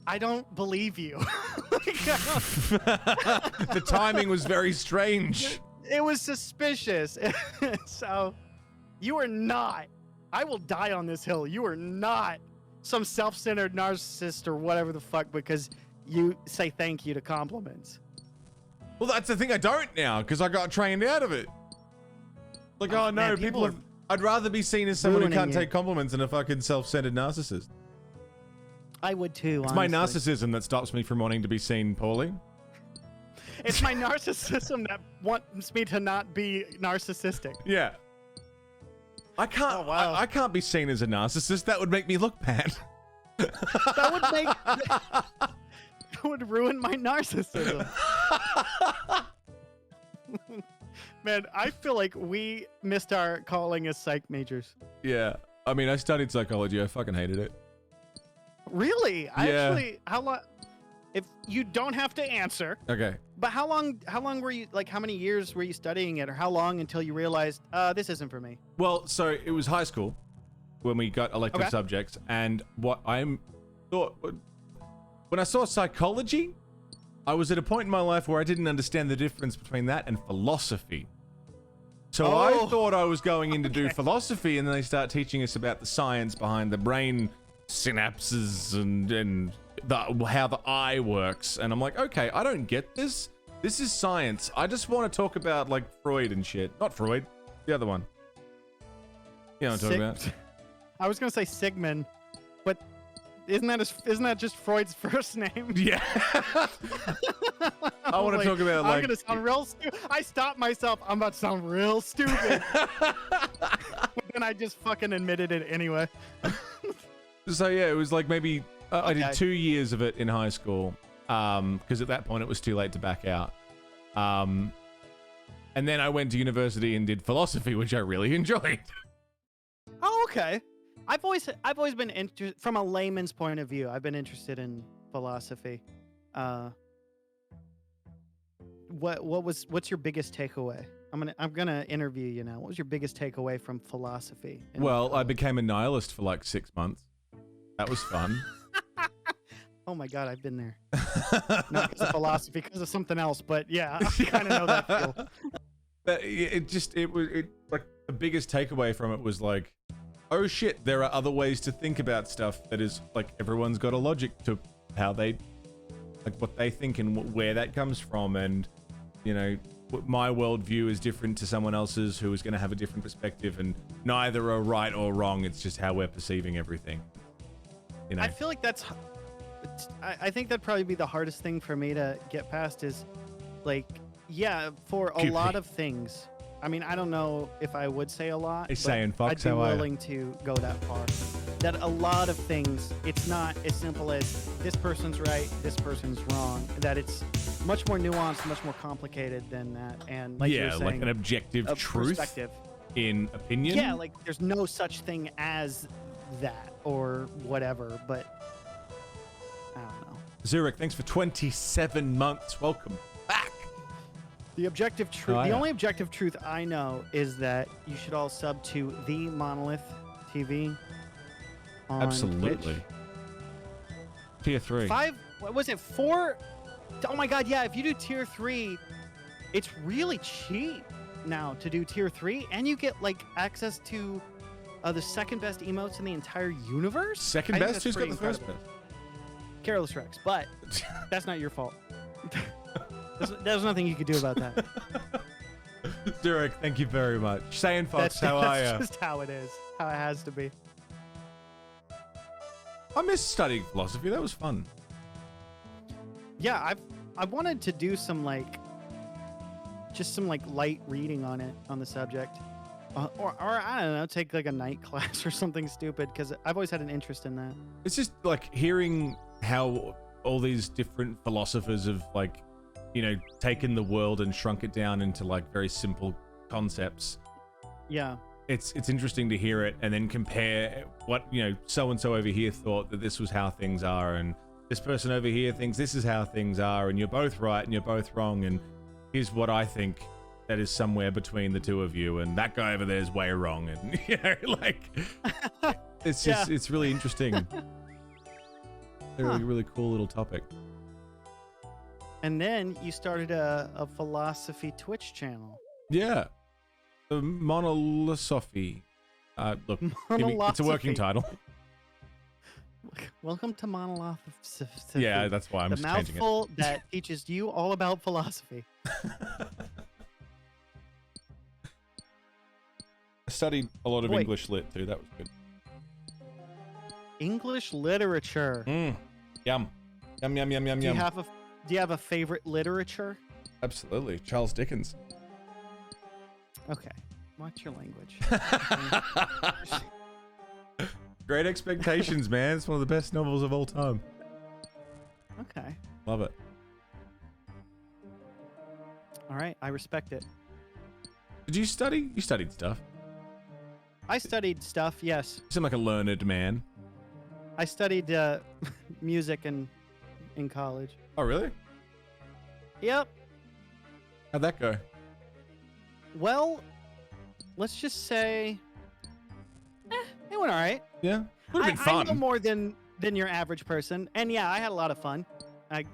Speaker 6: I don't believe you.
Speaker 1: The timing was very strange.
Speaker 6: It was suspicious. So, you are not, I will die on this hill, you are not some self-centered narcissist or whatever the fuck because you say thank you to compliments.
Speaker 1: Well, that's the thing. I don't now because I got trained out of it. Like, oh no,
Speaker 6: man,
Speaker 1: people have. I'd rather be seen as someone who
Speaker 6: ruining
Speaker 1: can't
Speaker 6: you.
Speaker 1: take compliments than a fucking self-centered narcissist.
Speaker 6: I would too,
Speaker 1: It's my
Speaker 6: honestly.
Speaker 1: narcissism that stops me from wanting to be seen poorly.
Speaker 6: It's my narcissism that wants me to not be narcissistic.
Speaker 1: Yeah. I can't.
Speaker 6: Oh, wow.
Speaker 1: I can't be seen as a narcissist. That would make me look bad.
Speaker 6: That would make that would ruin my narcissism. Man, I feel like we missed our calling as psych majors.
Speaker 1: Yeah. I mean, I studied psychology. I fucking hated it.
Speaker 6: Really? I
Speaker 1: Yeah.
Speaker 6: actually, how long? If you don't have to answer,
Speaker 1: Okay.
Speaker 6: but how long were you, like, how many years were you studying it, or how long until you realized, this isn't for me?
Speaker 1: Well, so it was high school when we got elective
Speaker 6: Okay.
Speaker 1: subjects, and what I thought when I saw psychology, I was at a point in my life where I didn't understand the difference between that and philosophy. So I
Speaker 6: Oh.
Speaker 1: thought I was going in to do philosophy, and then they start teaching us about the science behind the brain synapses and how the eye works. And I'm like, okay, I don't get this. This is science. I just want to talk about, like, Freud and shit. Not Freud, the other one. You know what I'm talking about?
Speaker 6: I was gonna say Sigmund, but isn't that just Freud's first name?
Speaker 1: Yeah. I want to talk about, like,
Speaker 6: I'm gonna sound real stupid. I stopped myself. I'm about to sound real stupid. But then I just fucking admitted it anyway.
Speaker 1: So yeah, it was like maybe I did
Speaker 6: Okay.
Speaker 1: 2 years of it in high school, because at that point it was too late to back out. And then I went to university and did philosophy, which I really enjoyed.
Speaker 6: Oh, okay. I've always been interested from a layman's point of view. I've been interested in philosophy. What's your biggest takeaway? I'm gonna interview you now. What was your biggest takeaway from philosophy? in
Speaker 1: Well, I
Speaker 6: college?
Speaker 1: became a nihilist for like 6 months. That was fun.
Speaker 6: Oh my god, I've been there. Not because of philosophy, because of something else. But yeah, I kind of know that feel.
Speaker 1: But it was like the biggest takeaway from it was like, oh shit, there are other ways to think about stuff that is like everyone's got a logic to how they, like what they think and where that comes from. And, you know, my worldview is different to someone else's who is going to have a different perspective, and neither are right or wrong. It's just how we're perceiving everything. You know?
Speaker 6: I feel like I think that'd probably be the hardest thing for me to get past is, like, yeah, for a
Speaker 1: Cupid.
Speaker 6: lot of things. I mean, I don't know if I would say a lot.
Speaker 1: Hey,
Speaker 6: but
Speaker 1: saying fucks,
Speaker 6: I'd be
Speaker 1: how are ya?
Speaker 6: willing to go that far. That a lot of things, it's not as simple as this person's right, this person's wrong. That it's much more nuanced, much more complicated than that. And like you were
Speaker 1: yeah,
Speaker 6: saying,
Speaker 1: like an objective
Speaker 6: a
Speaker 1: truth
Speaker 6: perspective.
Speaker 1: in opinion.
Speaker 6: Yeah, like there's no such thing as that or whatever. But I don't know.
Speaker 1: Zurich, thanks for 27 months. Welcome back.
Speaker 6: The objective truth.
Speaker 1: Oh,
Speaker 6: The
Speaker 1: yeah.
Speaker 6: only objective truth I know is that you should all sub to TheMonolith TV. On
Speaker 1: Absolutely.
Speaker 6: Twitch.
Speaker 1: Tier 3.
Speaker 6: 5. What was it? 4. Oh my God! Yeah, if you do tier 3, it's really cheap now to do tier 3, and you get like access to the second best emotes in the entire universe.
Speaker 1: Second
Speaker 6: I think
Speaker 1: best?
Speaker 6: that's
Speaker 1: Who's got the
Speaker 6: pretty
Speaker 1: first
Speaker 6: incredible.
Speaker 1: best?
Speaker 6: Careless Rex, but that's not your fault. There's nothing you could do about that.
Speaker 1: Derek, thank you very much. Saiyan Fox, how are
Speaker 6: that's
Speaker 1: you?
Speaker 6: just how it is. How it has to be.
Speaker 1: I miss studying philosophy. That was fun.
Speaker 6: Yeah, I wanted to do some like light reading on it, on the subject, or I don't know, take like a night class or something stupid, because I've always had an interest in that.
Speaker 1: It's just like hearing how all these different philosophers have like, you know, taken the world and shrunk it down into like very simple concepts.
Speaker 6: Yeah.
Speaker 1: It's interesting to hear it and then compare what, you know, so and so over here thought that this was how things are, and this person over here thinks this is how things are, and you're both right and you're both wrong, and here's what I think that is somewhere between the two of you, and that guy over there is way wrong, and you know, like it's just it's really interesting. A really, really cool little topic.
Speaker 6: And then you started a philosophy Twitch channel.
Speaker 1: Yeah. The Monolith. Look, it's a working title.
Speaker 6: Welcome to Monolith.
Speaker 1: Yeah, that's why I'm
Speaker 6: the
Speaker 1: just changing it.
Speaker 6: mouthful that teaches you all about philosophy.
Speaker 1: I studied a lot of
Speaker 6: Wait.
Speaker 1: English lit too. That was good.
Speaker 6: English literature.
Speaker 1: Yum. Yum, yum, yum, yum,
Speaker 6: Do
Speaker 1: yum.
Speaker 6: you have a favorite literature?
Speaker 1: Absolutely. Charles Dickens.
Speaker 6: Okay. Watch your language.
Speaker 1: Great Expectations, man. It's one of the best novels of all time.
Speaker 6: Okay.
Speaker 1: Love it.
Speaker 6: All right. I respect it.
Speaker 1: Did you study? You studied stuff.
Speaker 6: I studied stuff, yes.
Speaker 1: You seem like a learned man.
Speaker 6: I studied music in college.
Speaker 1: Oh, really?
Speaker 6: Yep.
Speaker 1: How'd that go?
Speaker 6: Well, let's just say it went all right.
Speaker 1: Yeah. Would have been fun.
Speaker 6: I know more than your average person. And yeah, I had a lot of fun. I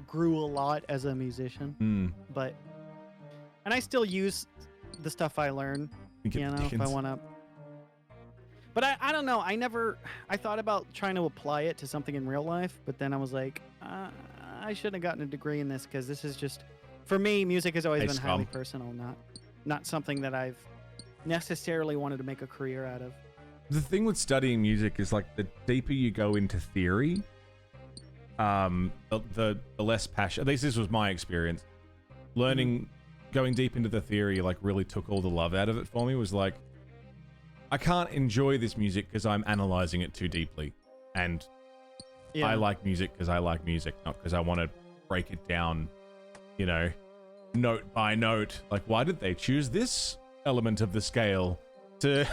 Speaker 6: grew a lot as a musician. And I still use the stuff I learn,
Speaker 1: You
Speaker 6: you
Speaker 1: get
Speaker 6: know, if I
Speaker 1: Dickens.
Speaker 6: want to. But I don't know. I thought about trying to apply it to something in real life, but then I was like, I shouldn't have gotten a degree in this, because this is just, for me, music has always
Speaker 1: Hey,
Speaker 6: been
Speaker 1: scum.
Speaker 6: highly personal, not something that I've necessarily wanted to make a career out of.
Speaker 1: The thing with studying music is like the deeper you go into theory, the less passion. At least this was my experience. Learning, going deep into the theory, like really took all the love out of it for me. Was like, I can't enjoy this music because I'm analyzing it too deeply, and
Speaker 6: Yeah.
Speaker 1: I like music because I like music, not because I want to break it down, you know, note by note. Like, why did they choose this element of the scale to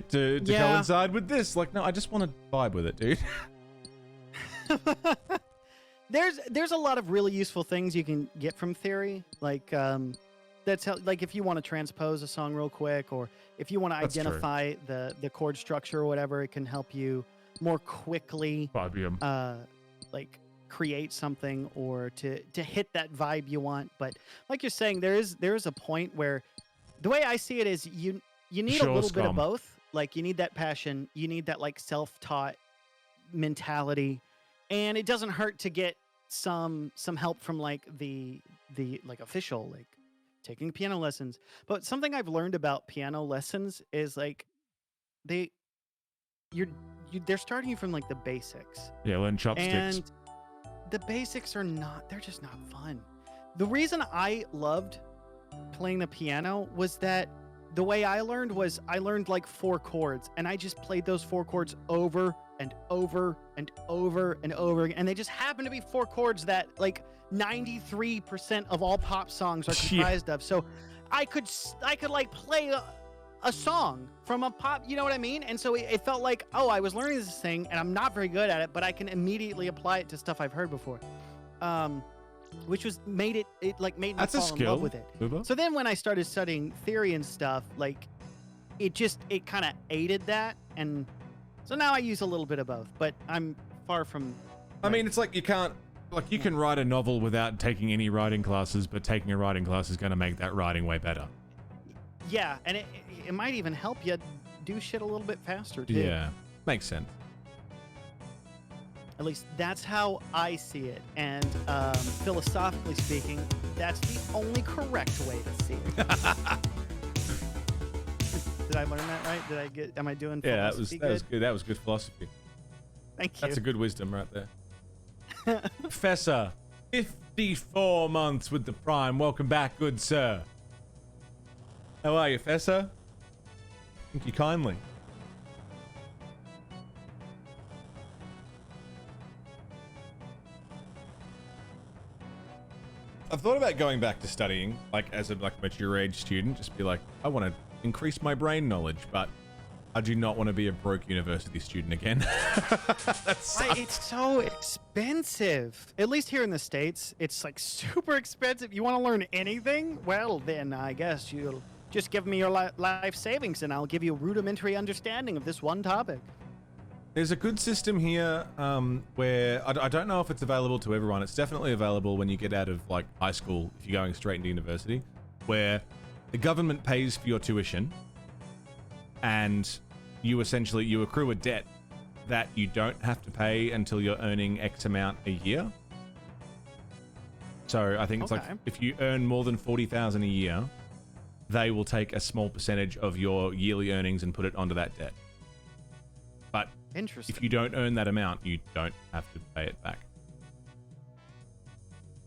Speaker 1: to
Speaker 6: Yeah.
Speaker 1: coincide with this? Like, no, I just want to vibe with it, dude.
Speaker 6: There's a lot of really useful things you can get from theory, like that's how, like if you want to transpose a song real quick, or if you want to
Speaker 1: That's true.
Speaker 6: identify the chord structure or whatever, it can help you more quickly like create something, or to hit that vibe you want. But like you're saying, there is a point where the way I see it is you need
Speaker 1: Sure,
Speaker 6: a little bit of
Speaker 1: Scum.
Speaker 6: both. Like you need that passion, you need that like self-taught mentality, and it doesn't hurt to get some help from like the like official, like taking piano lessons. But something I've learned about piano lessons is like they're starting you from like the basics.
Speaker 1: Yeah, learn chopsticks.
Speaker 6: And the basics they're just not fun. The reason I loved playing the piano was that the way I learned was I learned like 4 chords, and I just played those 4 chords over and over and over and over again. And they just happen to be 4 chords that like 93% of all pop songs are comprised of. So I could like play a song from a pop, you know what I mean? And so it felt like, oh, I was learning this thing and I'm not very good at it, but I can immediately apply it to stuff I've heard before. which was made it like made me
Speaker 1: That's a
Speaker 6: fall in
Speaker 1: skill,
Speaker 6: love with it.
Speaker 1: Uber.
Speaker 6: So then when I started studying theory and stuff, like it kind of aided that, and so now I use a little bit of both, but I'm far from.
Speaker 1: I mean, it's like you can write a novel without taking any writing classes, but taking a writing class is going to make that writing way better.
Speaker 6: Yeah, and it might even help you do shit a little bit faster too.
Speaker 1: Yeah, makes sense.
Speaker 6: At least that's how I see it, and philosophically speaking, that's the only correct way to see it. Did I learn that right? Am I doing
Speaker 1: Yeah,
Speaker 6: philosophy
Speaker 1: that was good. That was good philosophy.
Speaker 6: Thank you.
Speaker 1: That's a good wisdom right there. Professor, 54 months with the Prime. Welcome back, good sir. How are you, Fessa? Thank you kindly. I've thought about going back to studying, like as a mature age student, just be like, I want to increase my brain knowledge, but I do not want to be a broke university student again. That sucks.
Speaker 6: Right, it's so expensive. At least here in the States, it's like super expensive. You want to learn anything? Well, then I guess you'll just give me your life savings and I'll give you a rudimentary understanding of this one topic.
Speaker 1: There's a good system here where I don't know if it's available to everyone. It's definitely available when you get out of like high school, if you're going straight into university, where the government pays for your tuition and you accrue a debt that you don't have to pay until you're earning X amount a year. So I think it's like if you earn more than 40,000 a year, they will take a small percentage of your yearly earnings and put it onto that debt. But
Speaker 6: Interesting.
Speaker 1: if you don't earn that amount, you don't have to pay it back.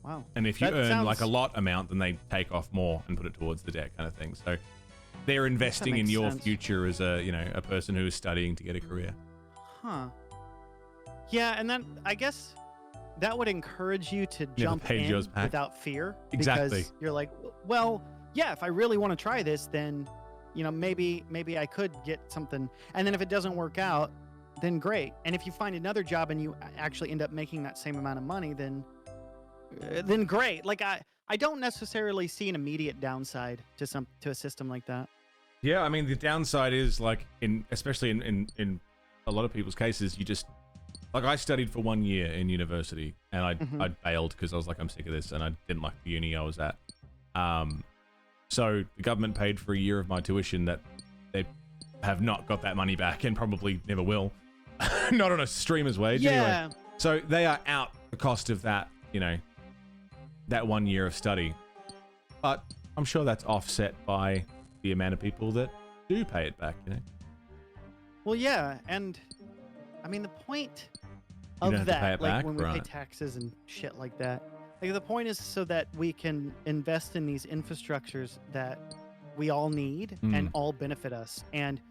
Speaker 6: Wow.
Speaker 1: And if you earn like a lot amount, then they take off more and put it towards the debt kind of thing. So they're investing in your future as a person who is studying to get a career.
Speaker 6: Huh. Yeah, and then I guess that would encourage you to jump in without fear.
Speaker 1: Exactly.
Speaker 6: Because you're like, well, yeah, if I really want to try this, then, maybe I could get something. And then if it doesn't work out, then great. And if you find another job and you actually end up making that same amount of money, then great. Like I don't necessarily see an immediate downside to a system like that.
Speaker 1: Yeah, I mean the downside is like especially in a lot of people's cases, you just like I studied for 1 year in university and I bailed because I was like I'm sick of this and I didn't like the uni I was at. So the government paid for a year of my tuition that they have not got that money back and probably never will. Not on a streamer's wage anyway. So they are out the cost of that, that 1 year of study. But I'm sure that's offset by the amount of people that do pay it back,
Speaker 6: Well, yeah, and I mean the point of that, like when we pay taxes and shit like that, like the point is so that we can invest in these infrastructures that we all need and all benefit us. And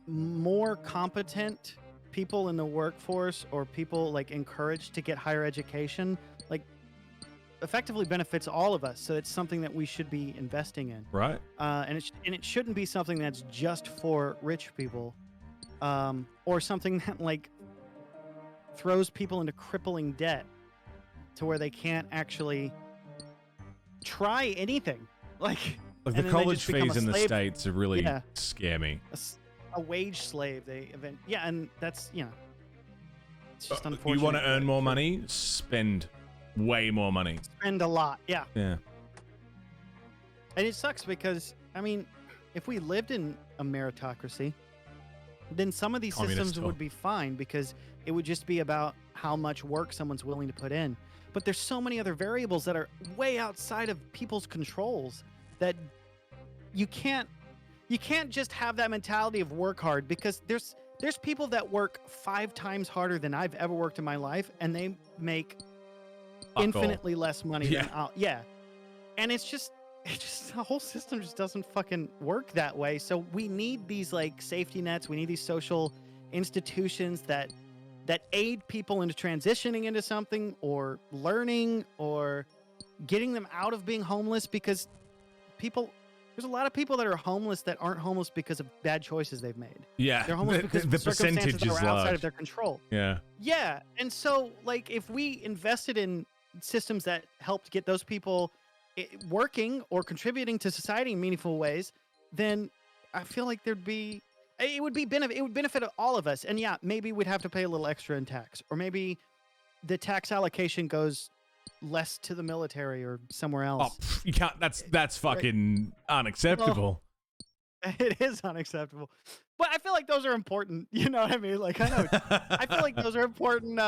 Speaker 6: more competent people in the workforce or people like encouraged to get higher education, like effectively benefits all of us. So it's something that we should be investing in.
Speaker 1: Right.
Speaker 6: And it shouldn't be something that's just for rich people, or something that like throws people into crippling debt to where they can't actually try anything. Like
Speaker 1: the college fees in the States are really scare me.
Speaker 6: A wage slave. And that's, it's just unfortunate.
Speaker 1: You want to earn more money? Spend way more money.
Speaker 6: Spend a lot. Yeah.
Speaker 1: Yeah.
Speaker 6: And it sucks because, I mean, if we lived in a meritocracy, then some of these systems would be fine because it would just be about how much work someone's willing to put in. But there's so many other variables that are way outside of people's controls that you can't just have that mentality of work hard, because there's people that work 5 times harder than I've ever worked in my life and they make infinitely less money than I'll. Yeah. And it's just the whole system just doesn't fucking work that way. So we need these like safety nets. We need these social institutions that aid people into transitioning into something or learning or getting them out of being homeless, because there's a lot of people that are homeless that aren't homeless because of bad choices they've made.
Speaker 1: Yeah.
Speaker 6: They're homeless because
Speaker 1: the
Speaker 6: of circumstances
Speaker 1: percentage
Speaker 6: that
Speaker 1: is
Speaker 6: are outside
Speaker 1: large.
Speaker 6: of their control.
Speaker 1: Yeah.
Speaker 6: Yeah. And so like if we invested in systems that helped get those people working or contributing to society in meaningful ways, then I feel like it would benefit all of us. And yeah, maybe we'd have to pay a little extra in tax, or maybe the tax allocation goes less to the military or somewhere else.
Speaker 1: Oh, you can't. That's fucking unacceptable.
Speaker 6: It is unacceptable. But I feel like those are important. You know what I mean? Like, I know. I feel like those are important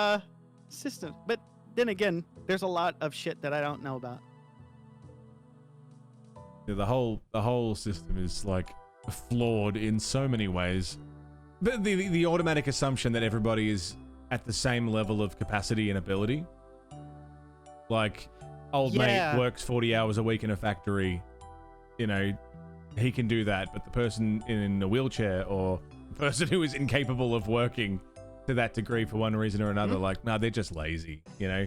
Speaker 6: systems. But then again, there's a lot of shit that I don't know about.
Speaker 1: Yeah, the whole system is like flawed in so many ways. But the automatic assumption that everybody is at the same level of capacity and ability. Like, old mate works 40 hours a week in a factory, you know, he can do that, but the person in a wheelchair or the person who is incapable of working to that degree for one reason or another, like, no, they're just lazy, you know?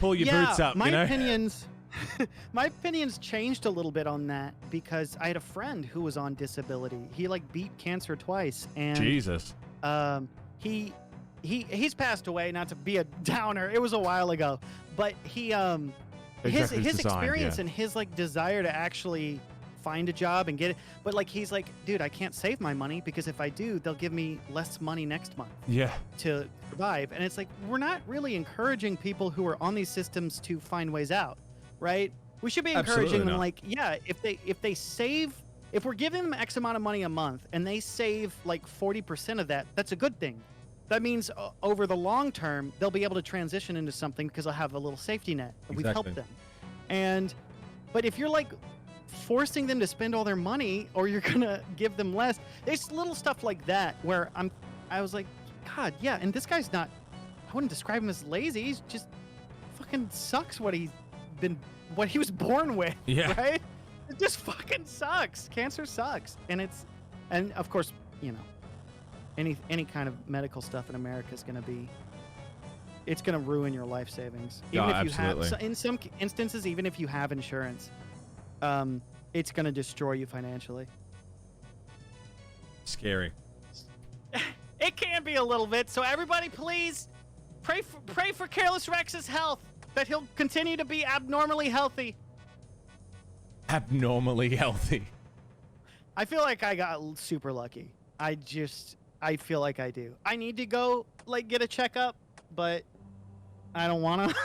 Speaker 1: Pull your boots up, you know?
Speaker 6: My opinions changed a little bit on that because I had a friend who was on disability. He like beat cancer twice, and
Speaker 1: Jesus.
Speaker 6: He's passed away. Not to be a downer, it was a while ago, but his experience and his like desire to actually find a job and get it, but like he's like, dude, I can't save my money because if I do, they'll give me less money next month.
Speaker 1: Yeah.
Speaker 6: To survive, and it's like we're not really encouraging people who are on these systems to find ways out. Right? We should be encouraging them, like, yeah, if they save, if we're giving them X amount of money a month and they save like 40% of that, that's a good thing. That means over the long term, they'll be able to transition into something because they'll have a little safety net. We've helped them. But if you're like forcing them to spend all their money, or you're gonna give them less, there's little stuff like that where I was like, God, yeah, and this guy's not, I wouldn't describe him as lazy. He's just fucking sucks what he was born with.
Speaker 1: Yeah.
Speaker 6: Right? It just fucking sucks. Cancer sucks. And of course, you know, any kind of medical stuff in America is it's gonna ruin your life savings. Even if you have, in some instances, even if you have insurance, it's gonna destroy you financially.
Speaker 1: Scary.
Speaker 6: It can be a little bit. So everybody, please pray for Careless Rex's health. That he'll continue to be abnormally healthy.
Speaker 1: Abnormally healthy.
Speaker 6: I feel like I got super lucky. I feel like I do. I need to go like get a checkup, but I don't want to.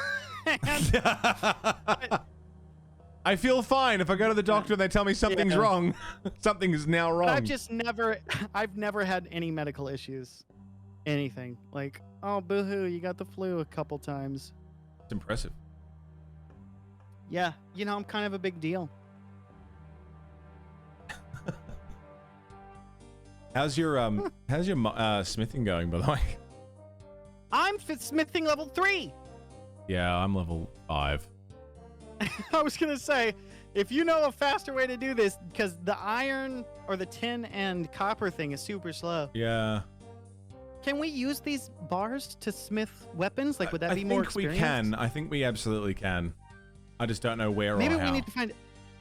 Speaker 1: I feel fine if I go to the doctor and they tell me something's wrong. Something is now wrong.
Speaker 6: I've never had any medical issues. Anything. Like, oh, boo-hoo, you got the flu a couple times.
Speaker 1: It's impressive.
Speaker 6: Yeah, you know, I'm kind of a big deal.
Speaker 1: How's your smithing going, by the way?
Speaker 6: I'm smithing level 3.
Speaker 1: Yeah, I'm level 5.
Speaker 6: I was gonna say, if you know a faster way to do this, because the iron or the tin and copper thing is super slow.
Speaker 1: Yeah.
Speaker 6: Can we use these bars to smith weapons? Like, would that be more experience?
Speaker 1: I think we can. I think we absolutely can. I just don't know where or how.
Speaker 6: Maybe we need to find...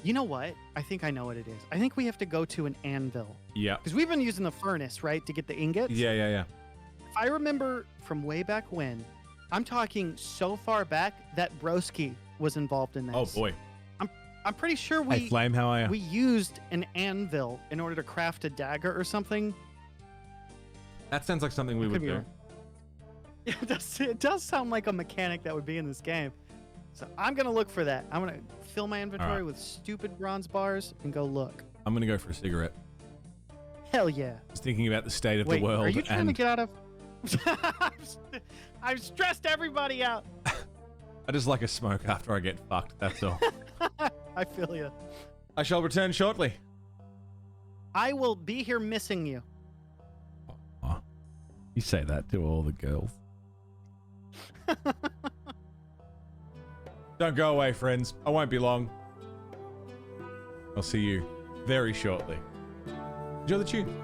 Speaker 6: You know what? I think I know what it is. I think we have to go to an anvil.
Speaker 1: Yeah.
Speaker 6: Because we've been using the furnace, right, to get the ingots?
Speaker 1: Yeah.
Speaker 6: If I remember from way back when, I'm talking so far back that Broski was involved in this.
Speaker 1: Oh, boy.
Speaker 6: I'm pretty sure we used an anvil in order to craft a dagger or something.
Speaker 1: That sounds like something we would do.
Speaker 6: It does sound like a mechanic that would be in this game. So I'm going to look for that. I'm going to fill my inventory with stupid bronze bars and go look.
Speaker 1: I'm going to go for a cigarette.
Speaker 6: Hell yeah.
Speaker 1: Just thinking about the state of the world.
Speaker 6: Are you trying to get out of... I've stressed everybody out.
Speaker 1: I just like a smoke after I get fucked, that's all.
Speaker 6: I feel you.
Speaker 1: I shall return shortly.
Speaker 6: I will be here missing you.
Speaker 2: You say that to all the girls.
Speaker 1: Don't go away, friends. I won't be long. I'll see you very shortly. Enjoy the tune.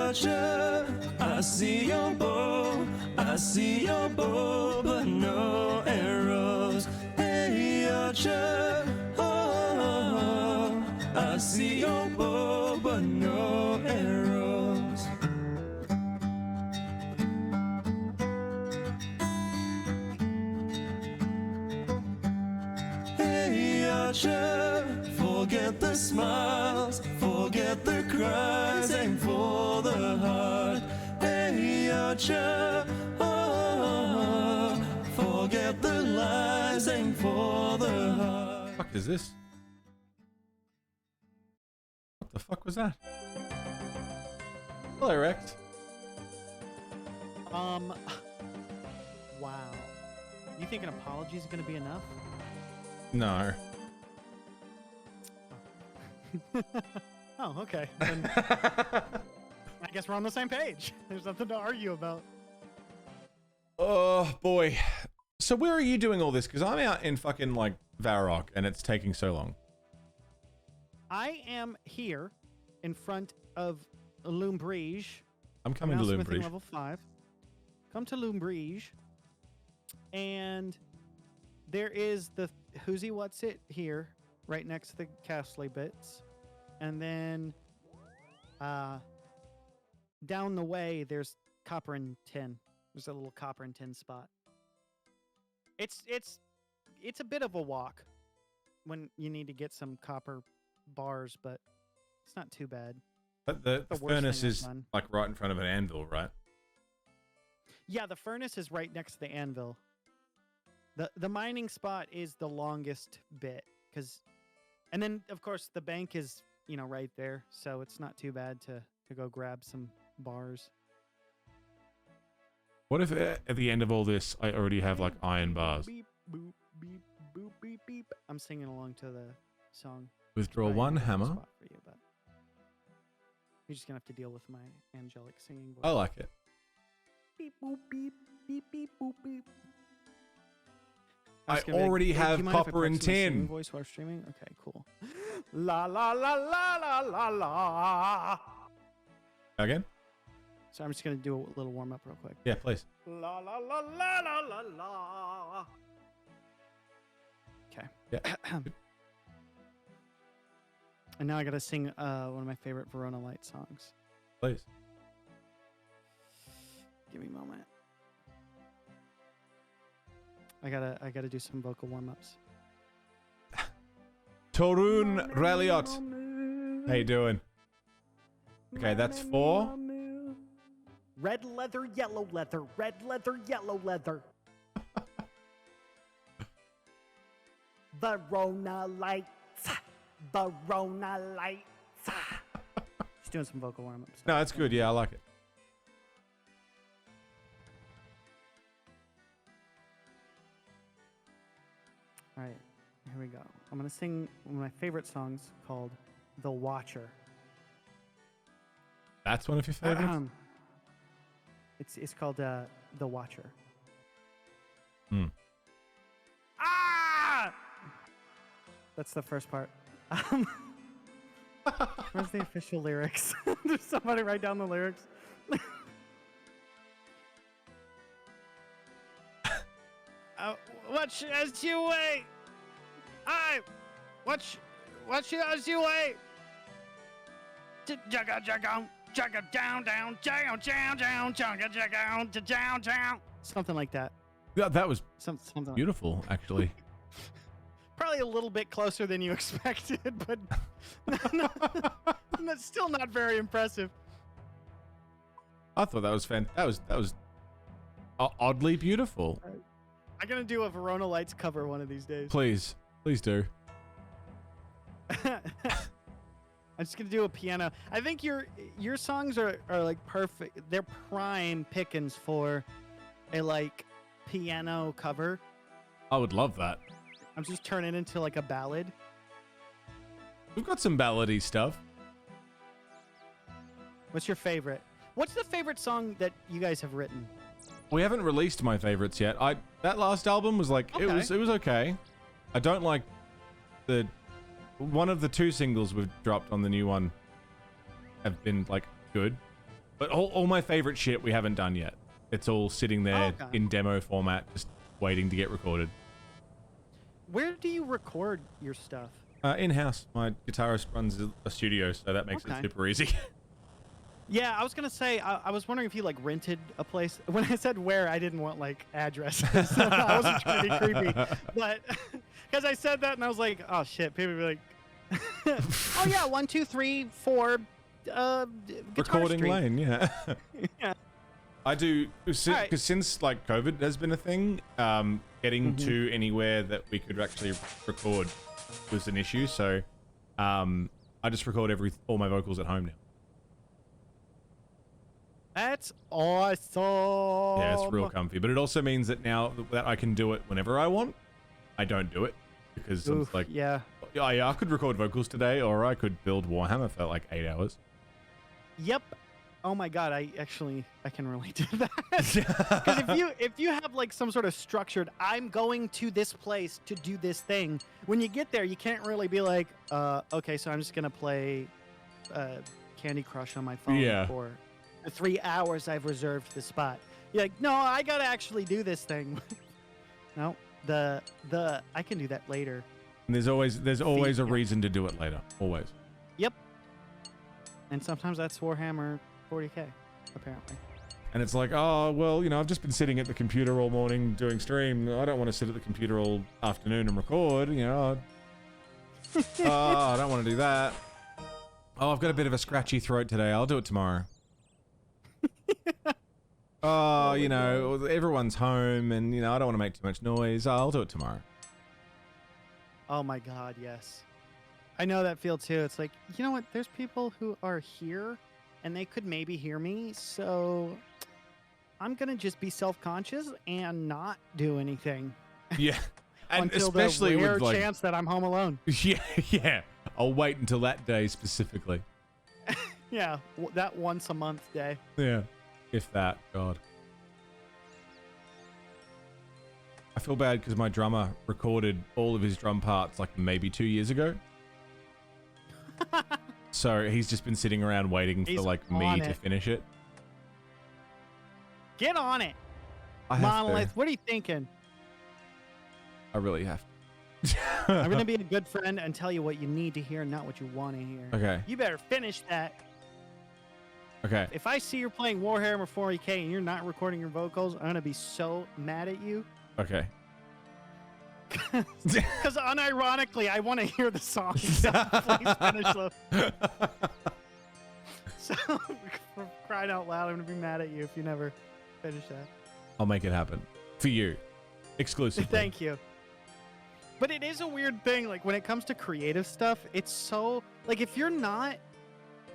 Speaker 5: archer, I see your bow, but no arrows. Hey, archer, oh, I see your bow, but no arrows. Hey, archer, forget the smiles, forget the cries, aim for the heart. Hey, archer, oh, forget the lies, aim for the heart.
Speaker 1: What the fuck is this? What the fuck was that? Hello, Rex.
Speaker 6: Wow. You think an apology is going to be enough?
Speaker 1: No.
Speaker 6: Oh, okay. Then I guess we're on the same page. There's nothing to argue about.
Speaker 1: Oh boy. So where are you doing all this? Because I'm out in fucking like Varrock and it's taking so long.
Speaker 6: I am here in front of Lumbridge.
Speaker 1: I'm coming to
Speaker 6: Smithing
Speaker 1: Lumbridge.
Speaker 6: level 5. Come to Lumbridge. And there is the Whoosy What's It here, right next to the Castly bits. And then down the way, there's Copper and Tin. There's a little Copper and Tin spot. It's a bit of a walk when you need to get some copper bars, but it's not too bad.
Speaker 1: But the
Speaker 6: worst
Speaker 1: furnace
Speaker 6: thing I've
Speaker 1: is
Speaker 6: done.
Speaker 1: like right in front of an anvil, right?
Speaker 6: Yeah, the furnace is right next to the anvil. The mining spot is the longest bit, and then of course the bank is right there, so it's not too bad to go grab some bars.
Speaker 1: What if at the end of all this, I already have like iron bars?
Speaker 6: Beep boop beep boop beep beep. I'm singing along to the song.
Speaker 1: Withdraw
Speaker 6: Probably
Speaker 1: one
Speaker 6: not a good
Speaker 1: hammer.
Speaker 6: spot for you, but you're just gonna have to deal with my angelic singing voice.
Speaker 1: I like it.
Speaker 6: Beep boop beep beep beep boop beep.
Speaker 1: I
Speaker 6: was gonna be
Speaker 1: already
Speaker 6: "Hey, do
Speaker 1: have
Speaker 6: you mind if I
Speaker 1: copper and
Speaker 6: practice my singing
Speaker 1: tin."
Speaker 6: voice while streaming. Okay, cool. La la la la la la la.
Speaker 1: Again?
Speaker 6: So I'm just gonna do a little warm up real quick.
Speaker 1: Yeah, please.
Speaker 6: La la la la la la la. Okay.
Speaker 1: Yeah.
Speaker 6: And now I gotta sing one of my favorite Verona Light songs.
Speaker 1: Please.
Speaker 6: Give me a moment. I gotta do some vocal warm ups.
Speaker 1: Torun Ralliot. How you doing? Okay, that's 4.
Speaker 6: Red leather, yellow leather, red leather, yellow leather. Verona lights, Verona lights. Just doing some vocal warm ups.
Speaker 1: No, that's good. Yeah, I like it.
Speaker 6: All right, here we go. I'm gonna sing one of my favorite songs called "The Watcher."
Speaker 1: That's one of your favorites?
Speaker 6: It's called "The Watcher."
Speaker 1: Hmm.
Speaker 6: Ah! That's the first part. Where's the official lyrics? There's somebody write down the lyrics. Watch as you wait. Watch as you wait. Jugga down down down. Something like that.
Speaker 1: Yeah, that was
Speaker 6: Something like
Speaker 1: beautiful, actually.
Speaker 6: Probably a little bit closer than you expected, but that's still not very impressive.
Speaker 1: I thought that was that was oddly beautiful.
Speaker 6: I'm gonna do a Verona Lights cover one of these days.
Speaker 1: Please do.
Speaker 6: I'm just gonna do a piano. I think your songs are like perfect. They're prime pickings for a like piano cover.
Speaker 1: I would love that.
Speaker 6: I'm just turning into like a ballad.
Speaker 1: We've got some ballady stuff.
Speaker 6: What's your favorite? What's the favorite song that you guys have written?
Speaker 1: We haven't released my favorites yet. That last album was like it was okay. I don't like one of the 2 singles we've dropped on the new one have been like good. But all my favorite shit we haven't done yet. It's all sitting there
Speaker 6: Okay.
Speaker 1: in demo format, just waiting to get recorded.
Speaker 6: Where do you record your stuff?
Speaker 1: In-house. My guitarist runs a studio, so that makes it
Speaker 6: Okay.
Speaker 1: super easy.
Speaker 6: Yeah, I was gonna say, I was wondering if you like rented a place. When I said where, I didn't want like addresses. I wasn't trying to be creepy, but because I said that and I was like, oh shit, people would be like, oh yeah, 1, 2, 3, 4, Guitar
Speaker 1: Recording
Speaker 6: Street.
Speaker 1: lane, yeah.
Speaker 6: Yeah.
Speaker 1: I do, because
Speaker 6: Alright.
Speaker 1: since like COVID has been a thing, getting
Speaker 6: Mm-hmm.
Speaker 1: to anywhere that we could actually record was an issue. So, I just record all my vocals at home now.
Speaker 6: That's awesome.
Speaker 1: Yeah, it's real comfy. But it also means that now that I can do it whenever I want, I don't do it because
Speaker 6: Oof,
Speaker 1: it's like,
Speaker 6: yeah.
Speaker 1: yeah, I could record vocals today, or I could build Warhammer for like 8 hours.
Speaker 6: Yep. Oh my god, I can relate to that. Because if you have like some sort of structured, I'm going to this place to do this thing. When you get there, you can't really be like, okay, so I'm just gonna play Candy Crush on my phone
Speaker 1: Yeah.
Speaker 6: for the 3 hours I've reserved the spot. You're like, no, I gotta actually do this thing. No, the I can do that later.
Speaker 1: And there's always a
Speaker 6: yeah.
Speaker 1: reason to do it later. Always.
Speaker 6: Yep. And sometimes that's Warhammer 40k, apparently.
Speaker 1: And it's like, oh, well, you know, I've just been sitting at the computer all morning doing stream. I don't want to sit at the computer all afternoon and record, you know. Oh, I don't want to do that. Oh, I've got a bit of a scratchy throat today. I'll do it tomorrow. Oh, you know, everyone's home and, you know, I don't want to make too much noise. I'll do it tomorrow.
Speaker 6: Oh my god, yes. I know that feel too. It's like, you know what? There's people who are here and they could maybe hear me, so I'm going to just be self-conscious and not do anything.
Speaker 1: Yeah. And
Speaker 6: until
Speaker 1: especially
Speaker 6: the rare
Speaker 1: with like,
Speaker 6: chance that I'm home alone.
Speaker 1: yeah. I'll wait until that day specifically.
Speaker 6: Yeah, that once a month day.
Speaker 1: Yeah. If that, God. I feel bad because my drummer recorded all of his drum parts like maybe 2 years ago. So he's just been sitting around waiting
Speaker 6: He's
Speaker 1: for like me
Speaker 6: on
Speaker 1: to
Speaker 6: it.
Speaker 1: finish it.
Speaker 6: Get on it.
Speaker 1: I have
Speaker 6: Monolith,
Speaker 1: to.
Speaker 6: what are you thinking?
Speaker 1: I really have to.
Speaker 6: I'm going to be a good friend and tell you what you need to hear, not what you want to hear.
Speaker 1: Okay.
Speaker 6: You better finish that.
Speaker 1: Okay.
Speaker 6: If I see you're playing Warhammer 40k and you're not recording your vocals, I'm going to be so mad at you.
Speaker 1: Okay.
Speaker 6: Because unironically, I want to hear the song. So please finish them. So, for crying out loud, I'm going to be mad at you if you never finish that.
Speaker 1: I'll make it happen. For you. Exclusively.
Speaker 6: Thank you. But it is a weird thing. Like, when it comes to creative stuff, it's so... Like, if you're not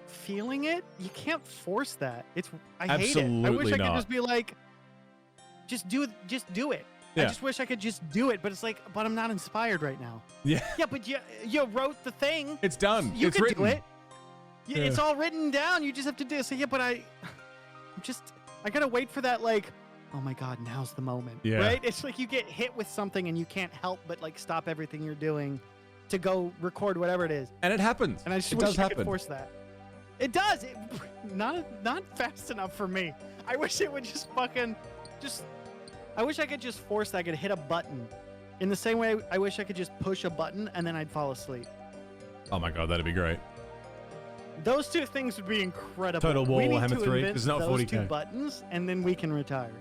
Speaker 6: feeling it, you can't force that. I hate it. I wish
Speaker 1: Absolutely
Speaker 6: I could
Speaker 1: not.
Speaker 6: just be like, just do it. I
Speaker 1: Yeah.
Speaker 6: just wish I could just do it, but it's like, but I'm not inspired right now.
Speaker 1: Yeah.
Speaker 6: Yeah, but you wrote the thing.
Speaker 1: It's done.
Speaker 6: You
Speaker 1: it's
Speaker 6: can
Speaker 1: written.
Speaker 6: do it.
Speaker 1: Yeah.
Speaker 6: It's all written down. You just have to do it. So yeah, but I gotta wait for that. Like, oh my god, now's the moment.
Speaker 1: Yeah.
Speaker 6: Right? It's like you get hit with something and you can't help but like stop everything you're doing to go record whatever it is.
Speaker 1: And it happens.
Speaker 6: And I just
Speaker 1: it
Speaker 6: wish
Speaker 1: does
Speaker 6: I
Speaker 1: happen.
Speaker 6: could force that. It does. Not fast enough for me. I wish it would just fucking just. I wish I could just force that. I could hit a button. In the same way, I wish I could just push a button and then I'd fall asleep.
Speaker 1: Oh my god, that'd be great.
Speaker 6: Those two things would be incredible.
Speaker 1: Total War
Speaker 6: we need
Speaker 1: Warhammer
Speaker 6: to
Speaker 1: 3,
Speaker 6: invent
Speaker 1: it's not
Speaker 6: those
Speaker 1: 40K.
Speaker 6: two buttons, and then we can retire.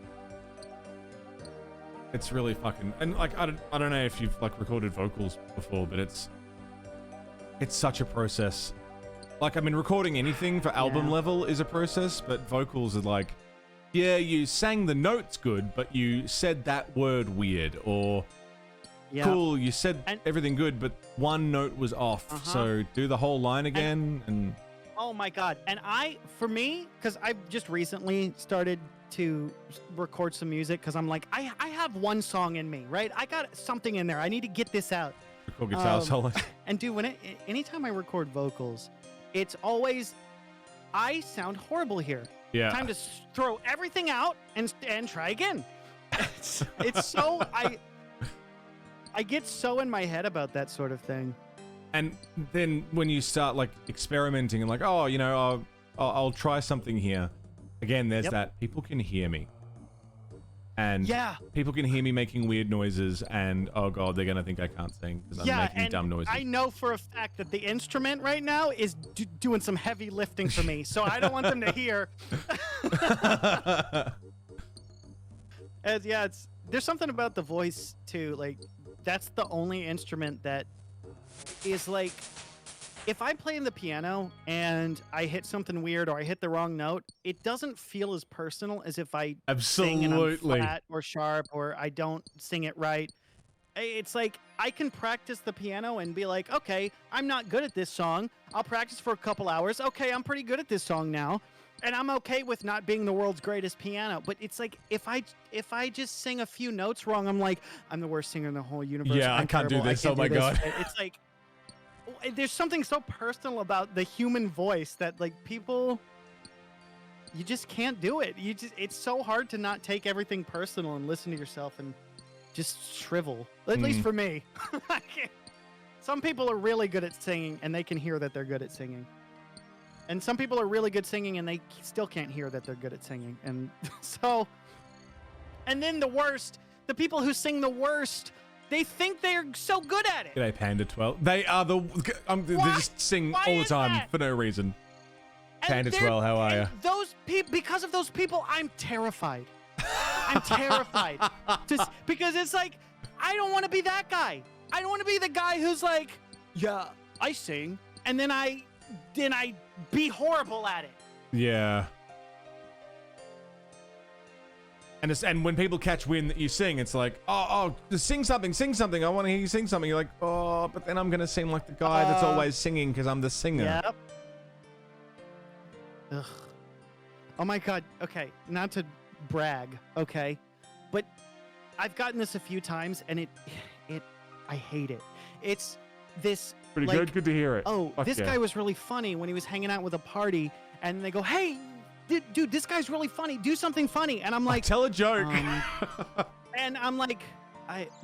Speaker 1: It's really fucking, and like I don't know if you've like recorded vocals before, but it's such a process. Like I mean, recording anything for album
Speaker 6: Yeah.
Speaker 1: level is a process, but vocals are like, yeah, you sang the notes good, but you said that word weird, or
Speaker 6: Yeah.
Speaker 1: cool, you said
Speaker 6: And-
Speaker 1: everything good, but one note was off,
Speaker 6: Uh-huh.
Speaker 1: so do the whole line again, and
Speaker 6: Oh my god. And for me, because I've just recently started to record some music, because I'm like, I have one song in me, right? I got something in there. I need to get this out.
Speaker 1: record guitar solo.
Speaker 6: And dude, anytime I record vocals, it's always, I sound horrible here.
Speaker 1: Yeah.
Speaker 6: Time to throw everything out and try again. It's so, I get so in my head about that sort of thing.
Speaker 1: And then when you start like experimenting and like, oh, you know, I'll try something here, again, there's that people can hear me. And
Speaker 6: Yeah.
Speaker 1: people can hear me making weird noises, and oh god, they're gonna think I can't sing because I'm making dumb noises.
Speaker 6: I know for a fact that the instrument right now is doing some heavy lifting for me, so I don't want them to hear. There's something about the voice too. Like, that's the only instrument that is like, if I'm playing the piano and I hit something weird or I hit the wrong note, it doesn't feel as personal as if I sing and I'm flat or sharp or I don't sing it right. It's like I can practice the piano and be like, okay, I'm not good at this song. I'll practice for a couple hours. Okay, I'm pretty good at this song now. And I'm okay with not being the world's greatest piano. But it's like, if I just sing a few notes wrong, I'm like, I'm the worst singer in the whole universe.
Speaker 1: Yeah, I can't do this. Oh my god.
Speaker 6: It's like, there's something so personal about the human voice that like people, you just can't do it. It's so hard to not take everything personal and listen to yourself and just shrivel. At least for me. I can't. Some people are really good at singing and they can hear that they're good at singing. And some people are really good singing and they still can't hear that they're good at singing. And so, and then the worst, the people who sing the worst, they think they're so good at it.
Speaker 1: G'day, Panda 12. They are they just sing all the time for no reason. Panda 12, how are you?
Speaker 6: Those people, because of those people, I'm terrified. I'm terrified. Just because it's like, I don't want to be that guy. I don't want to be the guy who's like, yeah, I sing, and then I be horrible at it.
Speaker 1: Yeah. And when people catch wind that you sing, it's like, oh, just sing something. I want to hear you sing something. You're like, oh, but then I'm gonna seem like the guy that's always singing because I'm the singer.
Speaker 6: Yep. Ugh. Oh my god. Okay, not to brag, okay, but I've gotten this a few times, and I hate it. It's this.
Speaker 1: Pretty
Speaker 6: like,
Speaker 1: good. Good to hear it.
Speaker 6: Oh,
Speaker 1: Fuck
Speaker 6: this
Speaker 1: yeah.
Speaker 6: guy was really funny when he was hanging out with a party, and they go, "Hey, dude, this guy's really funny. Do something funny." And I'm like,
Speaker 1: tell a joke.
Speaker 6: And I'm like,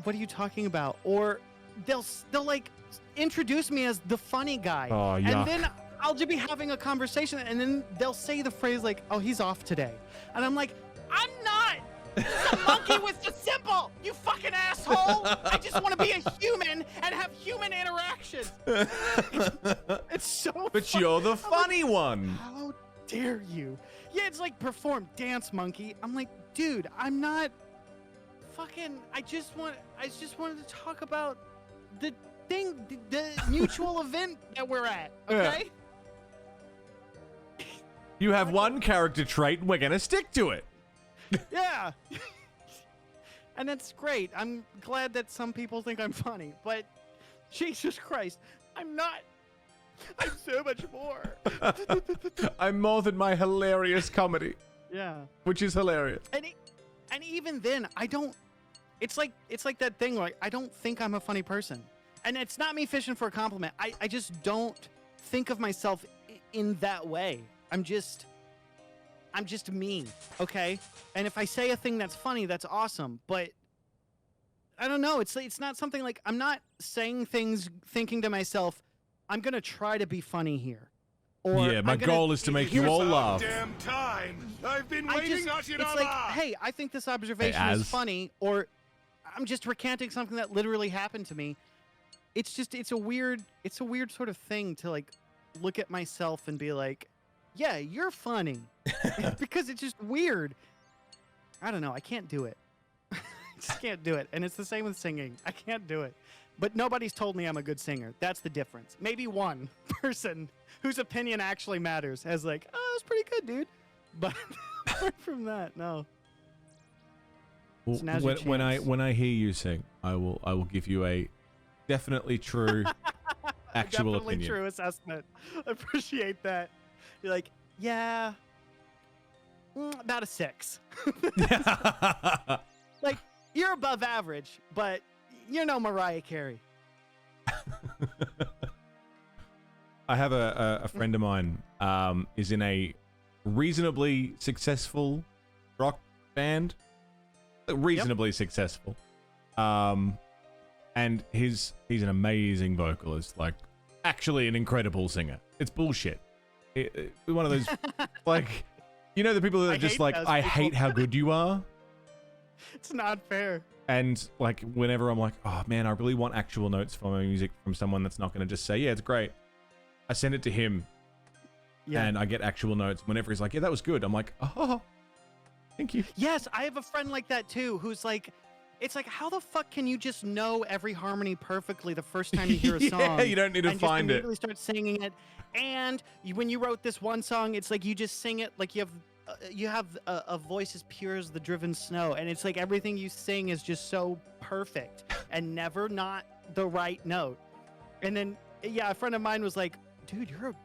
Speaker 6: what are you talking about? Or they'll like introduce me as the funny guy.
Speaker 1: Oh, yuck.
Speaker 6: And then I'll just be having a conversation, and then they'll say the phrase like, "Oh, he's off today," and I'm like, I'm not. It's a monkey with the symbol, you fucking asshole. I just want to be a human and have human interactions. It's so
Speaker 1: But you're the funny one.
Speaker 6: How dare you? Yeah, it's like perform dance monkey. I'm like, dude, I'm not fucking. I just wanted to talk about the thing, the mutual event that we're at. Okay.
Speaker 1: Yeah. You have one character trait, and we're gonna stick to it.
Speaker 6: Yeah. And that's great. I'm glad that some people think I'm funny, but Jesus Christ, I'm not. I'm so much more.
Speaker 1: I'm more than my hilarious comedy.
Speaker 6: Yeah.
Speaker 1: Which is hilarious.
Speaker 6: And even then, I don't. It's like that thing where I don't think I'm a funny person, and it's not me fishing for a compliment. I just don't think of myself in that way. I'm just me, okay? And if I say a thing that's funny, that's awesome. But I don't know. It's not something like, I'm not saying things thinking to myself, I'm gonna try to be funny here. Or
Speaker 1: yeah, my goal is to make you all laugh.
Speaker 7: Damn time! I've been waiting on you to
Speaker 6: It's like, hey, I think this observation is funny, or I'm just recanting something that literally happened to me. It's a weird sort of thing to like look at myself and be like, yeah, you're funny. Because it's just weird. I don't know. I can't do it. I just can't do it. And it's the same with singing. I can't do it. But nobody's told me I'm a good singer. That's the difference. Maybe one person whose opinion actually matters has like, oh, that's pretty good, dude. But apart from that, no.
Speaker 1: Well, when I hear you sing, I will give you a definitely true actual
Speaker 6: definitely
Speaker 1: opinion.
Speaker 6: True assessment. Appreciate that. You're like, yeah, about a 6. Like, you're above average, but you're no Mariah Carey.
Speaker 1: I have a friend of mine is in a reasonably successful rock band. Reasonably successful. And he's an amazing vocalist, like actually an incredible singer. It's bullshit. One of those like You know the people that are just
Speaker 6: hate
Speaker 1: like,
Speaker 6: those
Speaker 1: I
Speaker 6: people.
Speaker 1: hate how good you are.
Speaker 6: It's not fair.
Speaker 1: And like whenever I'm like, oh man, I really want actual notes for my music from someone that's not going to just say, yeah, it's great. I send it to him and I get actual notes. Whenever he's like, yeah, that was good. I'm like, oh, thank you.
Speaker 6: Yes, I have a friend like that too, who's like, it's like, how the fuck can you just know every harmony perfectly the first time you hear a song?
Speaker 1: Yeah, you don't need to
Speaker 6: and
Speaker 1: find
Speaker 6: just
Speaker 1: it.
Speaker 6: immediately start singing it. And when you wrote this one song, it's like you just sing it like you have a voice as pure as the driven snow, and it's like everything you sing is just so perfect and never not the right note. And then a friend of mine was like, dude, you're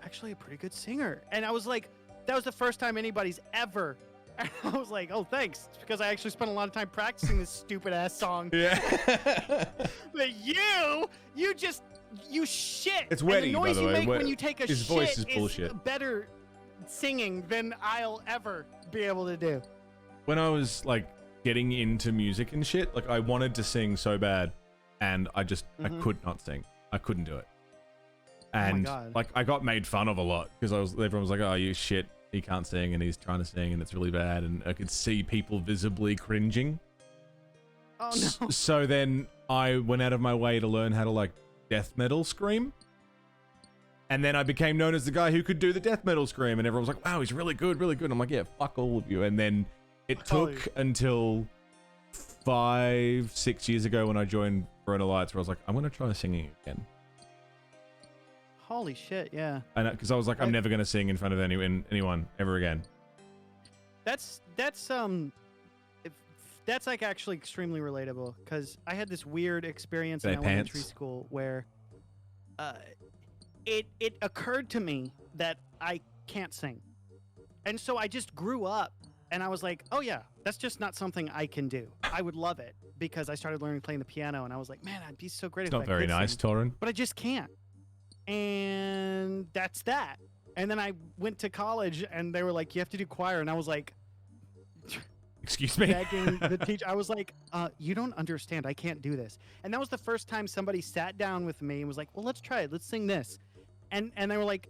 Speaker 6: actually a pretty good singer. And I was like, that was the first time anybody's ever. And I was like, oh, thanks. It's because I actually spent a lot of time practicing this stupid ass song.
Speaker 1: Yeah.
Speaker 6: But you shit.
Speaker 1: It's
Speaker 6: And
Speaker 1: wetty,
Speaker 6: the
Speaker 1: by
Speaker 6: noise
Speaker 1: the
Speaker 6: you
Speaker 1: way.
Speaker 6: make when you take a
Speaker 1: His
Speaker 6: shit
Speaker 1: voice is bullshit.
Speaker 6: better singing than I'll ever be able to do.
Speaker 1: When I was like getting into music and shit, like I wanted to sing so bad, and I just I could not sing. I couldn't do it. And
Speaker 6: God.
Speaker 1: like I got made fun of a lot because everyone was like, "Oh, you shit, he can't sing and he's trying to sing and it's really bad." And I could see people visibly cringing.
Speaker 6: Oh no.
Speaker 1: So then I went out of my way to learn how to like death metal scream. And then I became known as the guy who could do the death metal scream, and everyone was like, "Wow, he's really good, really good." And I'm like, "Yeah, fuck all of you." And then it took until 5-6 years ago when I joined Corona Lights, where I was like, "I'm gonna try singing again."
Speaker 6: Holy shit, yeah.
Speaker 1: And because I was like, I'm never gonna sing in front of anyone ever again.
Speaker 6: That's like actually extremely relatable, because I had this weird experience in elementary school where it occurred to me that I can't sing. And so I just grew up and I was like, oh yeah, that's just not something I can do. I would love it, because I started learning playing the piano and I was like, man, I'd be so great if I could
Speaker 1: Not very nice,
Speaker 6: sing.
Speaker 1: Torrin.
Speaker 6: But I just can't. And that's that. And then I went to college and they were like, you have to do choir. And I was like,
Speaker 1: excuse me?
Speaker 6: begging the teacher. I was like, you don't understand. I can't do this. And that was the first time somebody sat down with me and was like, well, let's try it. Let's sing this. And they were like,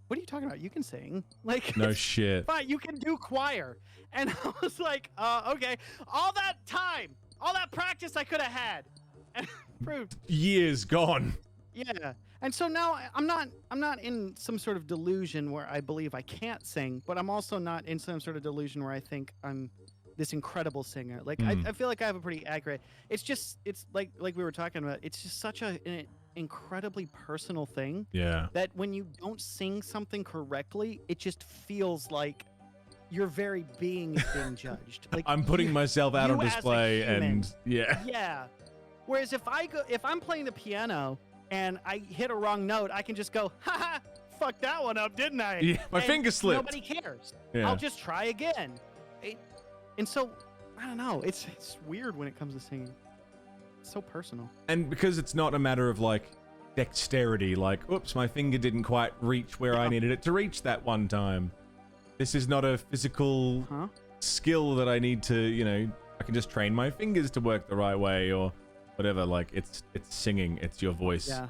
Speaker 6: what are you talking about? You can sing. Like,
Speaker 1: No shit.
Speaker 6: fine, you can do choir. And I was like, okay. All that time, all that practice I could have had. And proved.
Speaker 1: Years gone.
Speaker 6: Yeah. And so now I'm not in some sort of delusion where I believe I can't sing, but I'm also not in some sort of delusion where I think I'm this incredible singer. Like I feel like I have a pretty accurate. It's like we were talking about. It's just such an incredibly personal thing.
Speaker 1: Yeah.
Speaker 6: That when you don't sing something correctly, it just feels like your very being is being judged. Like
Speaker 1: I'm putting myself out on display, and yeah.
Speaker 6: Yeah. Whereas if I'm playing the piano and I hit a wrong note, I can just go, haha, fuck that one up, didn't I?
Speaker 1: Yeah, my finger slipped.
Speaker 6: Nobody cares.
Speaker 1: Yeah.
Speaker 6: I'll just try again. And so, I don't know. It's weird when it comes to singing. It's so personal.
Speaker 1: And because it's not a matter of like dexterity, like, oops, my finger didn't quite reach where I needed it to reach that one time. This is not a physical skill that I need to, I can just train my fingers to work the right way or whatever. Like it's singing, it's your voice.
Speaker 6: Yeah.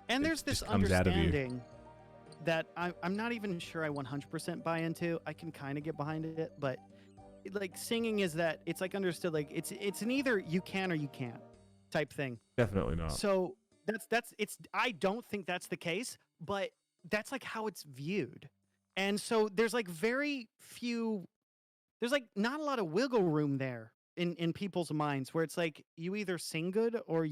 Speaker 6: And there's this
Speaker 1: comes out of you.
Speaker 6: understanding that I'm not even sure I 100% buy into. I can kind of get behind it, but like singing is that it's like understood, like it's an either you can or you can't type thing.
Speaker 1: Definitely not.
Speaker 6: So I don't think that's the case, but that's like how it's viewed. And so there's like there's like not a lot of wiggle room there in people's minds, where it's like you either sing good or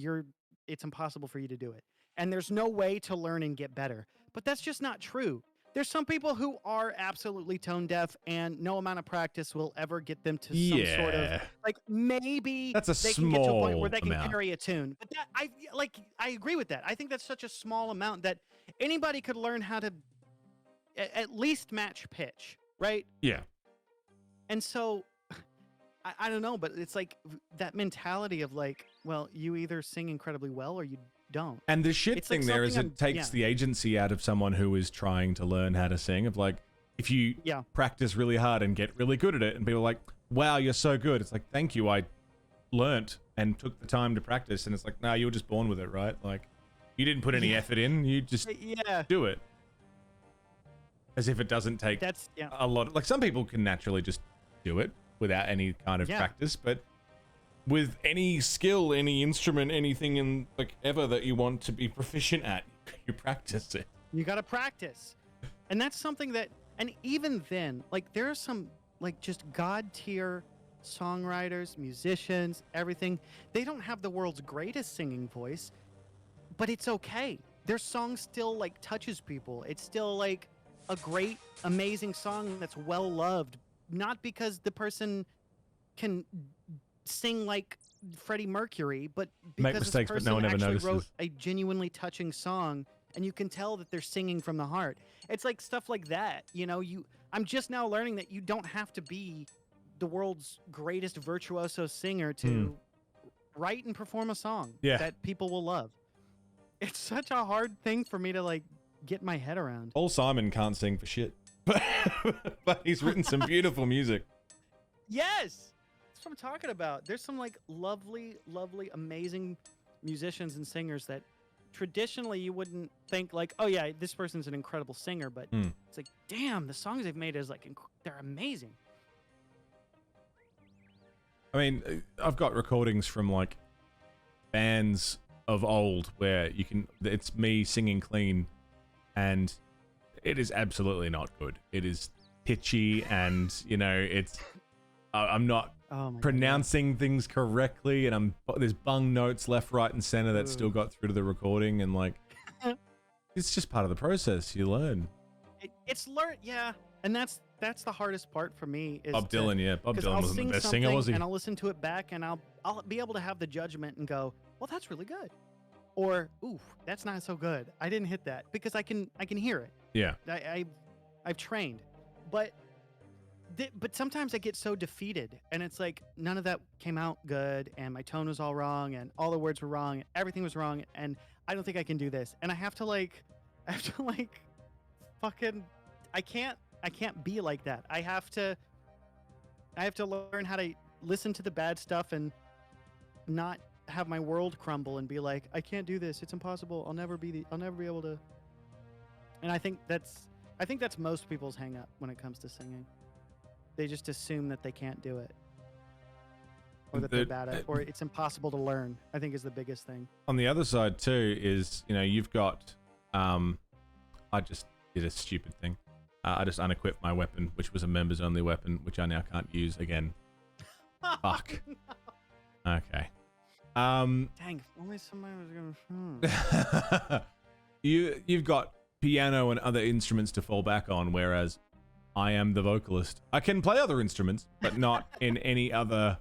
Speaker 6: it's impossible for you to do it. And there's no way to learn and get better. But that's just not true. There's some people who are absolutely tone deaf and no amount of practice will ever get them to some sort of, like, maybe
Speaker 1: that's
Speaker 6: they can get to a point where they can carry a tune. But that I agree with that. I think that's such a small amount that anybody could learn how to at least match pitch, right?
Speaker 1: Yeah.
Speaker 6: And so I don't know, but it's like that mentality of like, well, you either sing incredibly well or you don't.
Speaker 1: And the shit
Speaker 6: It's
Speaker 1: thing
Speaker 6: like
Speaker 1: there is
Speaker 6: something
Speaker 1: it takes the agency out of someone who is trying to learn how to sing. Of like, if you practice really hard and get really good at it, and people are like, wow, you're so good. It's like, thank you, I learnt and took the time to practice. And it's like, nah, you were just born with it, right? Like, you didn't put any effort in, you just do it. as if it doesn't take
Speaker 6: That's yeah.
Speaker 1: a lot. Like some people can naturally just do it without any kind of
Speaker 6: Yeah.
Speaker 1: practice, but with any skill, any instrument, anything in like ever that you want to be proficient at, you practice it.
Speaker 6: You got to practice. And that's something that, and even then, like there are some like just god tier songwriters, musicians, everything. They don't have the world's greatest singing voice, but it's okay. Their song still like touches people. It's still like a great, amazing song that's well loved. Not because the person can sing like Freddie Mercury, but because
Speaker 1: mistakes,
Speaker 6: this
Speaker 1: but no
Speaker 6: person
Speaker 1: one ever
Speaker 6: actually
Speaker 1: notices.
Speaker 6: wrote a genuinely touching song, and you can tell that they're singing from the heart. It's like stuff like that. You know, I'm just now learning that you don't have to be the world's greatest virtuoso singer to write and perform a song that people will love. It's such a hard thing for me to like get my head around.
Speaker 1: Paul Simon can't sing for shit, but he's written some beautiful music.
Speaker 6: Yes, that's what I'm talking about. There's some like lovely, lovely, amazing musicians and singers that traditionally you wouldn't think like, oh yeah, this person's an incredible singer, but it's like, damn, the songs they've made is like they're amazing.
Speaker 1: I mean, I've got recordings from like bands of old where it's me singing clean, and it is absolutely not good. It is pitchy, and you know, I'm not pronouncing things correctly, and there's bung notes left, right, and center that still got through to the recording, and like, it's just part of the process. You learn.
Speaker 6: It's learned, yeah, and that's the hardest part for me. Is
Speaker 1: Bob Dylan, yeah, Bob Dylan wasn't the best singer, was he?
Speaker 6: And I'll listen to it back, and I'll be able to have the judgment and go, well, that's really good, or ooh, that's not so good. I didn't hit that, because I can hear it.
Speaker 1: Yeah.
Speaker 6: I've trained, but sometimes I get so defeated, and it's like none of that came out good, and my tone was all wrong, and all the words were wrong, and everything was wrong, and I don't think I can do this, and I have to fucking, I can't be like that. I have to learn how to listen to the bad stuff and not have my world crumble and be like, I can't do this. It's impossible. I'll never be able to. And I think that's most people's hang up when it comes to singing. They just assume that they can't do it, or that they're bad at it, or it's impossible to learn, I think is the biggest thing.
Speaker 1: On the other side too is, you know, you've got, I just did a stupid thing. I just unequipped my weapon, which was a members only weapon, which I now can't use again. Fuck. No. Okay.
Speaker 6: Dang, if only somebody was gonna.
Speaker 1: You've got piano and other instruments to fall back on, whereas I am the vocalist. I can play other instruments, but not in any other.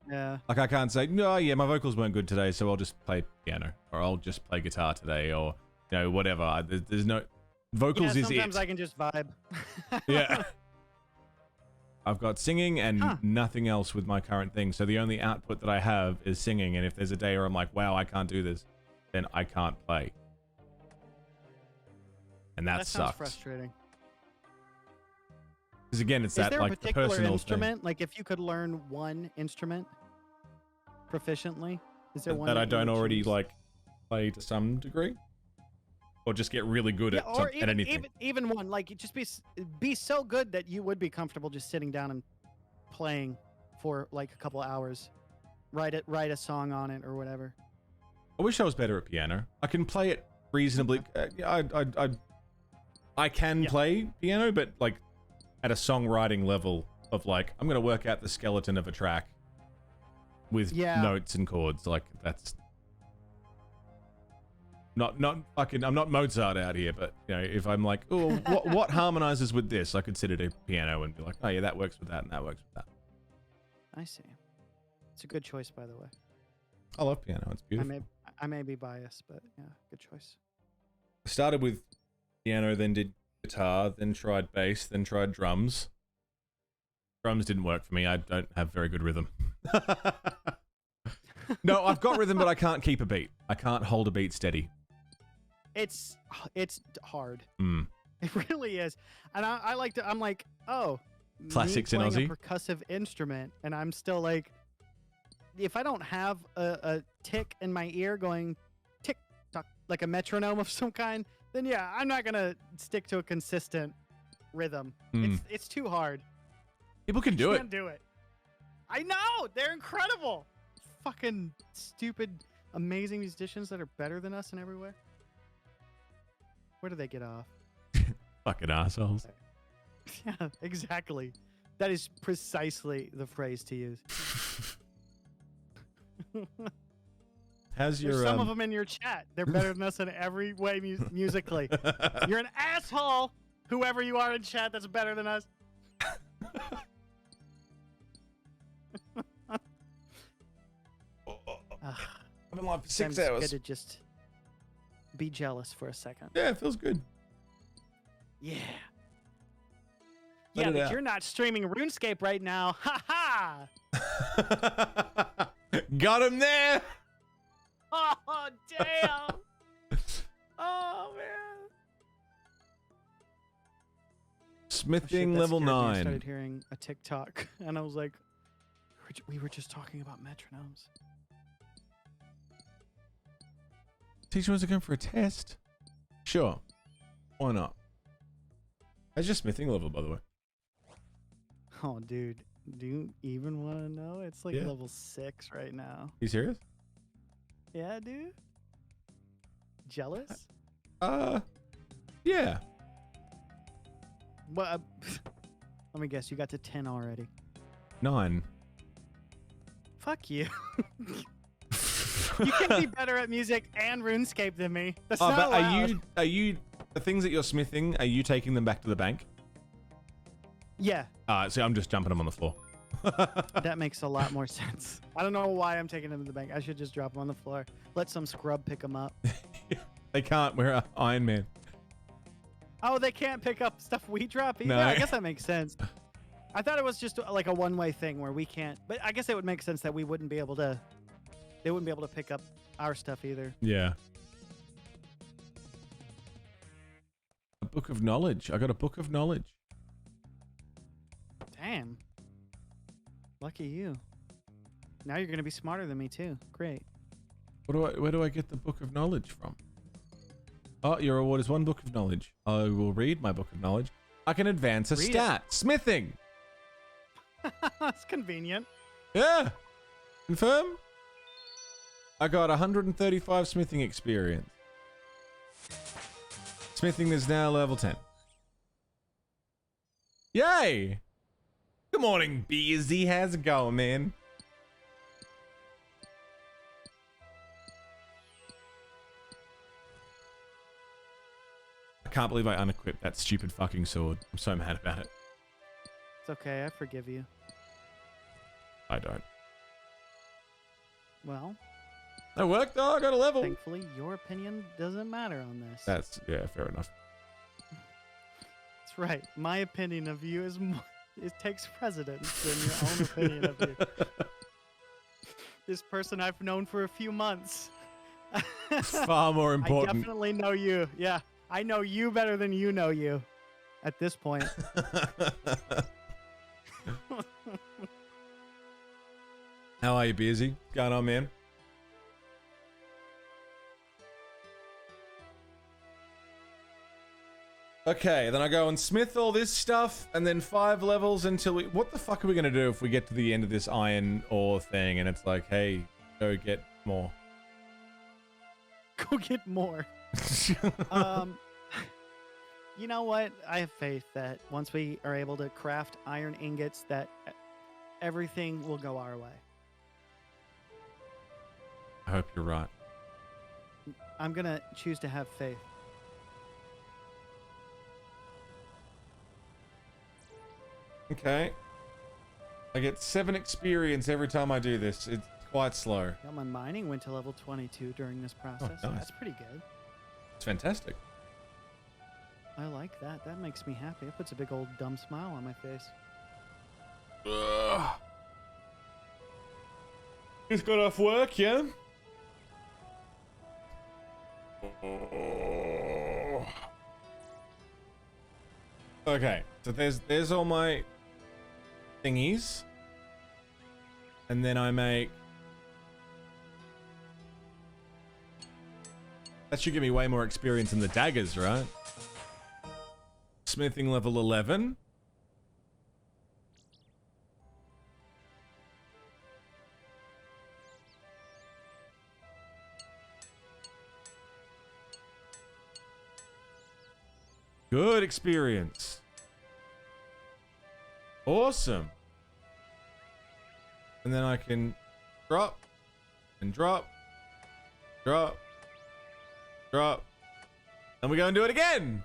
Speaker 6: Yeah.
Speaker 1: Like I can't say, no, yeah, my vocals weren't good today, so I'll just play piano, or I'll just play guitar today, or you know, whatever. There's no vocals is it.
Speaker 6: Sometimes I can just vibe.
Speaker 1: Yeah. I've got singing and nothing else with my current thing, so the only output that I have is singing, and if there's a day where I'm like, wow, I can't do this, then I can't play. And that
Speaker 6: sounds
Speaker 1: sucks.
Speaker 6: Frustrating.
Speaker 1: Because again, it's that like the personal thing.
Speaker 6: Instrument, like if you could learn one instrument proficiently, is there one
Speaker 1: that I don't already like play to some degree, or just get really good at anything?
Speaker 6: Even one, like it just be so good that you would be comfortable just sitting down and playing for like a couple hours, write a song on it or whatever.
Speaker 1: I wish I was better at piano. I can play it reasonably. I can play piano, but like at a songwriting level of like, I'm gonna work out the skeleton of a track with notes and chords. Like that's not fucking. I'm not Mozart out here, but you know, if I'm like, oh, what harmonizes with this, I could sit at a piano and be like, oh yeah, that works with that, and that works with that.
Speaker 6: I see. It's a good choice, by the way.
Speaker 1: I love piano. It's beautiful.
Speaker 6: I may be biased, but yeah, good choice.
Speaker 1: I started with piano, then did guitar, then tried bass, then tried drums. Drums didn't work for me. I don't have very good rhythm. No, I've got rhythm, but I can't keep a beat. I can't hold a beat steady.
Speaker 6: It's hard.
Speaker 1: Mm.
Speaker 6: It really is. And I like to, I'm like, oh,
Speaker 1: classics in Aussie.
Speaker 6: A percussive instrument, and I'm still like, if I don't have a tick in my ear going tick tock like a metronome of some kind, then yeah, I'm not gonna stick to a consistent rhythm.
Speaker 1: Mm.
Speaker 6: It's too hard.
Speaker 1: People can do it.
Speaker 6: Can't do it. I know they're incredible. Fucking stupid, amazing musicians that are better than us in every way. Where do they get off?
Speaker 1: Fucking assholes.
Speaker 6: Yeah, exactly. That is precisely the phrase to use.
Speaker 1: How's your
Speaker 6: There's some of them in your chat. They're better than us in every way musically. You're an asshole, whoever you are in chat that's better than us.
Speaker 1: I've been live for 6
Speaker 6: It's
Speaker 1: hours.
Speaker 6: good to just be jealous for a second.
Speaker 1: Yeah, it feels good.
Speaker 6: Yeah.
Speaker 1: Let
Speaker 6: Yeah,
Speaker 1: it
Speaker 6: but
Speaker 1: out.
Speaker 6: you're not streaming RuneScape right now. Ha ha!
Speaker 1: Got him there.
Speaker 6: Oh, damn! Oh, man.
Speaker 1: Smithing
Speaker 6: Oh, shit, that
Speaker 1: level
Speaker 6: scared me. I
Speaker 1: 9.
Speaker 6: started hearing a TikTok, and I was like, we were just talking about metronomes.
Speaker 1: Teacher wants to come for a test. Sure. Why not? How's your smithing level, by the way?
Speaker 6: Oh, dude. Do you even want to know? It's like
Speaker 1: Yeah.
Speaker 6: level 6 right now.
Speaker 1: You serious?
Speaker 6: Yeah, dude? Jealous?
Speaker 1: Yeah.
Speaker 6: Well, let me guess. You got to 10 already.
Speaker 1: 9.
Speaker 6: Fuck you. You can be better at music and RuneScape than me. That's
Speaker 1: Oh,
Speaker 6: not
Speaker 1: but
Speaker 6: allowed.
Speaker 1: are you the things that you're smithing? Are you taking them back to the bank?
Speaker 6: Yeah,
Speaker 1: So I'm just jumping them on the floor.
Speaker 6: that makes a lot more sense. I don't know why I'm taking them to the bank. I should just drop them on the floor. Let some scrub pick them up.
Speaker 1: They can't. We're Iron Man.
Speaker 6: Oh, they can't pick up stuff we drop either?
Speaker 1: No.
Speaker 6: I guess that makes sense. I thought it was just like a one-way thing where we can't. But I guess it would make sense that we wouldn't be able to. They wouldn't be able to pick up our stuff either.
Speaker 1: Yeah. A book of knowledge. I got a book of knowledge.
Speaker 6: Damn. Lucky you. Now you're gonna be smarter than me too. Great.
Speaker 1: Where do I get the book of knowledge from? Oh, your reward is 1 book of knowledge. I will read my book of knowledge. I can advance a
Speaker 6: Read it.
Speaker 1: stat. Smithing.
Speaker 6: That's convenient.
Speaker 1: Yeah. Confirm. I got 135 smithing experience. Smithing is now level 10. Yay! Good morning, Beezy. How's it going, man? I can't believe I unequipped that stupid fucking sword. I'm so mad about it.
Speaker 6: It's okay. I forgive you.
Speaker 1: I don't.
Speaker 6: Well,
Speaker 1: That worked though. I got a level.
Speaker 6: thankfully, your opinion doesn't matter on this.
Speaker 1: That's, yeah, fair enough.
Speaker 6: That's right. My opinion of you is more, it takes precedence than your own opinion of you. This person I've known for a few months.
Speaker 1: Far more
Speaker 6: I
Speaker 1: important.
Speaker 6: definitely know you. Yeah, I know you better than you know you. At this point.
Speaker 1: How are you, Beezy? What's going on, man? Okay, then I go and smith all this stuff, and then 5 levels until we... What the fuck are we going to do if we get to the end of this iron ore thing, and it's like, hey, go get more?
Speaker 6: Go get more. You know what? I have faith that once we are able to craft iron ingots, that everything will go our way.
Speaker 1: I hope you're right.
Speaker 6: I'm gonna choose to have faith.
Speaker 1: Okay. I get 7 experience every time I do this. It's quite slow.
Speaker 6: Yeah, my mining went to level 22 during this process.
Speaker 1: nice.
Speaker 6: That's pretty good.
Speaker 1: It's fantastic.
Speaker 6: I like that. That makes me happy. It puts a big old dumb smile on my face.
Speaker 1: Ugh. He's got off work, yeah? Okay, so there's all my thingies. And then I make... That should give me way more experience in the daggers, right? smithing level 11. Good experience. Awesome. And then I can drop and drop, drop, drop. And we go and do it again.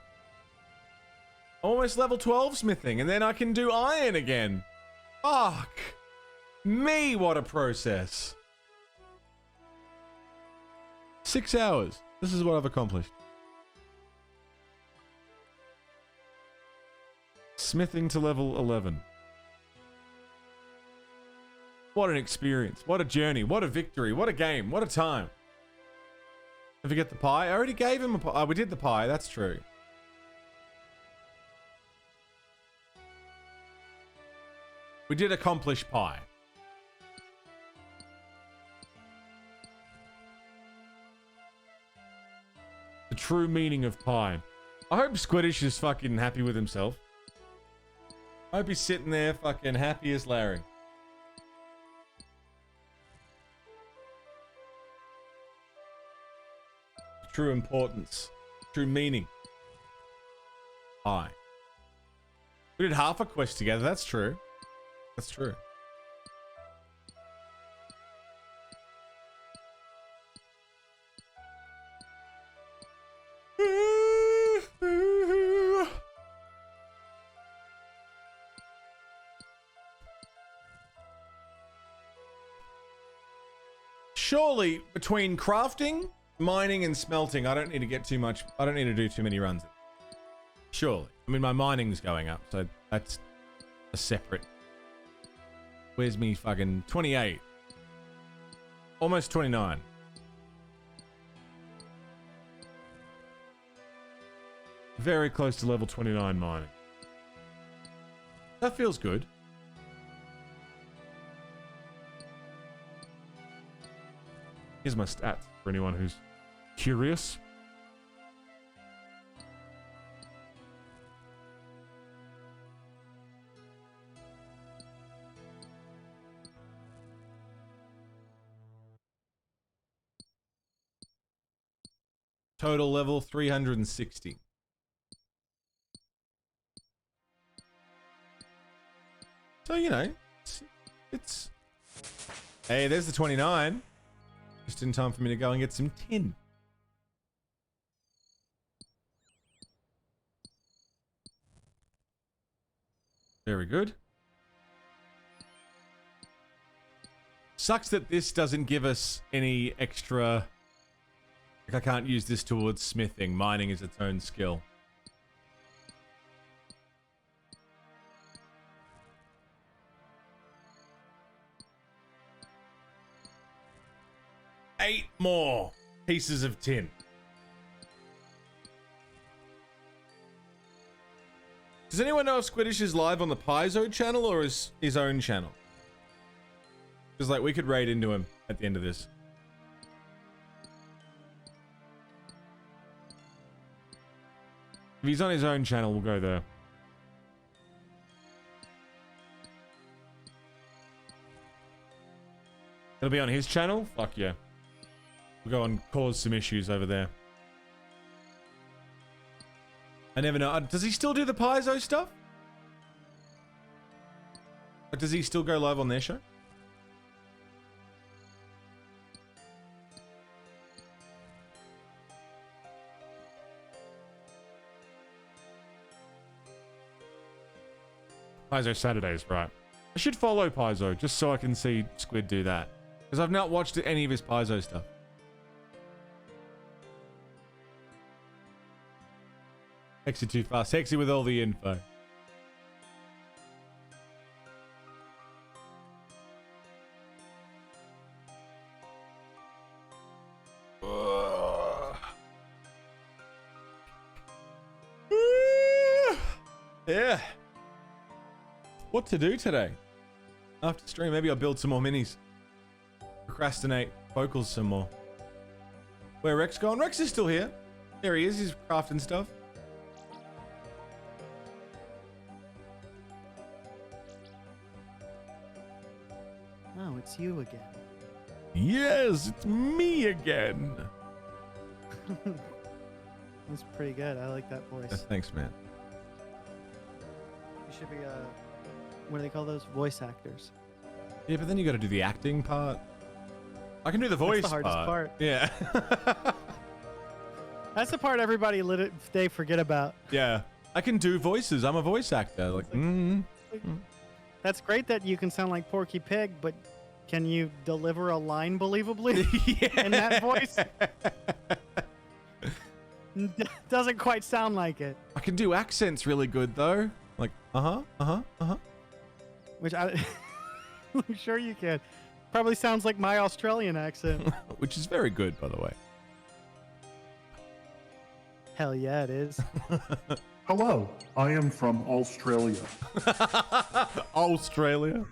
Speaker 1: Almost level 12 smithing. And then I can do iron again. Fuck me, what a process. 6 hours. This is what I've accomplished. Smithing to level 11. What an experience. What a journey. What a victory. What a game. What a time. Did I forget the pie? I already gave him a pie. Oh, we did the pie. That's true. We did accomplish pie. The true meaning of pie. I hope Squiidds is fucking happy with himself. I hope he's sitting there fucking happy as Larry. True importance. True meaning. Pie. We did half a quest together. That's true. That's true. Surely, between crafting, mining, and smelting, I don't need to get too much. I don't need to do too many runs. Surely. I mean, my mining's going up, so that's a separate. Where's me fucking 28? Almost 29. Very close to level 29 mining. That feels good. Here's my stats for anyone who's curious. Total level 360. So, you know, it's... Hey, there's the 29. Just in time for me to go and get some tin. Very good. Sucks that this doesn't give us any extra... Like, I can't use this towards smithing. Mining is its own skill. Eight more pieces of tin. Does anyone know if Squiidds is live on the Paizo channel or his own channel? Because, like, we could raid into him at the end of this. If he's on his own channel, we'll go there. It'll be on his channel? Fuck yeah. We'll go and cause some issues over there. I never know. Does he still do the Paizo stuff? Or does he still go live on their show? Paizo Saturdays, right. I should follow Paizo just so I can see Squid do that. Because I've not watched any of his Paizo stuff. Hexy too fast. Hexy with all the info. Yeah. What to do today? After stream, maybe I'll build some more minis. Procrastinate vocals some more. Where Rex gone? Rex is still here. There he is. He's crafting stuff.
Speaker 6: it's you again.
Speaker 2: Yes, it's me again.
Speaker 6: That's pretty good. I like that voice.
Speaker 1: Thanks, man.
Speaker 6: You should be what do they call those? Voice actors.
Speaker 1: Yeah, but then you got to do the acting part. I can do the voice
Speaker 6: That's the hardest part.
Speaker 1: Yeah.
Speaker 6: That's the part everybody they forget about.
Speaker 1: Yeah. I can do voices. I'm a voice actor. Like,
Speaker 6: That's great that you can sound like Porky Pig, but can you deliver a line believably in that voice? Doesn't quite sound like it.
Speaker 1: I can do accents really good though. Like,
Speaker 6: Which I'm sure you can. Probably sounds like my Australian accent.
Speaker 1: Which is very good, by the way.
Speaker 6: Hell yeah, it is.
Speaker 8: Hello, I am from Australia.
Speaker 1: Australia.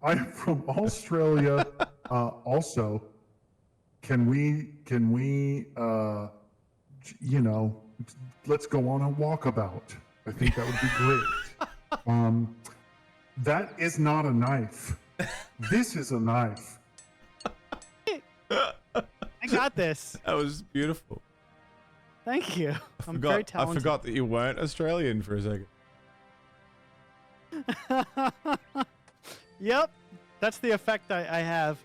Speaker 8: I am from Australia. Also, can we, let's go on a walkabout. I think that would be great. That is not a knife. This is a knife.
Speaker 6: I got this.
Speaker 1: That was beautiful.
Speaker 6: Thank you. I'm very talented.
Speaker 1: I forgot that you weren't Australian for a second.
Speaker 6: Yep. That's the effect I have.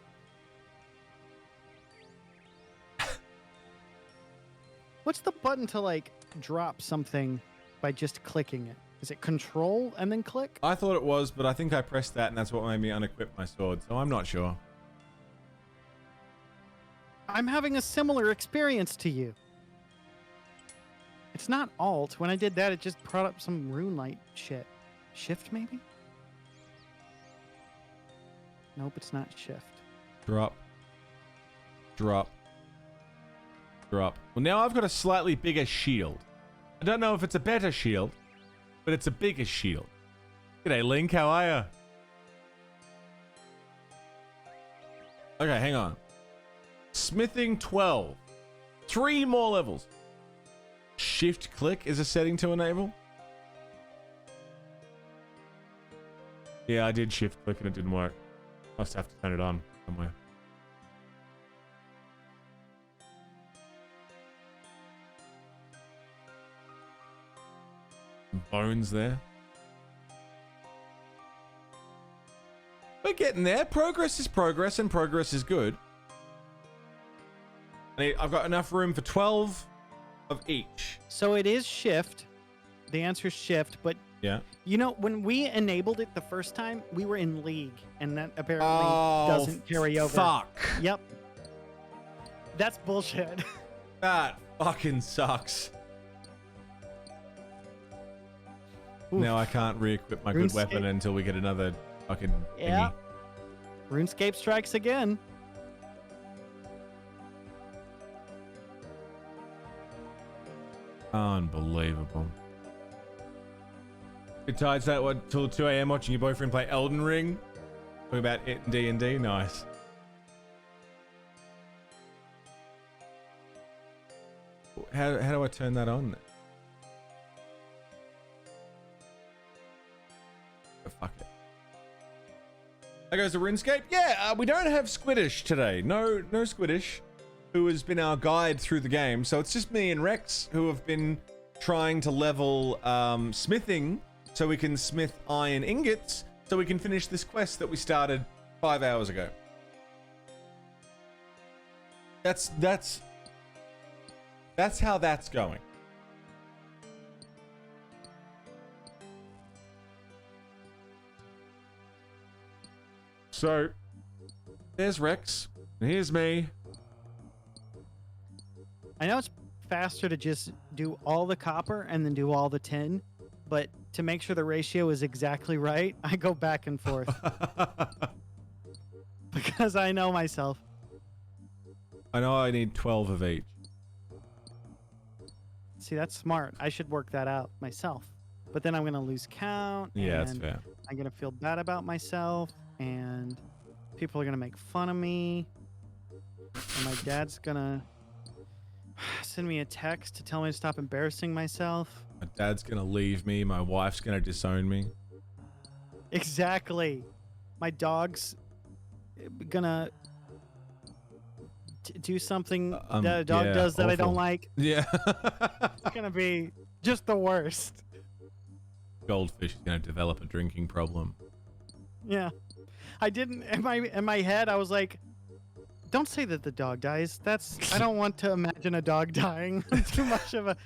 Speaker 6: What's the button to, like, drop something by just clicking it? Is it control and then click?
Speaker 1: I thought it was, but I think I pressed that and that's what made me unequip my sword, so I'm not sure.
Speaker 6: I'm having a similar experience to you. It's not Alt. When I did that, it just brought up some RuneLite shit. Shift, maybe? Nope, it's not Shift.
Speaker 1: Drop. Drop. Drop. Well, now I've got a slightly bigger shield. I don't know if it's a better shield, but it's a bigger shield. G'day, Link. How are ya? Okay, hang on. Smithing 12. 3 more levels. Shift click is a setting to enable. Yeah, I did shift click and it didn't work. Must have to turn it on somewhere. Bones there. We're getting there. Progress is progress and progress is good. I've got enough room for 12 of each.
Speaker 6: So it is Shift. The answer is Shift, but
Speaker 1: Yeah.
Speaker 6: you know, when we enabled it the first time, we were in League, and that apparently doesn't carry over.
Speaker 1: Fuck.
Speaker 6: Yep. That's bullshit.
Speaker 1: That fucking sucks.
Speaker 6: Oof.
Speaker 1: Now I can't re-equip my good weapon until we get another fucking
Speaker 6: Yeah.
Speaker 1: thingy.
Speaker 6: RuneScape strikes again.
Speaker 1: Unbelievable. Besides that, what, till 2 a.m. watching your boyfriend play Elden Ring? Talking about it and D&D? Nice. How do I turn that on? Oh, fuck it. That goes to RuneScape. Yeah, we don't have Squiiddish today. No Squiiddish, who has been our guide through the game. So it's just me and Rex who have been trying to level smithing so we can smith iron ingots so we can finish this quest that we started 5 hours ago. That's how that's going. So, there's Rex, and here's me.
Speaker 6: I know it's faster to just do all the copper and then do all the tin, but to make sure the ratio is exactly right, I go back and forth. Because I know myself.
Speaker 1: I know I need 12 of each.
Speaker 6: See, that's smart. I should work that out myself. But then I'm going to lose count.
Speaker 1: Yeah, that's
Speaker 6: and
Speaker 1: fair.
Speaker 6: I'm going to feel bad about myself. And people are going to make fun of me. And my dad's going to send me a text to tell me to stop embarrassing myself.
Speaker 1: My dad's gonna leave me. My wife's gonna disown me.
Speaker 6: Exactly. My dog's gonna do something that a dog does that I don't like.
Speaker 1: Yeah.
Speaker 6: It's gonna be just the worst.
Speaker 1: Goldfish is going to develop a drinking problem.
Speaker 6: Yeah. I didn't in my head I was like, don't say that the dog dies. I don't want to imagine a dog dying. I'm too much of a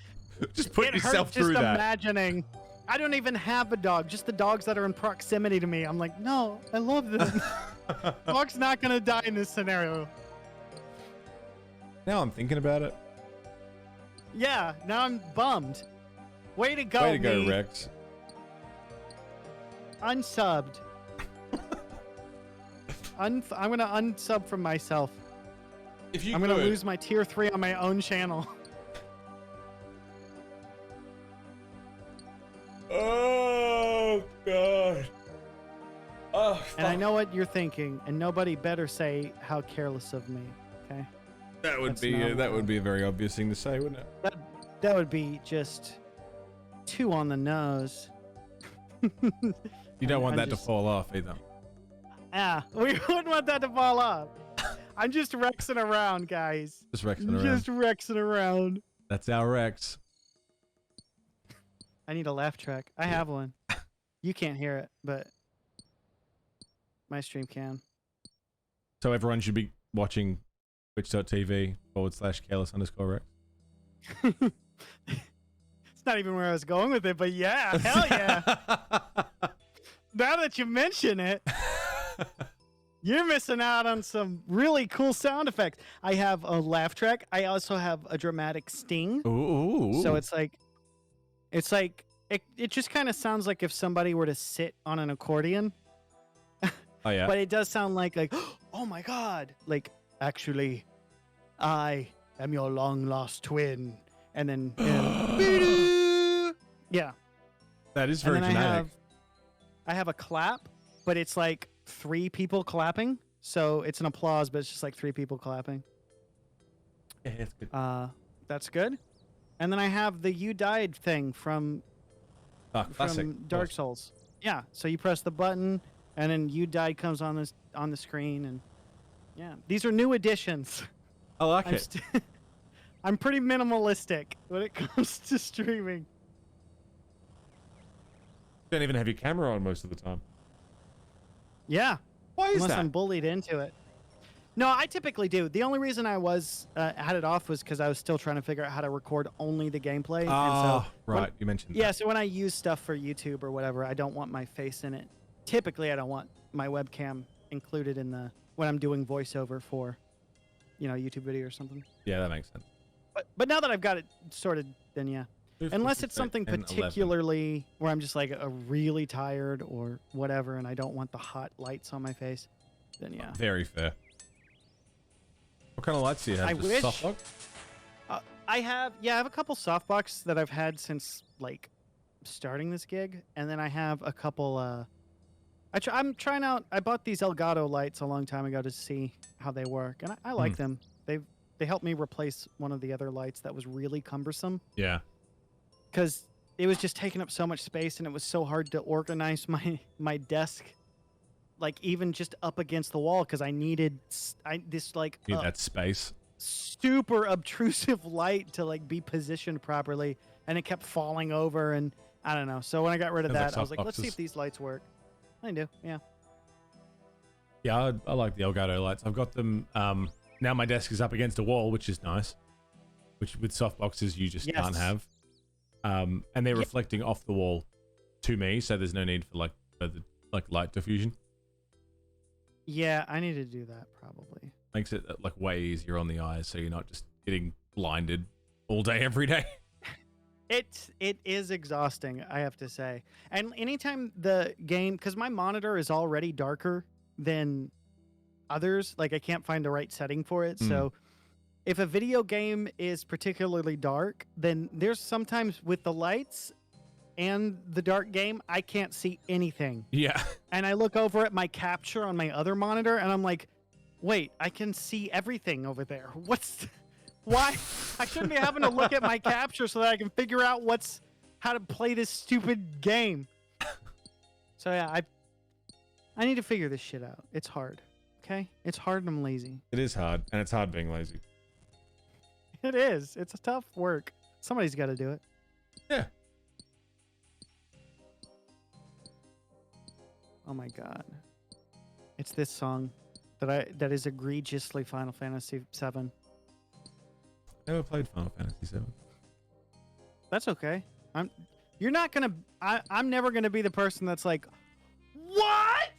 Speaker 1: Just put yourself
Speaker 6: hurts
Speaker 1: through
Speaker 6: just
Speaker 1: that.
Speaker 6: imagining. I don't even have a dog, just the dogs that are in proximity to me. I'm like, no, I love them. Dog's not gonna die in this scenario.
Speaker 1: Now I'm thinking about it.
Speaker 6: Yeah, now I'm bummed. Way to go,
Speaker 1: Way to go,
Speaker 6: me.
Speaker 1: Rex.
Speaker 6: Unsubbed. I'm gonna unsub from myself.
Speaker 1: If you
Speaker 6: I'm gonna lose my tier 3 on my own channel.
Speaker 1: Oh, God. Oh, fuck.
Speaker 6: And I know what you're thinking, and nobody better say how careless of me. Okay,
Speaker 1: That would
Speaker 6: That's
Speaker 1: be
Speaker 6: not
Speaker 1: that would be a very obvious thing to say, wouldn't it?
Speaker 6: that would be just too on the nose.
Speaker 1: You don't want
Speaker 6: I'm
Speaker 1: that
Speaker 6: just-
Speaker 1: to fall off either.
Speaker 6: Ah, we wouldn't want that to fall off. I'm just Rexing around, guys.
Speaker 1: Just Rexing around.
Speaker 6: Just Rexing around.
Speaker 1: That's our Rex.
Speaker 6: I need a laugh track. I have one. You can't hear it, but my stream can.
Speaker 1: So everyone should be watching twitch.tv/careless_Rex.
Speaker 6: It's not even where I was going with it, but yeah, hell yeah. Now that you mention it, you're missing out on some really cool sound effects. I have a laugh track. I also have a dramatic sting.
Speaker 1: Ooh.
Speaker 6: So it's like it just kind of sounds like if somebody were to sit on an accordion.
Speaker 1: Oh yeah.
Speaker 6: But it does sound like oh my god, like actually I am your long lost twin. And then yeah.
Speaker 1: That is very
Speaker 6: And then
Speaker 1: dramatic.
Speaker 6: I have a clap, but it's like 3 people clapping. So it's an applause, but it's just like 3 people clapping.
Speaker 1: Yeah, that's good.
Speaker 6: That's good. And then I have the "You Died" thing from
Speaker 1: Classic.
Speaker 6: Dark Souls. Yeah. So you press the button, and then "You Died" comes on the screen, and yeah, these are new additions.
Speaker 1: I like
Speaker 6: I'm,
Speaker 1: it.
Speaker 6: I'm pretty minimalistic when it comes to streaming.
Speaker 1: Don't even have your camera on most of the time.
Speaker 6: Yeah.
Speaker 1: Why is
Speaker 6: Unless
Speaker 1: that?
Speaker 6: I'm bullied into it. No, I typically do. The only reason I was had it off was because I was still trying to figure out how to record only the gameplay.
Speaker 1: Oh,
Speaker 6: and so
Speaker 1: right. You mentioned
Speaker 6: yeah,
Speaker 1: that.
Speaker 6: so when I use stuff for YouTube or whatever, I don't want my face in it. Typically, I don't want my webcam included in when I'm doing voiceover for, YouTube video or something.
Speaker 1: Yeah, that makes sense.
Speaker 6: But now that I've got it sorted, then yeah. Unless it's
Speaker 1: 58
Speaker 6: something
Speaker 1: and 11.
Speaker 6: particularly where I'm just like really tired or whatever, and I don't want the hot lights on my face, then yeah.
Speaker 1: Very fair. What kind of lights do you have?
Speaker 6: I
Speaker 1: Just
Speaker 6: wish.
Speaker 1: softbox?
Speaker 6: I have a couple softbox that I've had since like starting this gig, and then I have a couple. I'm trying out. I bought these Elgato lights a long time ago to see how they work, and I like them. They helped me replace one of the other lights that was really cumbersome.
Speaker 1: Yeah.
Speaker 6: Because it was just taking up so much space, and it was so hard to organize my desk, like even just up against the wall, because I needed this like
Speaker 1: That space.
Speaker 6: super obtrusive light to like be positioned properly, and it kept falling over, and I don't know. So when I got rid of
Speaker 1: Sounds like
Speaker 6: that, I was like, let's see
Speaker 1: softboxes.
Speaker 6: if these lights work. I do, yeah.
Speaker 1: Yeah, I like the Elgato lights. I've got them. Now my desk is up against a wall, which is nice. Which with softboxes you just can't have. And they're reflecting off the wall to me, so there's no need for the light diffusion.
Speaker 6: Yeah, I need to do that probably.
Speaker 1: Makes it way easier on the eyes, so you're not just getting blinded all day every day.
Speaker 6: It is exhausting, I have to say. And anytime the game, because my monitor is already darker than others, like I can't find the right setting for it. So if a video game is particularly dark, then there's sometimes with the lights and the dark game, I can't see anything.
Speaker 1: Yeah.
Speaker 6: And I look over at my capture on my other monitor, and I'm like, wait, I can see everything over there. Why? I shouldn't be having to look at my capture so that I can figure out how to play this stupid game. So yeah, I need to figure this shit out. It's hard. okay? It's hard and I'm lazy.
Speaker 1: It is hard, and it's hard being lazy.
Speaker 6: It is. It's a tough work. Somebody's got to do it.
Speaker 1: Yeah.
Speaker 6: Oh my god. It's this song that is egregiously Final Fantasy VII.
Speaker 1: Never played Final Fantasy VII.
Speaker 6: That's okay. I'm never gonna be the person that's like, what?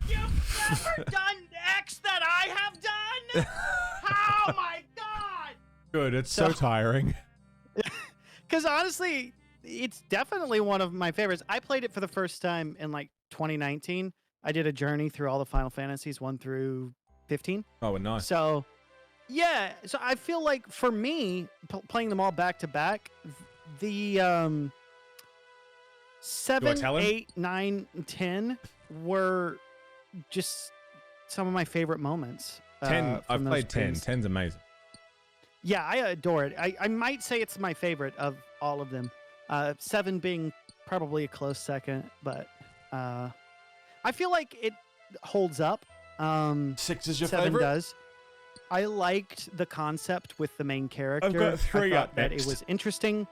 Speaker 6: You've never done X that I have done? Oh my god!
Speaker 1: Good. It's so tiring.
Speaker 6: Because honestly, it's definitely one of my favorites. I played it for the first time in like 2019. I did a journey through all the Final Fantasies 1 through 15.
Speaker 1: Oh, nice.
Speaker 6: So, yeah. So I feel like for me, playing them all back to back, the 7, 8, 9, and 10 were just some of my favorite moments.
Speaker 1: 10. I've played 10.
Speaker 6: games.
Speaker 1: 10's amazing.
Speaker 6: Yeah, I adore it. I might say it's my favorite of all of them. 7 being probably a close second, but I feel like it holds up.
Speaker 1: 6 is your
Speaker 6: 7
Speaker 1: favorite?
Speaker 6: does. I liked the concept with the main character.
Speaker 1: I've got 3
Speaker 6: I
Speaker 1: up
Speaker 6: thought that
Speaker 1: next.
Speaker 6: it was interesting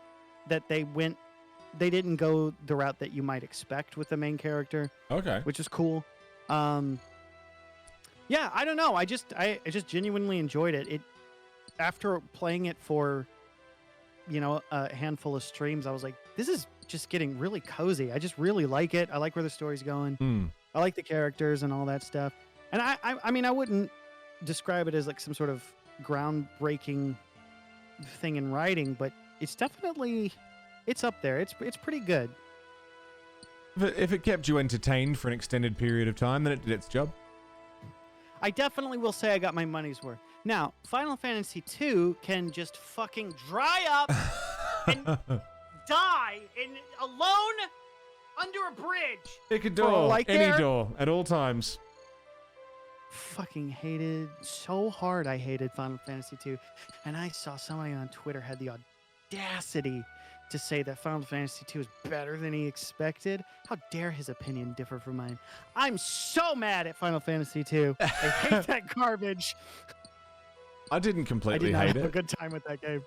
Speaker 6: that they didn't go the route that you might expect with the main character,
Speaker 1: Okay.
Speaker 6: which is cool. Yeah, I don't know. I just genuinely enjoyed it. After playing it for, a handful of streams, I was like, this is just getting really cozy. I just really like it. I like where the story's going. I like the characters and all that stuff. And I mean, I wouldn't describe it as like some sort of groundbreaking thing in writing, but it's definitely, it's up there. It's pretty good.
Speaker 1: If it kept you entertained for an extended period of time, then it did its job.
Speaker 6: I definitely will say I got my money's worth. Now, Final Fantasy II can just fucking dry up and die alone under a bridge.
Speaker 1: Pick a
Speaker 6: For a
Speaker 1: door,
Speaker 6: light
Speaker 1: any
Speaker 6: there?
Speaker 1: door, at all times.
Speaker 6: Fucking hated so hard. I hated Final Fantasy II, and I saw somebody on Twitter had the audacity to say that Final Fantasy II is better than he expected. How dare his opinion differ from mine? I'm so mad at Final Fantasy II. I hate that garbage.
Speaker 1: I didn't
Speaker 6: I
Speaker 1: completely
Speaker 6: did not
Speaker 1: hate
Speaker 6: have a
Speaker 1: it.
Speaker 6: good time with that game.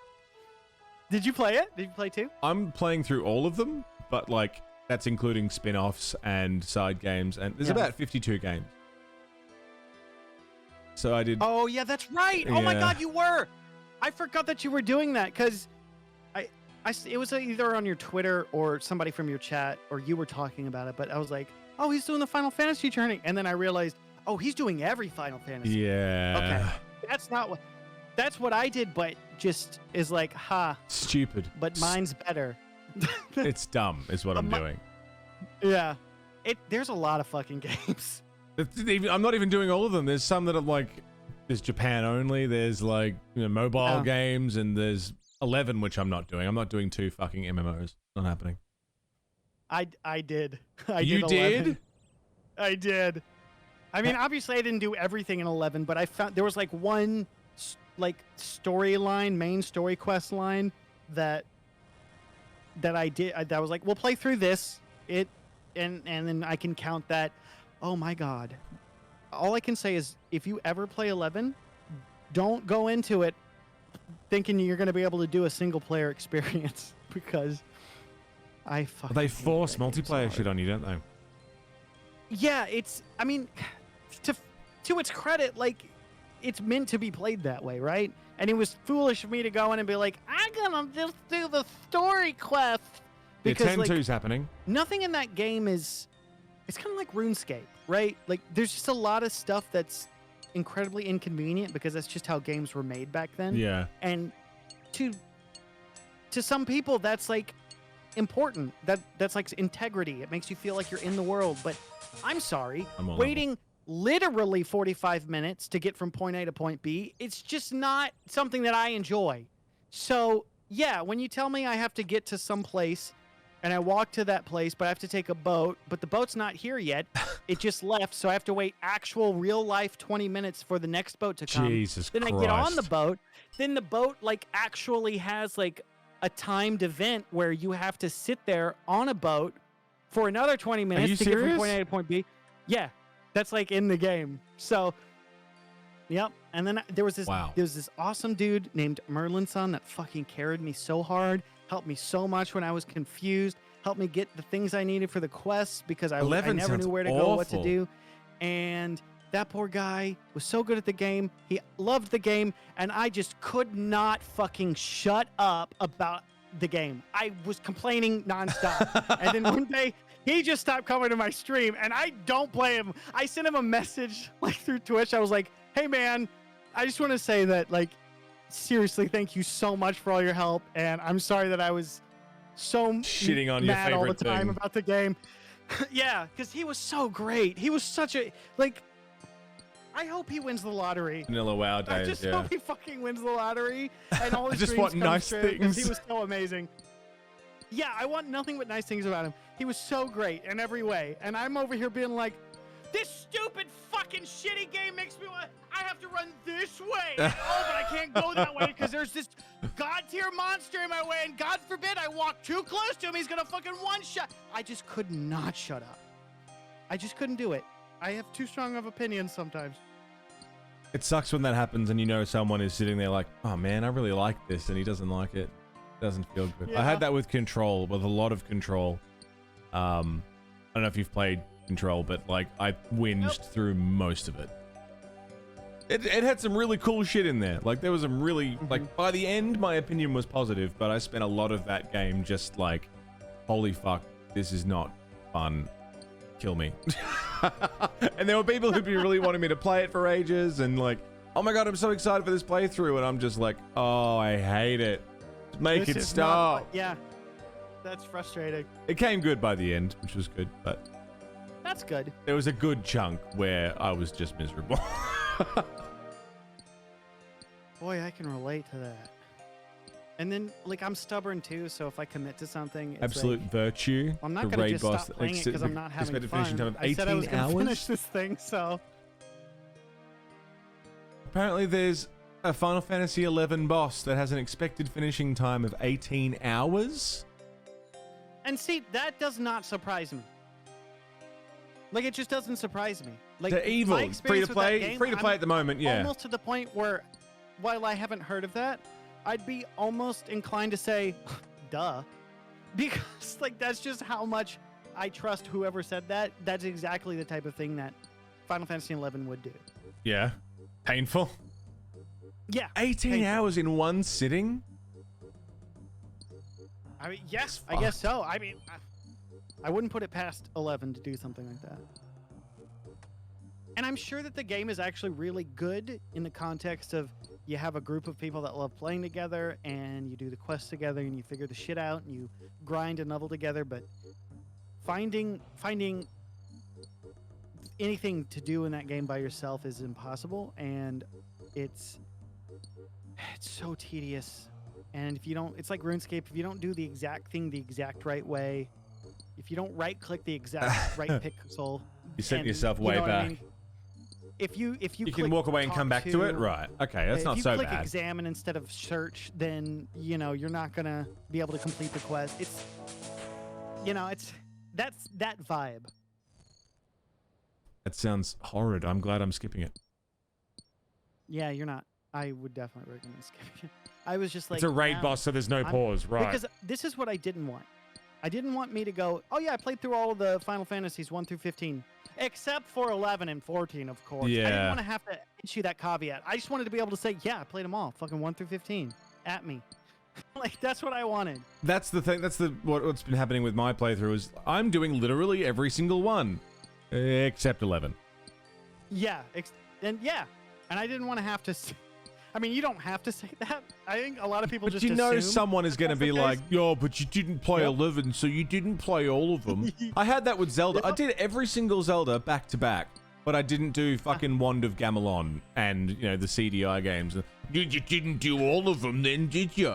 Speaker 6: Did you play it? Did you play 2?
Speaker 1: I'm playing through all of them, but like that's including spin-offs and side games, and there's about 52 games. So I did.
Speaker 6: Oh yeah, that's right. Oh my
Speaker 1: Yeah.
Speaker 6: god, you were. I forgot that you were doing that because it was either on your Twitter or somebody from your chat or you were talking about it. But I was like, oh, he's doing the Final Fantasy journey, and then I realized, oh, he's doing every Final Fantasy.
Speaker 1: Yeah.
Speaker 6: Okay, that's what I did, but just is like, ha.
Speaker 1: Stupid.
Speaker 6: But mine's better.
Speaker 1: It's dumb, is what I'm doing.
Speaker 6: Yeah. There's a lot of fucking games.
Speaker 1: I'm not even doing all of them. There's some that are like, there's Japan only. There's like mobile games, and there's 11 which I'm not doing. I'm not doing 2 fucking MMOs. Not happening.
Speaker 6: I did.
Speaker 1: You
Speaker 6: did? 11. I did. I mean, obviously I didn't do everything in 11, but I found there was like one storyline, main story quest line that I did. That was like, we'll play through this. And then I can count that. Oh my god. All I can say is if you ever play 11, don't go into it thinking you're going to be able to do a single player experience because I fucking
Speaker 1: They
Speaker 6: hate
Speaker 1: force
Speaker 6: that game so
Speaker 1: multiplayer
Speaker 6: hard.
Speaker 1: shit on you, don't they?
Speaker 6: Yeah, I mean, to its credit, like, it's meant to be played that way, right? And it was foolish of me to go in and be like, I'm gonna just do the story quest. Because,
Speaker 1: Yeah, 10-2's happening.
Speaker 6: nothing in that game it's kind of like RuneScape, right? Like, there's just a lot of stuff that's incredibly inconvenient because that's just how games were made back then.
Speaker 1: Yeah.
Speaker 6: And to some people, that's like important. That's like integrity. It makes you feel like you're in the world. But I'm sorry,
Speaker 1: I'm all
Speaker 6: waiting literally 45 minutes to get from point A to point B, it's just not something that I enjoy. So yeah, when you tell me I have to get to some place and I walk to that place, but I have to take a boat, but the boat's not here yet. It just left, so I have to wait actual real life 20 minutes for the next boat to come.
Speaker 1: Jesus
Speaker 6: Then
Speaker 1: Christ.
Speaker 6: I get on the boat. Then the boat like actually has like a timed event where you have to sit there on a boat for another 20 minutes
Speaker 1: you
Speaker 6: to get from
Speaker 1: serious?
Speaker 6: point A to point B. Yeah. That's like in the game. So, yep. And then there was this awesome dude named Merlinson that fucking carried me so hard, helped me so much when I was confused, helped me get the things I needed for the quests because I never knew where to go, what to do. And that poor guy was so good at the game. He loved the game, and I just could not fucking shut up about the game. I was complaining nonstop. And then one day, he just stopped coming to my stream, and I don't blame him. I sent him a message like through Twitch. I was like, hey, man, I just want to say that, like, seriously, thank you so much for all your help, and I'm sorry that I was so
Speaker 1: shitting on your
Speaker 6: mad all the
Speaker 1: favorite
Speaker 6: time
Speaker 1: thing
Speaker 6: about the game. Yeah, because he was so great. He was such a, like, I hope he wins the lottery.
Speaker 1: Vanilla WoW days,
Speaker 6: I just hope he fucking wins the lottery and all his
Speaker 1: I just
Speaker 6: dreams
Speaker 1: want
Speaker 6: come
Speaker 1: nice
Speaker 6: true, 'cause
Speaker 1: things.
Speaker 6: He was so amazing. Yeah, I want nothing but nice things about him. He was so great in every way. And I'm over here being like, this stupid fucking shitty game makes me want, I have to run this way. Oh, but I can't go that way because there's this god tier monster in my way, and God forbid I walk too close to him, he's gonna fucking one-shot. I just could not shut up. I just couldn't do it. I have too strong of opinions sometimes.
Speaker 1: It sucks when that happens and you know someone is sitting there like, oh man, I really like this, and he doesn't like it. Doesn't feel good.
Speaker 6: Yeah.
Speaker 1: I had that with Control, with a lot of Control. I don't know if you've played Control, but like I whinged through most of it. It had some really cool shit in there. Like there was some really, like by the end, my opinion was positive, but I spent a lot of that game just like, holy fuck, this is not fun. Kill me. And there were people who'd be really wanting me to play it for ages and like, oh my god, I'm so excited for this playthrough, and I'm just like, oh, I hate it. Just make it stop.
Speaker 6: Yeah, that's frustrating.
Speaker 1: It came good by the end, which was good, but
Speaker 6: that's good.
Speaker 1: There was a good chunk where I was just miserable.
Speaker 6: Boy, I can relate to that. And then, like, I'm stubborn too, so if I commit to something, it's
Speaker 1: absolute
Speaker 6: like,
Speaker 1: virtue.
Speaker 6: I'm not
Speaker 1: the
Speaker 6: going to
Speaker 1: raid
Speaker 6: just
Speaker 1: boss
Speaker 6: stop playing it because I'm not having
Speaker 1: finishing time
Speaker 6: fun.
Speaker 1: of
Speaker 6: I said I was
Speaker 1: 18
Speaker 6: going to
Speaker 1: hours.
Speaker 6: finish this thing, so...
Speaker 1: Apparently there's a Final Fantasy XI boss that has an expected finishing time of 18 hours.
Speaker 6: And see, that does not surprise me. Like, it just doesn't surprise me. Like,
Speaker 1: They're evil.
Speaker 6: my experience with that game,
Speaker 1: Free to play at the moment, yeah.
Speaker 6: Almost to the point where, while I haven't heard of that, I'd be almost inclined to say, duh. Because, like, that's just how much I trust whoever said that. That's exactly the type of thing that Final Fantasy XI would do.
Speaker 1: Yeah. Painful.
Speaker 6: Yeah.
Speaker 1: 18
Speaker 6: painful.
Speaker 1: hours in one sitting?
Speaker 6: I mean, yes, I guess so. I mean, I wouldn't put it past 11 to do something like that. And I'm sure that the game is actually really good in the context of you have a group of people that love playing together and you do the quests together and you figure the shit out and you grind and level together, but finding anything to do in that game by yourself is impossible, and it's so tedious. And if you don't, it's like RuneScape, if you don't do the exact thing the exact right way, if you don't right click the exact right pixel,
Speaker 1: You sent
Speaker 6: and,
Speaker 1: yourself
Speaker 6: you
Speaker 1: way
Speaker 6: know what I
Speaker 1: back.
Speaker 6: mean? If you
Speaker 1: You can walk away and come back to it? Right. Okay, that's not so
Speaker 6: If you click
Speaker 1: bad.
Speaker 6: examine instead of search, then, you know, you're not going to be able to complete the quest. It's, you know, that's that vibe.
Speaker 1: That sounds horrid. I'm glad I'm skipping it.
Speaker 6: Yeah, you're not. I would definitely recommend skipping it. I was just like,
Speaker 1: It's a raid
Speaker 6: wow,
Speaker 1: boss, so there's no pause, right?
Speaker 6: Because this is what I didn't want. I didn't want me to go, oh yeah, I played through all of the Final Fantasies 1 through 15. Except for 11 and 14, of course. I
Speaker 1: Yeah.
Speaker 6: didn't want to have to issue that caveat. I just wanted to be able to say, yeah, I played them all, fucking 1 through 15, at me. Like, that's what I wanted.
Speaker 1: That's the thing. That's what's been happening with my playthrough is I'm doing literally every single one, except 11.
Speaker 6: Yeah, and I didn't want to have to. I mean, you don't have to say that. I think a lot of people
Speaker 1: But
Speaker 6: just
Speaker 1: you know
Speaker 6: assume
Speaker 1: someone is going to
Speaker 6: that's
Speaker 1: be
Speaker 6: the
Speaker 1: like,
Speaker 6: case.
Speaker 1: yo, but you didn't play
Speaker 6: Yep.
Speaker 1: 11, so you didn't play all of them. I had that with Zelda. I did every single Zelda back to back, but I didn't do fucking Wand of Gamelon and, you know, the CDI games. You didn't do all of them then, did you?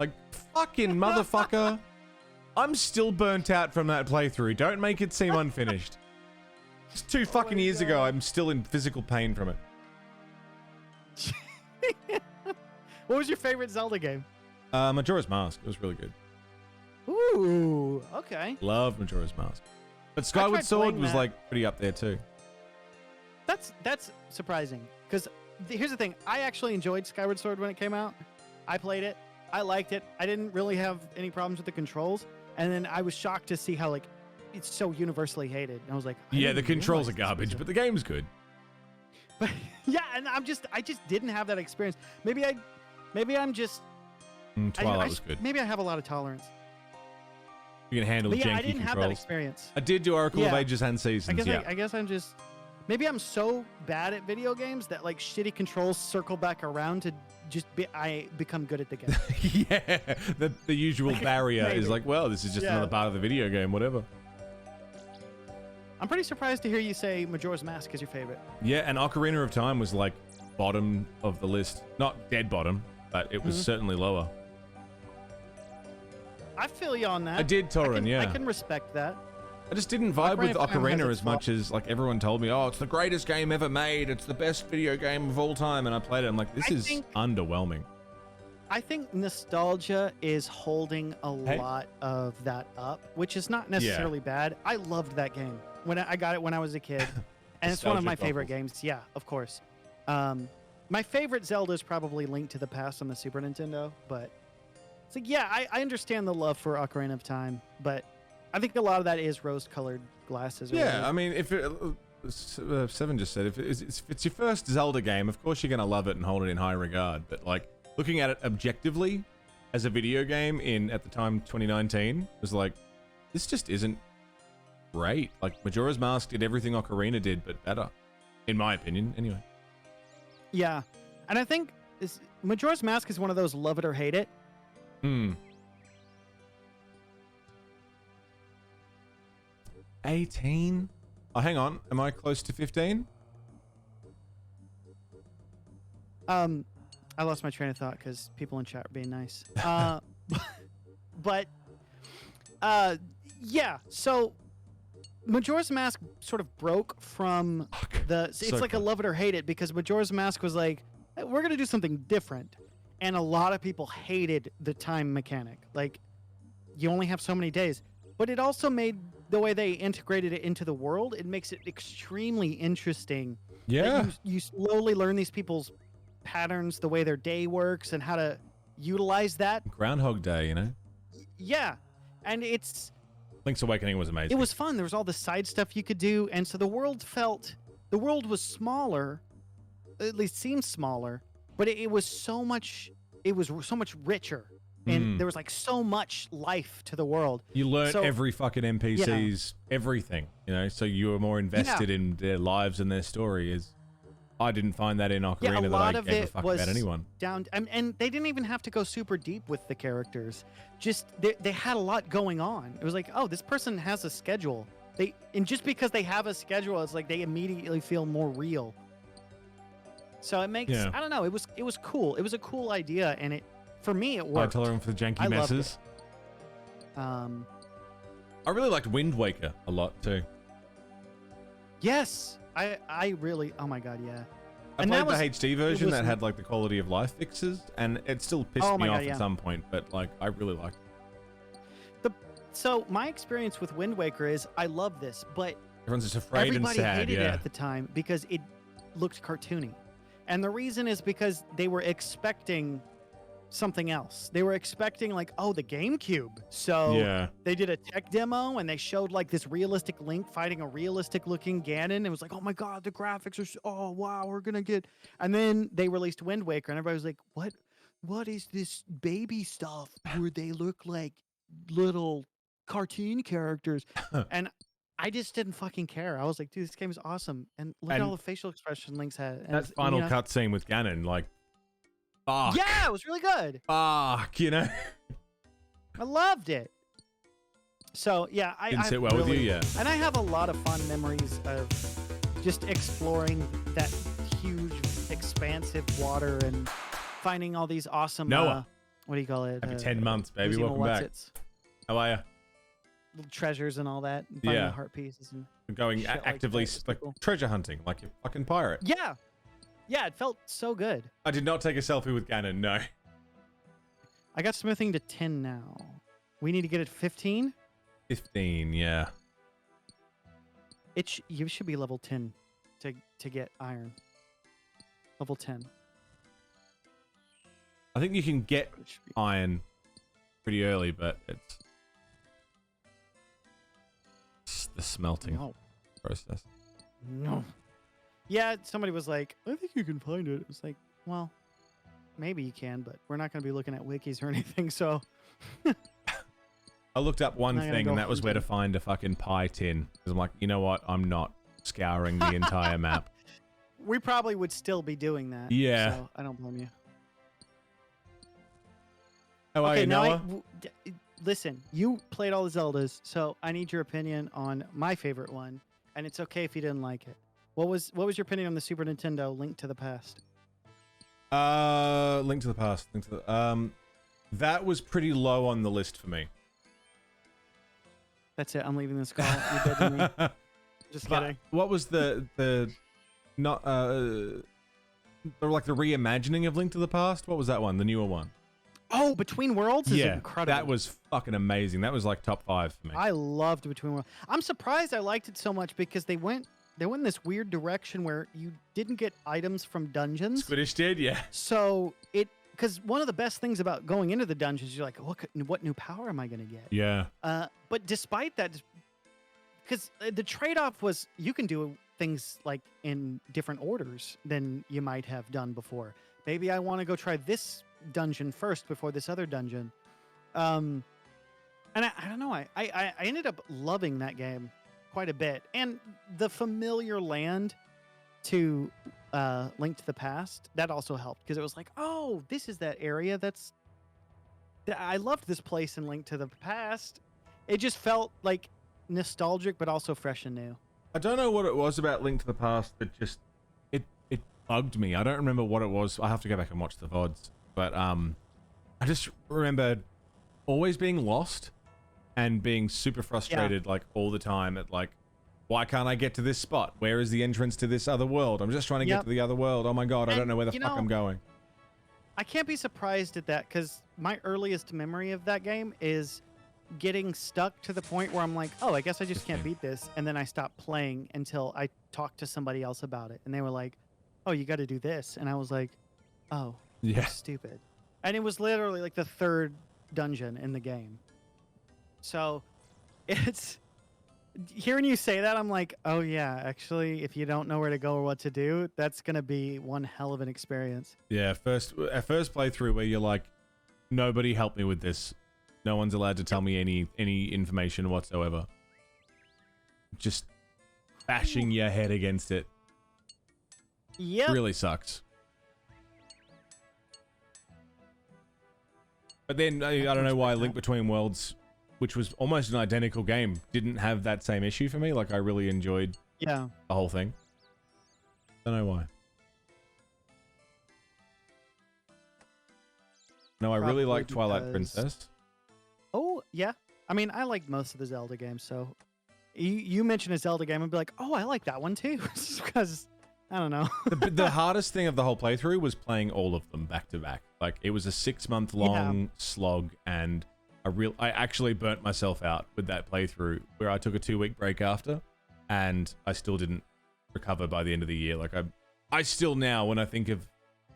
Speaker 1: Like, fucking motherfucker. I'm still burnt out from that playthrough. Don't make it seem unfinished. It's 2 fucking years ago. I'm still in physical pain from it.
Speaker 6: What was your favorite Zelda game?
Speaker 1: Majora's Mask. It was really good.
Speaker 6: Ooh, okay.
Speaker 1: Love Majora's Mask. But
Speaker 6: tried
Speaker 1: Skyward Sword
Speaker 6: playing
Speaker 1: was
Speaker 6: that.
Speaker 1: like pretty up there too.
Speaker 6: That's surprising because here's the thing. I actually enjoyed Skyward Sword when it came out. I played it. I liked it. I didn't really have any problems with the controls. And then I was shocked to see how like it's so universally hated. And I was like,
Speaker 1: Yeah, the controls are garbage, but the game's good.
Speaker 6: But yeah, and I just didn't have that experience. Maybe I'm just
Speaker 1: Twilight was good.
Speaker 6: Maybe I have a lot of tolerance.
Speaker 1: You can handle
Speaker 6: But
Speaker 1: janky
Speaker 6: yeah, I didn't
Speaker 1: controls.
Speaker 6: have that experience.
Speaker 1: I did do Oracle of
Speaker 6: Yeah.
Speaker 1: Ages and Seasons.
Speaker 6: I guess I'm just maybe I'm so bad at video games that like shitty controls circle back around to I become good at the game.
Speaker 1: Yeah, the usual barrier is
Speaker 6: maybe.
Speaker 1: like, well, this is just
Speaker 6: Yeah.
Speaker 1: another part of the video game, whatever.
Speaker 6: I'm pretty surprised to hear you say Majora's Mask is your favorite.
Speaker 1: Yeah, and Ocarina of Time was like bottom of the list. Not dead bottom, but it was certainly lower.
Speaker 6: I feel you on that.
Speaker 1: I did, Torrin, yeah.
Speaker 6: I can respect that.
Speaker 1: I just didn't vibe with
Speaker 6: of Time has
Speaker 1: Ocarina
Speaker 6: its
Speaker 1: as much as like everyone told me, oh, it's the greatest game ever made. It's the best video game of all time. And I played it. I'm like, this is underwhelming.
Speaker 6: I think nostalgia is holding a lot of that up, which is not necessarily bad. I loved that game when I got it when I was a kid. And it's one of my favorite games. Yeah, of course. My favorite Zelda is probably Link to the Past on the Super Nintendo, but it's like, yeah, I understand the love for Ocarina of Time, but I think a lot of that is rose-colored glasses.
Speaker 1: Yeah, I mean, if it, Seven just said, if it's your first Zelda game, of course you're going to love it and hold it in high regard. But like looking at it objectively as a video game at the time 2019 was like, this just isn't great. Like Majora's Mask did everything Ocarina did, but better, in my opinion. Anyway.
Speaker 6: Yeah, and I think Majora's Mask is one of those love it or hate it.
Speaker 1: 18? Oh, hang on. Am I close to 15?
Speaker 6: I lost my train of thought because people in chat are being nice. But yeah. So Majora's Mask sort of broke from it's like a love it or hate it because Majora's Mask was like, we're gonna do something different, and a lot of people hated the time mechanic. Like, you only have so many days, but it also made the way they integrated it into the world. It makes it extremely interesting.
Speaker 1: Yeah.
Speaker 6: You slowly learn these people's patterns, the way their day works, and how to utilize that.
Speaker 1: Groundhog Day, you know?
Speaker 6: Yeah. And
Speaker 1: Link's Awakening was amazing.
Speaker 6: it was fun. There was all the side stuff you could do. And so the world was smaller, at least seemed smaller, but it was so much richer. And there was like so much life to the world.
Speaker 1: You learn every fucking NPC's everything, you know, so you were more invested in their lives and their story. I didn't find that in Ocarina that I ever fuck about anyone.
Speaker 6: And they didn't even have to go super deep with the characters. Just they had a lot going on. It was like, oh, this person has a schedule. And just because they have a schedule, it's like they immediately feel more real. So it makes I don't know. It was cool. It was a cool idea, and for me it worked.
Speaker 1: High tolerance for the janky messes. I really liked Wind Waker a lot too.
Speaker 6: Yes, I really. Oh my god, yeah.
Speaker 1: I played the HD version that had like the quality of life fixes, and it still pissed me off at some point. But like, I really liked it.
Speaker 6: So my experience with Wind Waker is I love this, but
Speaker 1: everyone's just afraid and sad.
Speaker 6: Everybody hated it at the time because it looked cartoony, and the reason is because they were expecting something else. They were expecting like, oh, the GameCube. So they did a tech demo and they showed like this realistic Link fighting a realistic looking Ganon. It was like, oh my god, the graphics are oh wow, we're gonna get. And then they released Wind Waker and everybody was like, what is this baby stuff where they look like little cartoon characters? And I just didn't fucking care. I was like, dude, this game is awesome. And look at all the facial expression Link's had. And
Speaker 1: that final cutscene with Ganon, like, fuck.
Speaker 6: Yeah, it was really good.
Speaker 1: Fuck, you know?
Speaker 6: I loved it. So, yeah.
Speaker 1: Didn't sit well with you, yeah.
Speaker 6: And I have a lot of fond memories of just exploring that huge, expansive water and finding all these awesome...
Speaker 1: Noah.
Speaker 6: What do you call it?
Speaker 1: Happy 10 months, baby. Welcome back. How are you?
Speaker 6: Little treasures and all that. And finding heart pieces. And
Speaker 1: going actively like treasure hunting like a fucking pirate.
Speaker 6: Yeah. Yeah, it felt so good.
Speaker 1: I did not take a selfie with Ganon, no.
Speaker 6: I got smithing to 10 now. We need to get it 15?
Speaker 1: 15, yeah.
Speaker 6: You should be level 10. to get iron. Level 10.
Speaker 1: I think you can get
Speaker 6: It should be-
Speaker 1: iron pretty early, but it's the smelting
Speaker 6: No.
Speaker 1: process.
Speaker 6: No. Yeah, somebody was like, I think you can find it. It was like, well, maybe you can, but we're not going to be looking at wikis or anything, so.
Speaker 1: I looked up one
Speaker 6: Not gonna
Speaker 1: thing,
Speaker 6: go
Speaker 1: and that was where to
Speaker 6: hunting.
Speaker 1: find a fucking pie tin. Because I'm like, you know what? I'm not scouring the entire map.
Speaker 6: We probably would still be doing that.
Speaker 1: Yeah.
Speaker 6: So I don't blame you.
Speaker 1: How are
Speaker 6: Okay,
Speaker 1: you,
Speaker 6: now
Speaker 1: Noah?
Speaker 6: listen, you played all the Zeldas, so I need your opinion on my favorite one, and it's okay if you didn't like it. What was your opinion on the Super Nintendo Link to the Past?
Speaker 1: Link to the Past. That was pretty low on the list for me.
Speaker 6: That's it. I'm leaving this call. You're dead to me. Just
Speaker 1: But
Speaker 6: kidding.
Speaker 1: what was the not like the reimagining of Link to the Past? What was that one? The newer one?
Speaker 6: Oh, Between Worlds is
Speaker 1: Yeah,
Speaker 6: incredible.
Speaker 1: that was fucking amazing. That was like top 5 for me.
Speaker 6: I loved Between Worlds. I'm surprised I liked it so much because they went in this weird direction where you didn't get items from dungeons.
Speaker 1: Squiidds did, yeah.
Speaker 6: So because one of the best things about going into the dungeons, you're like, what new power am I going to get?
Speaker 1: Yeah.
Speaker 6: But despite that, because the trade-off was you can do things like in different orders than you might have done before. Maybe I want to go try this dungeon first before this other dungeon. And I don't know. I ended up loving that game quite a bit. And the familiar land to Link to the Past, that also helped because it was like, oh, this is that area I loved this place in Link to the Past. It just felt like nostalgic, but also fresh and new.
Speaker 1: I don't know what it was about Link to the Past that just it bugged me. I don't remember what it was. I have to go back and watch the VODs. But I just remember always being lost and being super frustrated like all the time at like, why can't I get to this spot? Where is the entrance to this other world? I'm just trying to get to the other world. Oh my god, I don't know where the fuck I'm going.
Speaker 6: I can't be surprised at that because my earliest memory of that game is getting stuck to the point where I'm like, oh, I guess I just can't beat this. And then I stopped playing until I talked to somebody else about it. And they were like, oh, you got to do this. And I was like, oh,
Speaker 1: Yeah.
Speaker 6: that's stupid. And it was literally like the third dungeon in the game. So it's hearing you say that, I'm like, oh yeah, actually, if you don't know where to go or what to do, that's going to be one hell of an experience.
Speaker 1: Yeah, first playthrough where you're like, nobody help me with this. No one's allowed to tell me any information whatsoever. Just bashing your head against it
Speaker 6: Yep.
Speaker 1: really sucks. But then I don't know why Link Between Worlds, which was almost an identical game, didn't have that same issue for me. Like I really enjoyed
Speaker 6: Yeah.
Speaker 1: the whole thing. Don't know why. No, I really
Speaker 6: Probably
Speaker 1: like Twilight
Speaker 6: because-
Speaker 1: Princess.
Speaker 6: Oh, yeah. I mean, I like most of the Zelda games, so you mention a Zelda game and be like, oh, I like that one too. Because, I don't know.
Speaker 1: The hardest thing of the whole playthrough was playing all of them back to back. Like it was a 6-month long slog, and I actually burnt myself out with that playthrough where I took a 2-week break after, and I still didn't recover by the end of the year. Like I still now, when I think of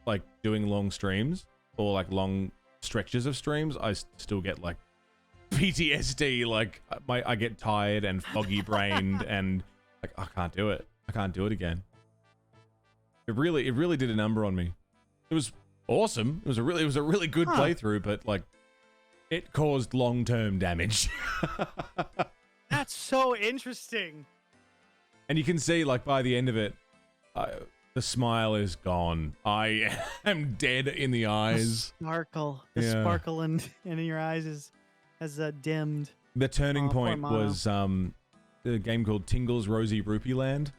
Speaker 1: like doing long streams or like long stretches of streams, I still get like PTSD. Like I get tired and foggy brained, and like I can't do it. I can't do it again. It really did a number on me. It was awesome. It was a really good playthrough, but like it caused long-term damage.
Speaker 6: That's so interesting.
Speaker 1: And you can see like by the end of it, the smile is gone. I am dead in the eyes.
Speaker 6: The sparkle in your eyes has dimmed.
Speaker 1: The turning
Speaker 6: poor
Speaker 1: point
Speaker 6: Mono.
Speaker 1: was a game called Tingle's Rosy Rupee Land.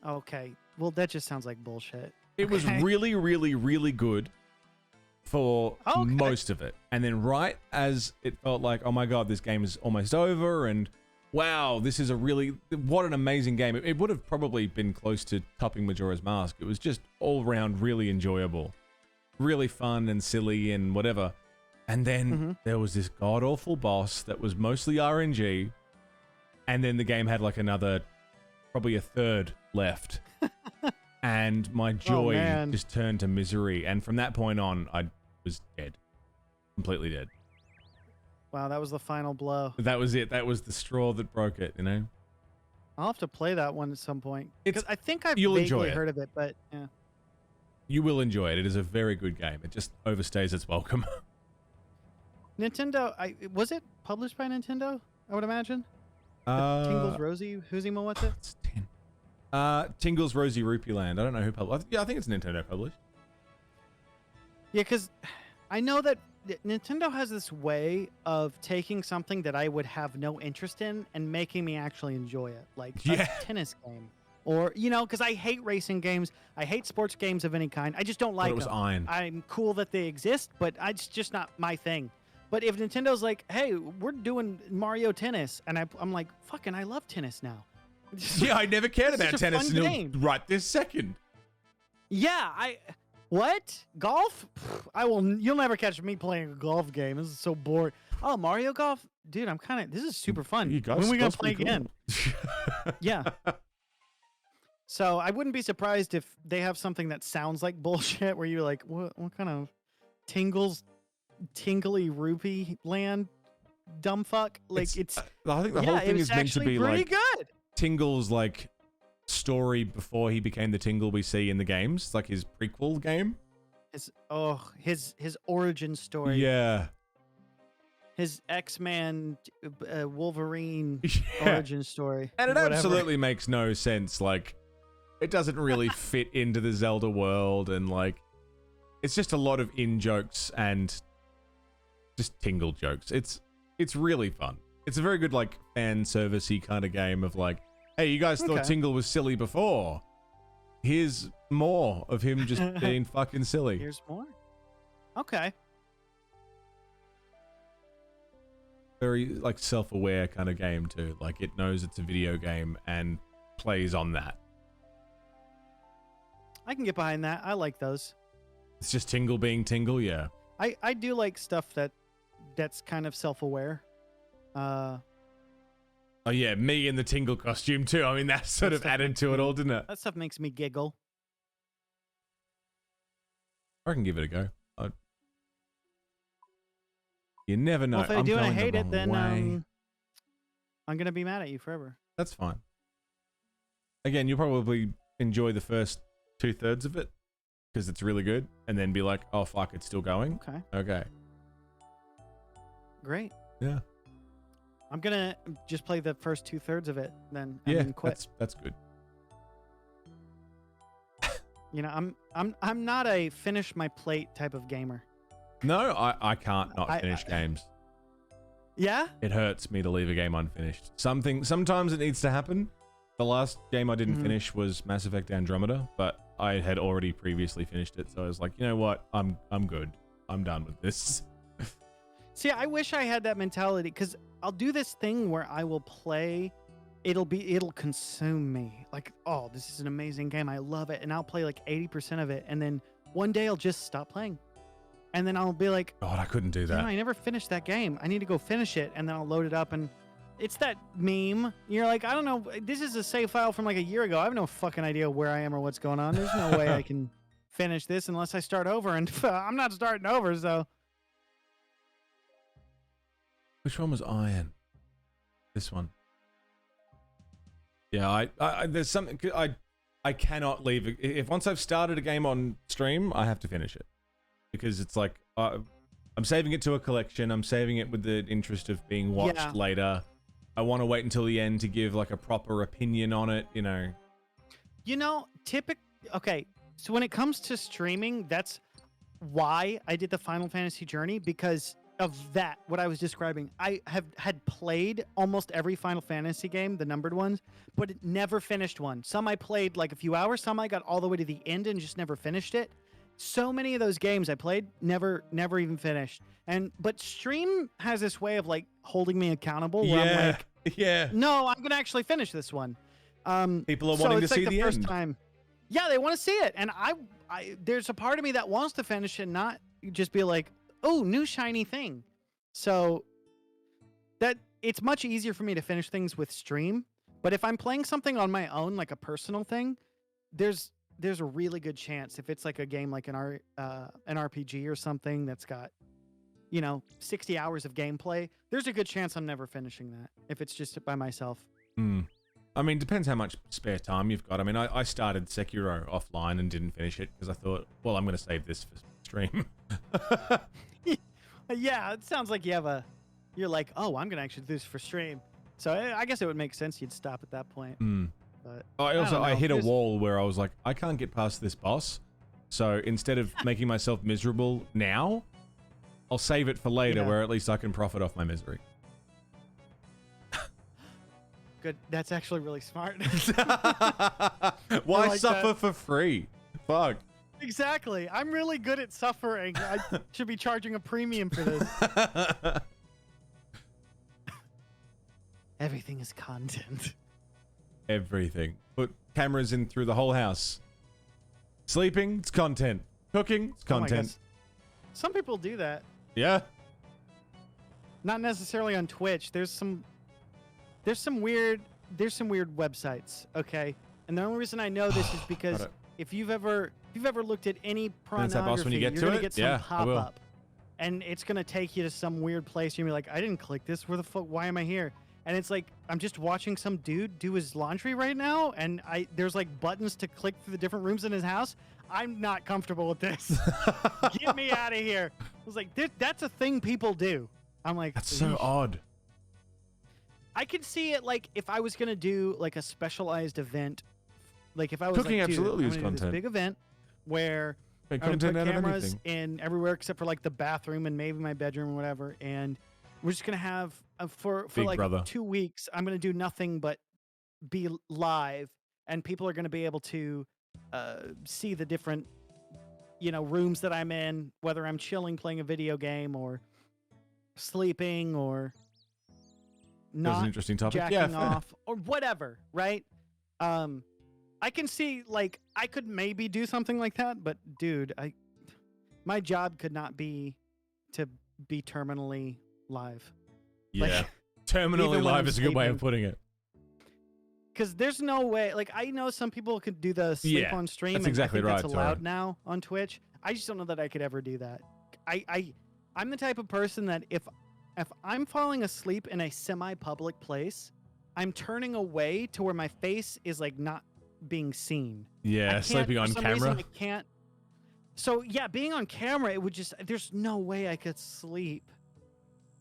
Speaker 6: Okay. Well, that just sounds like bullshit.
Speaker 1: It was
Speaker 6: Okay.
Speaker 1: really, really, really good for
Speaker 6: Okay.
Speaker 1: most of it. And then right as it felt like, oh my god, this game is almost over, and wow, this is what an amazing game. It would have probably been close to topping Majora's Mask. It was just all around really enjoyable. Really fun and silly and whatever. And then there was this god-awful boss that was mostly RNG. And then the game had like another probably a third left. And my joy
Speaker 6: man.
Speaker 1: just turned to misery. And from that point on, I was dead. Completely dead.
Speaker 6: Wow, that was the final blow.
Speaker 1: That was it. That was the straw that broke it, you know?
Speaker 6: I'll have to play that one at some point.
Speaker 1: It's-
Speaker 6: Because I think I've
Speaker 1: you'll enjoy
Speaker 6: vaguely
Speaker 1: it.
Speaker 6: heard of it, but yeah.
Speaker 1: You will enjoy it. It is a very good game. It just overstays its welcome.
Speaker 6: Nintendo, was it published by Nintendo? I would imagine. Tingle's Rosy, Whoozimo, what's it?
Speaker 1: It's 10. Tingle's Rosy Rupee Land. I don't know who published. Yeah, I think it's Nintendo published.
Speaker 6: Yeah, because I know that Nintendo has this way of taking something that I would have no interest in and making me actually enjoy it, like
Speaker 1: Yeah.
Speaker 6: a tennis game, or because I hate racing games, I hate sports games of any kind. I just don't like
Speaker 1: it was
Speaker 6: them.
Speaker 1: iron.
Speaker 6: I'm cool that they exist, but it's just not my thing. But if Nintendo's like, hey, we're doing Mario Tennis, and I'm like, fucking, I love tennis now.
Speaker 1: Yeah, I never cared
Speaker 6: It's
Speaker 1: about
Speaker 6: such a
Speaker 1: tennis
Speaker 6: fun
Speaker 1: until
Speaker 6: game.
Speaker 1: right this second.
Speaker 6: Yeah, what? Golf? Pfft, you'll never catch me playing a golf game. This is so boring. Oh, Mario Golf? Dude, this is super fun.
Speaker 1: You guys-
Speaker 6: When are we going
Speaker 1: that's
Speaker 6: to play
Speaker 1: pretty
Speaker 6: again? Yeah. So I wouldn't be surprised if they have something that sounds like bullshit where you're like, what kind of tingly rupee land, dumb fuck? Like it's
Speaker 1: I think the whole thing is meant to be
Speaker 6: pretty
Speaker 1: like
Speaker 6: good.
Speaker 1: Tingle's like story before he became the Tingle we see in the games. It's like his prequel game.
Speaker 6: His origin story.
Speaker 1: Yeah.
Speaker 6: His X-Man Wolverine
Speaker 1: Yeah.
Speaker 6: origin story.
Speaker 1: And it
Speaker 6: Whatever.
Speaker 1: absolutely makes no sense. Like, it doesn't really fit into the Zelda world, and like, it's just a lot of in-jokes and just Tingle jokes. It's really fun. It's a very good like fan servicey kind of game of like, hey, you guys thought
Speaker 6: Okay.
Speaker 1: Tingle was silly before. Here's more of him just being fucking silly.
Speaker 6: Here's more. Okay.
Speaker 1: Very like self-aware kind of game too. Like it knows it's a video game and plays on that.
Speaker 6: I can get behind that. I like those.
Speaker 1: It's just Tingle being Tingle, yeah.
Speaker 6: I do like stuff that's kind of self-aware.
Speaker 1: Oh yeah, me in the Tingle costume too. I mean, that sort
Speaker 6: That
Speaker 1: of
Speaker 6: stuff
Speaker 1: added
Speaker 6: makes
Speaker 1: to it
Speaker 6: me-
Speaker 1: all, didn't it?
Speaker 6: That stuff makes me giggle.
Speaker 1: I can give it a go. You never know.
Speaker 6: Well, if I
Speaker 1: I'm
Speaker 6: do and I
Speaker 1: going the
Speaker 6: hate it,
Speaker 1: wrong
Speaker 6: then
Speaker 1: way.
Speaker 6: I'm gonna be mad at you forever.
Speaker 1: That's fine. Again, you'll probably enjoy the first 2/3 of it because it's really good, and then be like, "Oh fuck, it's still going."
Speaker 6: Okay.
Speaker 1: Okay.
Speaker 6: Great.
Speaker 1: Yeah.
Speaker 6: I'm gonna just play the first 2/3 of it, then and
Speaker 1: Yeah.
Speaker 6: then quit.
Speaker 1: That's good.
Speaker 6: I'm not a finish my plate type of gamer.
Speaker 1: No, I can't not
Speaker 6: I-
Speaker 1: finish games.
Speaker 6: Yeah.
Speaker 1: It hurts me to leave a game unfinished. Sometimes it needs to happen. The last game I didn't
Speaker 6: Mhm.
Speaker 1: finish was Mass Effect Andromeda, but I had already previously finished it, so I was like, you know what? I'm good. I'm done with this.
Speaker 6: See, I wish I had that mentality because I'll do this thing where I will play. It'll consume me. Like, oh, this is an amazing game. I love it, and I'll play like 80% of it, and then one day I'll just stop playing, and then I'll be like,
Speaker 1: God, I couldn't do
Speaker 6: damn,
Speaker 1: that.
Speaker 6: I never finished that game. I need to go finish it, and then I'll load it up, and it's that meme. You're like, I don't know. This is a save file from like a year ago. I have no fucking idea where I am or what's going on. There's no way I can finish this unless I start over, and I'm not starting over, so.
Speaker 1: Which one was Iron? This one. Yeah, I there's something I cannot leave it. If once I've started a game on stream, I have to finish it because it's like I'm saving it to a collection. I'm saving it with the interest of being watched
Speaker 6: Yeah.
Speaker 1: later. I want to wait until the end to give like a proper opinion on it.
Speaker 6: Okay, so when it comes to streaming, that's why I did the Final Fantasy journey, because of that, what I was describing. I had played almost every Final Fantasy game, the numbered ones, but never finished one. Some I played like a few hours, some I got all the way to the end and just never finished it. So many of those games I played, never even finished. But stream has this way of like holding me accountable where I'm like,
Speaker 1: yeah.
Speaker 6: no, I'm gonna actually finish this one.
Speaker 1: People are
Speaker 6: so
Speaker 1: wanting to
Speaker 6: it's like
Speaker 1: see the
Speaker 6: first
Speaker 1: end.
Speaker 6: time. Yeah, they want to see it, and I there's a part of me that wants to finish and not just be like, oh, new shiny thing. So that it's much easier for me to finish things with stream But if I'm playing something on my own, like a personal thing, there's a really good chance if it's like a game like an RPG or something that's got 60 hours of gameplay, there's a good chance I'm never finishing that if it's just by myself.
Speaker 1: I mean, depends how much spare time you've got. I mean, I started Sekiro offline and didn't finish it because I thought, well, I'm going to save this for stream.
Speaker 6: Yeah, it sounds like you're like, oh, I'm going to actually do this for stream. So I guess it would make sense you'd stop at that point. But
Speaker 1: I hit a wall where I was like, I can't get past this boss. So instead of making myself miserable now, I'll save it for later where at least I can profit off my misery.
Speaker 6: Good. That's actually really smart.
Speaker 1: Why
Speaker 6: like
Speaker 1: suffer
Speaker 6: that.
Speaker 1: for free? Fuck.
Speaker 6: Exactly. I'm really good at suffering. I should be charging a premium for this. Everything is content.
Speaker 1: Everything. Put cameras in through the whole house. Sleeping, it's content. Cooking, it's
Speaker 6: Oh my
Speaker 1: content.
Speaker 6: gosh. Some people do that.
Speaker 1: Yeah.
Speaker 6: Not necessarily on Twitch. There's some weird websites, okay? And the only reason I know this is because if you've ever looked at any
Speaker 1: That's that boss when
Speaker 6: pornography,
Speaker 1: you get
Speaker 6: you're
Speaker 1: to
Speaker 6: gonna
Speaker 1: it?
Speaker 6: get some
Speaker 1: Yeah, I will.
Speaker 6: pop-up. And it's gonna take you to some weird place. You're gonna be like, I didn't click this. Where the fuck? Why am I here? And it's like, I'm just watching some dude do his laundry right now, and there's like buttons to click through the different rooms in his house. I'm not comfortable with this. Get me out of here. I was like, that's a thing people do. I'm like,
Speaker 1: That's so odd.
Speaker 6: I could see it like if I was gonna do like a specialized event, like if I was
Speaker 1: Cooking
Speaker 6: like, dude,
Speaker 1: absolutely
Speaker 6: I'm
Speaker 1: is
Speaker 6: gonna do this
Speaker 1: content.
Speaker 6: big event where
Speaker 1: Make
Speaker 6: I'm gonna
Speaker 1: content
Speaker 6: put
Speaker 1: out of
Speaker 6: cameras
Speaker 1: anything.
Speaker 6: in everywhere except for like the bathroom and maybe my bedroom or whatever, and we're just gonna have for
Speaker 1: Big
Speaker 6: like
Speaker 1: brother.
Speaker 6: 2 weeks. I'm gonna do nothing but be live, and people are gonna be able to see the different rooms that I'm in, whether I'm chilling playing a video game or sleeping or
Speaker 1: That was
Speaker 6: not
Speaker 1: an interesting topic.
Speaker 6: jacking
Speaker 1: Yeah, fair.
Speaker 6: off or whatever, right? I can see like I could maybe do something like that, but dude, my job could not be to be terminally live.
Speaker 1: Yeah. Terminally
Speaker 6: even when
Speaker 1: live
Speaker 6: I'm
Speaker 1: is a good way of
Speaker 6: sleeping.
Speaker 1: putting it.
Speaker 6: Because there's no way. Like I know some people could do the sleep
Speaker 1: Yeah,
Speaker 6: on stream.
Speaker 1: that's
Speaker 6: and
Speaker 1: exactly
Speaker 6: I think
Speaker 1: right,
Speaker 6: That's
Speaker 1: Tora.
Speaker 6: allowed now on Twitch. I just don't know that I could ever do that. I'm the type of person that if I'm falling asleep in a semi-public place, I'm turning away to where my face is like not being seen. I
Speaker 1: Yeah,
Speaker 6: can't-
Speaker 1: sleeping
Speaker 6: for
Speaker 1: on
Speaker 6: some reason,
Speaker 1: camera.
Speaker 6: I can't. So yeah, being on camera, it would just. There's no way I could sleep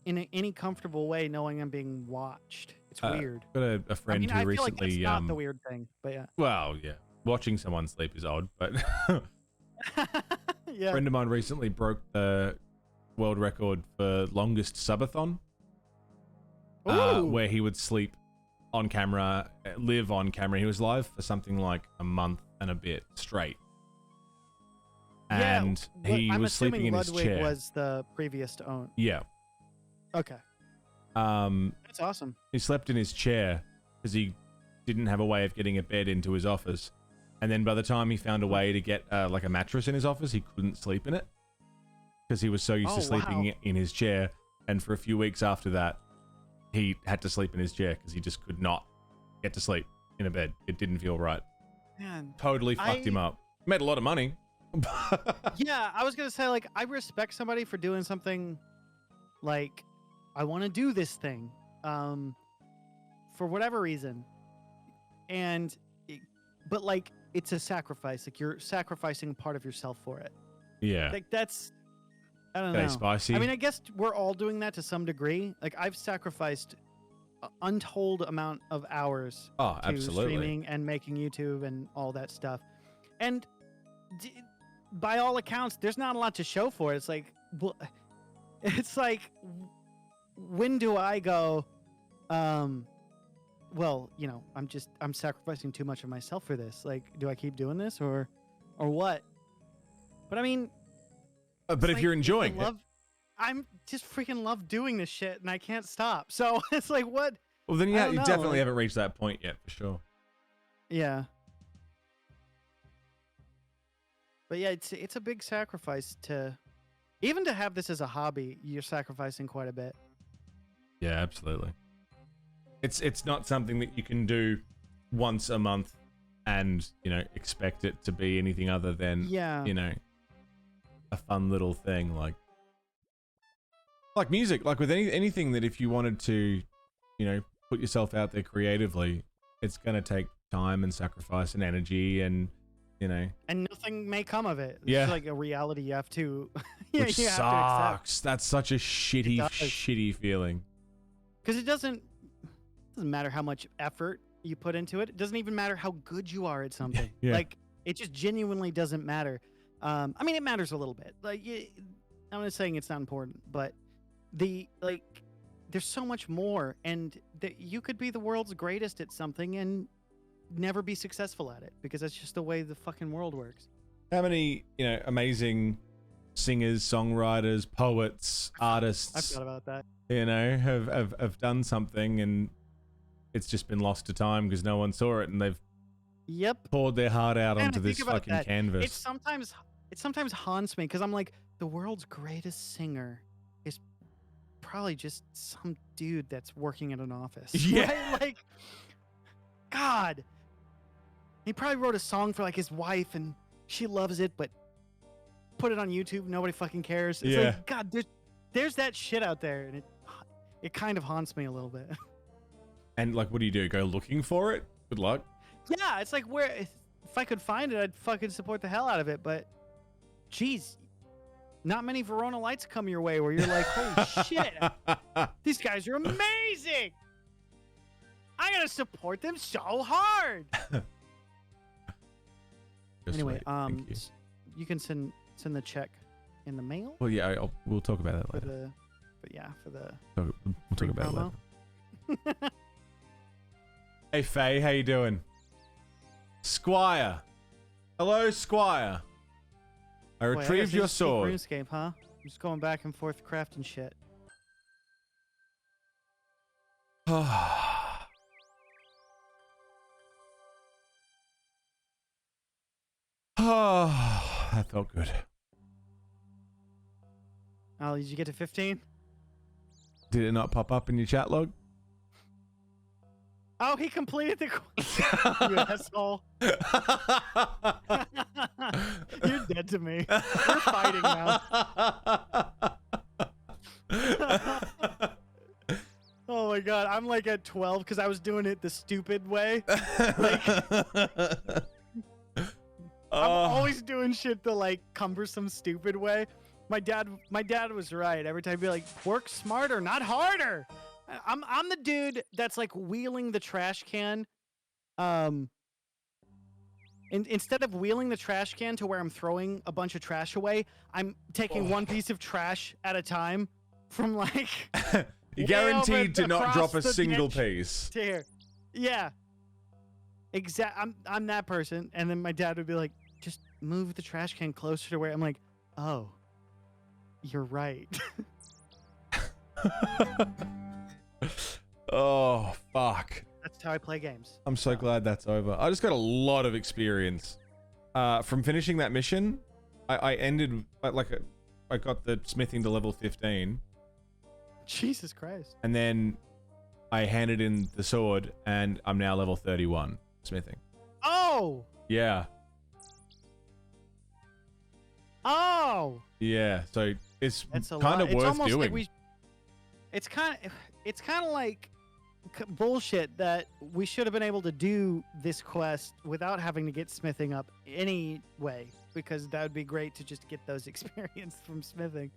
Speaker 6: in any comfortable way, knowing I'm being watched. It's weird.
Speaker 1: Got a friend
Speaker 6: I mean,
Speaker 1: who
Speaker 6: I feel like
Speaker 1: recently,
Speaker 6: that's not the weird thing, but yeah.
Speaker 1: well, yeah, watching someone sleep is odd, but
Speaker 6: Yeah.
Speaker 1: a friend of mine recently broke the world record for longest subathon,
Speaker 6: Ooh.
Speaker 1: where he would sleep on camera, live on camera. He was live for something like a month and a bit straight.
Speaker 6: Yeah,
Speaker 1: And
Speaker 6: well,
Speaker 1: he
Speaker 6: I'm
Speaker 1: was sleeping
Speaker 6: assuming
Speaker 1: in his
Speaker 6: Ludwig
Speaker 1: chair.
Speaker 6: was the previous own.
Speaker 1: Yeah.
Speaker 6: Okay, that's awesome.
Speaker 1: He slept in his chair because he didn't have a way of getting a bed into his office. And then by the time he found a way to get like a mattress in his office, he couldn't sleep in it because he was so used to sleeping in his chair. And for a few weeks after that, he had to sleep in his chair because he just could not get to sleep in a bed. It didn't feel right.
Speaker 6: Man,
Speaker 1: Totally fucked him up. Made a lot of money.
Speaker 6: yeah, I was gonna say like I respect somebody for doing something like I want to do this thing for whatever reason, but like it's a sacrifice. Like you're sacrificing part of yourself for it.
Speaker 1: Yeah.
Speaker 6: Like that's I don't
Speaker 1: Very
Speaker 6: know.
Speaker 1: spicy.
Speaker 6: I mean, I guess we're all doing that to some degree. Like I've sacrificed an untold amount of hours
Speaker 1: Oh,
Speaker 6: to
Speaker 1: absolutely.
Speaker 6: streaming and making YouTube and all that stuff. And by all accounts, there's not a lot to show for it. It's like, well, it's like, when do I go? Well, I'm sacrificing too much of myself for this. Like, do I keep doing this or what? But I mean,
Speaker 1: But
Speaker 6: it's
Speaker 1: if
Speaker 6: like,
Speaker 1: you're enjoying it,
Speaker 6: I'm just freaking love doing this shit and I can't stop. So it's like, what?
Speaker 1: well, then
Speaker 6: I
Speaker 1: yeah,
Speaker 6: don't
Speaker 1: you
Speaker 6: know,
Speaker 1: definitely
Speaker 6: like-
Speaker 1: haven't reached that point yet, for sure.
Speaker 6: Yeah. But yeah, it's a big sacrifice to even to have this as a hobby. You're sacrificing quite a bit.
Speaker 1: Yeah, absolutely. It's not something that you can do once a month and, you know, expect it to be anything other than,
Speaker 6: Yeah.
Speaker 1: you know, a fun little thing like music, like with anything that if you wanted to, you know, put yourself out there creatively, it's going to take time and sacrifice and energy and, you know.
Speaker 6: And nothing may come of it. It's
Speaker 1: Yeah.
Speaker 6: like a reality you have to,
Speaker 1: Which
Speaker 6: you have to accept.
Speaker 1: sucks. That's such a shitty,
Speaker 6: does.
Speaker 1: shitty feeling.
Speaker 6: Because it doesn't matter how much effort you put into it. It doesn't even matter how good you are at something.
Speaker 1: Yeah.
Speaker 6: Like, it just genuinely doesn't matter. I mean, it matters a little bit. Like, I'm not saying it's not important, but there's so much more, and that you could be the world's greatest at something and never be successful at it, because that's just the way the fucking world works.
Speaker 1: How many, you know, amazing singers, songwriters, poets, artists,
Speaker 6: I forgot about that.
Speaker 1: you know, have done something and it's just been lost to time because no one saw it and they've
Speaker 6: Yep.
Speaker 1: poured their heart out
Speaker 6: Man,
Speaker 1: onto
Speaker 6: think
Speaker 1: this
Speaker 6: about
Speaker 1: fucking
Speaker 6: that.
Speaker 1: canvas.
Speaker 6: It sometimes haunts me because I'm like, the world's greatest singer is probably just some dude that's working in an office.
Speaker 1: Yeah.
Speaker 6: Right? Like, God. He probably wrote a song for like his wife and she loves it, but put it on YouTube, nobody fucking cares. It's
Speaker 1: Yeah.
Speaker 6: like, God, there's that shit out there, and it kind of haunts me a little bit.
Speaker 1: And like, what do? Go looking for it? Good luck.
Speaker 6: Yeah, it's like, where if I could find it, I'd fucking support the hell out of it. But, geez, not many Verona Lights come your way where you're like, holy shit, these guys are amazing. I gotta support them so hard.
Speaker 1: Just
Speaker 6: Anyway,
Speaker 1: wait. Thank you.
Speaker 6: you can send the check in the mail
Speaker 1: Well, yeah, we'll talk about that
Speaker 6: for
Speaker 1: later.
Speaker 6: for the
Speaker 1: We'll talk
Speaker 6: free
Speaker 1: about it
Speaker 6: promo.
Speaker 1: later. Hey, Faye, how you doing? Squire. Hello, Squire. I
Speaker 6: Boy, I
Speaker 1: retrieved
Speaker 6: guess
Speaker 1: your
Speaker 6: they just keep
Speaker 1: sword.
Speaker 6: RuneScape, huh? I'm just going back and forth crafting shit.
Speaker 1: That felt good.
Speaker 6: Oh, did you get to 15?
Speaker 1: Did it not pop up in your chat log?
Speaker 6: Oh, he completed the quest. You asshole. You're dead to me. We're fighting now. Oh my god, I'm like at 12 because I was doing it the stupid way. Like, I'm always doing shit the like cumbersome, stupid way. My dad was right. Every time he'd be like, work smarter, not harder. I'm the dude that's like wheeling the trash can. Instead of wheeling the trash can to where I'm throwing a bunch of trash away, I'm taking one piece of trash at a time from like
Speaker 1: You're
Speaker 6: way
Speaker 1: guaranteed
Speaker 6: over
Speaker 1: to not
Speaker 6: across
Speaker 1: drop a
Speaker 6: the
Speaker 1: single
Speaker 6: ditch
Speaker 1: piece.
Speaker 6: to here. Yeah. I'm that person. And then my dad would be like, just move the trash can closer to where I'm like, oh, you're right.
Speaker 1: Oh, fuck.
Speaker 6: That's how I play games.
Speaker 1: I'm so glad that's over. I just got a lot of experience from finishing that mission. I ended I got the smithing to level 15,
Speaker 6: Jesus Christ.
Speaker 1: and then I handed in the sword, and I'm now level 31 smithing.
Speaker 6: Oh!
Speaker 1: Yeah,
Speaker 6: Oh!
Speaker 1: yeah. So it's
Speaker 6: That's a
Speaker 1: kind
Speaker 6: lot.
Speaker 1: of
Speaker 6: It's
Speaker 1: worth
Speaker 6: almost
Speaker 1: doing.
Speaker 6: like it's kind of like bullshit that we should have been able to do this quest without having to get smithing up anyway, because that would be great to just get those experience from smithing.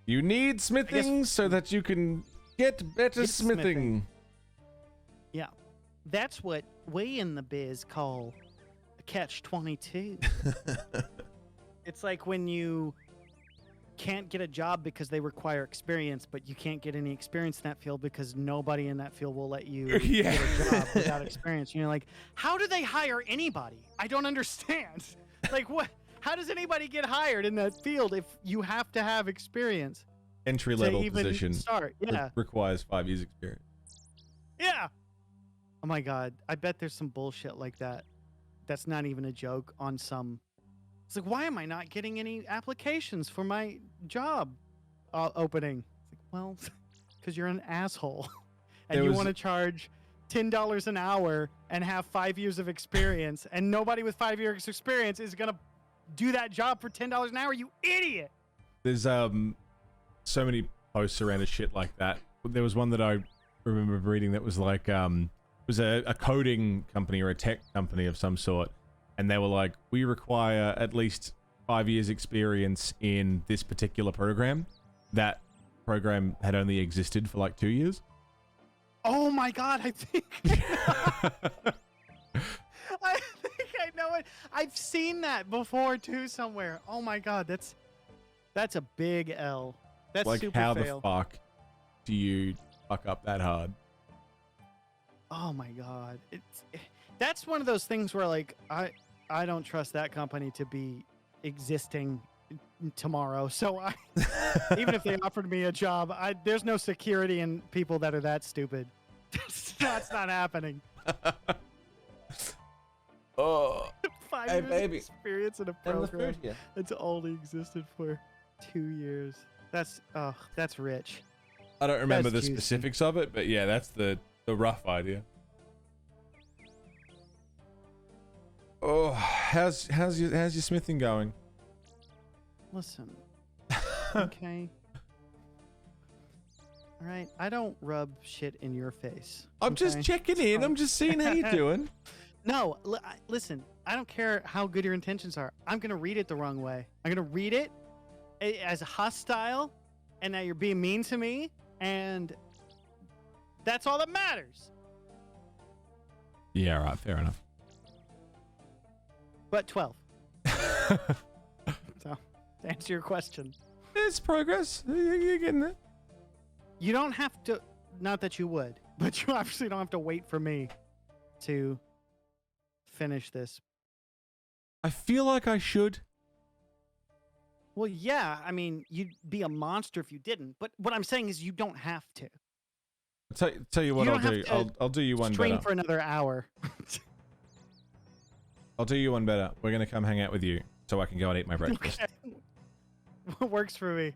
Speaker 1: You need smithing so that you can get better
Speaker 6: Get
Speaker 1: smithing.
Speaker 6: smithing. Yeah. That's what we in the biz call a catch-22. It's like when you can't get a job because they require experience, but you can't get any experience in that field because nobody in that field will let you
Speaker 1: Yeah.
Speaker 6: get a job without experience. And you're like, how do they hire anybody? I don't understand. Like, what? How does anybody get hired in that field if you have to have experience
Speaker 1: Entry
Speaker 6: to
Speaker 1: level
Speaker 6: even
Speaker 1: position
Speaker 6: start? Yeah.
Speaker 1: requires 5 years experience.
Speaker 6: Yeah. Oh my god, I bet there's some bullshit like that. That's not even a joke on some. It's like, why am I not getting any applications for my job opening? It's like, well, because you're an asshole. and
Speaker 1: There
Speaker 6: you
Speaker 1: was-
Speaker 6: want to charge $10 an hour and have 5 years of experience, and nobody with 5 years experience is gonna do that job for $10 an hour. You idiot!
Speaker 1: There's so many posts around a shit like that. There was one that I remember reading that was like it was a coding company or a tech company of some sort, and they were like, we require at least 5 years experience in this particular program. That program had only existed for like 2 years.
Speaker 6: Oh my god, I think I think I know it. I've seen that before too somewhere. Oh my god, that's a big L. That's
Speaker 1: Like,
Speaker 6: super
Speaker 1: how
Speaker 6: fail.
Speaker 1: the fuck do you fuck up that hard?
Speaker 6: Oh my god. That's one of those things where like I don't trust that company to be existing tomorrow. So even if they offered me a job, there's no security in people that are that stupid. That's not happening.
Speaker 1: Oh,
Speaker 6: 5
Speaker 1: Hey,
Speaker 6: years
Speaker 1: baby.
Speaker 6: experience in a
Speaker 1: and the
Speaker 6: program
Speaker 1: food here.
Speaker 6: that's only existed for 2 years. That's rich.
Speaker 1: I don't remember
Speaker 6: That's
Speaker 1: the
Speaker 6: juicy.
Speaker 1: specifics of it, but yeah, that's the rough idea. Oh, how's your smithing going?
Speaker 6: Listen. Okay. All right. I don't rub shit in your face.
Speaker 1: I'm just
Speaker 6: okay?
Speaker 1: checking in. I'm just seeing how you're doing.
Speaker 6: No, listen. I don't care how good your intentions are. I'm gonna read it the wrong way. I'm gonna read it as hostile, and that you're being mean to me, and that's all that matters.
Speaker 1: Yeah, right. Fair enough.
Speaker 6: But 12. So, to answer your question,
Speaker 1: It's progress. You're getting it.
Speaker 6: you don't have to. Not that you would, but you obviously don't have to wait for me to finish this.
Speaker 1: I feel like I should.
Speaker 6: Well, yeah. I mean, you'd be a monster if you didn't. But what I'm saying is, you don't have to.
Speaker 1: Tell you what
Speaker 6: You
Speaker 1: I'll
Speaker 6: don't
Speaker 1: do.
Speaker 6: have to
Speaker 1: I'll do you one
Speaker 6: Stream
Speaker 1: better.
Speaker 6: for another hour.
Speaker 1: I'll do you one better. We're gonna come hang out with you so I can go and eat my breakfast.
Speaker 6: Okay. What works for me?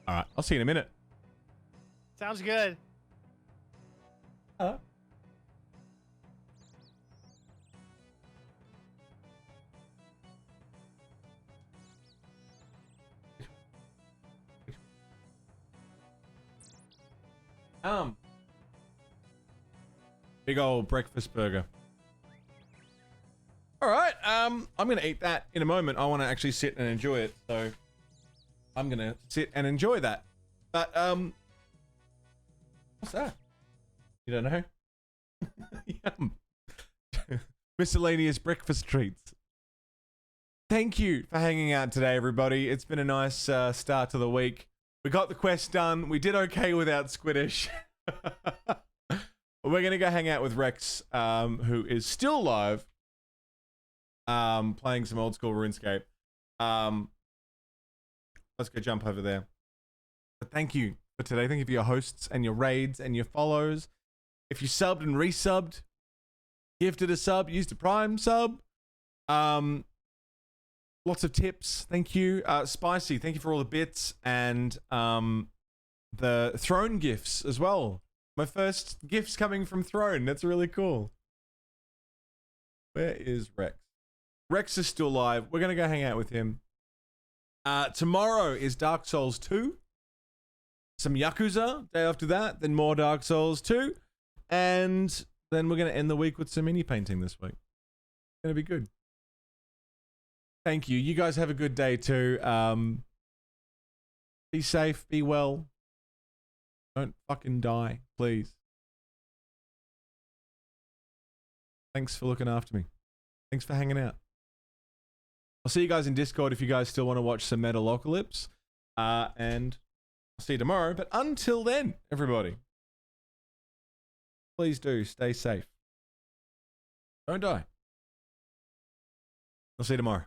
Speaker 1: All right. I'll see you in a minute.
Speaker 6: Sounds good.
Speaker 1: Big old breakfast burger. All right, I'm gonna eat that in a moment. I want to actually sit and enjoy it, so I'm gonna sit and enjoy that. But what's that? You don't know? Yum. Miscellaneous breakfast treats. Thank you for hanging out today, everybody. It's been a nice start to the week. We got the quest done. We did okay without Squiddish. We're gonna go hang out with Rex, who is still live, playing some old school RuneScape. Let's go jump over there. But thank you for today. Thank you for your hosts and your raids and your follows. If you subbed and resubbed, gifted a sub, used a Prime sub, lots of tips. Thank you, Spicy. Thank you for all the bits and the Throne gifts as well. My first gifts coming from Throne. That's really cool. Where is Rex? Rex is still live. We're going to go hang out with him. Tomorrow is Dark Souls 2. Some Yakuza. Day after that. Then more Dark Souls 2. And then we're going to end the week with some mini painting this week. It's going to be good. Thank you. You guys have a good day too. Be safe. Be well. Don't fucking die, please. Thanks for looking after me. Thanks for hanging out. I'll see you guys in Discord if you guys still want to watch some Metalocalypse. And I'll see you tomorrow. But until then, everybody, please do stay safe. Don't die. I'll see you tomorrow.